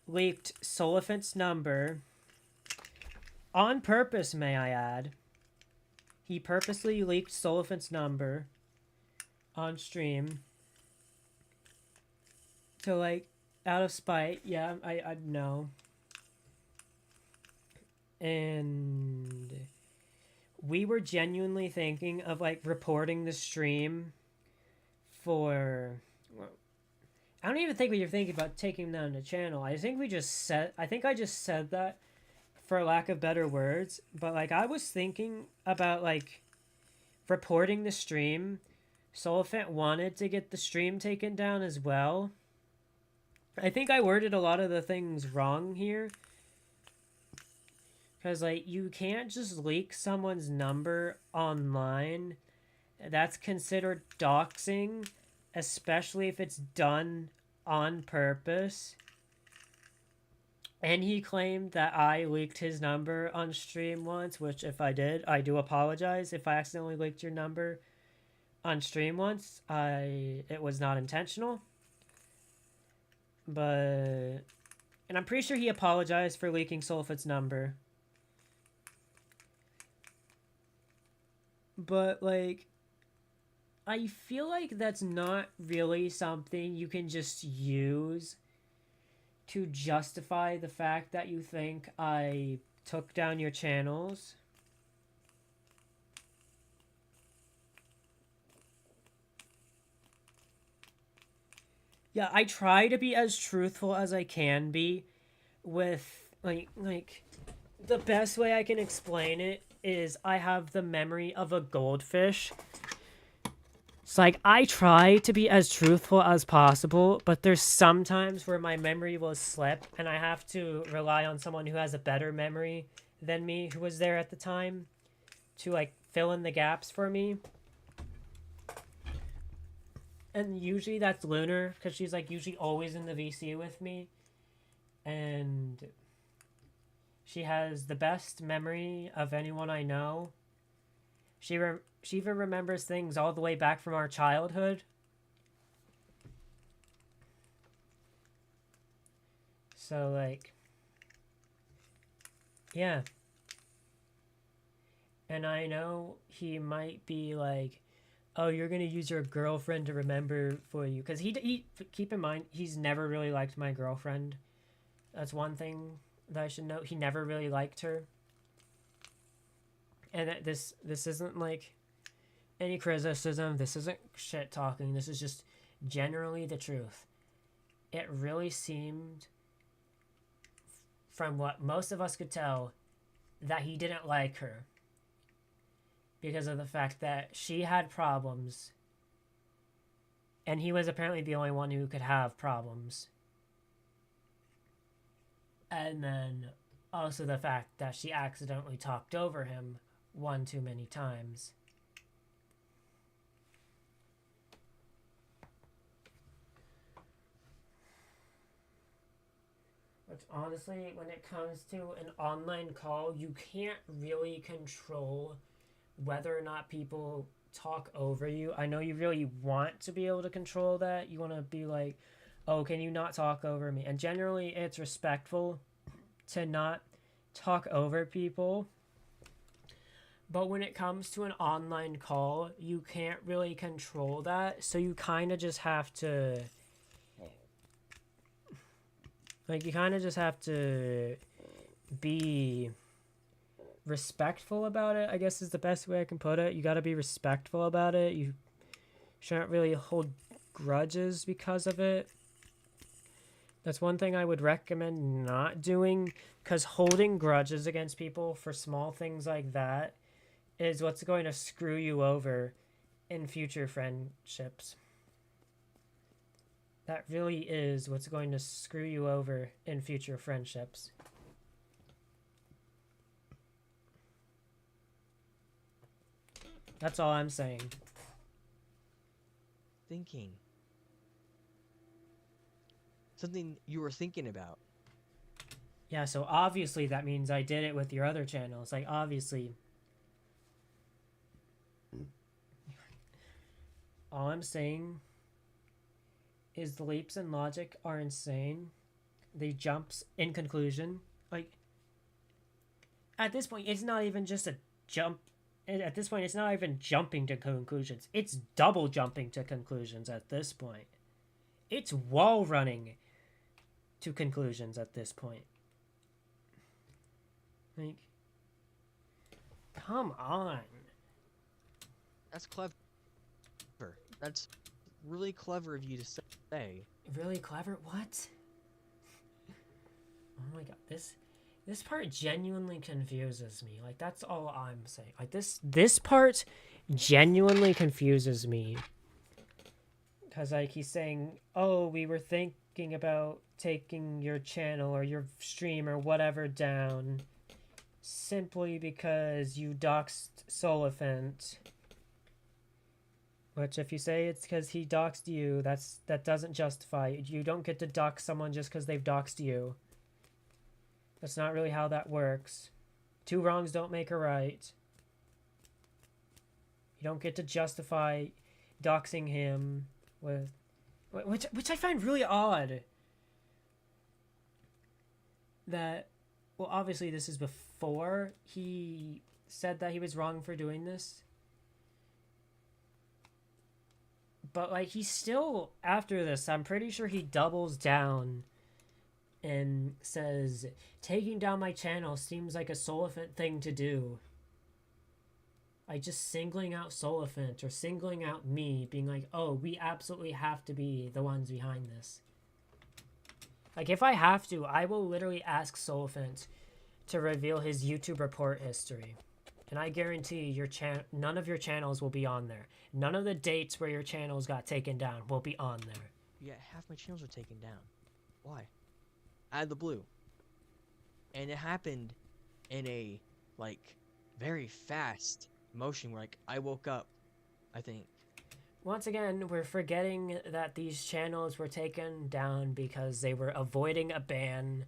leaked Solifant's number on purpose, may I add. He purposely leaked Solifant's number on stream to, like, out of spite. Yeah, I know. And we were genuinely thinking of, like, reporting the stream for... I don't even think we were thinking about taking down the channel. I think I just said that for lack of better words, but, like, I was thinking about, like, reporting the stream. Solifant wanted to get the stream taken down as well. I think I worded a lot of the things wrong here. Because, like, you can't just leak someone's number online. That's considered doxing, especially if it's done on purpose. And he claimed that I leaked his number on stream once, which if I did, I do apologize. If I accidentally leaked your number on stream once, it was not intentional. And I'm pretty sure he apologized for leaking Solifant's number. But, like, I feel like that's not really something you can just use to justify the fact that you think I took down your channels. Yeah, I try to be as truthful as I can be with, like, the best way I can explain it is I have the memory of a goldfish. It's like, I try to be as truthful as possible, but there's some times where my memory will slip, and I have to rely on someone who has a better memory than me, who was there at the time, to, like, fill in the gaps for me. And usually that's Lunar, because she's, like, usually always in the VC with me. And she has the best memory of anyone I know. She even remembers things all the way back from our childhood. So, like, yeah. And I know he might be like, oh, you're going to use your girlfriend to remember for you. Because he, keep in mind, he's never really liked my girlfriend. That's one thing that I should note. He never really liked her. And this isn't like any criticism. This isn't shit talking. This is just generally the truth. It really seemed, from what most of us could tell, that he didn't like her. Because of the fact that she had problems. And he was apparently the only one who could have problems. And then also the fact that she accidentally talked over him one too many times. Which honestly, when it comes to an online call, you can't really control whether or not people talk over you. I know you really want to be able to control that. You want to be like, oh, can you not talk over me? And generally, it's respectful to not talk over people. But when it comes to an online call, you can't really control that. So you kind of just have to... Like, you kind of just have to be respectful about it, I guess is the best way I can put it. You got to be respectful about it. You shouldn't really hold grudges because of it. That's one thing I would recommend not doing, because holding grudges against people for small things like that is what's going to screw you over in future friendships. That really is what's going to screw you over in future friendships. That's all I'm saying. Thinking. Something you were thinking about. Yeah, so obviously that means I did it with your other channels. Like, obviously. All I'm saying is the leaps in logic are insane. The jumps in conclusion. Like, at this point, it's not even just a jump. At this point, it's not even jumping to conclusions. It's double jumping to conclusions at this point. It's wall running to conclusions at this point. Like, come on. That's clever. That's really clever of you to say. Really clever? What? Oh my god, this part genuinely confuses me. Like, that's all I'm saying. Like, this part genuinely confuses me. Because, like, he's saying, oh, we were thinking about taking your channel or your stream or whatever down simply because you doxed Solifant. Which, if you say it's because he doxed you, that doesn't justify it. You don't get to dox someone just because they've doxed you. That's not really how that works. Two wrongs don't make a right. You don't get to justify doxing him with... Which I find really odd. That... Well, obviously this is before he said that he was wrong for doing this. But, like, he's still... After this, I'm pretty sure he doubles down and says, taking down my channel seems like a Solifant thing to do. Like, just singling out Solifant or singling out me, being like, oh, we absolutely have to be the ones behind this. Like, if I have to, I will literally ask Solifant to reveal his YouTube report history. And I guarantee none of your channels will be on there. None of the dates where your channels got taken down will be on there. Yeah, half my channels were taken down. Why? Out of the blue. And it happened in a, like, very fast motion where, like, I woke up, I think. Once again, we're forgetting that these channels were taken down because they were avoiding a ban.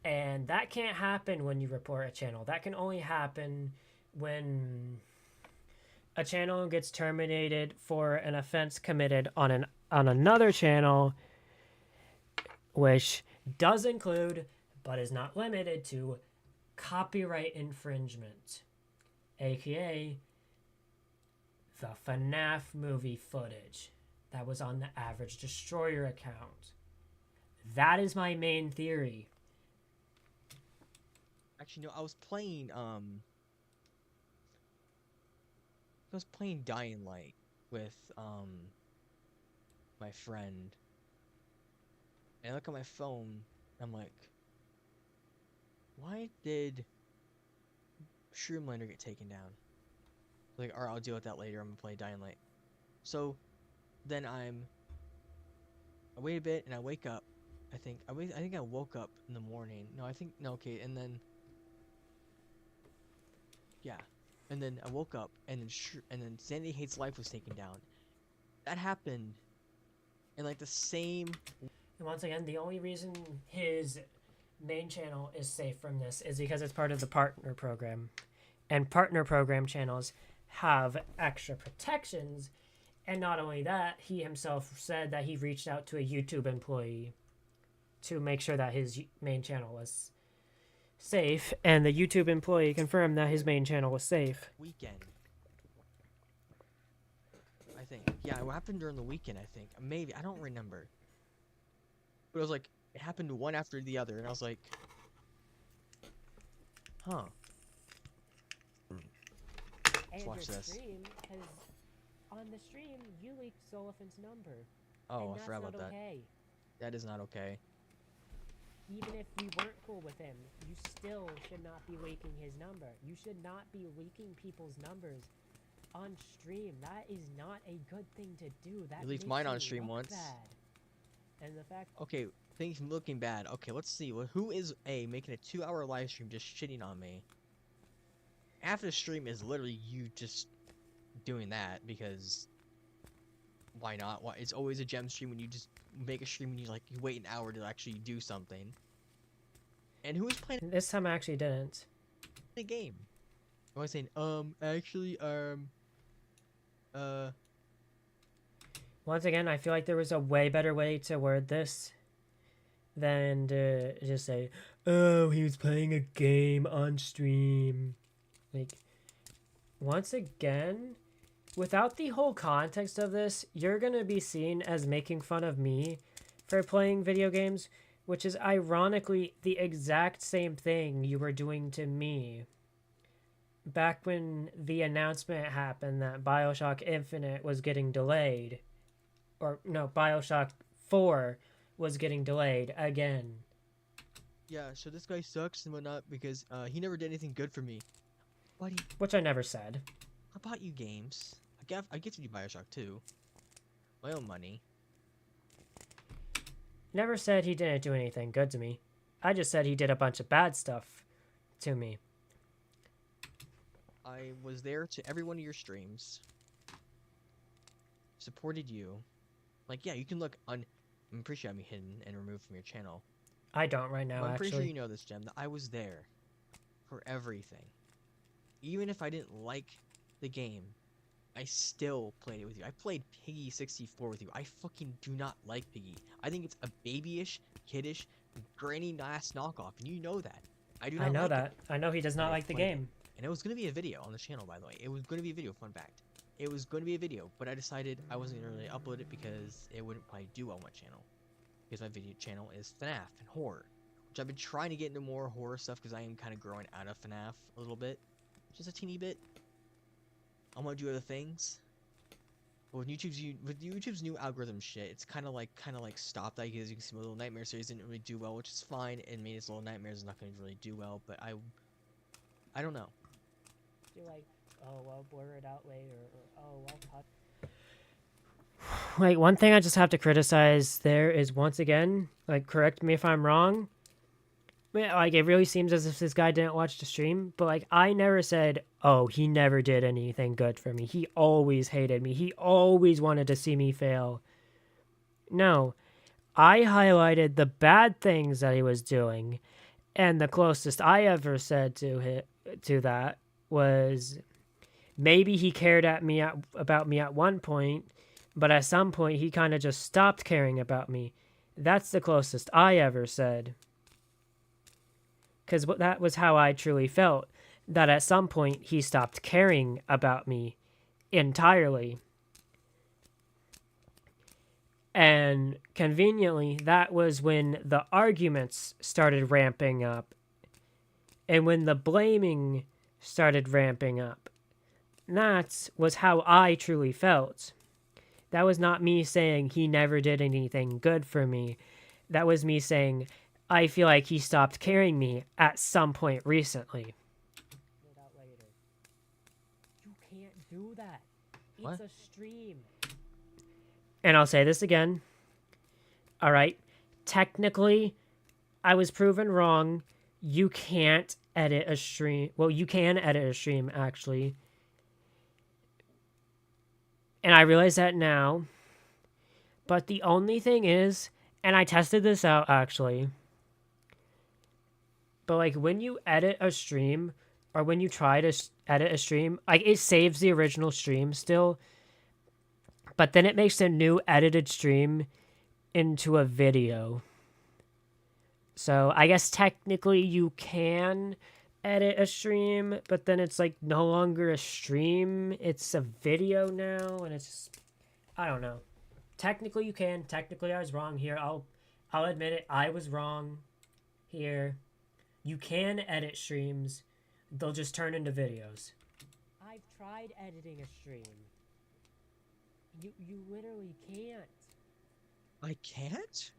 And that can't happen when you report a channel. That can only happen when a channel gets terminated for an offense committed on another channel, which does include, but is not limited to, copyright infringement, aka the FNAF movie footage that was on the Average Destroyer account. That is my main theory. Actually, no, I was playing Dying Light with my friend. And I look at my phone, I'm like, why did Shroomlander get taken down? Like, alright, I'll deal with that later. I'm gonna play Dying Light. So then I wait a bit and I wake up. I think I woke up in the morning. Okay, and then yeah, and then I woke up and then Sandy Hates Life was taken down. That happened in like the same. And once again, the only reason his main channel is safe from this is because it's part of the partner program. And partner program channels have extra protections. And not only that, he himself said that he reached out to a YouTube employee to make sure that his main channel was safe. And the YouTube employee confirmed that his main channel was safe. Weekend. I think. Yeah, it happened during the weekend, I think. Maybe. I don't remember. But it was like, it happened one after the other, and I was like, huh. Let's watch this. Because on the stream, you leaked Zolofen's number. Oh, and I that's forgot about not that. okay. That is not okay. Even if we weren't cool with him, you still should not be leaking his number. You should not be leaking people's numbers on stream. That is not a good thing to do. That You leaked makes mine on you stream look once. bad. And the fact Okay, things looking bad. Okay, let's see. Who is making a 2-hour live stream just shitting on me? After the stream is literally you just doing that because why not? Why it's always a gem stream when you just make a stream and you wait an hour to actually do something. And who is playing This time I actually didn't. the game? I was saying, Once again, I feel like there was a way better way to word this than to just say, oh, he was playing a game on stream. Like, once again, without the whole context of this, you're going to be seen as making fun of me for playing video games, which is ironically the exact same thing you were doing to me. Back when the announcement happened that BioShock Infinite was getting delayed. Or, no, BioShock 4 was getting delayed again. yeah, so this guy sucks and whatnot because he never did anything good for me. Buddy, Which I never said. I bought you games. I gifted you Bioshock 2. My own money. Never said he didn't do anything good to me. I just said he did a bunch of bad stuff to me. I was there to every one of your streams. Supported you. Like, yeah, you can look on. I'm pretty sure I'm hidden and removed from your channel. I don't right now, But I'm pretty sure actually. you know this, Gem, that I was there for everything. Even if I didn't like the game, I still played it with you. I played Piggy 64 with you. I fucking do not like Piggy. I think it's a babyish, kiddish, granny-ass knockoff, and you know that. I do not I know like that. it. I know he does not I like the played it. game. And it was going to be a video on the channel, by the way. It was going to be a video, fun fact. It was going to be a video, but I decided I wasn't going to really upload it because it wouldn't probably do on my channel. Because my video channel is FNAF and horror. Which I've been trying to get into more horror stuff because I am kind of growing out of FNAF a little bit. Just a teeny bit. I want to do other things. But with YouTube's new algorithm shit, it's kind of like stopped that because you can see my Little Nightmares series didn't really do well, which is fine. And maybe Little Nightmares is not going to really do well, but I don't know. you're like, oh, I'll blur it out later, or oh, I'll cut. Like, one thing I just have to criticize there is, once again, like, correct me if I'm wrong. Like, it really seems as if this guy didn't watch the stream, but, like, I never said, oh, he never did anything good for me. He always hated me. He always wanted to see me fail. No. I highlighted the bad things that he was doing, and the closest I ever said to that was maybe he cared about me at one point, but at some point he kind of just stopped caring about me. That's the closest I ever said. Because that was how I truly felt. That at some point he stopped caring about me entirely. And conveniently, that was when the arguments started ramping up. And when the blaming started ramping up. That was how I truly felt. That was not me saying he never did anything good for me. That was me saying, I feel like he stopped caring me at some point recently. You can't do that. What? It's a stream. And I'll say this again. All right. Technically, I was proven wrong. You can't edit a stream. Well, you can edit a stream, actually. And I realize that now. But the only thing is, and I tested this out, actually. But, like, when you edit a stream, or when you try to edit a stream, like, it saves the original stream still. But then it makes a new edited stream into a video. So I guess technically you can edit a stream, but then it's like no longer a stream. It's a video now, and it's just, I don't know. Technically you can. Technically I was wrong here. I'll admit it. I was wrong here. You can edit streams. They'll just turn into videos. I've tried editing a stream. You literally can't. I can't?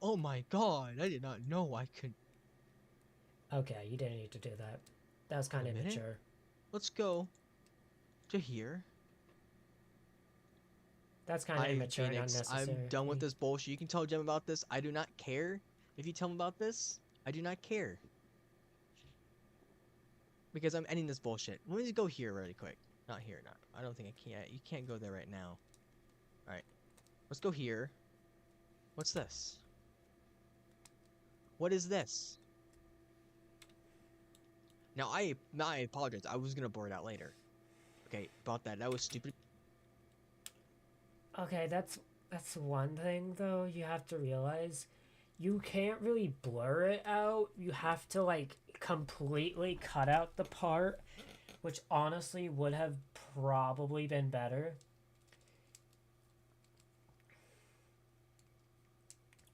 Oh my god, I did not know I could. Okay, you didn't need to do that. That was kind of Wait a minute. immature. Let's go to here. That's kind of immature and Phoenix, unnecessary. I'm done with this bullshit. You can tell Jem about this. I do not care. If you tell him about this, I do not care. Because I'm ending this bullshit. Let me just go here really quick. Not here, not. I don't think I can. You can't go there right now. Alright. Let's go here. What's this? What is this? Now, I apologize. I was gonna blur it out later. Okay, about that. That was stupid. Okay, that's one thing though. You have to realize you can't really blur it out. You have to like completely cut out the part, which honestly would have probably been better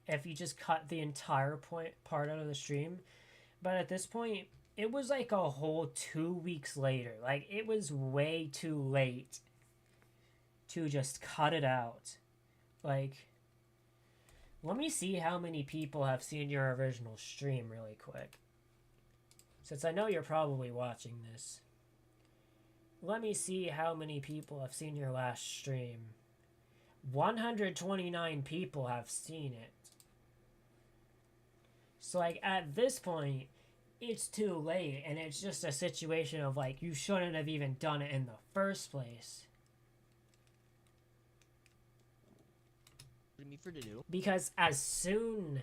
if you just cut the entire part out of the stream. But at this point, it was like a whole 2 weeks later. Like, it was way too late to just cut it out. Like, let me see how many people have seen your original stream really quick. Since I know you're probably watching this. Let me see how many people have seen your last stream. 129 people have seen it. So, like, at this point, it's too late, and it's just a situation of, like, you shouldn't have even done it in the first place. For to do. Because as soon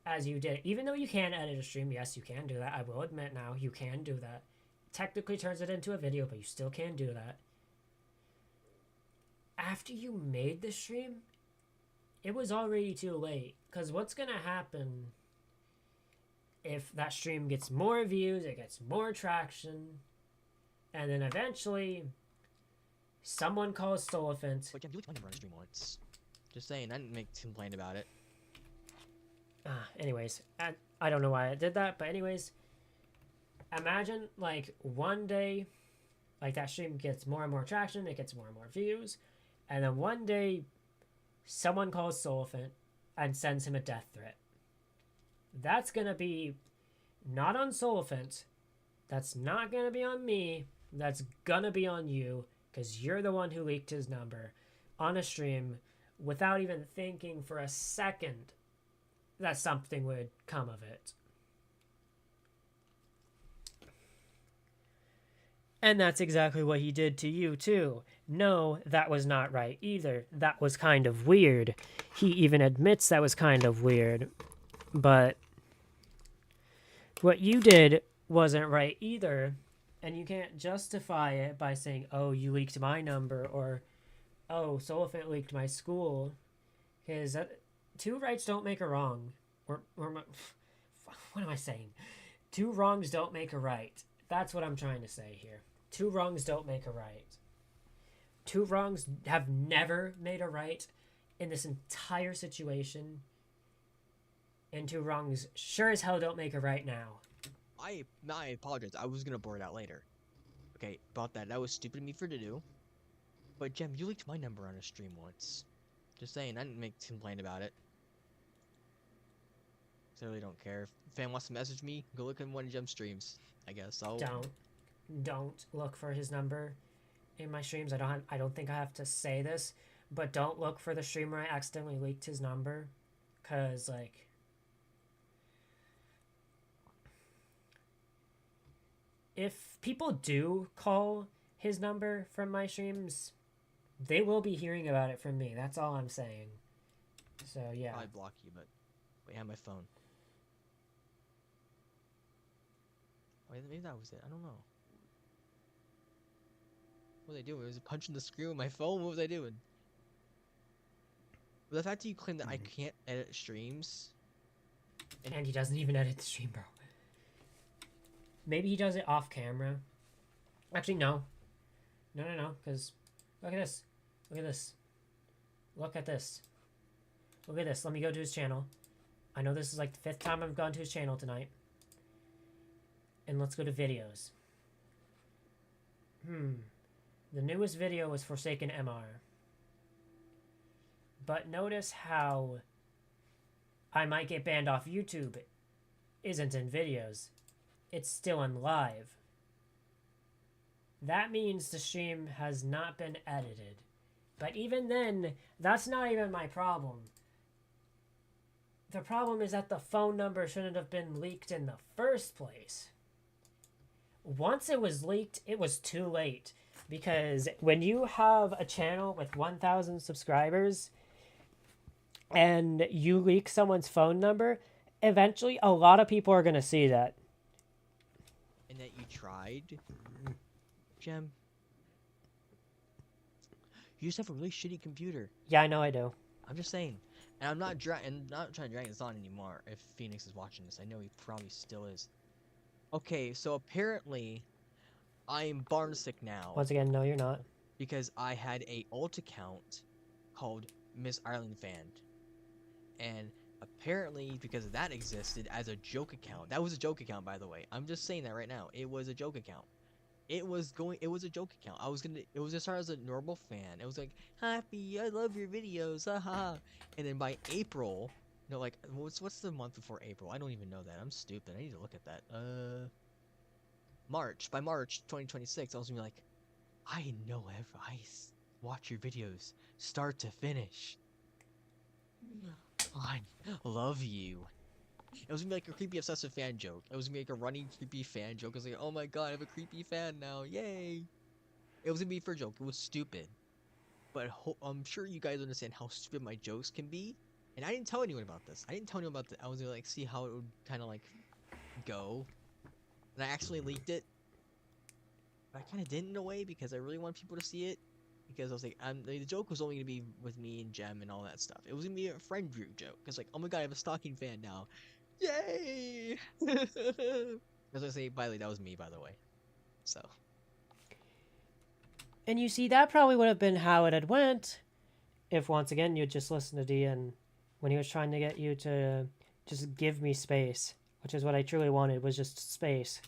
as you did, even though you can edit a stream, yes, you can do that. I will admit now, you can do that. Technically turns it into a video, but you still can do that. After you made the stream, it was already too late. Because what's going to happen if that stream gets more views, it gets more traction, and then eventually someone calls Solifant. But Jem, you like run a stream once. Just saying, I didn't make a complaint about it. Anyways, I don't know why I did that, but anyways, imagine like one day, like that stream gets more and more traction, it gets more and more views, and then one day someone calls Solifant and sends him a death threat. That's gonna be not on Solifant, that's not gonna be on me, that's gonna be on you, because you're the one who leaked his number on a stream without even thinking for a second that something would come of it. And that's exactly what he did to you, too. No, that was not right either. That was kind of weird. He even admits that was kind of weird. But what you did wasn't right either. And you can't justify it by saying, oh, you leaked my number, or oh, Solifant leaked my school. Because two rights don't make a wrong. Or what am I saying? Two wrongs don't make a right. That's what I'm trying to say here. Two wrongs don't make a right. Two wrongs have never made a right in this entire situation. And two wrongs sure as hell don't make a right now. I apologize. I was gonna blur it out later. Okay, about that. That was stupid of me to do. But Jem, you leaked my number on a stream once. Just saying, I didn't make a complaint about it. So I really don't care. If a fan wants to message me, go look at one of Jem's streams. I guess I'll. Don't look for his number in my streams. I don't think I have to say this, but don't look for the stream where I accidentally leaked his number, cause like. If people do call his number from my streams, they will be hearing about it from me. That's all I'm saying. So yeah. I block you, but wait, I have my phone. Wait, maybe that was it. I don't know. What was I doing? Was it punching the screen with my phone? What was I doing? But the fact that you claim that I can't edit streams. And he doesn't even edit the stream, bro. Maybe he does it off camera. Actually, no. No, because look at this. Look at this. Look at this. Look at this. Let me go to his channel. I know this is like the 5th time I've gone to his channel tonight. And let's go to videos. The newest video was Forsaken MR. But notice how I might get banned off YouTube isn't in videos. It's still in live. That means the stream has not been edited. But even then, that's not even my problem. The problem is that the phone number shouldn't have been leaked in the first place. Once it was leaked, it was too late. Because when you have a channel with 1,000 subscribers and you leak someone's phone number, eventually a lot of people are going to see that. And that you tried, Jem. You just have a really shitty computer. Yeah, I know I do. I'm just saying. And I'm not trying to drag this on anymore. If Phoenix is watching this, I know he probably still is. Okay, so apparently, I'm barn sick now. Once again, no, you're not. Because I had a alt account called Miss Ireland Fan, and apparently, because that existed as a joke account. That was a joke account, by the way. I'm just saying that right now. It was a joke account. It was a joke account. It was just started as a normal fan. It was like, happy, I love your videos, haha. And then by April, no, like, what's the month before April? I don't even know that. I'm stupid. I need to look at that. March. By March 2026, I was gonna be like, I watch your videos, start to finish. I love you. It was gonna be like a creepy obsessive fan joke. It was gonna be like a running creepy fan joke. I was like, oh my god, I have a creepy fan now, yay! It was gonna be for a joke. It was stupid, but I'm sure you guys understand how stupid my jokes can be. And I didn't tell anyone about this. I didn't tell anyone about it. I was gonna like see how it would kind of like go, and I actually leaked it. But I kind of didn't in a way because I really want people to see it. Because I was like, the joke was only gonna be with me and Jem and all that stuff. It was gonna be a friend group joke. It's like, oh my god, I have a stalking fan now, yay! As I say, by the way, that was me, by the way. So. And you see, that probably would have been how it had went, if once again you just listened to Dian when he was trying to get you to just give me space, which is what I truly wanted, was just space.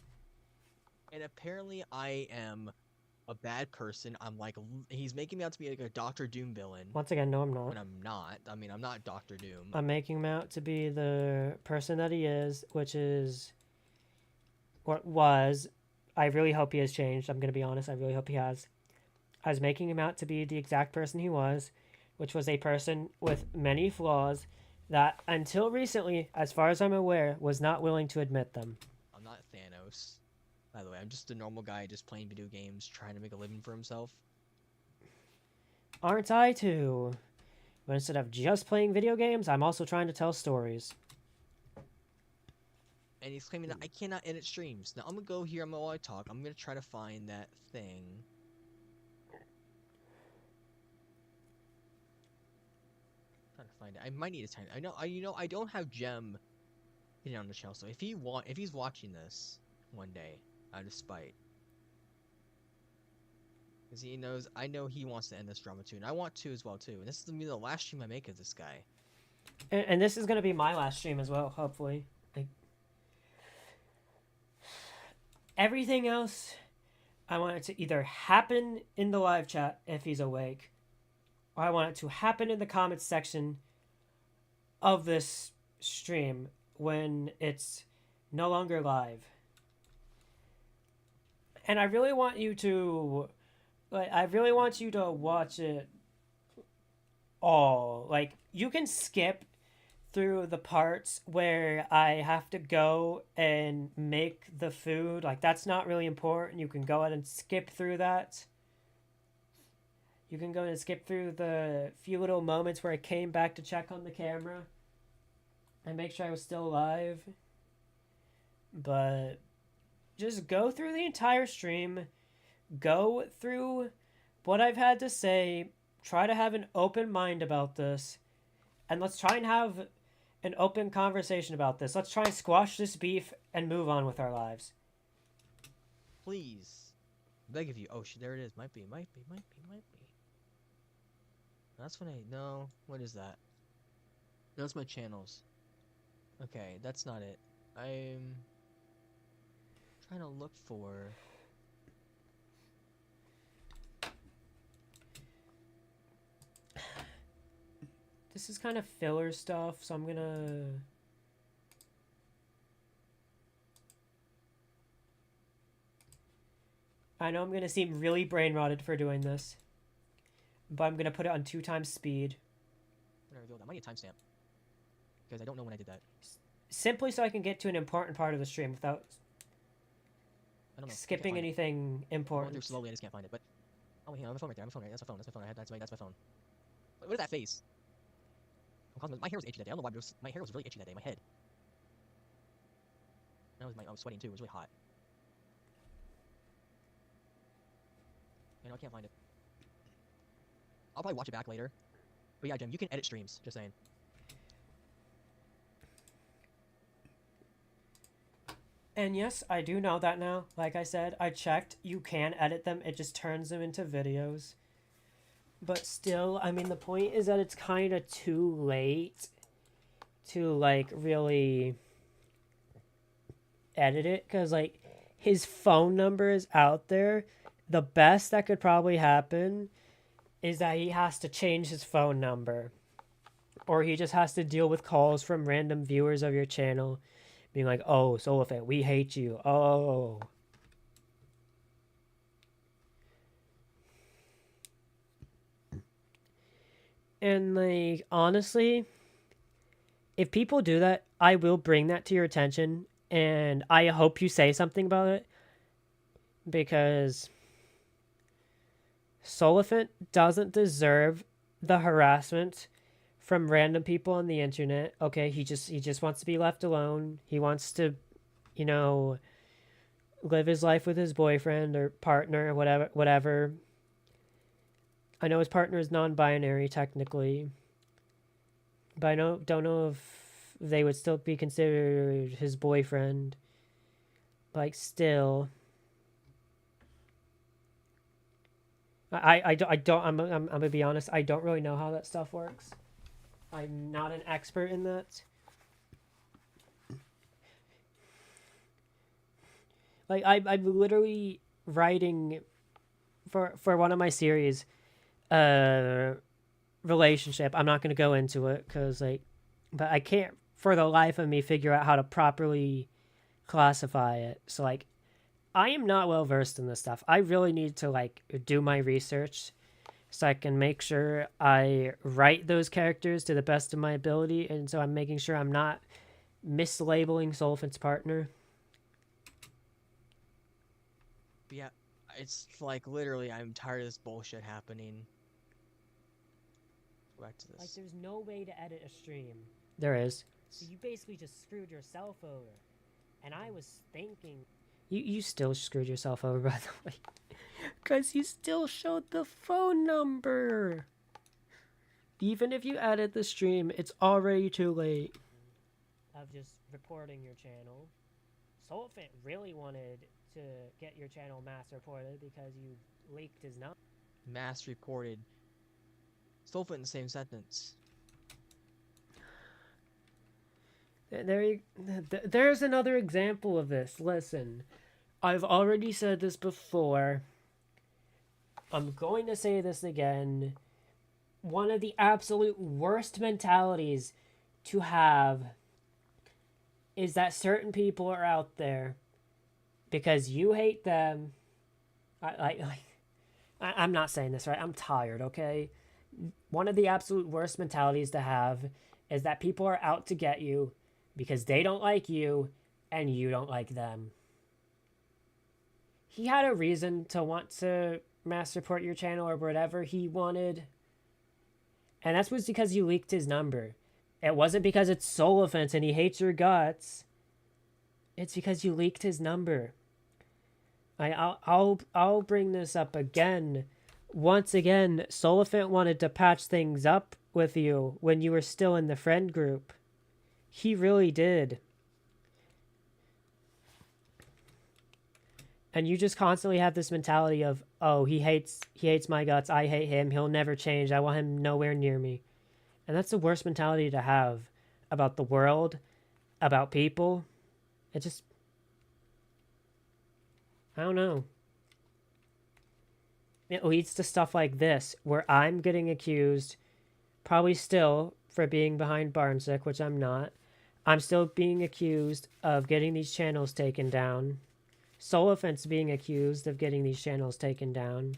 And apparently, I am a bad person. I'm like, he's making me out to be like a Doctor Doom villain. Once again, no, I'm not. When I'm not. I mean, I'm not Doctor Doom. I'm making him out to be the person that he is, which is, or was. I really hope he has changed. I'm going to be honest. I really hope he has. I was making him out to be the exact person he was, which was a person with many flaws that, until recently, as far as I'm aware, was not willing to admit them. I'm not Thanos. By the way, I'm just a normal guy just playing video games, trying to make a living for himself. Aren't I too? But instead of just playing video games, I'm also trying to tell stories. And he's claiming that I cannot edit streams. Now, I'm gonna go here while I talk. I'm gonna try to find that thing. trying to find it. I might need to time. I don't have Gem hidden on the shelf. So if he's watching this one day, out of spite, because he knows I know he wants to end this drama too, and I want to as well too. And this is gonna be the last stream I make of this guy. And this is gonna be my last stream as well, hopefully. Like, everything else, I want it to either happen in the live chat if he's awake, or I want it to happen in the comments section of this stream when it's no longer live. And I really want you to, watch it all. Like, you can skip through the parts where I have to go and make the food. Like, that's not really important. You can go ahead and skip through that. You can go and skip through the few little moments where I came back to check on the camera and make sure I was still alive. But just go through the entire stream. Go through what I've had to say. Try to have an open mind about this. And let's try and have an open conversation about this. Let's try and squash this beef and move on with our lives. Please, I beg of you. Oh shit, there it is. Might be. That's when no. What is that? No, it's my channels. Okay, that's not it. I'm trying to look for. This is kind of filler stuff, so I'm gonna... I know I'm gonna seem really brain rotted for doing this, but I'm gonna put it on 2x speed. I might need a timestamp because I don't know when I did that. Simply so I can get to an important part of the stream without I don't know. skipping anything I'm going important. through slowly. I just can't find it. But oh, hang on, I have my phone right there. I have my phone right. That's my phone. That's my phone. That's my phone. What is that face? My hair was itchy that day. I don't know why, but my hair was really itchy that day. My head. I was sweating too. It was really hot. I can't find it. I'll probably watch it back later. But yeah, Jim, you can edit streams. Just saying. And yes, I do know that now. Like I said, I checked. You can edit them. It just turns them into videos. But still, I mean, the point is that it's kind of too late to, like, really edit it. Because, like, his phone number is out there. The best that could probably happen is that he has to change his phone number. Or he just has to deal with calls from random viewers of your channel. Being like, oh, Solifant, we hate you. Oh. And, like, honestly, if people do that, I will bring that to your attention. And I hope you say something about it. Because Solifant doesn't deserve the harassment from random people on the internet. Okay, he just wants to be left alone. He wants to, you know, live his life with his boyfriend or partner or whatever. I know his partner is non-binary technically, but I don't know if they would still be considered his boyfriend. Like, still, I'm gonna be honest. I don't really know how that stuff works. I'm not an expert in that. Like, I'm literally writing for one of my series, relationship. I'm not going to go into it because, like, but I can't for the life of me figure out how to properly classify it. So, like, I am not well versed in this stuff. I really need to, like, do my research so I can make sure I write those characters to the best of my ability, and so I'm making sure I'm not mislabeling Solifant's partner. But yeah, it's like literally, I'm tired of this bullshit happening. Go back to this. Like, there's no way to edit a stream. There is. So you basically just screwed yourself over. And I was thinking... You still screwed yourself over, by the way. Because you still showed the phone number. even if you edit the stream, it's already too late. Of just reporting your channel. Solfit really wanted to get your channel mass reported because you leaked his number. Mass reported. Stolfit in the same sentence. There's another example of this. Listen, I've already said this before. I'm going to say this again. One of the absolute worst mentalities to have is that certain people are out there because you hate them. I'm not saying this right. I'm tired, okay? One of the absolute worst mentalities to have is that people are out to get you because they don't like you and you don't like them. He had a reason to want to mass report your channel or whatever he wanted. And that's was because you leaked his number. It wasn't because it's soul offense and he hates your guts. It's because you leaked his number. I'll bring this up again. Once again, Solifant wanted to patch things up with you when you were still in the friend group. He really did. And you just constantly have this mentality of, oh, he hates my guts, I hate him, he'll never change, I want him nowhere near me. And that's the worst mentality to have about the world, about people. It just, I don't know. It leads to stuff like this, where I'm getting accused, probably still, for being behind Barnsick, which I'm not. I'm still being accused of getting these channels taken down. Solifant's being accused of getting these channels taken down.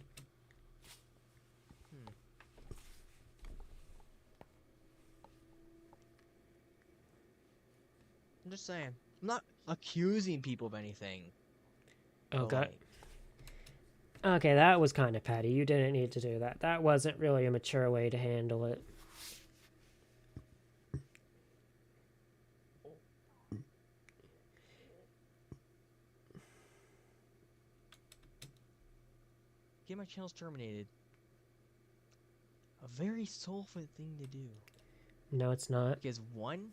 I'm just saying. I'm not accusing people of anything. Okay. Okay, that was kind of petty. You didn't need to do that. That wasn't really a mature way to handle it. Get my channels terminated. A very soulful thing to do. No, it's not. Because 1,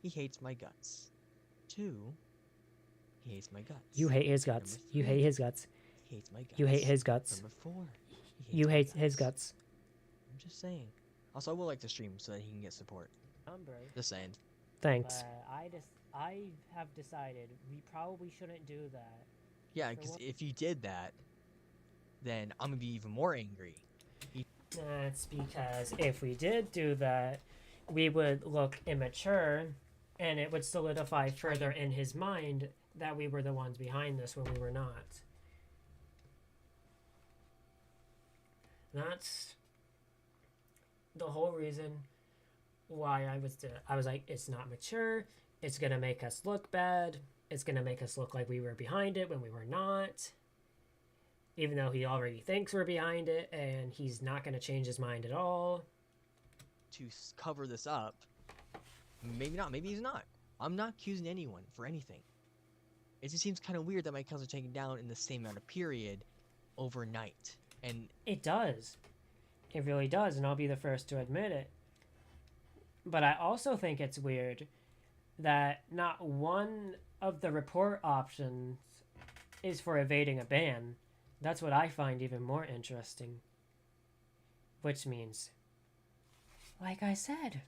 he hates my guts. 2, he hates my guts. You hate his guts. Number You 3, hate his guts. he hates my guts. You hate his guts. Number 4, You hate his guts. I'm just saying. Also, I would like to stream so that he can get support. Just saying. Thanks. I have decided we probably shouldn't do that. Yeah, because if you did that, then I'm gonna be even more angry. That's because if we did do that, we would look immature, and it would solidify further in his mind that we were the ones behind this when we were not. That's the whole reason why I was like, it's not mature, it's gonna make us look bad, it's gonna make us look like we were behind it when we were not. Even though he already thinks we're behind it, and he's not going to change his mind at all. To cover this up, maybe not, maybe he's not. I'm not accusing anyone for anything. It just seems kind of weird that my accounts are taken down in the same amount of period overnight. And it does. It really does, and I'll be the first to admit it. But I also think it's weird that not one of the report options is for evading a ban. That's what I find even more interesting. Which means, like I said,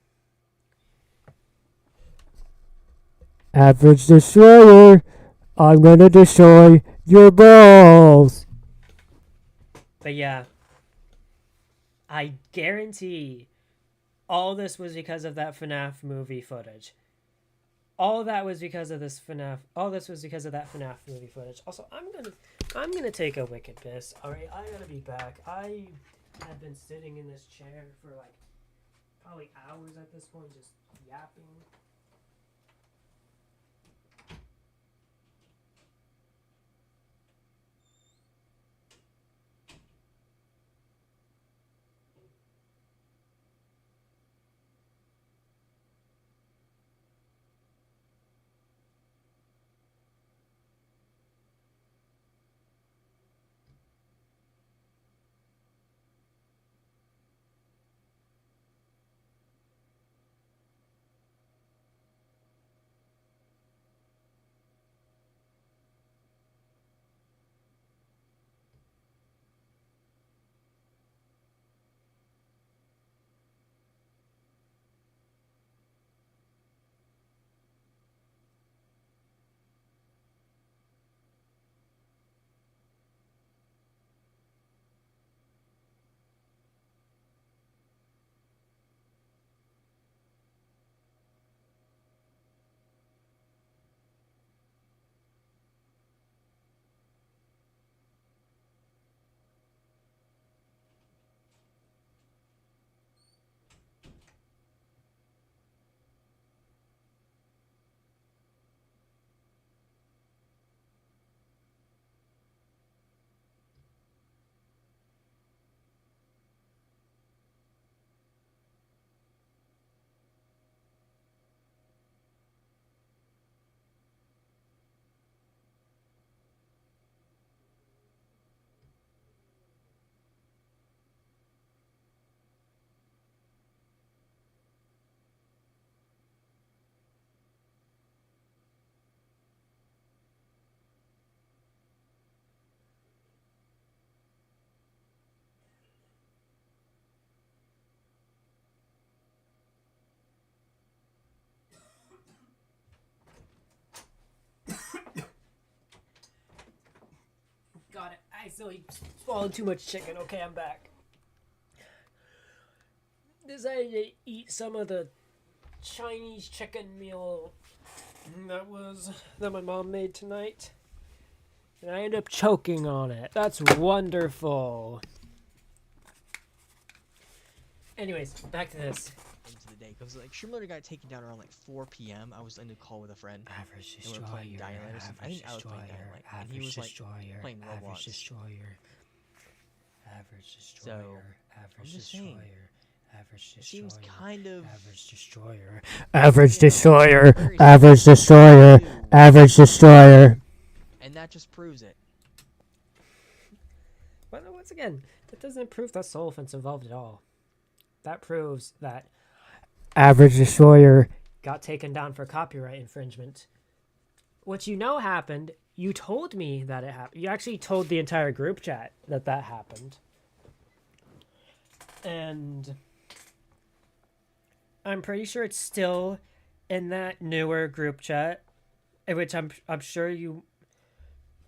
Average Destroyer, I'm gonna destroy your balls. But yeah, I guarantee all this was because of that FNAF movie footage. All that was because of this FNAF. All this was because of that FNAF movie footage. Also, I'm gonna take a wicked piss. All right, I gotta be back. I have been sitting in this chair for like probably hours at this point, just yapping. accidentally swallowed too much chicken. Okay, I'm back. Decided to eat some of the Chinese chicken meal that my mom made tonight. And I ended up choking on it. That's wonderful. Anyways, back to this. Into the day, because like Shroom Loader got taken down around like 4 p.m. I was in a call with a friend. Average And we were destroyer. playing Dying Light or something. I think I was playing Dying Light, and he Average was like destroyer. playing Roblox. Average destroyer. Average destroyer. I'm Average just saying, destroyer. Average it destroyer. seems kind of Average destroyer. Average destroyer. Very Average destroyer. Average destroyer. and that just proves it. But once again, that doesn't prove that Solfen's involved at all. That proves that Average destroyer. got taken down for copyright infringement. What you know happened, you told me that it happened. You actually told the entire group chat that happened. And I'm pretty sure it's still in that newer group chat, which I'm sure you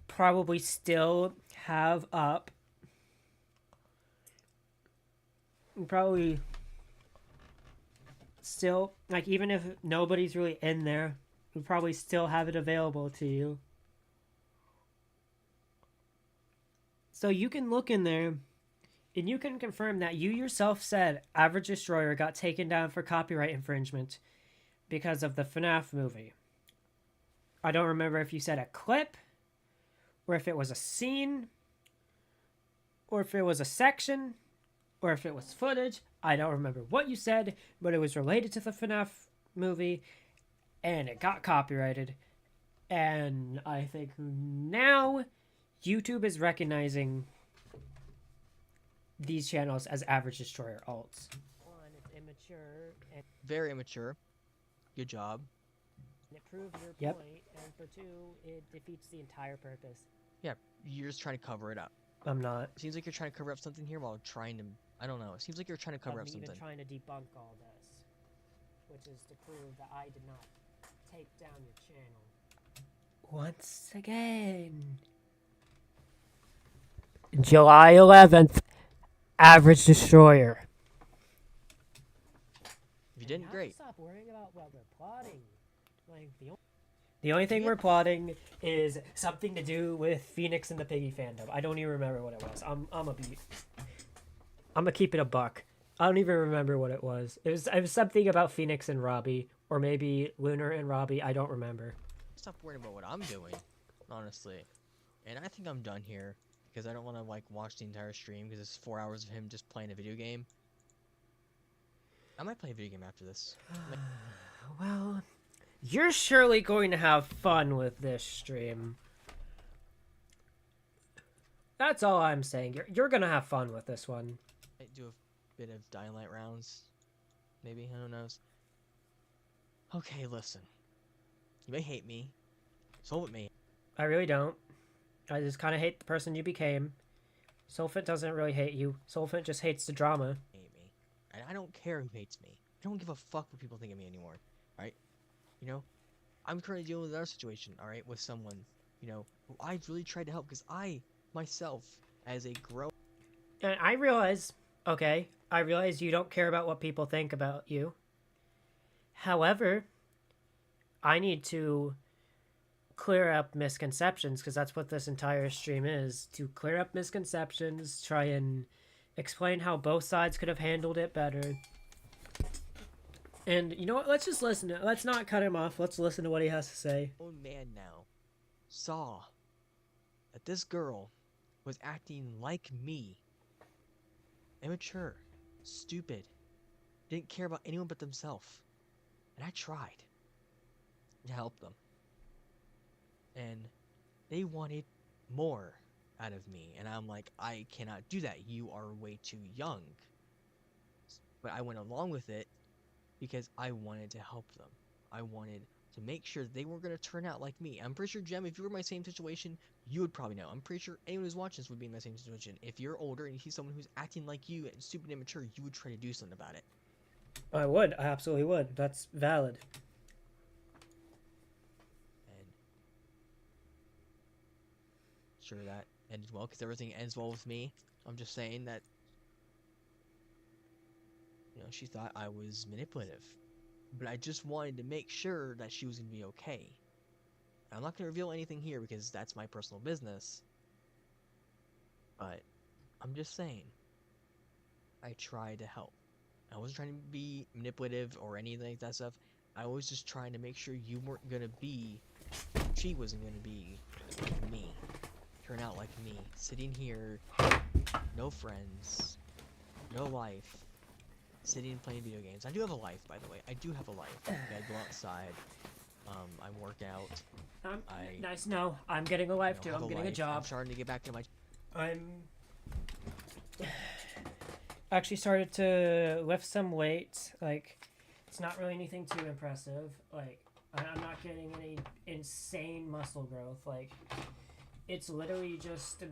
probably still have up. You probably still, like, even if nobody's really in there, you probably still have it available to you. So you can look in there and you can confirm that you yourself said Average Destroyer got taken down for copyright infringement because of the FNAF movie. I don't remember if you said a clip, or if it was a scene, or if it was a section, or if it was footage. I don't remember what you said, but it was related to the FNAF movie, and it got copyrighted. And I think now YouTube is recognizing these channels as Average Destroyer alts. One, it's immature, and Very immature. Good job. it proves your Yep. point, and for two, it defeats the entire purpose. Yeah, you're just trying to cover it up. I'm not. Seems like you're trying to cover up something here while trying to. I don't know. It seems like you're trying to cover I'm up even something. trying to debunk all this, which is to prove that I did not take down your channel. Once again. July 11th. Average destroyer. If you didn't, great. Stop worrying about what we're plotting. Like the only thing Yeah. we're plotting is something to do with Phoenix and the Piggy fandom. I don't even remember what it was. I'm gonna keep it a buck. I don't even remember what it was. It was something about Phoenix and Robbie, or maybe Lunar and Robbie. I don't remember. Stop worrying about what I'm doing, honestly. And I think I'm done here because I don't want to like watch the entire stream because it's 4 hours of him just playing a video game. I might play a video game after this. Well, you're surely going to have fun with this stream. That's all I'm saying. You're gonna have fun with this one. I do a bit of Dying Light rounds. Maybe, who knows. Okay, listen. You may hate me. So with me. I really don't. I just kind of hate the person you became. Solfit doesn't really hate you. Solfit just hates the drama. Hate me. And I don't care who hates me. I don't give a fuck what people think of me anymore. Alright? You know? I'm currently dealing with another situation, alright? With someone, you know, who I really tried to help because I, myself, as a grown. And I realize you don't care about what people think about you. However, I need to clear up misconceptions, because that's what this entire stream is, to clear up misconceptions, try and explain how both sides could have handled it better. And you know what, let's just listen to it. Let's not cut him off. Let's listen to what he has to say. Own man now saw that this girl was acting like me. Immature, stupid, didn't care about anyone but themselves. And I tried to help them. And they wanted more out of me. And I'm like, I cannot do that. You are way too young. But I went along with it because I wanted to help them. I wanted to make sure they weren't going to turn out like me. I'm pretty sure, Jem, if you were in my same situation, you would probably know. I'm pretty sure anyone who's watching this would be in my same situation. If you're older and you see someone who's acting like you and stupid and immature, you would try to do something about it. I would. I absolutely would. That's valid. And sure that. ended well, because everything ends well with me. I'm just saying that, she thought I was manipulative. But I just wanted to make sure that she was going to be okay. I'm not going to reveal anything here because that's my personal business. But I'm just saying, I tried to help. I wasn't trying to be manipulative or anything like that stuff. I was just trying to make sure you weren't going to be, she wasn't going to be like me. Turn out like me. Sitting here, no friends, no life. Sitting and playing video games. I do have a life, by the way. I do have a life. I go outside. I work out. Nice. No, I'm getting a life too. have I'm getting a life. job. I'm starting to get back to my. I'm Actually started to lift some weight. Like, it's not really anything too impressive. Like, I'm not getting any insane muscle growth. Like, it's literally just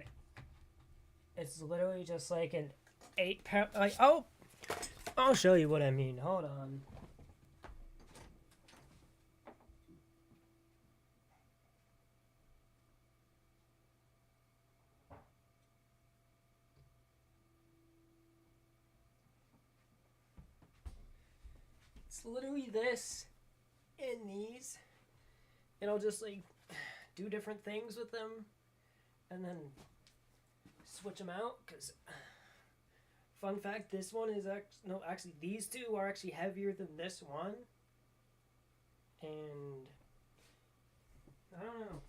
like an 8 pound. Like, oh, I'll show you what I mean. Hold on. It's literally this and these, and I'll just like do different things with them, and then switch them out. Cause fun fact, this one is actually these two are actually heavier than this one, and I don't know.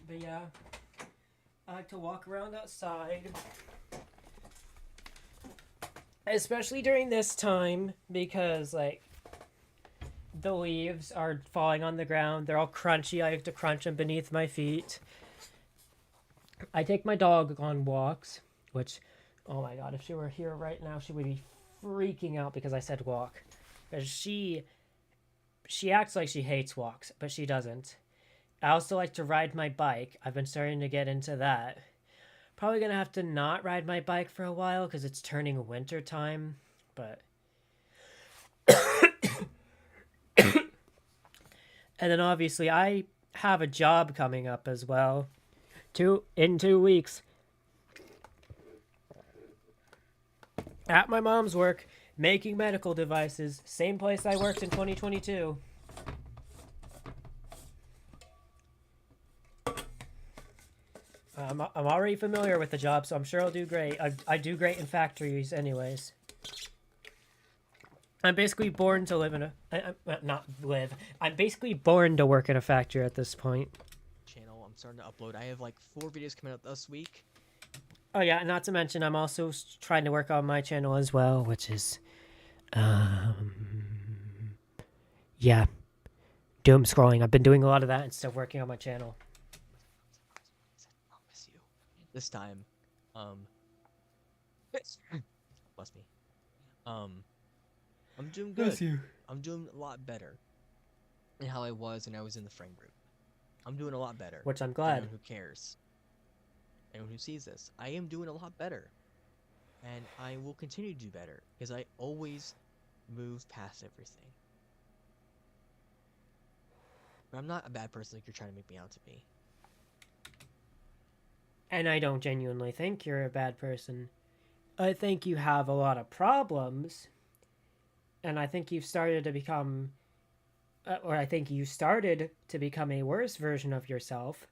But yeah, I like to walk around outside. Especially during this time, because, like, the leaves are falling on the ground. They're all crunchy. I like to crunch them beneath my feet. I take my dog on walks, which, oh my god, if she were here right now, she would be freaking out because I said walk. Because she acts like she hates walks, but she doesn't. I also like to ride my bike. I've been starting to get into that. Probably gonna have to not ride my bike for a while because it's turning winter time, but and then obviously I have a job coming up as well. In 2 weeks. At my mom's work, making medical devices. Same place I worked in 2022. I'm already familiar with the job, so I'm sure I'll do great. I do great in factories anyways. I'm basically born to live in I'm basically born to work in a factory at this point. Channel, I'm starting to upload. I have like 4 videos coming out this week. Oh yeah, not to mention I'm also trying to work on my channel as well, which is, yeah, doom scrolling. I've been doing a lot of that instead of working on my channel. This time, bless me. I'm doing good. Bless you. I'm doing a lot better than how I was when I was in the friend group. I'm doing a lot better. Which I'm glad. Anyone who cares, anyone who sees this, I am doing a lot better, and I will continue to do better because I always move past everything. But I'm not a bad person like you're trying to make me out to be. And I don't genuinely think you're a bad person. I think you have a lot of problems. And I think you've started to become... or I think you started to become a worse version of yourself.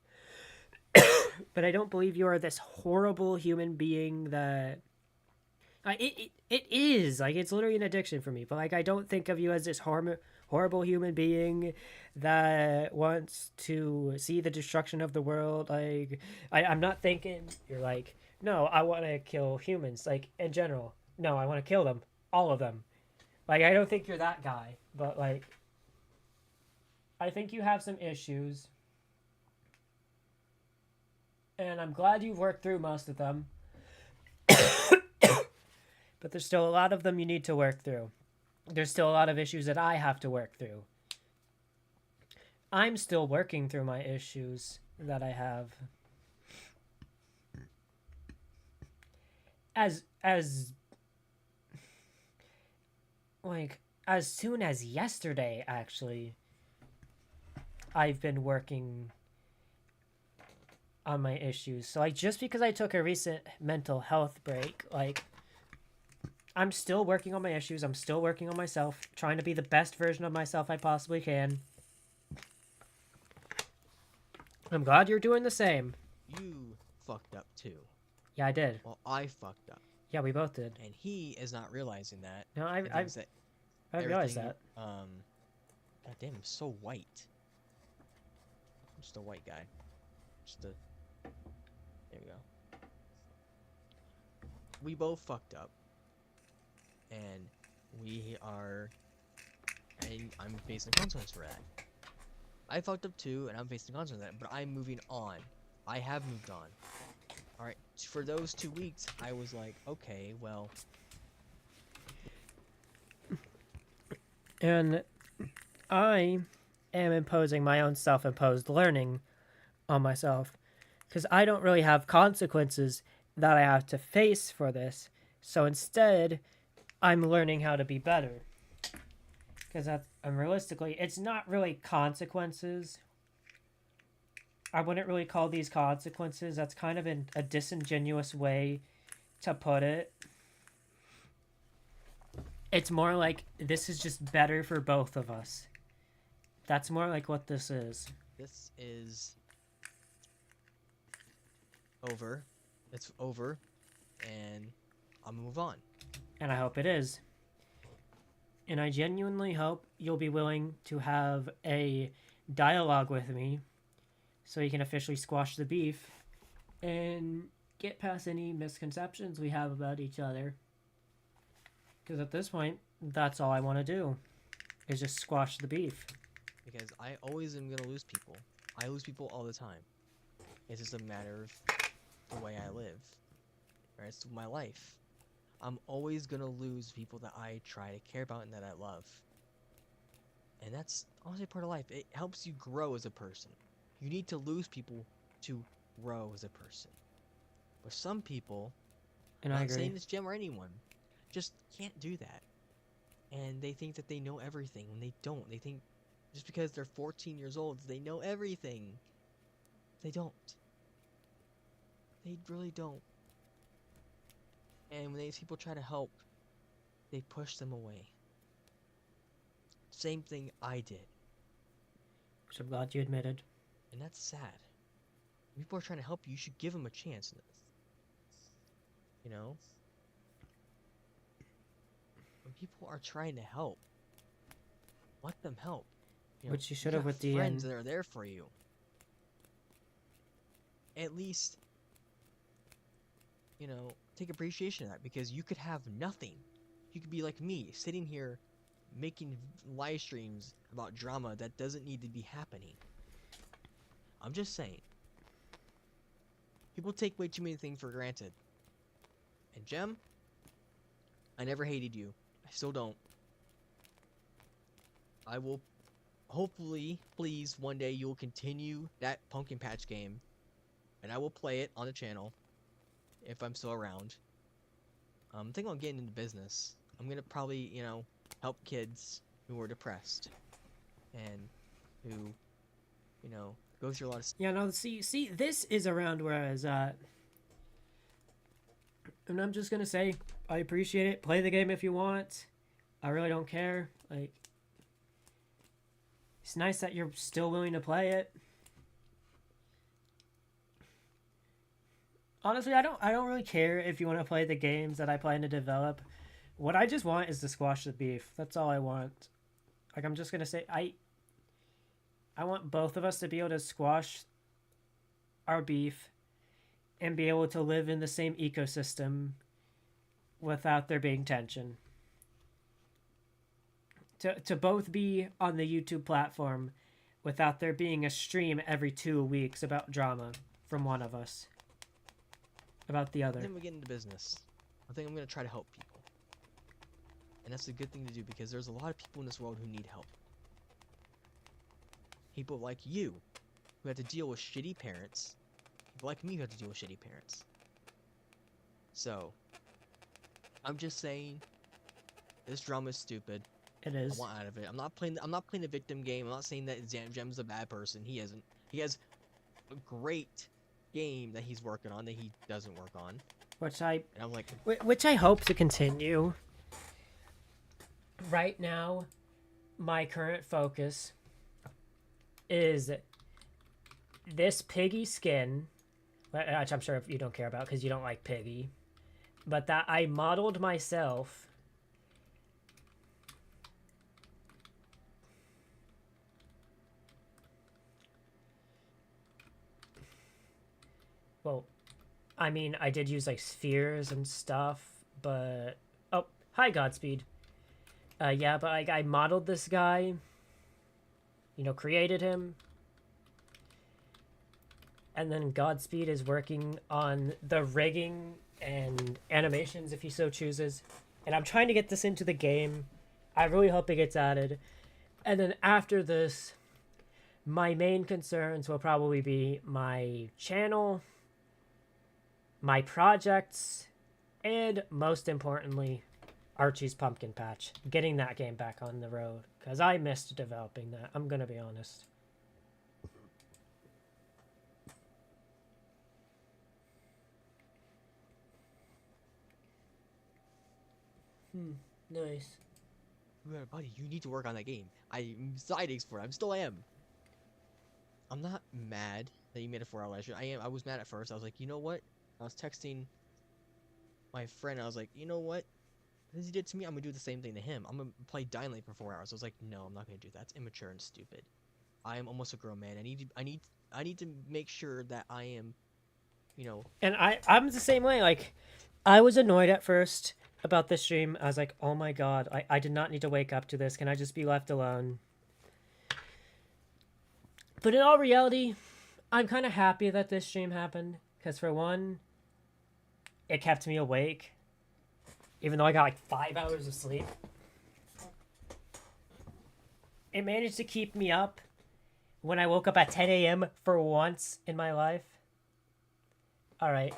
But I don't believe you are this horrible human being that... It is. Like, it's literally an addiction for me. But, like, I don't think of you as this horrible human being that wants to see the destruction of the world. Like, I'm not thinking you're like, no, I want to kill humans. Like, in general, no, I want to kill them, all of them. Like, I don't think you're that guy, but like, I think you have some issues, and I'm glad you've worked through most of them. But there's still a lot of them you need to work through. There's still a lot of issues that I have to work through. I'm still working through my issues that I have. as like as soon as yesterday, actually, I've been working on my issues. So like just because I took a recent mental health break, like I'm still working on my issues. I'm still working on myself, trying to be the best version of myself I possibly can. I'm glad you're doing the same. You fucked up too. Yeah, I did. Well, I fucked up, Yeah, we both did. and he is not realizing that. No, and thinks that I realized everything- that. God damn, I'm so white. I'm just a white guy. There we go. We both fucked up, and I'm facing consequences for that. I fucked up too, and I'm facing consequences for that. But I'm moving on. I have moved on. All right. For those 2 weeks, I was like, okay, well. And I am imposing my own self-imposed learning on myself because I don't really have consequences that I have to face for this. So instead, I'm learning how to be better. Because realistically, it's not really consequences. I wouldn't really call these consequences. That's kind of a disingenuous way to put it. It's more like this is just better for both of us. That's more like what this is. This is over. It's over, and I'm gonna move on. And I hope it is. And I genuinely hope you'll be willing to have a dialogue with me so you can officially squash the beef and get past any misconceptions we have about each other. Because at this point, that's all I want to do, is just squash the beef. Because I always am gonna lose people. I lose people all the time. It's just a matter of the way I live. Right? It's my life. I'm always gonna lose people that I try to care about and that I love. And that's honestly part of life. It helps you grow as a person. You need to lose people to grow as a person. But some people, And I'm I not agree. saying it's Gem or anyone, just can't do that. And they think that they know everything when they don't. They think just because they're 14 years old, they know everything. They don't. They really don't. And when these people try to help, they push them away. Same thing I did. Which I'm glad you admitted. And that's sad. When people are trying to help you, you should give them a chance in this. You know? When people are trying to help, let them help. Which you should have got with the friends that are there for you. At least, take appreciation of that, because you could have nothing. You could be like me, sitting here making live streams about drama that doesn't need to be happening. I'm just saying. People take way too many things for granted. And Gem, I never hated you. I still don't. I will hopefully, please, one day you'll continue that Pumpkin Patch game. And I will play it on the channel. If I'm still around. I'm thinking of getting into business. I'm gonna probably, help kids who are depressed. And who, go through a lot of Yeah, no, see, this is around where I was at. And I'm just gonna say, I appreciate it. Play the game if you want. I really don't care. Like, it's nice that you're still willing to play it. Honestly, I don't really care if you want to play the games that I plan to develop. What I just want is to squash the beef. That's all I want. Like, I'm just gonna say, I want both of us to be able to squash our beef and be able to live in the same ecosystem without there being tension. To both be on the YouTube platform without there being a stream every 2 weeks about drama from one of us. About the other. Then we get into business. I think I'm gonna try to help people. And that's a good thing to do, because there's a lot of people in this world who need help. People like you, who have to deal with shitty parents. People like me who have to deal with shitty parents. So, I'm just saying, this drama is stupid. It I is. want out of it. I'm not playing the victim game. I'm not saying that Gem's a bad person. He isn't. He has a great game that he's working on that he doesn't work on. Which I And I'm like, which I hope to continue. Right now, my current focus is this Piggy skin, which I'm sure if you don't care about because you don't like Piggy, but that I modeled myself. Well, I mean, I did use like spheres and stuff, but oh, hi Godspeed. Yeah, but like I modeled this guy, you know, created him, and then Godspeed is working on the rigging and animations if he so chooses. And I'm trying to get this into the game. I really hope it gets added. And then after this, my main concerns will probably be my channel, my projects, and most importantly, Archie's Pumpkin Patch. Getting that game back on the road. Because I missed developing that. I'm going to be honest. Nice. "Yeah, buddy, you need to work on that game. I'm sidings for it. I'm still am. I'm not mad that you made a 4-hour live stream. I was mad at first. I was like, you know what? I was texting my friend. I was like, you know what? As he did to me, I'm gonna do the same thing to him. I'm gonna play Dying Light for 4 hours. I was like, no, I'm not gonna do that. It's immature and stupid. I am almost a grown man. I need to make sure that I am, you know, And I'm the same way. Like, I was annoyed at first about this stream. I was like, oh my god, I did not need to wake up to this. Can I just be left alone? But in all reality, I'm kind of happy that this stream happened. Because for one, it kept me awake. Even though I got like 5 hours of sleep. It managed to keep me up when I woke up at 10 a.m. for once in my life. Alright.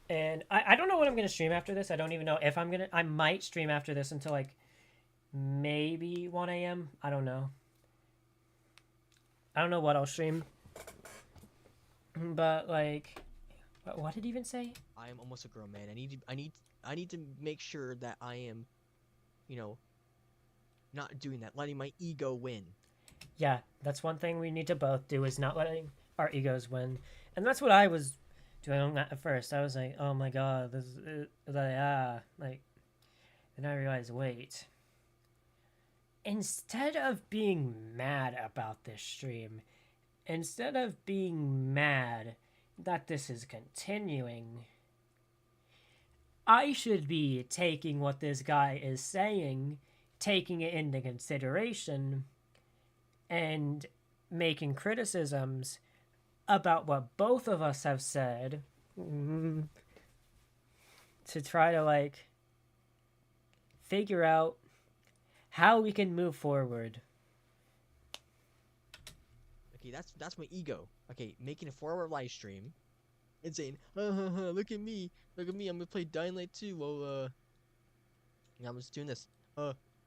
And I don't know what I'm going to stream after this. I don't even know if I'm going to... I might stream after this until like maybe 1 a.m. I don't know. I don't know what I'll stream. But like... What did he even say? I am almost a grown man. I need to make sure that I am, you know, not doing that, letting my ego win. Yeah, that's one thing we need to both do is not letting our egos win. And that's what I was doing at first. I was like, oh my god, this is like, and I realized, wait. Instead of being mad about this stream, instead of being mad that this is continuing, I should be taking what this guy is saying, taking it into consideration, and making criticisms about what both of us have said to try to, like, figure out how we can move forward. Okay, that's my ego. Okay, making a 4-hour live stream and saying, look at me, I'm gonna play Dying Light 2 while, I'm just doing this.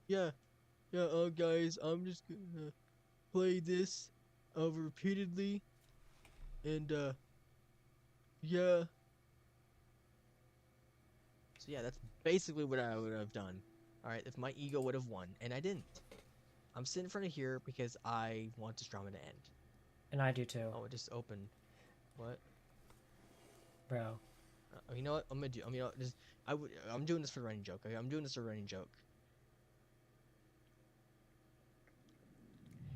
Yeah, guys, I'm just gonna play this, repeatedly, and, yeah. So yeah, that's basically what I would have done. Alright, if my ego would have won, and I didn't. I'm sitting in front of here because I want this drama to end. And I do too, Oh, it just opened. What? bro. You know what? I'm gonna do. I mean, I'm doing this for a running joke. Okay? I'm doing this for a running joke.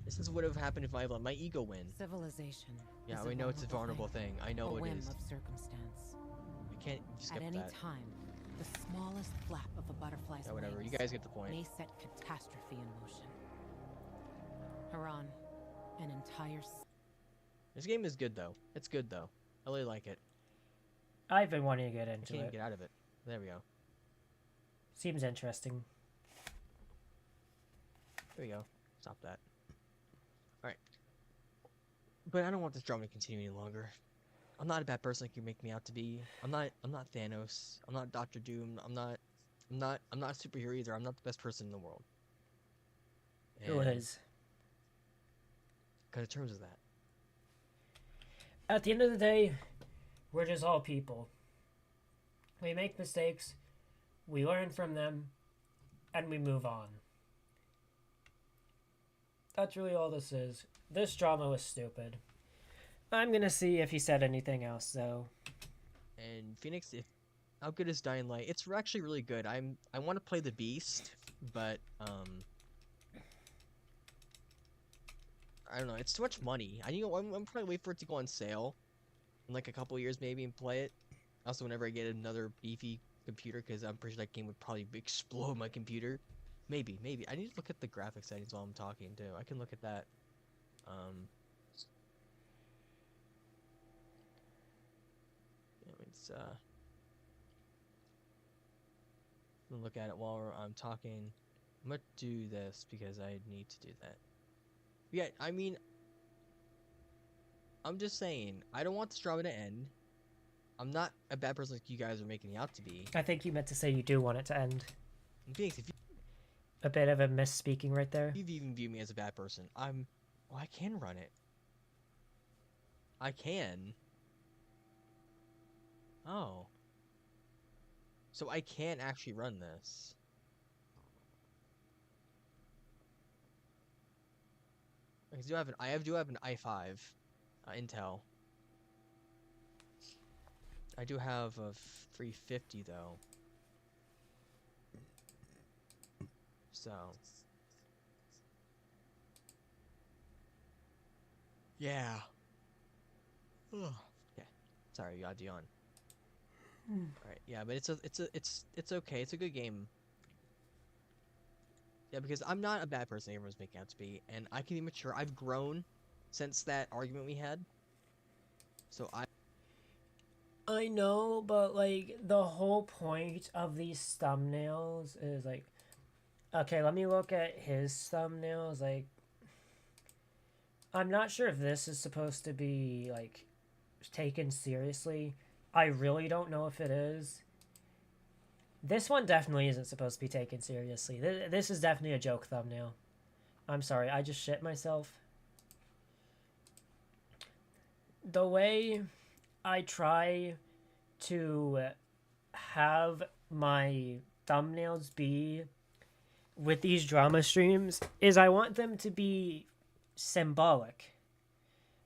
This is what would have happened if I let my ego win. Civilization. Yeah, is I know it's a vulnerable thing, thing. I know a it whim is. of circumstance. I can't skip At any that. time, the smallest flap of a butterfly's Yeah, whatever. You wings guys get the point. may set catastrophe in motion. Haran, an entire This game is good though. It's good though. I really like it. I've been wanting to get I into can't even it. get out of it. There we go. Seems interesting. There we go. Stop that. Alright. But I don't want this drama to continue any longer. I'm not a bad person like you make me out to be. I'm not Thanos. I'm not Doctor Doom. I'm not I'm not a superhero either. I'm not the best person in the world. Who is? Come to terms with that. At the end of the day, we're just all people. We make mistakes, we learn from them, and we move on. That's really all this is. This drama was stupid. I'm gonna see if he said anything else, though. And Phoenix, how good is Dying Light? It's actually really good. I want to play the Beast, but I don't know. It's too much money. I'm probably wait for it to go on sale in like a couple years maybe and play it. Also, whenever I get another beefy computer, because I'm pretty sure that game would probably explode my computer. Maybe. I need to look at the graphics settings while I'm talking too. I can look at that. It's I'm gonna look at it while I'm talking. I'm gonna do this because I need to do that. Yeah, I mean, I'm just saying, I don't want this drama to end. I'm not a bad person like you guys are making me out to be. I think you meant to say you do want it to end. Phoenix, if A bit of a misspeaking right there. you've even viewed me as a bad person, I can run it. I can. Oh. So I can actually run this. I do have an i5 Intel. I do have a 350 though. So yeah. Yeah. Sorry, you got Dion. Alright, yeah, but it's okay. It's a good game. Yeah, because I'm not a bad person everyone's making out to be, and I can be mature. I've grown since that argument we had. So I know, but like the whole point of these thumbnails is like, okay, let me look at his thumbnails. Like, I'm not sure if this is supposed to be like taken seriously. I really don't know if it is. This one definitely isn't supposed to be taken seriously. This is definitely a joke thumbnail. I'm sorry, I just shit myself. The way I try to have my thumbnails be with these drama streams is I want them to be symbolic.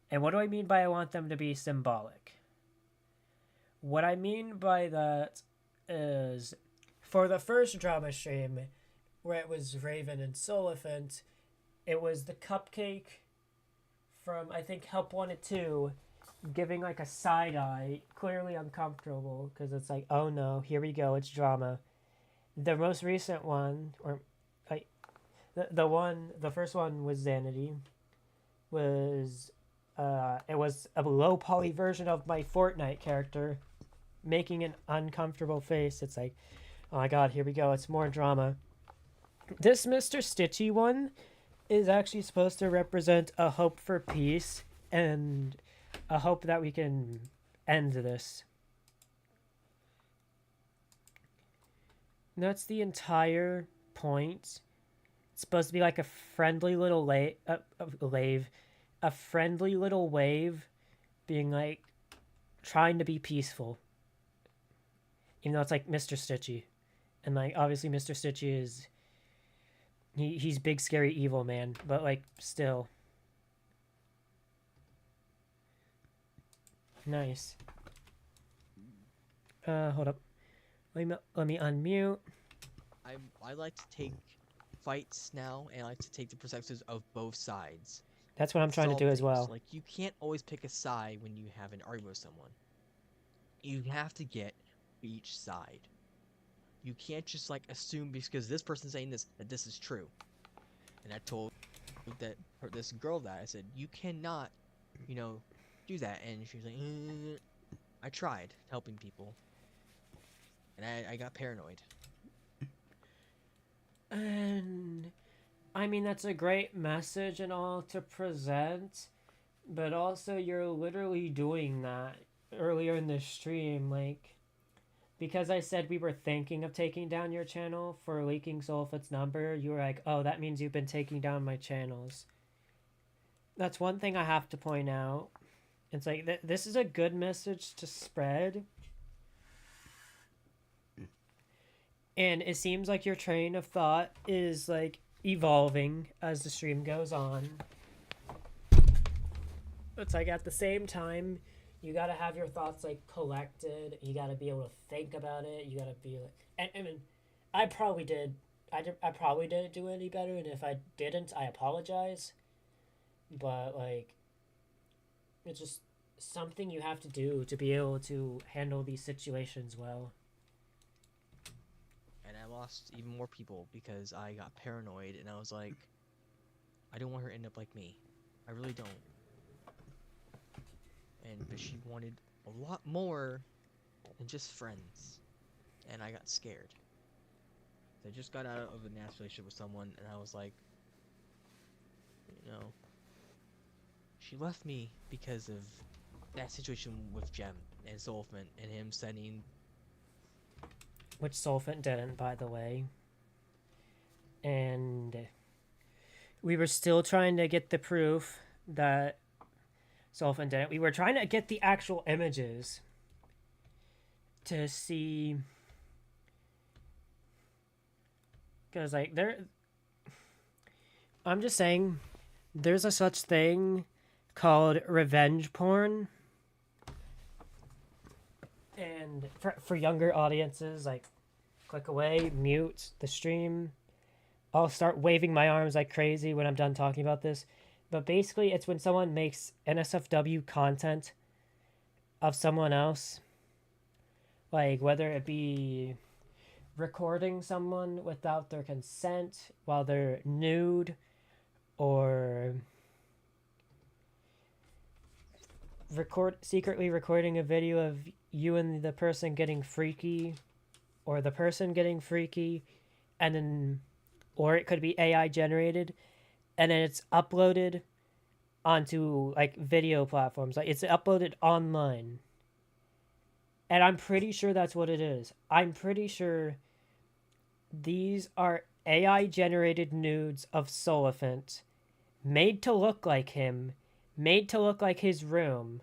And what do I mean by I want them to be symbolic? What I mean by that is, for the first drama stream, where it was Raven and Soliphant, it was the cupcake from, I think, Help Wanted 2, giving like a side eye, clearly uncomfortable, because it's like, oh no, here we go, it's drama. The most recent one, or like, the first one was Xanity, it was a low poly version of my Fortnite character making an uncomfortable face. It's like, oh my god, here we go, it's more drama. This Mr. Stitchy one is actually supposed to represent a hope for peace and a hope that we can end this. That's the entire point. It's supposed to be like a friendly little a friendly little wave being like trying to be peaceful. Even though it's like Mr. Stitchy. And like obviously Mr. Stitchy is he's big scary evil man, but like still. Nice. Hold up. Let me unmute. I like to take fights now, and I like to take the perspectives of both sides. That's what I'm trying to do as well. Like, you can't always pick a side when you have an argument with someone. You have to get each side. You can't just like assume because this person's saying this that this is true. And I told this girl that I said you cannot, do that. And she was like, I tried helping people, and I got paranoid. And I mean, that's a great message and all to present, but also you're literally doing that earlier in the stream. Like, because I said we were thinking of taking down your channel for leaking Solfit's number, you were like, oh, that means you've been taking down my channels. That's one thing I have to point out. It's like, this is a good message to spread. And it seems like your train of thought is, like, evolving as the stream goes on. It's like, at the same time, you gotta have your thoughts, like, collected. You gotta be able to think about it. You gotta be, like... And, I mean, I probably didn't do any better, and if I didn't, I apologize. But, like, it's just something you have to do to be able to handle these situations well. And I lost even more people because I got paranoid, and I was like, I don't want her to end up like me. I really don't. But she wanted a lot more than just friends. And I got scared. I just got out of a nasty relationship with someone, and I was like, you know, she left me because of that situation with Jem and Solfman and him sending... Which Solfant didn't, by the way. And we were still trying to get the proof that Solfant didn't. We were trying to get the actual images to see... Because, like, I'm just saying, there's a such thing called revenge porn. And for younger audiences, like, click away, mute the stream. I'll start waving my arms like crazy when I'm done talking about this. But basically, it's when someone makes NSFW content of someone else. Like, whether it be recording someone without their consent while they're nude, or secretly recording a video of you and the person getting freaky, or the person getting freaky, and then, or it could be AI generated, and then it's uploaded onto, like, video platforms. Like, it's uploaded online. And I'm pretty sure that's what it is. I'm pretty sure these are AI generated nudes of Solifant, made to look like him, made to look like his room,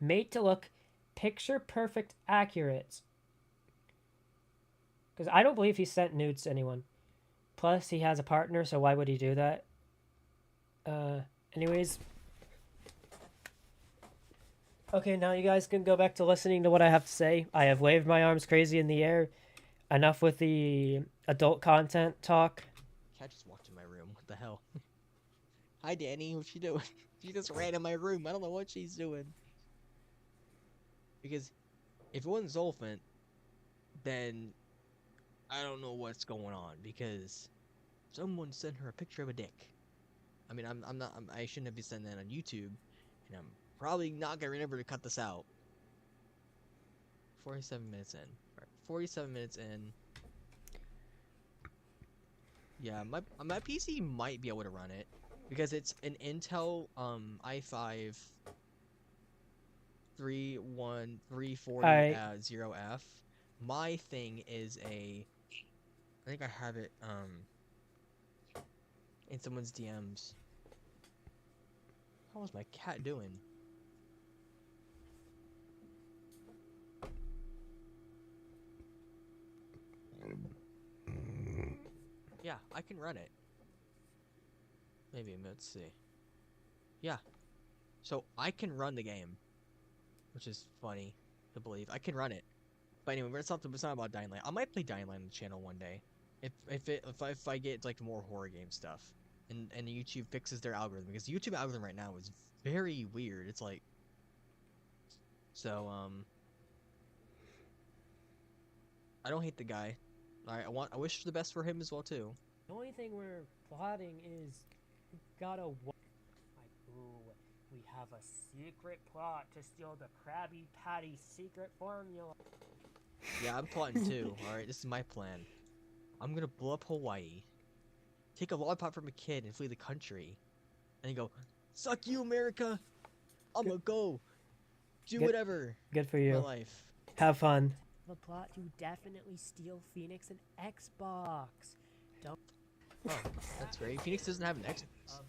made to look picture perfect accurate. Because I don't believe he sent nudes to anyone. Plus, he has a partner, so why would he do that? Anyways. Okay, now you guys can go back to listening to what I have to say. I have waved my arms crazy in the air. Enough with the adult content talk. Cat just walked in my room. What the hell? Hi, Danny. What's she doing? She just ran in my room. I don't know what she's doing. Because if it wasn't Zolfant, then I don't know what's going on. Because someone sent her a picture of a dick. I mean, I shouldn't be sending that on YouTube, and I'm probably not gonna remember to cut this out. 47 minutes in. Alright, 47 minutes in. Yeah, my PC might be able to run it because it's an Intel i5 31340F. My thing is I think I have it in someone's DMs. How was my cat doing? Yeah, I can run it. Maybe, let's see. Yeah. So, I can run the game. Which is funny to believe. I can run it. But anyway, it's not about Dying Light. I might play Dying Light on the channel one day. If I get, like, more horror game stuff. And YouTube fixes their algorithm. Because the YouTube algorithm right now is very weird. It's like... So, I don't hate the guy. I wish the best for him as well too. The only thing we're plotting is we gotta like, ooh, we have a secret plot to steal the Krabby Patty secret formula. Yeah, I'm plotting too. Alright, this is my plan. I'm gonna blow up Hawaii, take a lollipop from a kid and flee the country, and then go, suck you, America! I'm gonna go do whatever. Good for in you. my life. Have fun. The plot to definitely steal Phoenix and Xbox. Don't. Oh, that's great. Phoenix doesn't have an Xbox.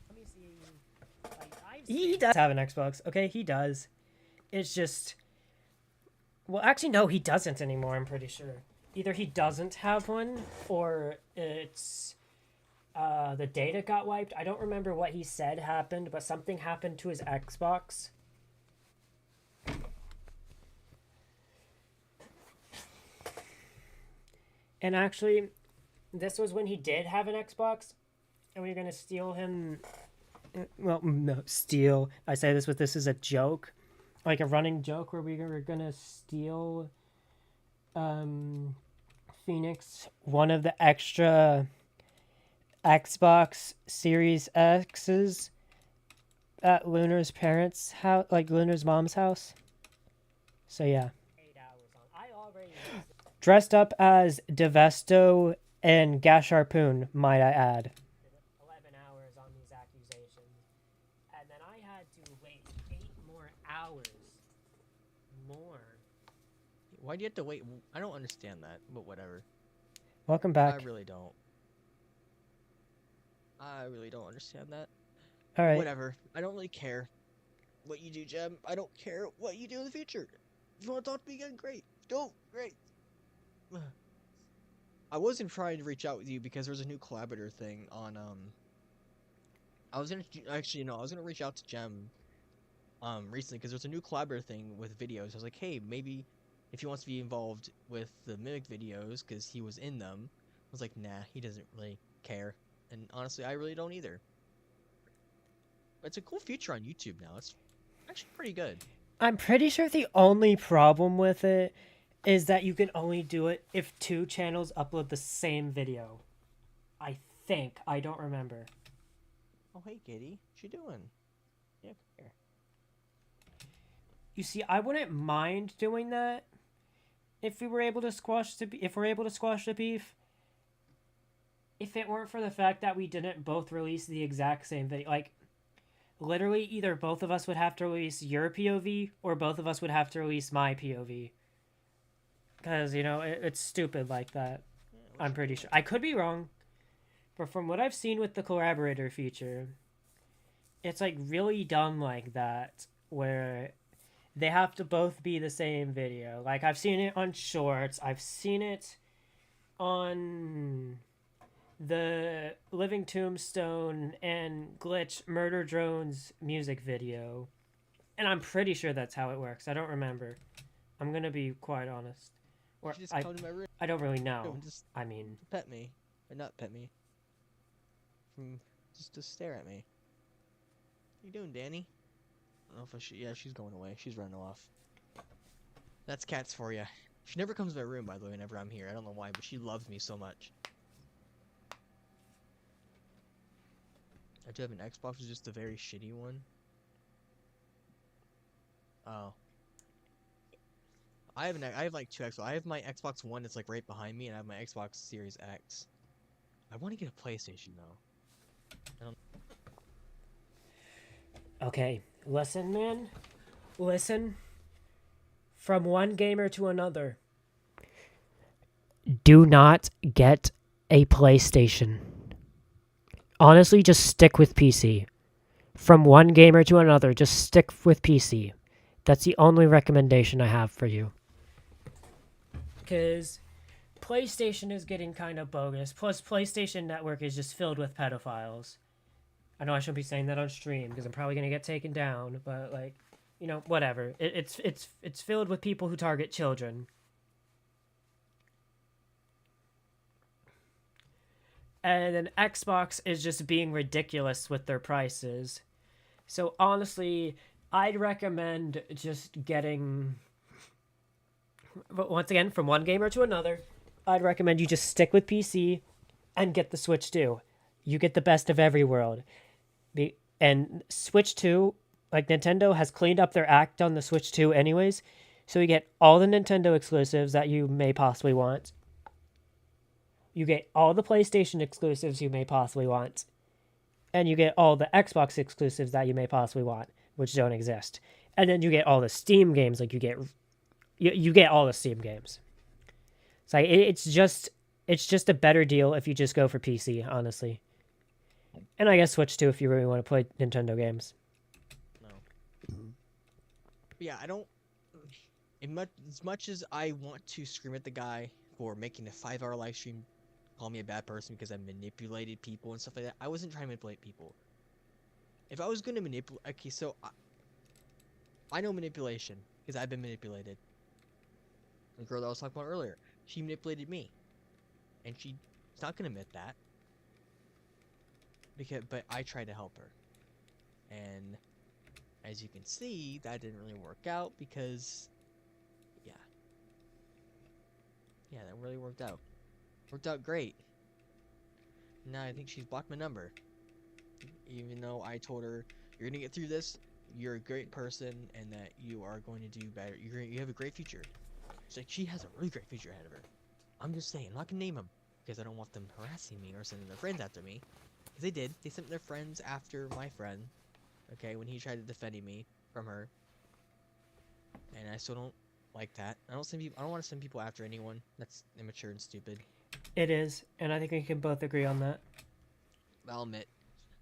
Let me see. He does have an Xbox. Okay, he does. It's just. Well, actually, no, he doesn't anymore. I'm pretty sure. Either he doesn't have one, or it's the data got wiped. I don't remember what he said happened, but something happened to his Xbox. And actually, this was when he did have an Xbox, and we were gonna steal him. Well, no, steal. I say this as a joke, like a running joke, where we were gonna steal, Phoenix one of the extra Xbox Series X's at Lunar's parents' house, like Lunar's mom's house. So yeah. 8 hours on. I already dressed up as Devesto and Gash Harpoon, might I add. 11 hours on these accusations. And then I had to wait 8 more hours. More. Why do you have to wait? I don't understand that, but whatever. Welcome back. I really don't. I really don't understand that. All right. Whatever. I don't really care what you do, Jem. I don't care what you do in the future. If you want to talk to me again, great. Don't. Great. I wasn't trying to reach out with you because there's a new collaborator thing on, I was gonna reach out to Jem, recently because there's a new collaborator thing with videos. I was like, hey, maybe if he wants to be involved with the Mimic videos because he was in them. I was like, nah, he doesn't really care. And honestly, I really don't either. But it's a cool feature on YouTube now. It's actually pretty good. I'm pretty sure the only problem with it is that you can only do it if 2 channels upload the same video. I think. I don't remember. Oh, hey, Kitty. What you doing? Yeah, come here. You see, I wouldn't mind doing that if we were able to squash the beef. If it weren't for the fact that we didn't both release the exact same video, like literally either both of us would have to release your POV or both of us would have to release my POV. Because, you know, it's stupid like that. Yeah, I'm pretty sure. I could be wrong. But from what I've seen with the collaborator feature, it's like really done like that. Where they have to both be the same video. Like, I've seen it on Shorts. I've seen it on the Living Tombstone and Glitch Murder Drones music video. And I'm pretty sure that's how it works. I don't remember. I'm going to be quite honest. Or Just come to my room. I don't really know. No, just I mean, pet me. Or not pet me. Just stare at me. What you doing, Danny? I don't know if I should. Yeah, she's going away. She's running off. That's Cats for you. She never comes to my room, by the way, whenever I'm here. I don't know why, but she loves me so much. I do have an Xbox, it's just a very shitty one. Oh. I have like 2 Xbox. I have my Xbox One that's like right behind me, and I have my Xbox Series X. I want to get a PlayStation though. okay, listen, man. Listen. From one gamer to another. Do not get a PlayStation. Honestly, just stick with PC. From one gamer to another, just stick with PC. That's the only recommendation I have for you. Because PlayStation is getting kind of bogus. Plus, PlayStation Network is just filled with pedophiles. I know I shouldn't be saying that on stream because I'm probably going to get taken down. But, like, you know, whatever. It's filled with people who target children. And then Xbox is just being ridiculous with their prices. So, honestly, I'd recommend just getting... But once again, from one gamer to another, I'd recommend you just stick with PC and get the Switch 2. You get the best of every world. And Switch 2, like Nintendo has cleaned up their act on the Switch 2 anyways, so you get all the Nintendo exclusives that you may possibly want. You get all the PlayStation exclusives you may possibly want. And you get all the Xbox exclusives that you may possibly want, which don't exist. And then you get all the Steam games, like you you get all the Steam games. It's like it's just a better deal if you just go for PC, honestly. And I guess Switch too if you really want to play Nintendo games. No. But yeah, I don't. As much as I want to scream at the guy for making a 5-hour live stream, call me a bad person because I manipulated people and stuff like that, I wasn't trying to manipulate people. If I was going to manipulate, okay, so I know manipulation because I've been manipulated. The girl that I was talking about earlier, she manipulated me, and she's not going to admit that. But I tried to help her, and as you can see, that didn't really work out because, yeah, that really worked out. Worked out great. Now I think she's blocked my number. Even though I told her, you're gonna get through this, you're a great person, and that you are going to do better. You have a great future. It's like, she has a really great future ahead of her. I'm just saying, I'm not gonna name them, because I don't want them harassing me or sending their friends after me. Because they did. They sent their friends after my friend, okay, when he tried to defend me from her. And I still don't like that. I don't want to send people after anyone. That's immature and stupid. It is, and I think we can both agree on that. I'll admit,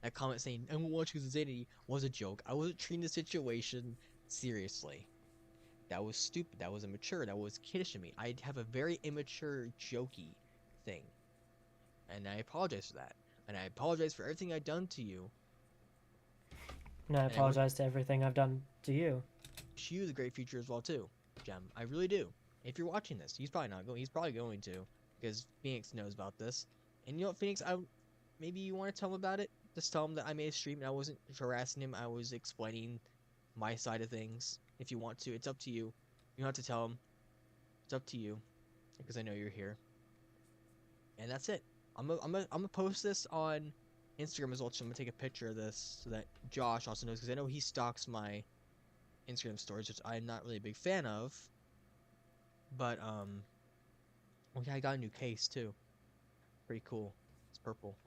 that comment saying, I won't watch because of Zanity was a joke. I wasn't treating the situation seriously. That was stupid. That was immature. That was kiddish to me. I have a very immature, jokey thing. And I apologize for that. And I apologize for everything I've done to you. And I apologize to everything I've done to you. Wish you the great future as well too, Gem. I really do. If you're watching this, he's probably not going. He's probably going to, because Phoenix knows about this. And you know what, Phoenix? Maybe you want to tell him about it. Just tell him that I made a stream and I wasn't harassing him. I was explaining my side of things. If you want to, it's up to you. You don't have to tell him. It's up to you, because I know you're here. And that's it. I'm gonna post this on Instagram as well. So I'm gonna take a picture of this so that Josh also knows, because I know he stalks my Instagram stories, which I'm not really a big fan of. But oh yeah, I got a new case too. Pretty cool. It's purple.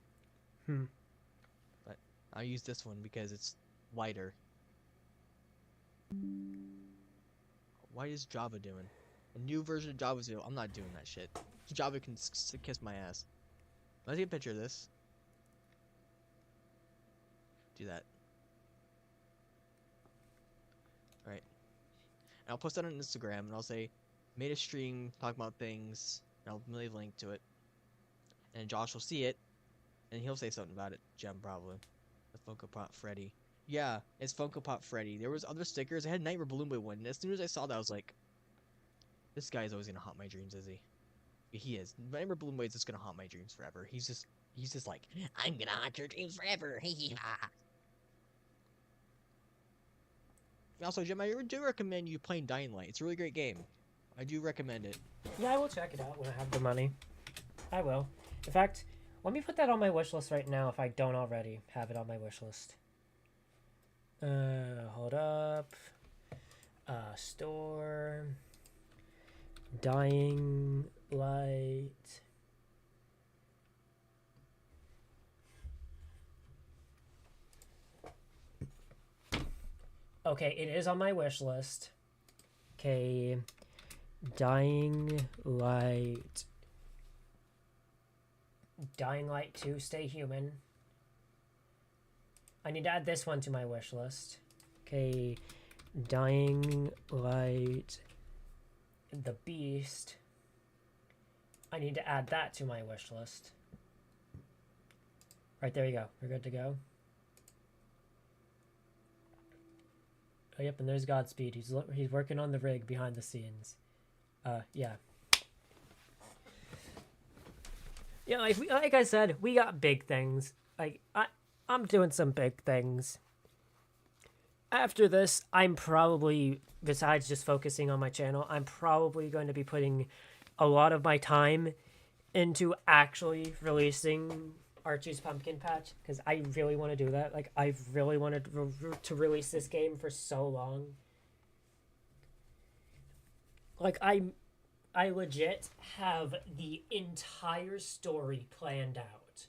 But I'll use this one because it's lighter. What is Java doing? A new version of Java 0. I'm not doing that shit. Java can kiss my ass. Let's take a picture of this. Do that. Alright. And I'll post that on Instagram and I'll say, made a stream talking about things. And I'll leave a link to it. And Josh will see it. And he'll say something about it. Gem, probably. The Funko Pop Freddy. Yeah, it's Funko Pop Freddy. There was other stickers. I had Nightmare Balloon Boy one. And as soon as I saw that, I was like, this guy's always gonna haunt my dreams, is he? He is. Nightmare Balloon Boy is just gonna haunt my dreams forever. He's just like, I'm gonna haunt your dreams forever. Also, Gem, I do recommend you playing Dying Light. It's a really great game. I do recommend it. Yeah, I will check it out when I have the money. I will. In fact, let me put that on my wish list right now if I don't already have it on my wish list. Hold up. Store. Dying Light. Okay, it is on my wish list. Okay. Dying Light. Dying Light 2, Stay Human. I need to add this one to my wish list. Okay. Dying Light. The Beast. I need to add that to my wish list. Right, there you go. We're good to go. Oh, yep, and there's Godspeed. He's working on the rig behind the scenes. Yeah. Yeah, like I said, we got big things. Like, I'm doing some big things. After this, I'm probably, besides just focusing on my channel, I'm probably going to be putting a lot of my time into actually releasing Archie's Pumpkin Patch, because I really want to do that. Like, I've really wanted to release this game for so long. Like, I legit have the entire story planned out.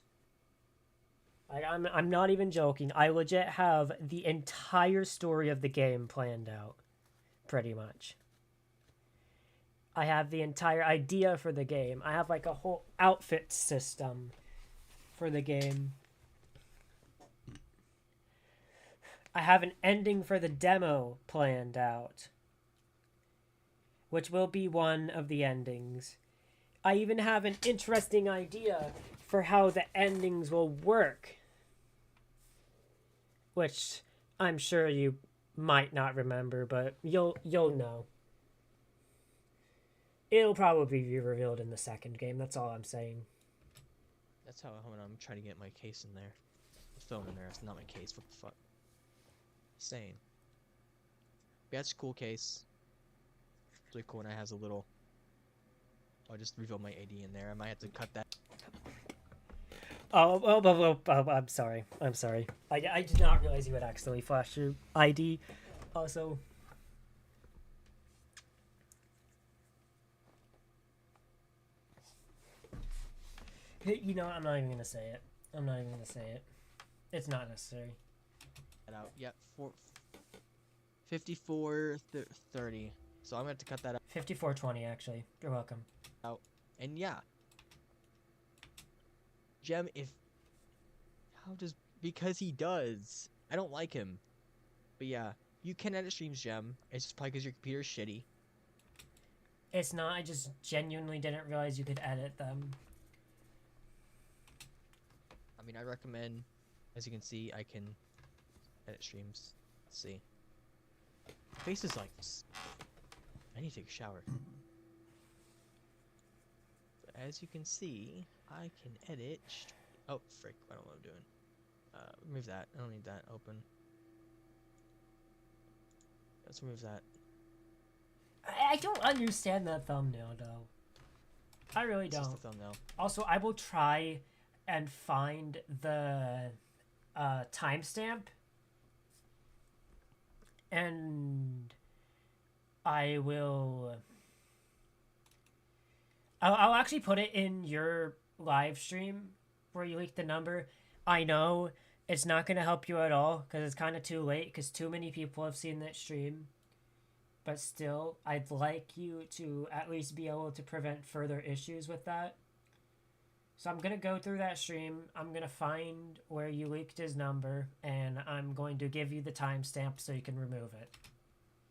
Like, I'm not even joking. I legit have the entire story of the game planned out, pretty much. I have the entire idea for the game. I have like a whole outfit system for the game. I have an ending for the demo planned out, which will be one of the endings. I even have an interesting idea for how the endings will work, which I'm sure you might not remember, but you'll know. It'll probably be revealed in the second game. That's all I'm saying. That's how I'm trying to get my case in there. The film in there. It's not my case. What the fuck? Insane. Yeah, it's a cool case. It's really cool, and it has a little. I'll just reveal my AD in there. I might have to cut that. Oh, I'm sorry. I'm sorry. I did not realize you would accidentally flash your ID. Also, you know, I'm not even gonna say it. I'm not even gonna say it. It's not necessary. Out. Yep, 54:30. So I'm gonna have to cut that 54:20 actually. You're welcome. out. And yeah, Gem, because he does. I don't like him. But yeah, you can edit streams, Gem. It's just probably because your computer's shitty. It's not. I just genuinely didn't realize you could edit them. I mean, I recommend. As you can see, I can edit streams. Let's see. Face is like. I need to take a shower. But as you can see, I can edit. Oh, frick! I don't know what I'm doing. Remove that. I don't need that open. Let's remove that. I don't understand that thumbnail though. I really It's don't. just a thumbnail. Also, I will try and find the timestamp, and I will. I'll actually put it in your live stream where you leaked the number. I know it's not going to help you at all because it's kind of too late because too many people have seen that stream. But still, I'd like you to at least be able to prevent further issues with that. So I'm going to go through that stream. I'm going to find where you leaked his number, and I'm going to give you the timestamp so you can remove it.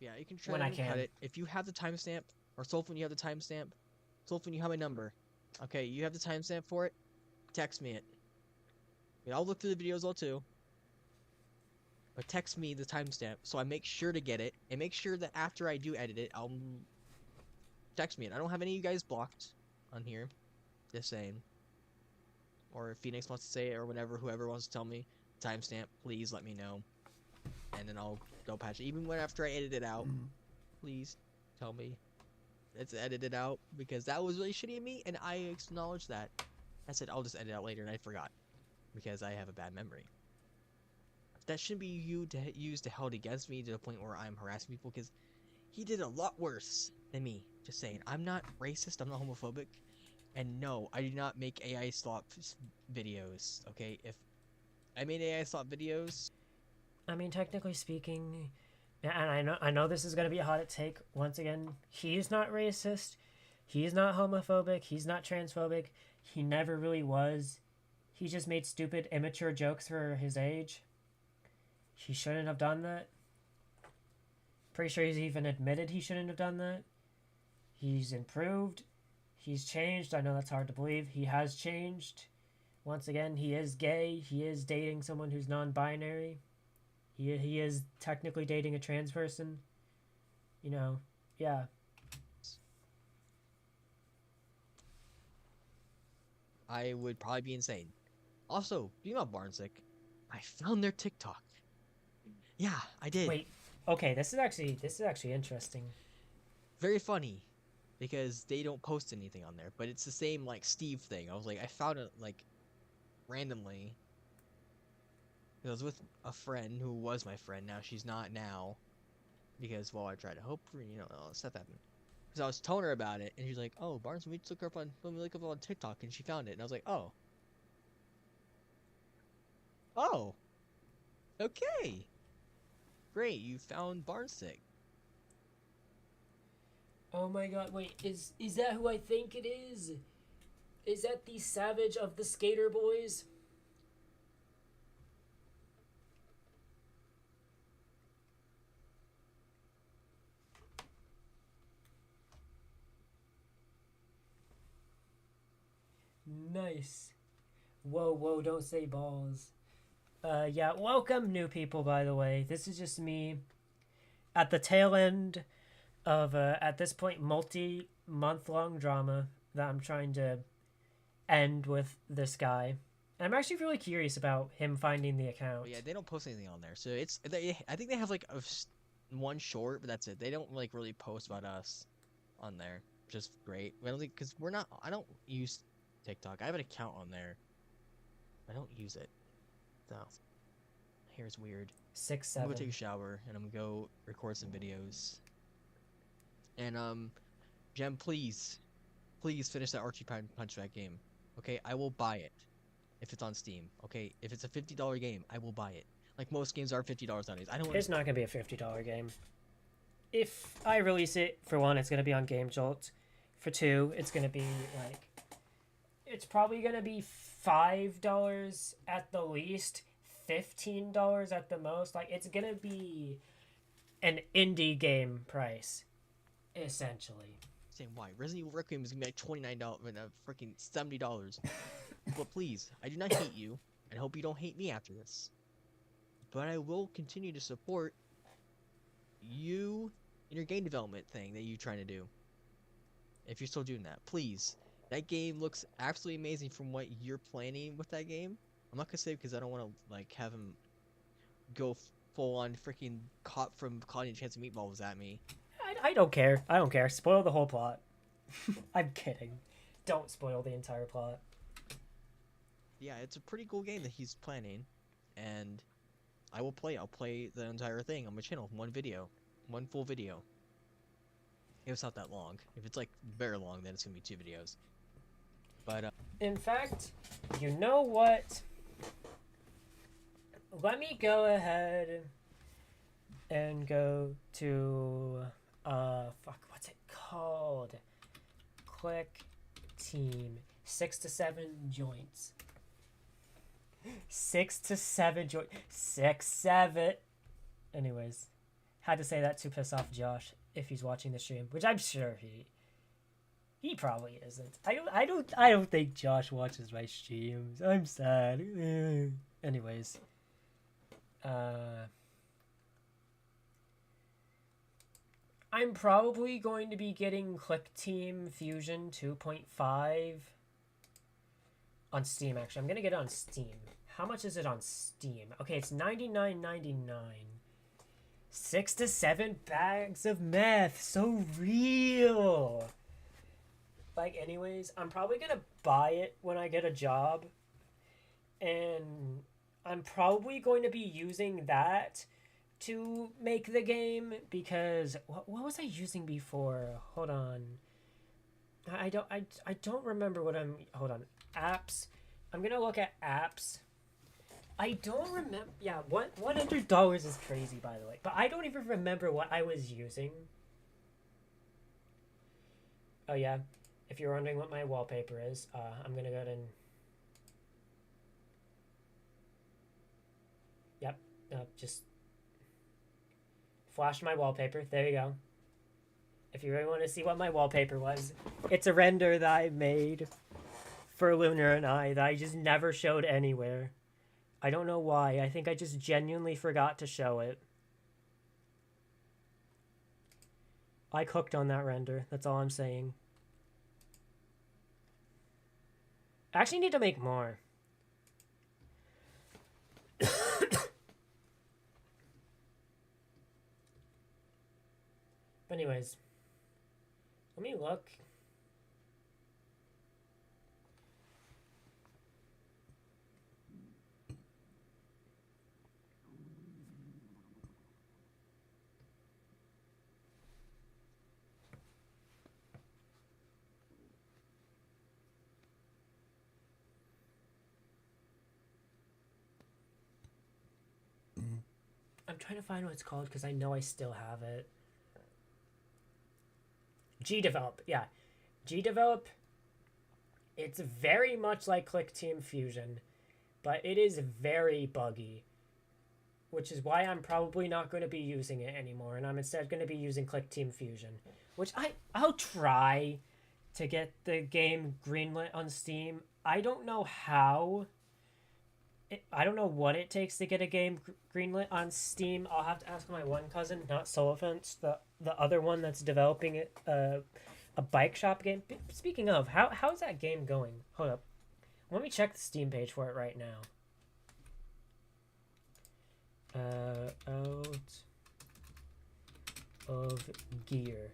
Yeah, you can try When I and cut can. it. If you have the timestamp, or Sulfin, you have the timestamp. Sulfin, you have my number. Okay, you have the timestamp for it. Text me it. I mean, I'll look through the videos all too. But text me the timestamp so I make sure to get it, and make sure that after I do edit it, I'll text me it. I don't have any of you guys blocked on here. Just saying. Or if Phoenix wants to say it, or whatever, whoever wants to tell me timestamp, please let me know, and then I'll go patch it. Even when after I edit it out, please tell me it's edited out, because that was really shitty of me, and I acknowledge that. I said I'll just edit it out later, and I forgot because I have a bad memory. That shouldn't be used to held against me to the point where I'm harassing people, because he did a lot worse than me. Just saying. I'm not racist, I'm not homophobic, and no, I do not make AI slop videos, okay? If I made AI slop videos... I mean, technically speaking, and I know this is going to be a hot take. Once again, he's not racist. He's not homophobic. He's not transphobic. He never really was. He just made stupid, immature jokes for his age. He shouldn't have done that. Pretty sure he's even admitted he shouldn't have done that. He's improved. He's changed. I know that's hard to believe. He has changed. Once again, he is gay. He is dating someone who's non-binary. He is technically dating a trans person. You know, yeah. I would probably be insane. Also, being about Barnsick, I found their TikTok. Yeah, I did. Wait. Okay, this is actually interesting. Very funny, because they don't post anything on there, but it's the same like Steve thing. I was like, I found it like randomly. I was with a friend who was my friend. Now she's not now, because well, I tried to hope for all that stuff happened. Because I was telling her about it, and she's like, "Oh, Barnes, let me look up on TikTok," and she found it, and I was like, "Oh, oh, okay, great, you found Barnsick." Oh my god, wait, is that who I think it is? Is that the Savage of the Skater Boys? Nice. Whoa, don't say balls. Yeah, welcome new people, by the way. This is just me at the tail end of, at this point, multi-month-long drama that I'm trying to end with this guy. And I'm actually really curious about him finding the account. But yeah, they don't post anything on there, so I think they have like one short, but that's it. They don't like really post about us on there, which is great. I don't think because we're not. I don't use TikTok. I have an account on there. I don't use it. So hair's weird. 6, I'm 7. gonna take a shower and I'm gonna go record some videos. And Jem, please finish that Archie Punchback game. Okay, I will buy it if it's on Steam. Okay, if it's a $50 game, I will buy it. Like most games are $50 nowadays. I don't want It's not gonna be a $50 game. If I release it, for one, it's gonna be on Game Jolt. For two, it's gonna be like, it's probably gonna be $5 at the least, $15 at the most. Like, it's gonna be an indie game price, essentially. saying why. Resident Evil Requiem is gonna be like $29, freaking $70. But please, I do not hate you, and I hope you don't hate me after this. But I will continue to support you in your game development thing that you're trying to do. If you're still doing that, please. That game looks absolutely amazing from what you're planning with that game. I'm not gonna say because I don't want to like have him go full on freaking caught from Claudia Chance of Meatballs at me. I don't care. I don't care. Spoil the whole plot. I'm kidding. Don't spoil the entire plot. Yeah, it's a pretty cool game that he's planning, and I will play. I'll play the entire thing on my channel, one video, one full video. If it's not that long. If it's like very long, then it's gonna be 2 videos. But In fact, you know what? Let me go ahead and go to what's it called? Click team. 6 to 7 joints. 6 to 7 joint. 6, 7. Anyways, had to say that to piss off Josh if he's watching the stream, which I'm sure he probably isn't. I don't think Josh watches my streams. I'm sad. Anyways, I'm probably going to be getting ClickTeam Fusion 2.5 on Steam. Actually, I'm gonna get it on Steam. How much is it on Steam? Okay, it's $99.99. 6 to 7 bags of meth. So real. Like, anyways, I'm probably gonna buy it when I get a job. And I'm probably going to be using that to make the game because what was I using before? Hold on. I don't remember what I'm. Hold on. Apps. I'm gonna look at apps. I don't remember. Yeah, $100 is crazy, by the way. But I don't even remember what I was using. Oh yeah, if you're wondering what my wallpaper is, I'm gonna go ahead and. Yep. Just flash my wallpaper. There you go. If you really want to see what my wallpaper was, it's a render that I made for Lunar and I that I just never showed anywhere. I don't know why. I think I just genuinely forgot to show it. I cooked on that render. That's all I'm saying. I actually need to make more. But anyways, let me look. I'm trying to find what it's called because I know I still have it. GDevelop, yeah. GDevelop, it's very much like ClickTeam Fusion, but it is very buggy, which is why I'm probably not going to be using it anymore, and I'm instead going to be using ClickTeam Fusion, which I'll try to get the game greenlit on Steam. I don't know how. I don't know what it takes to get a game greenlit on Steam. I'll have to ask my one cousin, not Solifence, the other one that's developing it, a bike shop game. Speaking of, how's that game going? Hold up. Let me check the Steam page for it right now. Out of Gear.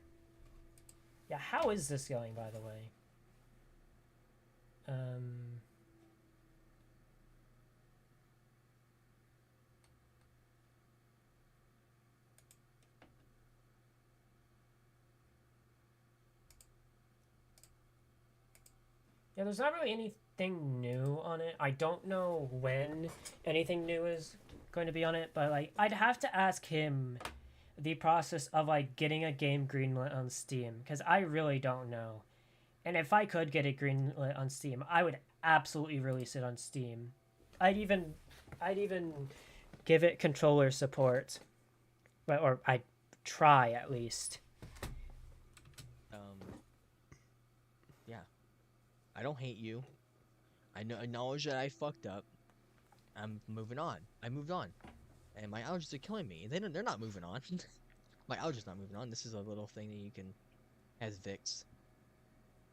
Yeah, how is this going, by the way? Yeah, there's not really anything new on it. I don't know when anything new is going to be on it, but like I'd have to ask him the process of like getting a game greenlit on Steam, because I really don't know. And if I could get it greenlit on Steam, I would absolutely release it on Steam. I'd even give it controller support, or I'd try at least. Yeah. I don't hate you. I acknowledge that I fucked up. I'm moving on. I moved on. And my allergies are killing me. They're not moving on. My allergies not moving on. This is a little thing that you can has Vicks.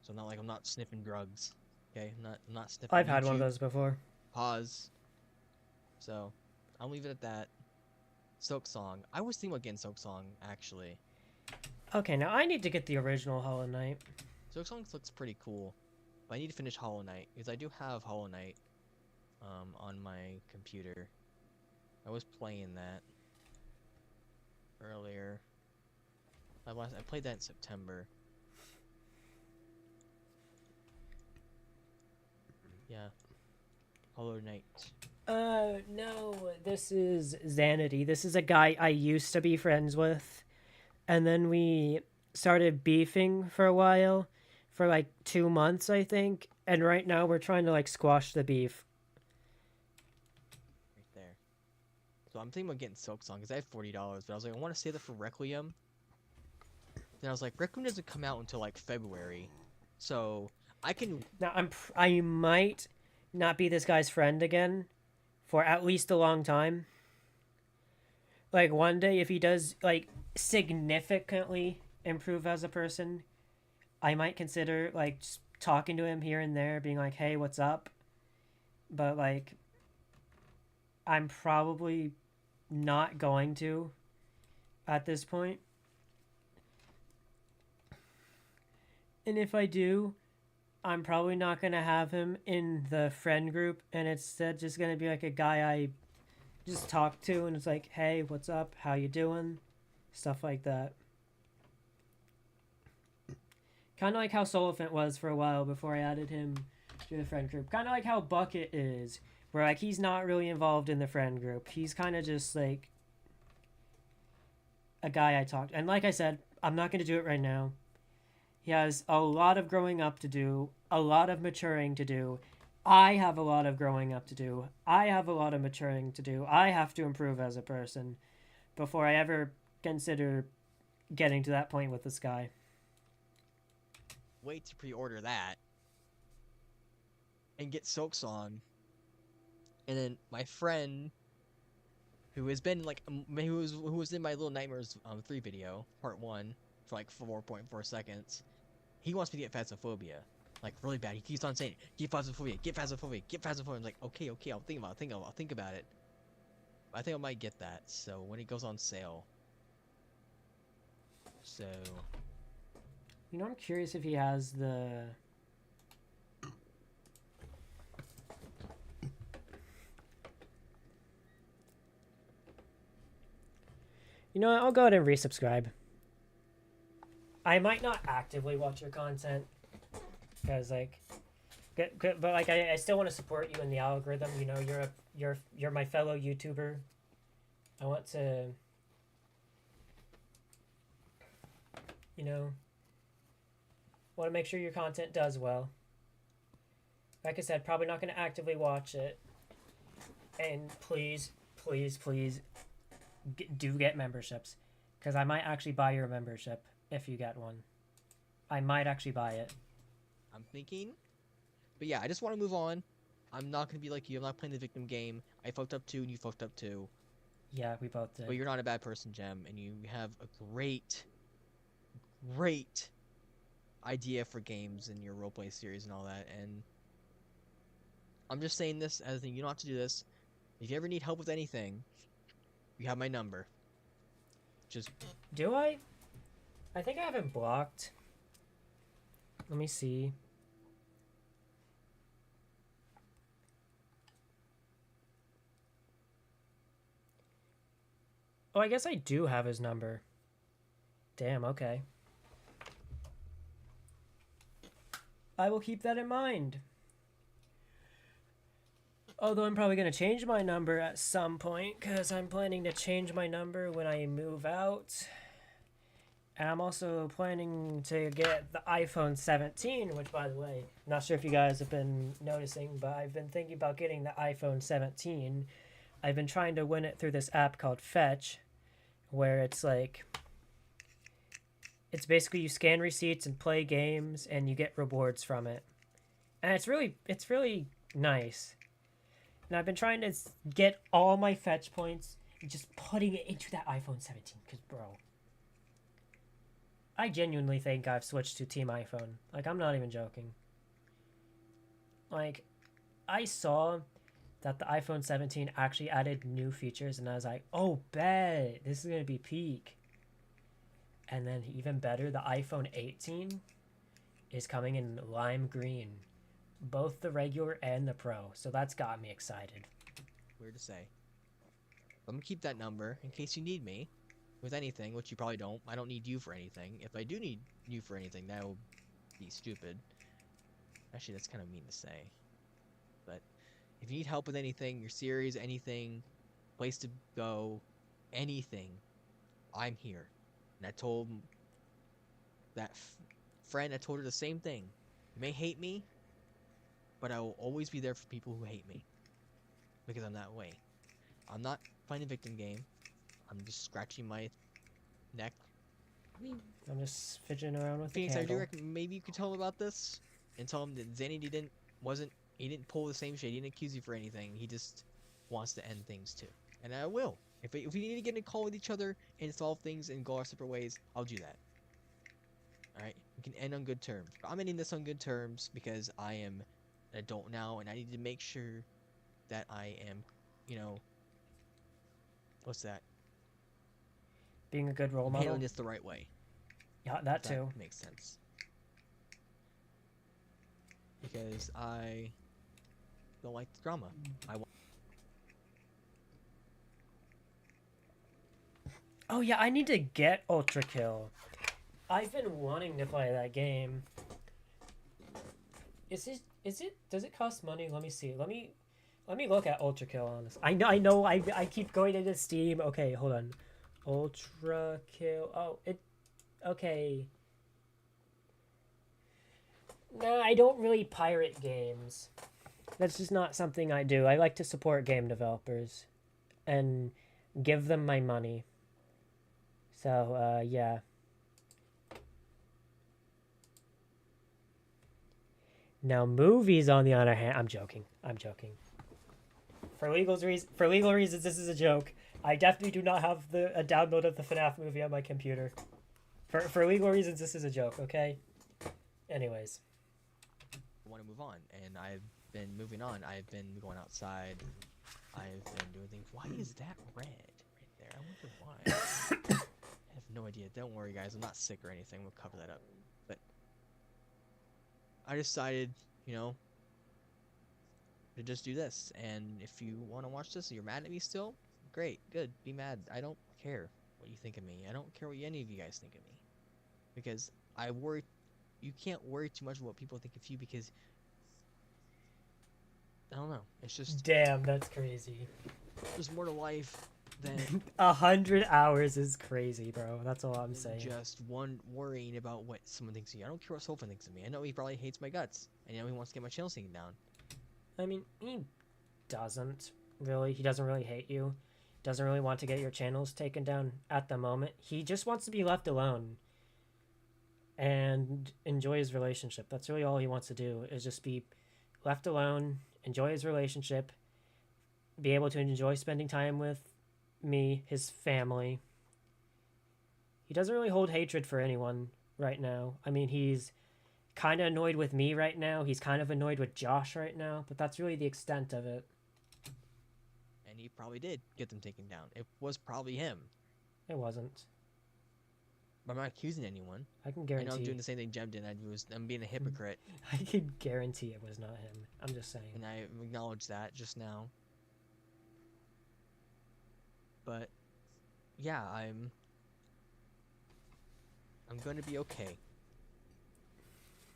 So not like I'm not sniffing drugs. Okay? I'm not sniffing I've had one of YouTube. those before. Pause. So I'll leave it at that. Silk Song. I was thinking about getting Silk Song actually. Okay, now I need to get the original Hollow Knight. Silk Song looks pretty cool. But I need to finish Hollow Knight, because I do have Hollow Knight on my computer. I was playing that earlier. I played that in September. Yeah. Hollow Knight. No, this is Xanity. This is a guy I used to be friends with. And then we started beefing for a while. For like 2 months, I think. And right now we're trying to like squash the beef. Right there. So I'm thinking about getting Silk Song, because I have $40, but I was like, I want to save that for Requiem. Then I was like, Requiem doesn't come out until like February. So I can... Now I might not be this guy's friend again for at least a long time. Like one day, if he does like significantly improve as a person, I might consider like just talking to him here and there, being like, hey, what's up? But like I'm probably not going to at this point. And if I do, I'm probably not going to have him in the friend group, and it's just going to be like a guy I just talk to, and it's like, hey, what's up? How you doing? Stuff like that. Kind of like how Solifant was for a while before I added him to the friend group. Kind of like how Bucket is, where like he's not really involved in the friend group. He's kind of just like a guy I talked. And like I said, I'm not going to do it right now. He has a lot of growing up to do, a lot of maturing to do. I have a lot of growing up to do. I have a lot of maturing to do. I have to improve as a person before I ever consider getting to that point with this guy. Wait to pre-order that. And get Silk Song. And then my friend, who has been like, who was in my Little Nightmares 3 video, part 1, for like 4.4 seconds. He wants me to get Phasmophobia, like really bad. He keeps on saying, "Get Phasmophobia, get Phasmophobia, get Phasmophobia." I'm like, okay, I'll think about it. I'll think about it. I think I might get that. So when it goes on sale. So. You know, I'm curious if he has the. You know what? I'll go ahead and resubscribe. I might not actively watch your content, because like, but like I still want to support you in the algorithm. You know, you're my fellow YouTuber. I want to, you know, Want to make sure your content does well. Like I said, probably not going to actively watch it. And please, please, please do get memberships. Because I might actually buy your membership if you get one. I might actually buy it. I'm thinking. But yeah, I just want to move on. I'm not going to be like you. I'm not playing the victim game. I fucked up too, and you fucked up too. Yeah, we both did. But you're not a bad person, Jem, and you have a great, great idea for games and your roleplay series and all that. And I'm just saying this as a thing. You don't have to do this. If you ever need help with anything, you have my number. Just Do I? I think I have him blocked. Let me see. Oh, I guess I do have his number. Damn, okay. I will keep that in mind. Although I'm probably going to change my number at some point, because I'm planning to change my number when I move out. And I'm also planning to get the iPhone 17, which, by the way, I'm not sure if you guys have been noticing, but I've been thinking about getting the iPhone 17. I've been trying to win it through this app called Fetch, where it's like, it's basically you scan receipts and play games, and you get rewards from it. And it's really nice. And I've been trying to get all my Fetch points and just putting it into that iPhone 17, because, bro, I genuinely think I've switched to Team iPhone. Like, I'm not even joking. Like, I saw that the iPhone 17 actually added new features, and I was like, oh, bet, this is going to be peak. And then even better, the iPhone 18 is coming in lime green. Both the regular and the Pro. So that's got me excited. weird to say. I'm gonna keep that number in case you need me with anything, which you probably don't. I don't need you for anything. If I do need you for anything, that will be stupid. Actually, that's kind of mean to say. But if you need help with anything, your series, anything, place to go, anything, I'm here. And I told that friend, I told her the same thing. You may hate me, but I will always be there for people who hate me. Because I'm that way. I'm not playing a victim game. I'm just scratching my neck. I'm just fidgeting around with the Phoenix, I do candle. reckon maybe you could tell him about this and tell him that Zanny he didn't pull the same shit. He didn't accuse you for anything. He just wants to end things too. And I will. If we need to get in a call with each other and solve things and go our separate ways, I'll do that. Alright? We can end on good terms. I'm ending this on good terms because I am an adult now and I need to make sure that I am, what's that? Being a good role model. Handling this the right way. Yeah, that If too. makes sense. Because I don't like the drama. Oh yeah, I need to get Ultra Kill. I've been wanting to play that game. Does it cost money? Let me see. Let me look at Ultra Kill on this. I know I keep going into Steam. Okay, hold on. Ultra Kill. Oh, okay. No, I don't really pirate games. That's just not something I do. I like to support game developers and give them my money. So, yeah. Now, movies, on the other hand, I'm joking. For legal reasons, this is a joke. I definitely do not have a download of the FNAF movie on my computer. For legal reasons, this is a joke, okay? Anyways. I want to move on, and I've been moving on. I've been going outside. I've been doing things. Why is that red right there? I wonder why. I have no idea. Don't worry, guys. I'm not sick or anything. We'll cover that up. But I decided, to just do this. And if you want to watch this and you're mad at me still, great, good. Be mad. I don't care what you think of me. I don't care what any of you guys think of me. Because I worry. You can't worry too much about what people think of you because I don't know. It's just Damn, that's crazy. there's more to life than 100 hours is crazy, bro. That's all I'm than saying. just one worrying about what someone thinks of me. I don't care what Sofa thinks of me. I know he probably hates my guts, and I know he wants to get my channel taken down. I mean, he doesn't really. He doesn't really hate you. Doesn't really want to get your channels taken down at the moment. He just wants to be left alone and enjoy his relationship. That's really all he wants to do, is just be left alone, enjoy his relationship, be able to enjoy spending time with me, his family. He doesn't really hold hatred for anyone right now. I mean, he's kind of annoyed with me right now. He's kind of annoyed with Josh right now, but that's really the extent of it. And he probably did get them taken down. It was probably him. It wasn't. But I'm not accusing anyone. I can I know guarantee. I'm doing the same thing Jem did. I'm being a hypocrite, I can guarantee it was not him. I'm just saying. and I acknowledge that just now. But yeah, I'm going to be okay.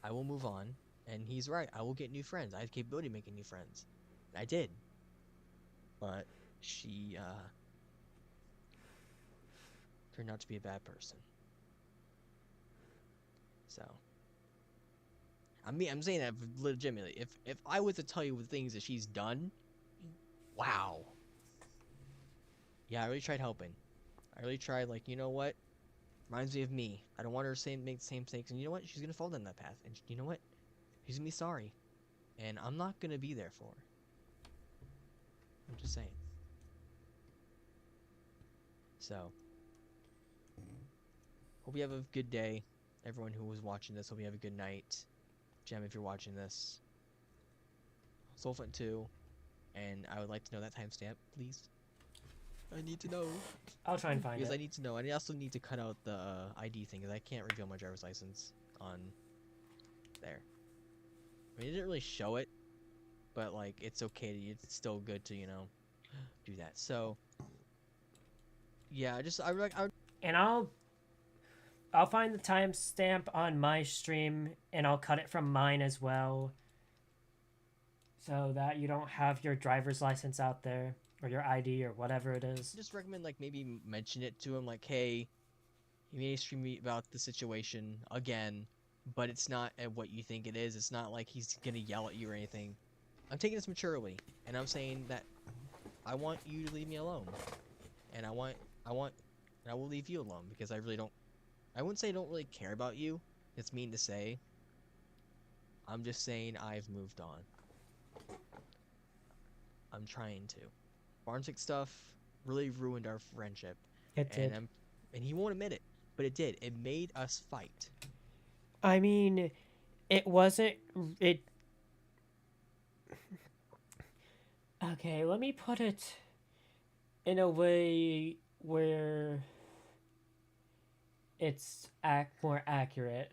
I will move on, and he's right. I will get new friends. I have the capability of making new friends. I did. But she turned out to be a bad person. So I'm saying that legitimately. If I was to tell you the things that she's done, wow. Yeah, I really tried helping. I really tried, like, you know what? Reminds me of me. I don't want her to make the same mistakes, and you know what? She's gonna fall down that path, and you know what? She's gonna be sorry, and I'm not gonna be there for her. I'm just saying. So, hope you have a good day. Everyone who was watching this, hope you have a good night. Jem, if you're watching this. Soulfant too. And I would like to know that timestamp, please. I need to know. I'll try and find Because it. I need to know. And I also need to cut out the ID thing, because I can't reveal my driver's license on there. I mean, it didn't really show it, but, like, it's okay. It's still good to, you know, do that. So, yeah, I would And I'll find the timestamp on my stream, and I'll cut it from mine as well, so that you don't have your driver's license out there, or your ID, or whatever it is. just recommend, like, maybe mention it to him, like, hey, you made a stream about the situation again, but it's not at what you think it is. It's not like he's gonna yell at you or anything. I'm taking this maturely, and I'm saying that I want you to leave me alone, and I will leave you alone, because I really don't. I wouldn't say I don't really care about you. It's mean to say. I'm just saying I've moved on. I'm trying to. Barnsick stuff really ruined our friendship. It did. And he won't admit it, but it did. It made us fight. I mean, it wasn't. It. Okay, let me put it in a way where it's more accurate.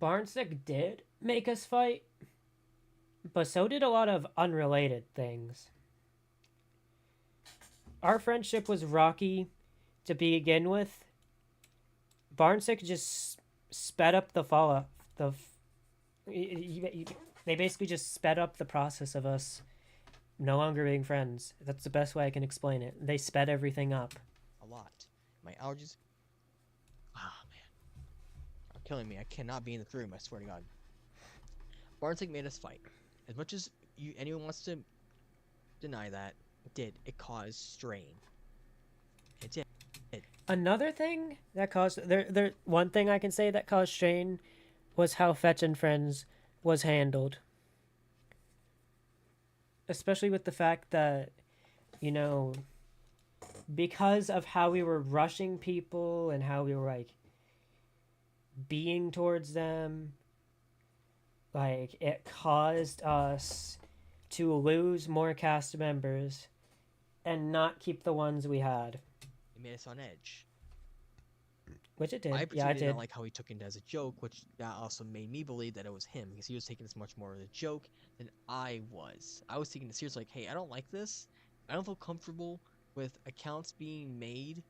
Barnsick did make us fight, but so did a lot of unrelated things. Our friendship was rocky to begin with. Barnsick just sped up the fallout. They basically just sped up the process of us no longer being friends. That's the best way I can explain it. They sped everything up. A lot. My allergies. Ah, man. Are killing me. I cannot be in the room, I swear to God. Barnsick made us fight. As much as anyone wants to deny that, it did. It caused strain. It did. Another thing that caused one thing I can say that caused strain was how Fetch and Friends was handled. Especially with the fact that, you know, because of how we were rushing people and how we were, like, being towards them, like, it caused us to lose more cast members and not keep the ones we had. It made us on edge. Which it did. I Yeah, I particularly did. didn't like how he took it as a joke, which that also made me believe that it was him, because he was taking this much more as a joke than I was. I was taking it seriously, like, hey, I don't like this. I don't feel comfortable with accounts being made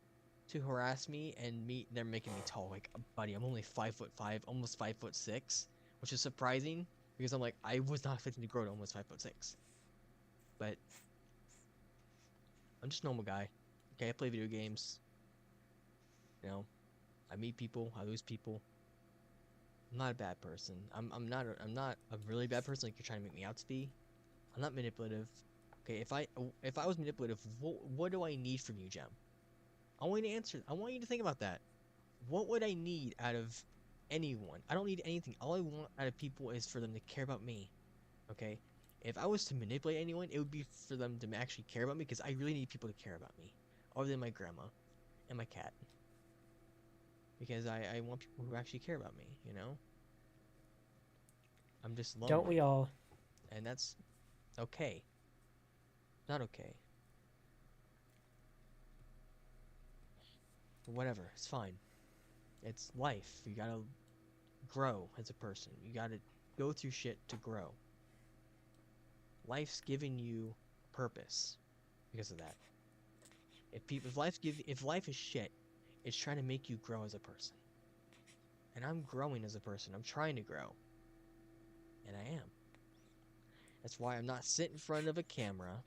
to harass me, and they're making me tall. Like, buddy, I'm only 5'5", almost 5'6", which is surprising, because I'm like, I was not expecting to grow to almost 5'6". But I'm just a normal guy. Okay, I play video games. You know, I meet people, I lose people. I'm not a bad person. I'm not a really bad person like you're trying to make me out to be. I'm not manipulative. Okay, if I was manipulative, what do I need from you, Gem? I want you to answer. I want you to think about that. What would I need out of anyone? I don't need anything. All I want out of people is for them to care about me. Okay? If I was to manipulate anyone, it would be for them to actually care about me because I really need people to care about me. Other than my grandma and my cat. Because I want people who actually care about me, you know? I'm just lonely. Don't we all? And that's okay. Not okay. Whatever, it's fine. It's life. You gotta grow as a person. You gotta go through shit to grow. Life's giving you purpose because of that. If life is shit, it's trying to make you grow as a person. And I'm growing as a person. I'm trying to grow. And I am. That's why I'm not sitting in front of a camera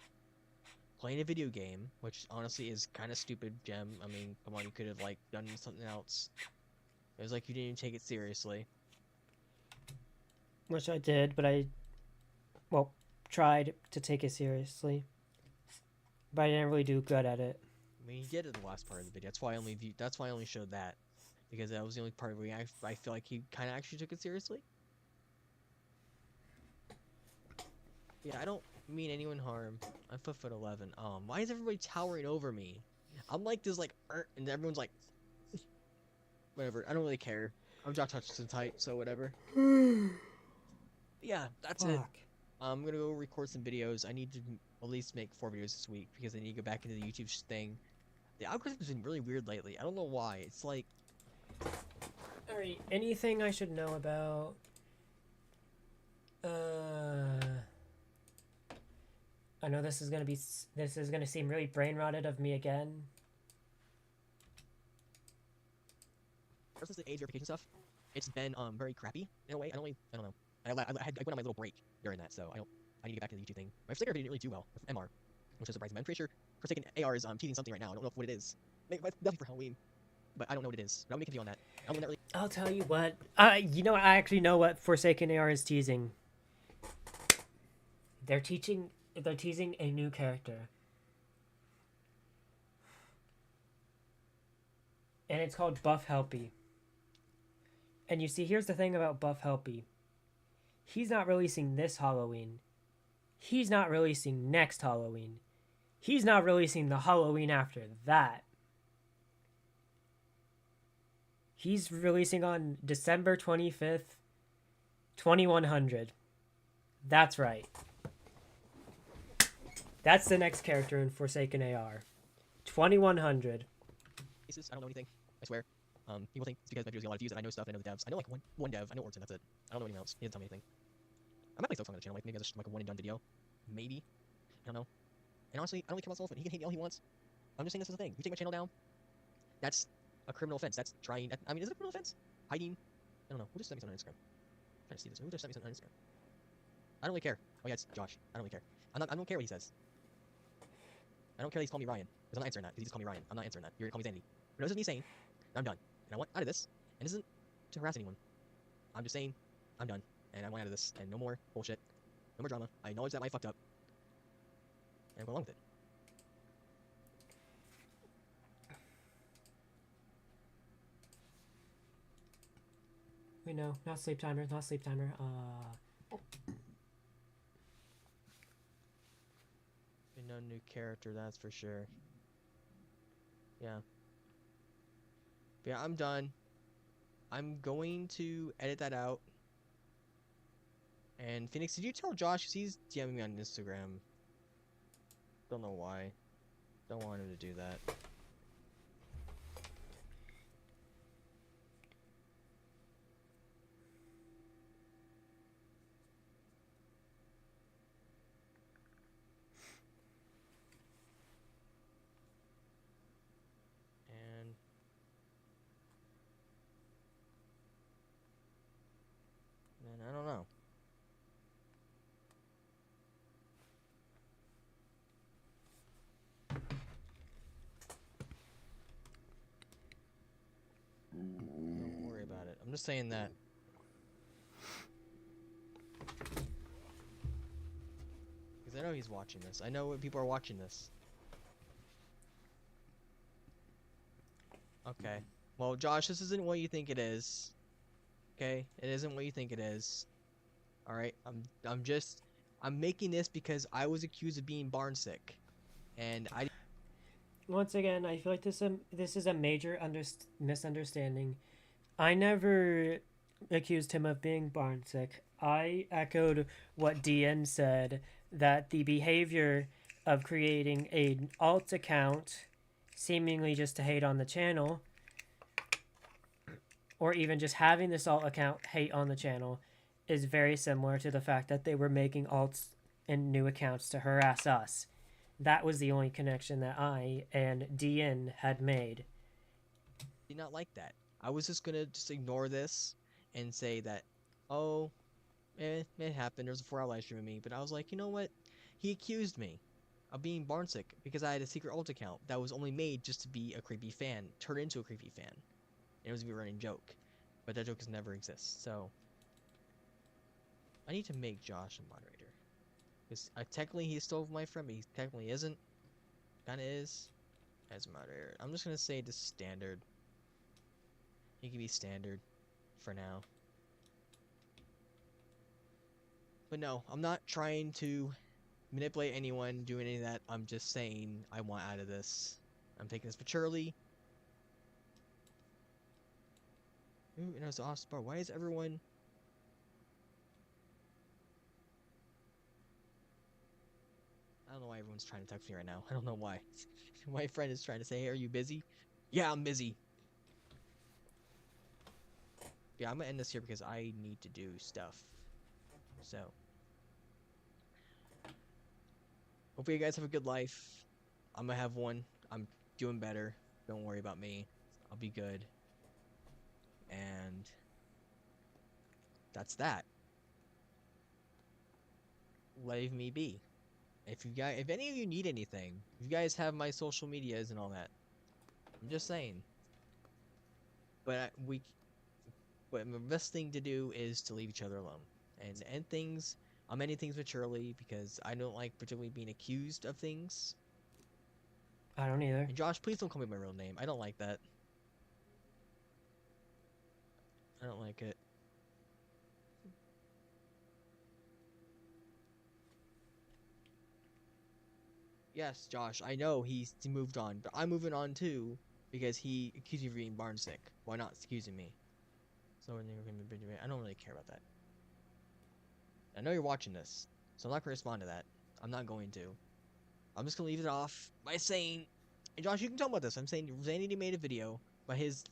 playing a video game, which honestly is kind of stupid, Gem. I mean, come on, you could have like done something else. It was like you didn't even take it seriously. Which I did, but well, tried to take it seriously. But I didn't really do good at it. I mean, you did it the last part of the video. That's why I only showed that, because that was the only part where I feel like he kind of actually took it seriously. Yeah, I don't mean anyone harm. I'm 5'11". Why is everybody towering over me? I'm like this, like, and everyone's like, whatever. I don't really care. I'm Josh Hutchinson type, so whatever. Yeah, that's it. Fuck. I'm gonna go record some videos. I need to at least make 4 videos this week because I need to go back into the YouTube thing. The algorithm's been really weird lately. I don't know why. It's like, Alright, anything I should know about? I know this is gonna seem really brain rotted of me again. ever since the age verification stuff, it's been very crappy in a way. I don't know. I went on my little break during that, so I need to get back to the YouTube thing. My Forsaken video didn't really do well with MR, which is surprising. I'm pretty sure Forsaken AR is teasing something right now. I don't know what it is. Maybe definitely for Halloween, but I don't know what it is. But I'm making a video on that. I don't really. I'll tell you what. You know, I actually know what Forsaken AR is teasing. They're teasing a new character. And it's called Buff Helpy. And you see, here's the thing about Buff Helpy. He's not releasing this Halloween. He's not releasing next Halloween. He's not releasing the Halloween after that. He's releasing on December 25th, 2100. That's right. That's the next character in Forsaken AR. 2100. I don't know anything. I swear. People think it's because my videos get a lot of views and I know stuff and I know the devs. I know like one dev. I know Orton, that's it. I don't know anything else. He didn't tell me anything. I might play Silk on the channel. Like maybe that's just like a one and done video. Maybe. I don't know. And honestly, I don't really care about Sullivan. He can hate me all he wants. I'm just saying this is the thing. If you take my channel down, that's a criminal offense. That's trying. I mean, is it a criminal offense? Hiding? I don't know. Who just sent me something on Instagram? I'm trying to see this. Who just sent me something on Instagram? I don't really care. Oh yeah, it's Josh. I don't really care. I don't care what he says. I don't care that he's calling me Ryan. Because I'm not answering that. Because he just called me Ryan. I'm not answering that. You're gonna call me Zandy. But this is me saying, I'm done. And I want out of this. And this isn't to harass anyone. I'm just saying, I'm done. And I want out of this. And no more bullshit. No more drama. I acknowledge that I fucked up. And I'm going along with it. Wait, no. Not sleep timer. Not sleep timer. No new character, that's for sure. Yeah. But yeah, I'm done. I'm going to edit that out. And Phoenix, did you tell Josh? 'Cause he's DMing me on Instagram. Don't know why. Don't want him to do that. And I don't know. I'm just saying that. Because I know he's watching this. I know what people are watching this. Okay. Well, Josh, this isn't what you think it is. Okay? It isn't what you think it is. Alright? I'm making this because I was accused of being barn sick. And I Once again, I feel like this is a major misunderstanding. I never accused him of being barn sick. I echoed what DN said, that the behavior of creating an alt account seemingly just to hate on the channel, or even just having this alt account hate on the channel, is very similar to the fact that they were making alts and new accounts to harass us. That was the only connection that I and DN had made. did not like that. I was just gonna just ignore this and say that, oh, it happened. There was a 4-hour live stream of me, but I was like, you know what? He accused me of being barn sick because I had a secret alt account that was only made just to be a creepy fan, turn into a creepy fan. It was a running joke, but that joke has never exist. So I need to make Josh a moderator. Because technically he's still my friend, but he technically isn't. Kinda is. As a moderator. I'm just gonna say the standard. He can be standard for now. But no, I'm not trying to manipulate anyone, do any of that. I'm just saying I want out of this. I'm taking this maturely. Ooh, and it was awesome bar. Why is everyone... I don't know why everyone's trying to text me right now. I don't know why. My friend is trying to say, hey, are you busy? Yeah, I'm busy. Yeah, I'm gonna end this here because I need to do stuff. So. Hopefully you guys have a good life. I'm gonna have one. I'm doing better. Don't worry about me. I'll be good. And that's that. Leave me be. If any of you need anything, if you guys have my social medias and all that, I'm just saying. But the best thing to do is to leave each other alone and end things. I'm ending things maturely because I don't like particularly being accused of things. I don't either. And Josh, please don't call me my real name. I don't like that. I don't like it. Yes, Josh, I know he moved on, but I'm moving on too because he accused me of being barn sick. Why not accusing me? So I don't really care about that. I know you're watching this, so I'm not gonna respond to that. I'm not going to. I'm just gonna leave it off by saying, and Josh, you can talk about this. I'm saying Zanity made a video by his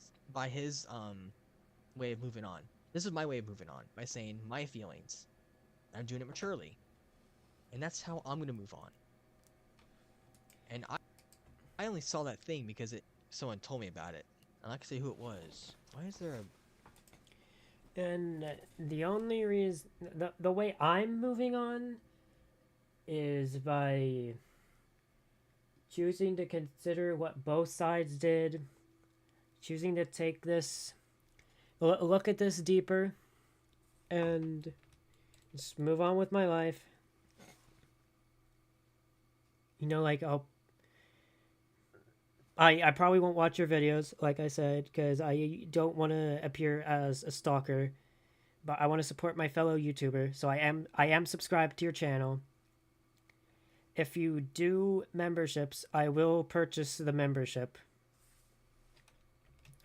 way of moving on. This is my way of moving on by saying my feelings. I'm doing it maturely, and that's how I'm gonna move on. And I only saw that thing because someone told me about it. And I can say who it was. Why is there a... And the only reason, the way I'm moving on is by choosing to consider what both sides did, choosing to take this, look at this deeper, and just move on with my life. You know, like, I probably won't watch your videos, like I said, because I don't want to appear as a stalker, but I want to support my fellow YouTuber, so I am subscribed to your channel. If you do memberships, I will purchase the membership.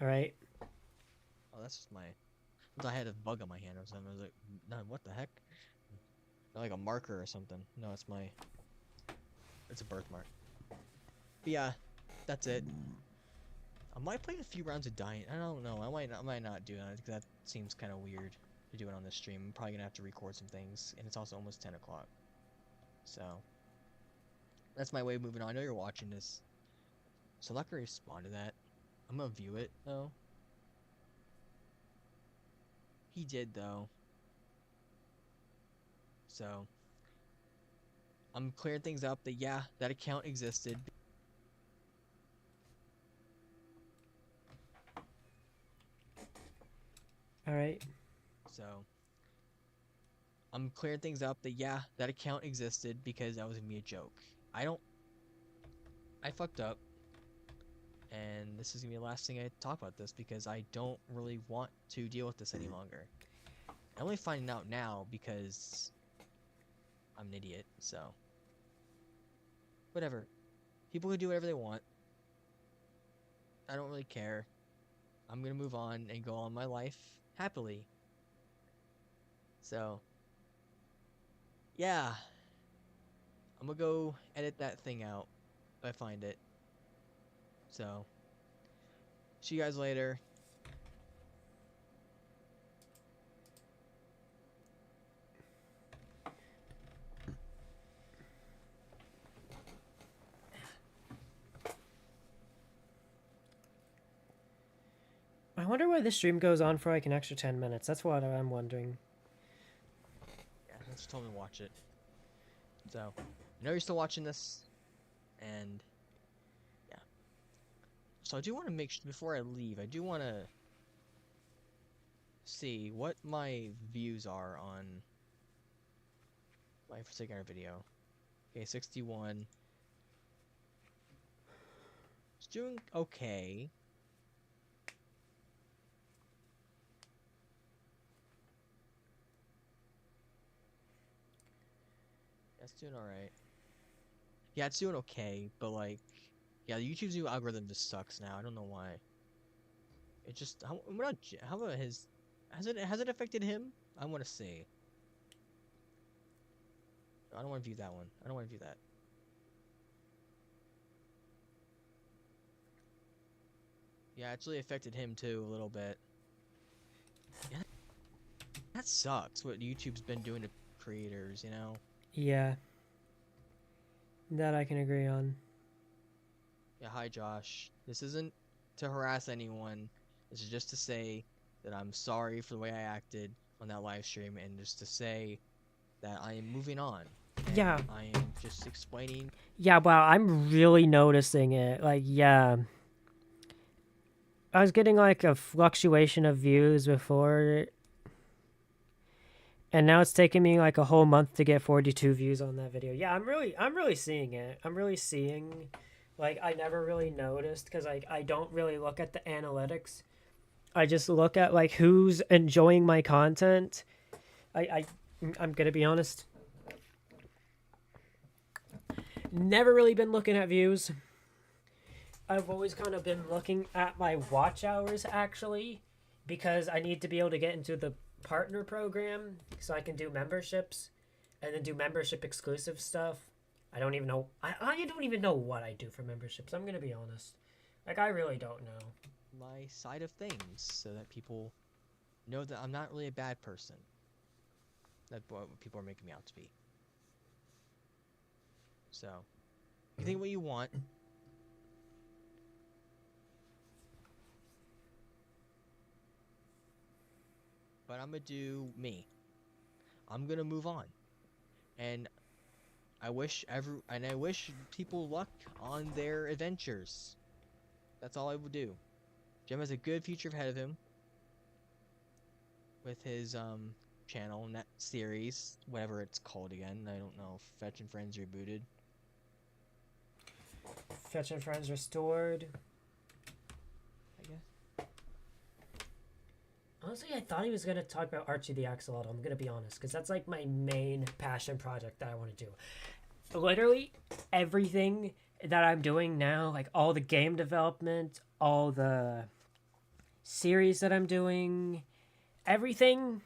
Alright? Oh, that's just my... I had a bug on my hand or something. I was like, no, what the heck? Like a marker or something. No, it's my... It's a birthmark. But yeah, that's it. I might play a few rounds of Dying. I don't know. I might not do that because that seems kind of weird to do it on this stream. I'm probably gonna have to record some things, and it's also almost 10 o'clock. So that's my way of moving on. I know you're watching this, so I'm not gonna respond to that. I'm gonna view it though. He did though. So I'm clearing things up that yeah, that account existed. All right. So I'm clearing things up that yeah, that account existed because that was gonna be a joke. I fucked up, and this is gonna be the last thing I talk about this because I don't really want to deal with this any longer. I'm only finding out now because I'm an idiot, so whatever. People can do whatever they want. I don't really care. I'm gonna move on and go on my life happily. So yeah, I'm gonna go edit that thing out if I find it. So see you guys later. I wonder why this stream goes on for like an extra 10 minutes. That's what I'm wondering. Yeah, just told me to watch it. So I know you're still watching this, and yeah. So I do want to make sure before I leave, I do want to see what my views are on my Forsaken video. Okay, 61. It's doing okay. That's doing alright. Yeah, it's doing okay, but like, yeah, YouTube's new algorithm just sucks now. I don't know why. It just how about his has it affected him? I want to see. I don't want to view that one. I don't want to view that. Yeah, it's really affected him too a little bit. Yeah, that sucks. What YouTube's been doing to creators, you know? Yeah. That I can agree on. Yeah, hi Josh. This isn't to harass anyone. This is just to say that I'm sorry for the way I acted on that live stream and just to say that I am moving on. And Yeah. I am just explaining. Yeah, wow, I'm really noticing it. Like, yeah. I was getting like a fluctuation of views before, and now it's taking me like a whole month to get 42 views on that video. Yeah, I'm really seeing it. I'm really seeing, like, I never really noticed because like I don't really look at the analytics. I just look at like who's enjoying my content. I'm gonna be honest. Never really been looking at views. I've always kind of been looking at my watch hours actually, because I need to be able to get into the partner program so I can do memberships and then do membership exclusive stuff. I don't even know. I don't even know what I do for memberships. I'm gonna be honest. Like, I really don't know. My side of things so that people know that I'm not really a bad person. That's what people are making me out to be. So, you think what you want. But I'm gonna do me. I'm gonna move on. And I wish people luck on their adventures. That's all I would do. Jim has a good future ahead of him with his channel, net series, whatever it's called again. I don't know. Fetch and Friends rebooted. Fetch and Friends restored. I guess. Honestly, I thought he was gonna talk about Archie the Axolotl. I'm gonna be honest, because that's like my main passion project that I want to do. Literally everything that I'm doing now, like all the game development, all the series that I'm doing, everything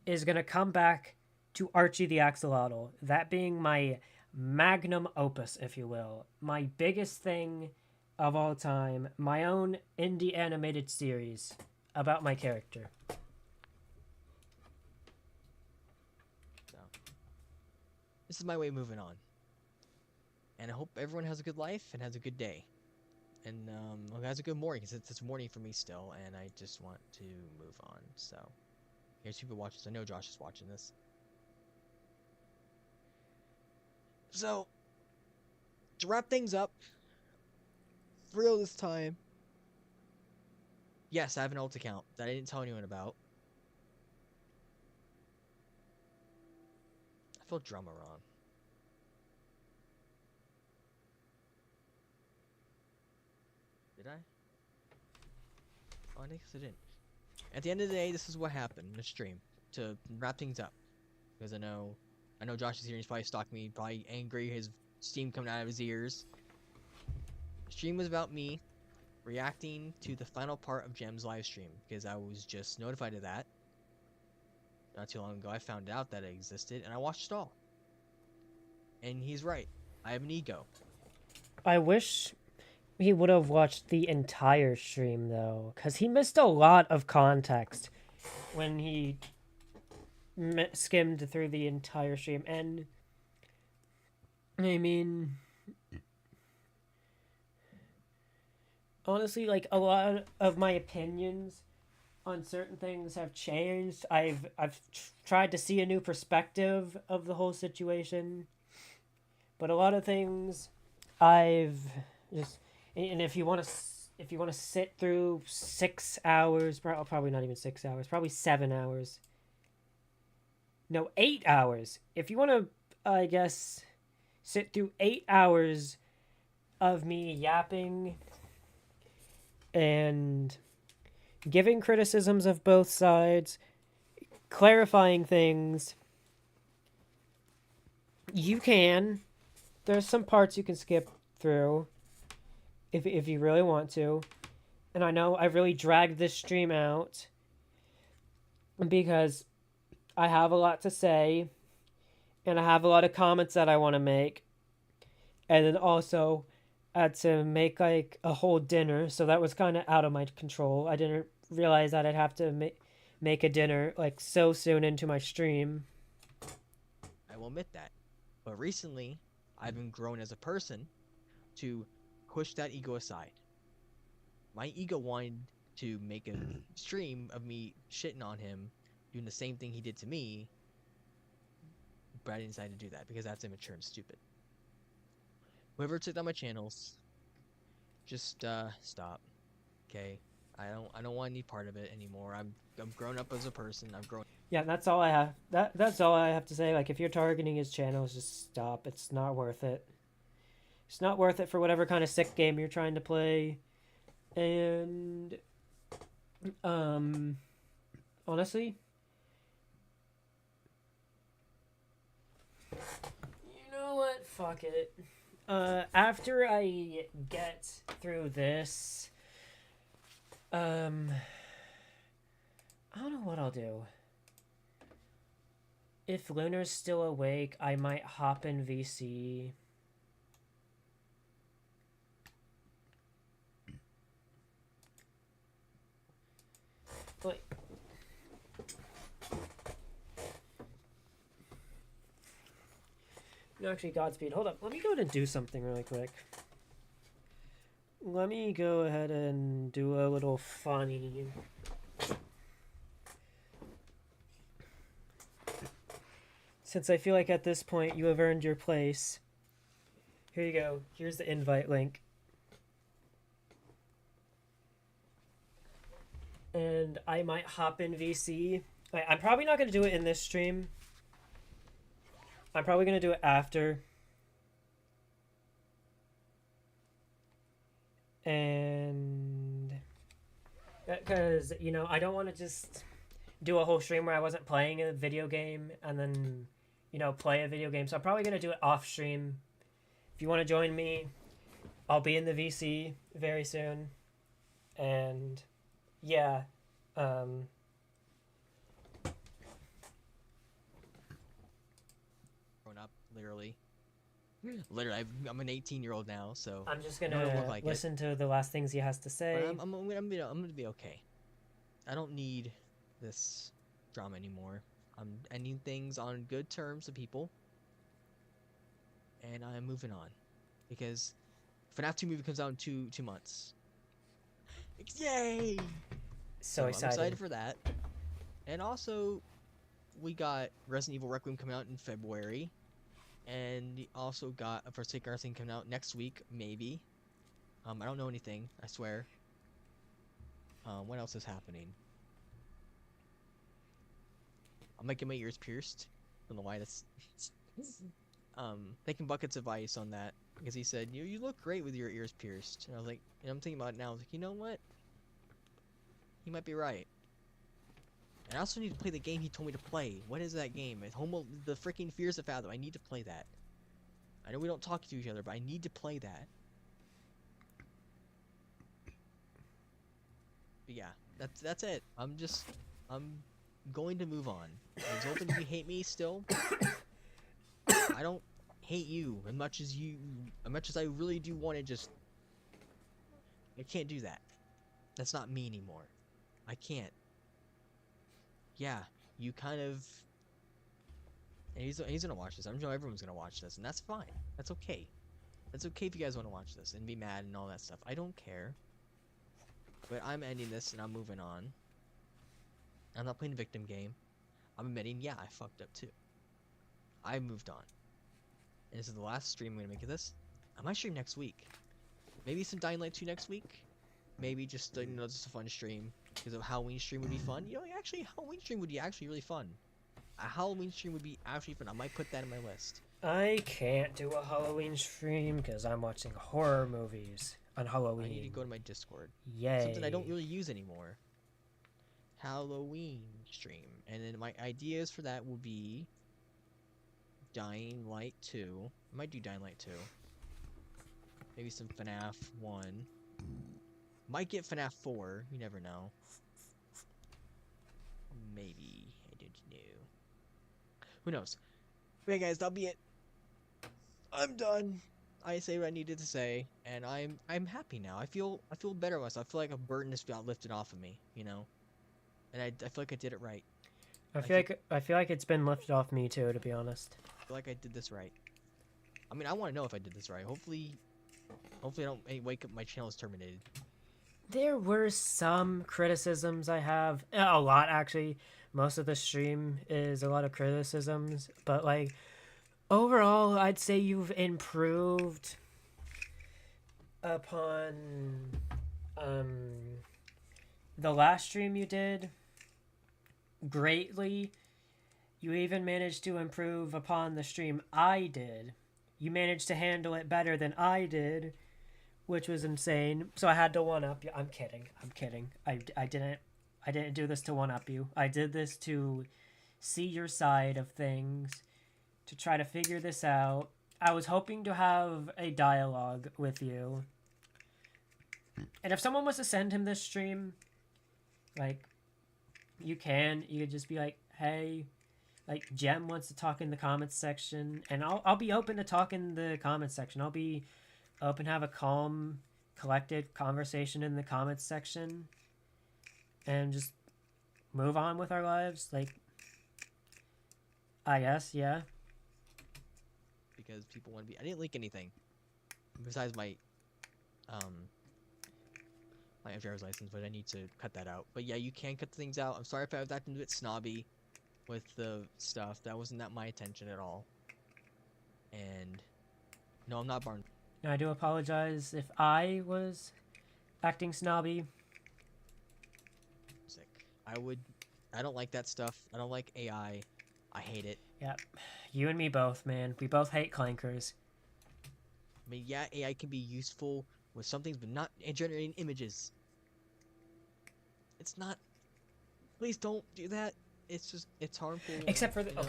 is gonna come back to Archie the Axolotl. That being my magnum opus, if you will, my biggest thing of all time, my own indie animated series about my character. So, this is my way of moving on. And I hope everyone has a good life and has a good day. And has a good morning, because it's morning for me still, and I just want to move on. So, here's people watching this. I know Josh is watching this. So, to wrap things up, for real this time, Yes, I have an alt account that I didn't tell anyone about. I felt drama wrong. Did I? Oh, I guess I didn't. At the end of the day, this is what happened in the stream. To wrap things up, because I know Josh is here. He's probably stalking me, probably angry. His steam coming out of his ears. The stream was about me reacting to the final part of Gem's live stream because I was just notified of that not too long ago. I found out that it existed and I watched it all. And he's right. I have an ego. I wish he would have watched the entire stream though, because he missed a lot of context when he skimmed through the entire stream. And I mean, honestly, like, a lot of my opinions on certain things have changed. I've tried to see a new perspective of the whole situation, but a lot of things I've just, and if you want to sit through 6 hours, probably not even 6 hours, probably 7 hours. No, 8 hours. If you want to, I guess, sit through 8 hours of me yapping and giving criticisms of both sides, clarifying things, you can. There's some parts you can skip through if you really want to. And I know I really dragged this stream out because I have a lot to say and I have a lot of comments that I want to make. And then also I had to make like a whole dinner, so that was kind of out of my control. I didn't realize that I'd have to make a dinner like so soon into my stream. I will admit that. But recently, I've been grown as a person to push that ego aside. My ego wanted to make a stream of me shitting on him, doing the same thing he did to me, but I didn't decide to do that because that's immature and stupid. Whoever took down my channels, just stop. Okay? I don't want any part of it anymore. I'm grown up as a person. I've grown. Yeah, that's all I have. That's all I have to say. Like, if you're targeting his channels, just stop. It's not worth it. It's not worth it for whatever kind of sick game you're trying to play. And honestly, you know what? Fuck it. After I get through this, I don't know what I'll do. If Lunar's still awake, I might hop in VC. But no, actually, Godspeed. Hold up. Let me go ahead and do something really quick. Let me go ahead and do a little funny. Since I feel like at this point you have earned your place. Here you go. Here's the invite link. And I might hop in VC. I'm probably not going to do it in this stream. I'm probably going to do it after. And because, you know, I don't want to just do a whole stream where I wasn't playing a video game and then, you know, play a video game. So I'm probably going to do it off stream. If you want to join me, I'll be in the VC very soon. And yeah, Grown up, literally. Literally, I'm an 18-year-old now, so I'm just I gonna don't look like listen to the last things he has to But say. I'm gonna be okay. I don't need this drama anymore. I'm ending things on good terms with people, and I'm moving on because FNAF 2 movie comes out in two months. Yay! So I'm excited. excited for that. And also, we got Resident Evil Requiem coming out in February. And we also got a Forsaken Arts thing coming out next week, maybe. I don't know anything, I swear. What else is happening? I'm making my ears pierced. Don't know why that's. Taking buckets of ice on that because he said, you look great with your ears pierced. And I was like, and I'm thinking about it now. I was like, you know what? He might be right. And I also need to play the game he told me to play. What is that game? It's the freaking Fears of Fathom. I need to play that. I know we don't talk to each other, but I need to play that. But yeah, that's it. I'm going to move on. I was hoping you hate me still. I don't hate you as much as I really do want to just. I can't do that. That's not me anymore. I can't. Yeah, you kind of. And he's gonna watch this. I'm sure everyone's gonna watch this, and that's fine. That's okay. That's okay if you guys want to watch this and be mad and all that stuff. I don't care. But I'm ending this and I'm moving on. I'm not playing the victim game. I'm admitting, yeah, I fucked up too. I moved on. And this is the last stream I'm gonna make of this. I might stream next week. Maybe some Dying Light 2 next week. Maybe just just a fun stream. Because a Halloween stream would be fun. You know, actually, a Halloween stream would be actually really fun. A Halloween stream would be actually fun. I might put that in my list. I can't do a Halloween stream because I'm watching horror movies on Halloween. I need to go to my Discord. Yay. Something I don't really use anymore. Halloween stream. And then my ideas for that will be Dying Light 2. I might do Dying Light 2. Maybe some FNAF 1. Might get FNAF 4. You never know. Maybe. I don't know. Who knows? Okay, guys, that'll be it. I'm done. I say what I needed to say, and I'm happy now. I feel better with myself. I feel like a burden has got lifted off of me, you know. And I feel like I did it right. I feel like it's been lifted off me too, to be honest. I feel like I did this right. I mean, I want to know if I did this right. Hopefully I don't wake up my channel is terminated. There were some criticisms I have. A lot, actually. Most of the stream is a lot of criticisms. But, like, overall, I'd say you've improved upon the last stream you did greatly. You even managed to improve upon the stream I did. You managed to handle it better than I did, which was insane. So I had to one up you. I'm kidding. I didn't do this to one up you. I did this to see your side of things, to try to figure this out. I was hoping to have a dialogue with you. And if someone was to send him this stream, like, you could just be like, hey, like, Jem wants to talk in the comments section, and I'll be open to talk in the comments section. I'll be open to have a calm, collected conversation in the comments section, and just move on with our lives. Like, I guess, yeah. Because people want to be. I didn't leak anything besides my my driver's license, but I need to cut that out. But yeah, you can cut things out. I'm sorry if I was acting a bit snobby with the stuff. That wasn't my intention at all. And no, I'm not Barn. I do apologize if I was acting snobby. Sick. I don't like that stuff. I don't like AI. I hate it. Yep. You and me both, man. We both hate clankers. I mean, yeah, AI can be useful with some things, but not in generating images. It's not. Please don't do that. It's just, it's harmful. Except for the, you know?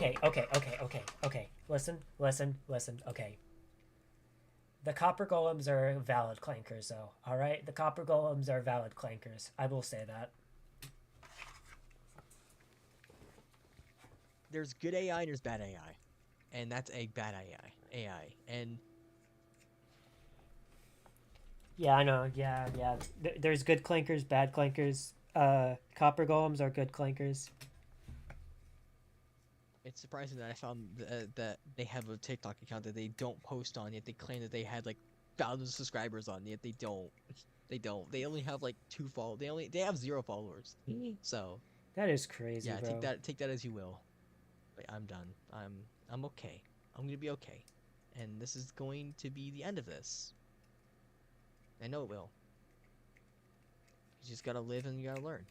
okay. Listen. Okay. The copper golems are valid clankers, though. All right, the copper golems are valid clankers. I will say that. There's good AI and there's bad AI, and that's a bad AI, and Yeah, I know. Yeah. There's good clankers, bad clankers. Copper golems are good clankers. it's surprising that I found that they have a TikTok account that they don't post on, yet they claim that they had like thousands of subscribers on, yet they don't. They only have like 2 followers. They have 0 followers. So That is crazy, yeah, bro. take that as you will. But I'm done. I'm okay. I'm gonna be okay, and this is going to be the end of this. I know it will. You just gotta live and you gotta learn.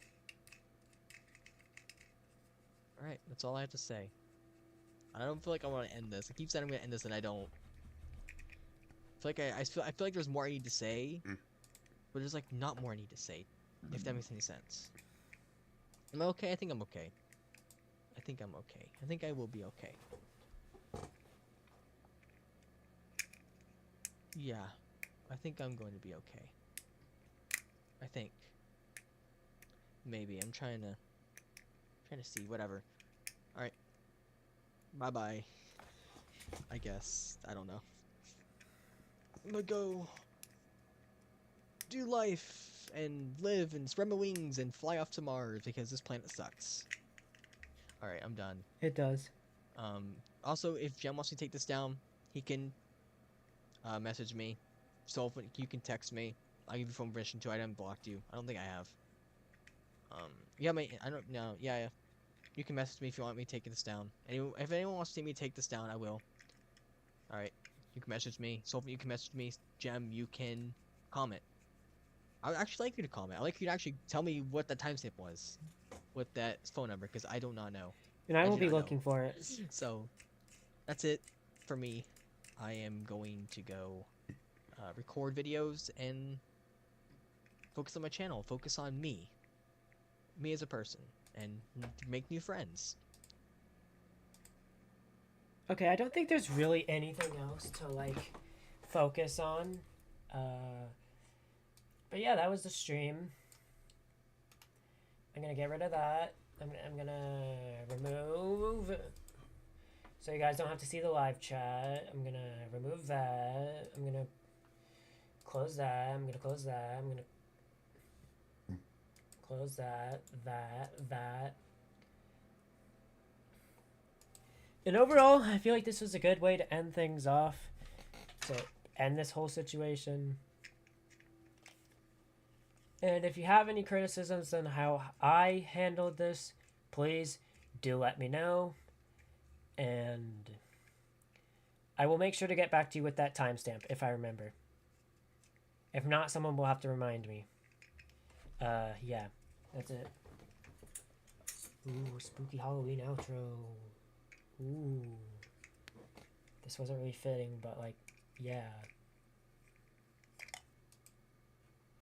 Alright, that's all I have to say. I don't feel like I want to end this. I keep saying I'm gonna end this and I don't. I feel like there's more I need to say, but there's like not more I need to say, if that makes any sense. Am I okay? I think I'm okay. I think I'm okay. I think I will be okay. Yeah, I think I'm going to be okay. I think. Maybe. I'm trying to see. Whatever. Alright. Bye-bye. I guess. I don't know. I'm gonna go do life and live and spread my wings and fly off to Mars because this planet sucks. Alright, I'm done. It does. Also, if Jem wants to take this down, he can message me. So you can text me. I'll give you phone permission too. I haven't blocked you. I don't think I have. Yeah, I don't know. Yeah. You can message me if you want me to take this down. If anyone wants to see me take this down, I will. Alright. You can message me. Sophie, you can message me. Jem, you can comment. I would actually like you to comment. I'd like you to actually tell me what the timestamp was with that phone number, because I do not know. And I will do be not know. looking for it. So, that's it for me. I am going to go record videos and focus on my channel. Focus on me. Me as a person. And make new friends. Okay, I don't think there's really anything else to like focus on. But yeah, that was the stream. I'm gonna get rid of that. I'm gonna remove, so you guys don't have to see the live chat. I'm gonna remove that. I'm gonna close that. I'm gonna close that. I'm gonna close that. That. And overall, I feel like this was a good way to end things off. To end this whole situation. And if you have any criticisms on how I handled this, please do let me know. And I will make sure to get back to you with that timestamp if I remember. If not, someone will have to remind me. Yeah, that's it. Ooh, spooky Halloween outro. Ooh. This wasn't really fitting, but like, yeah.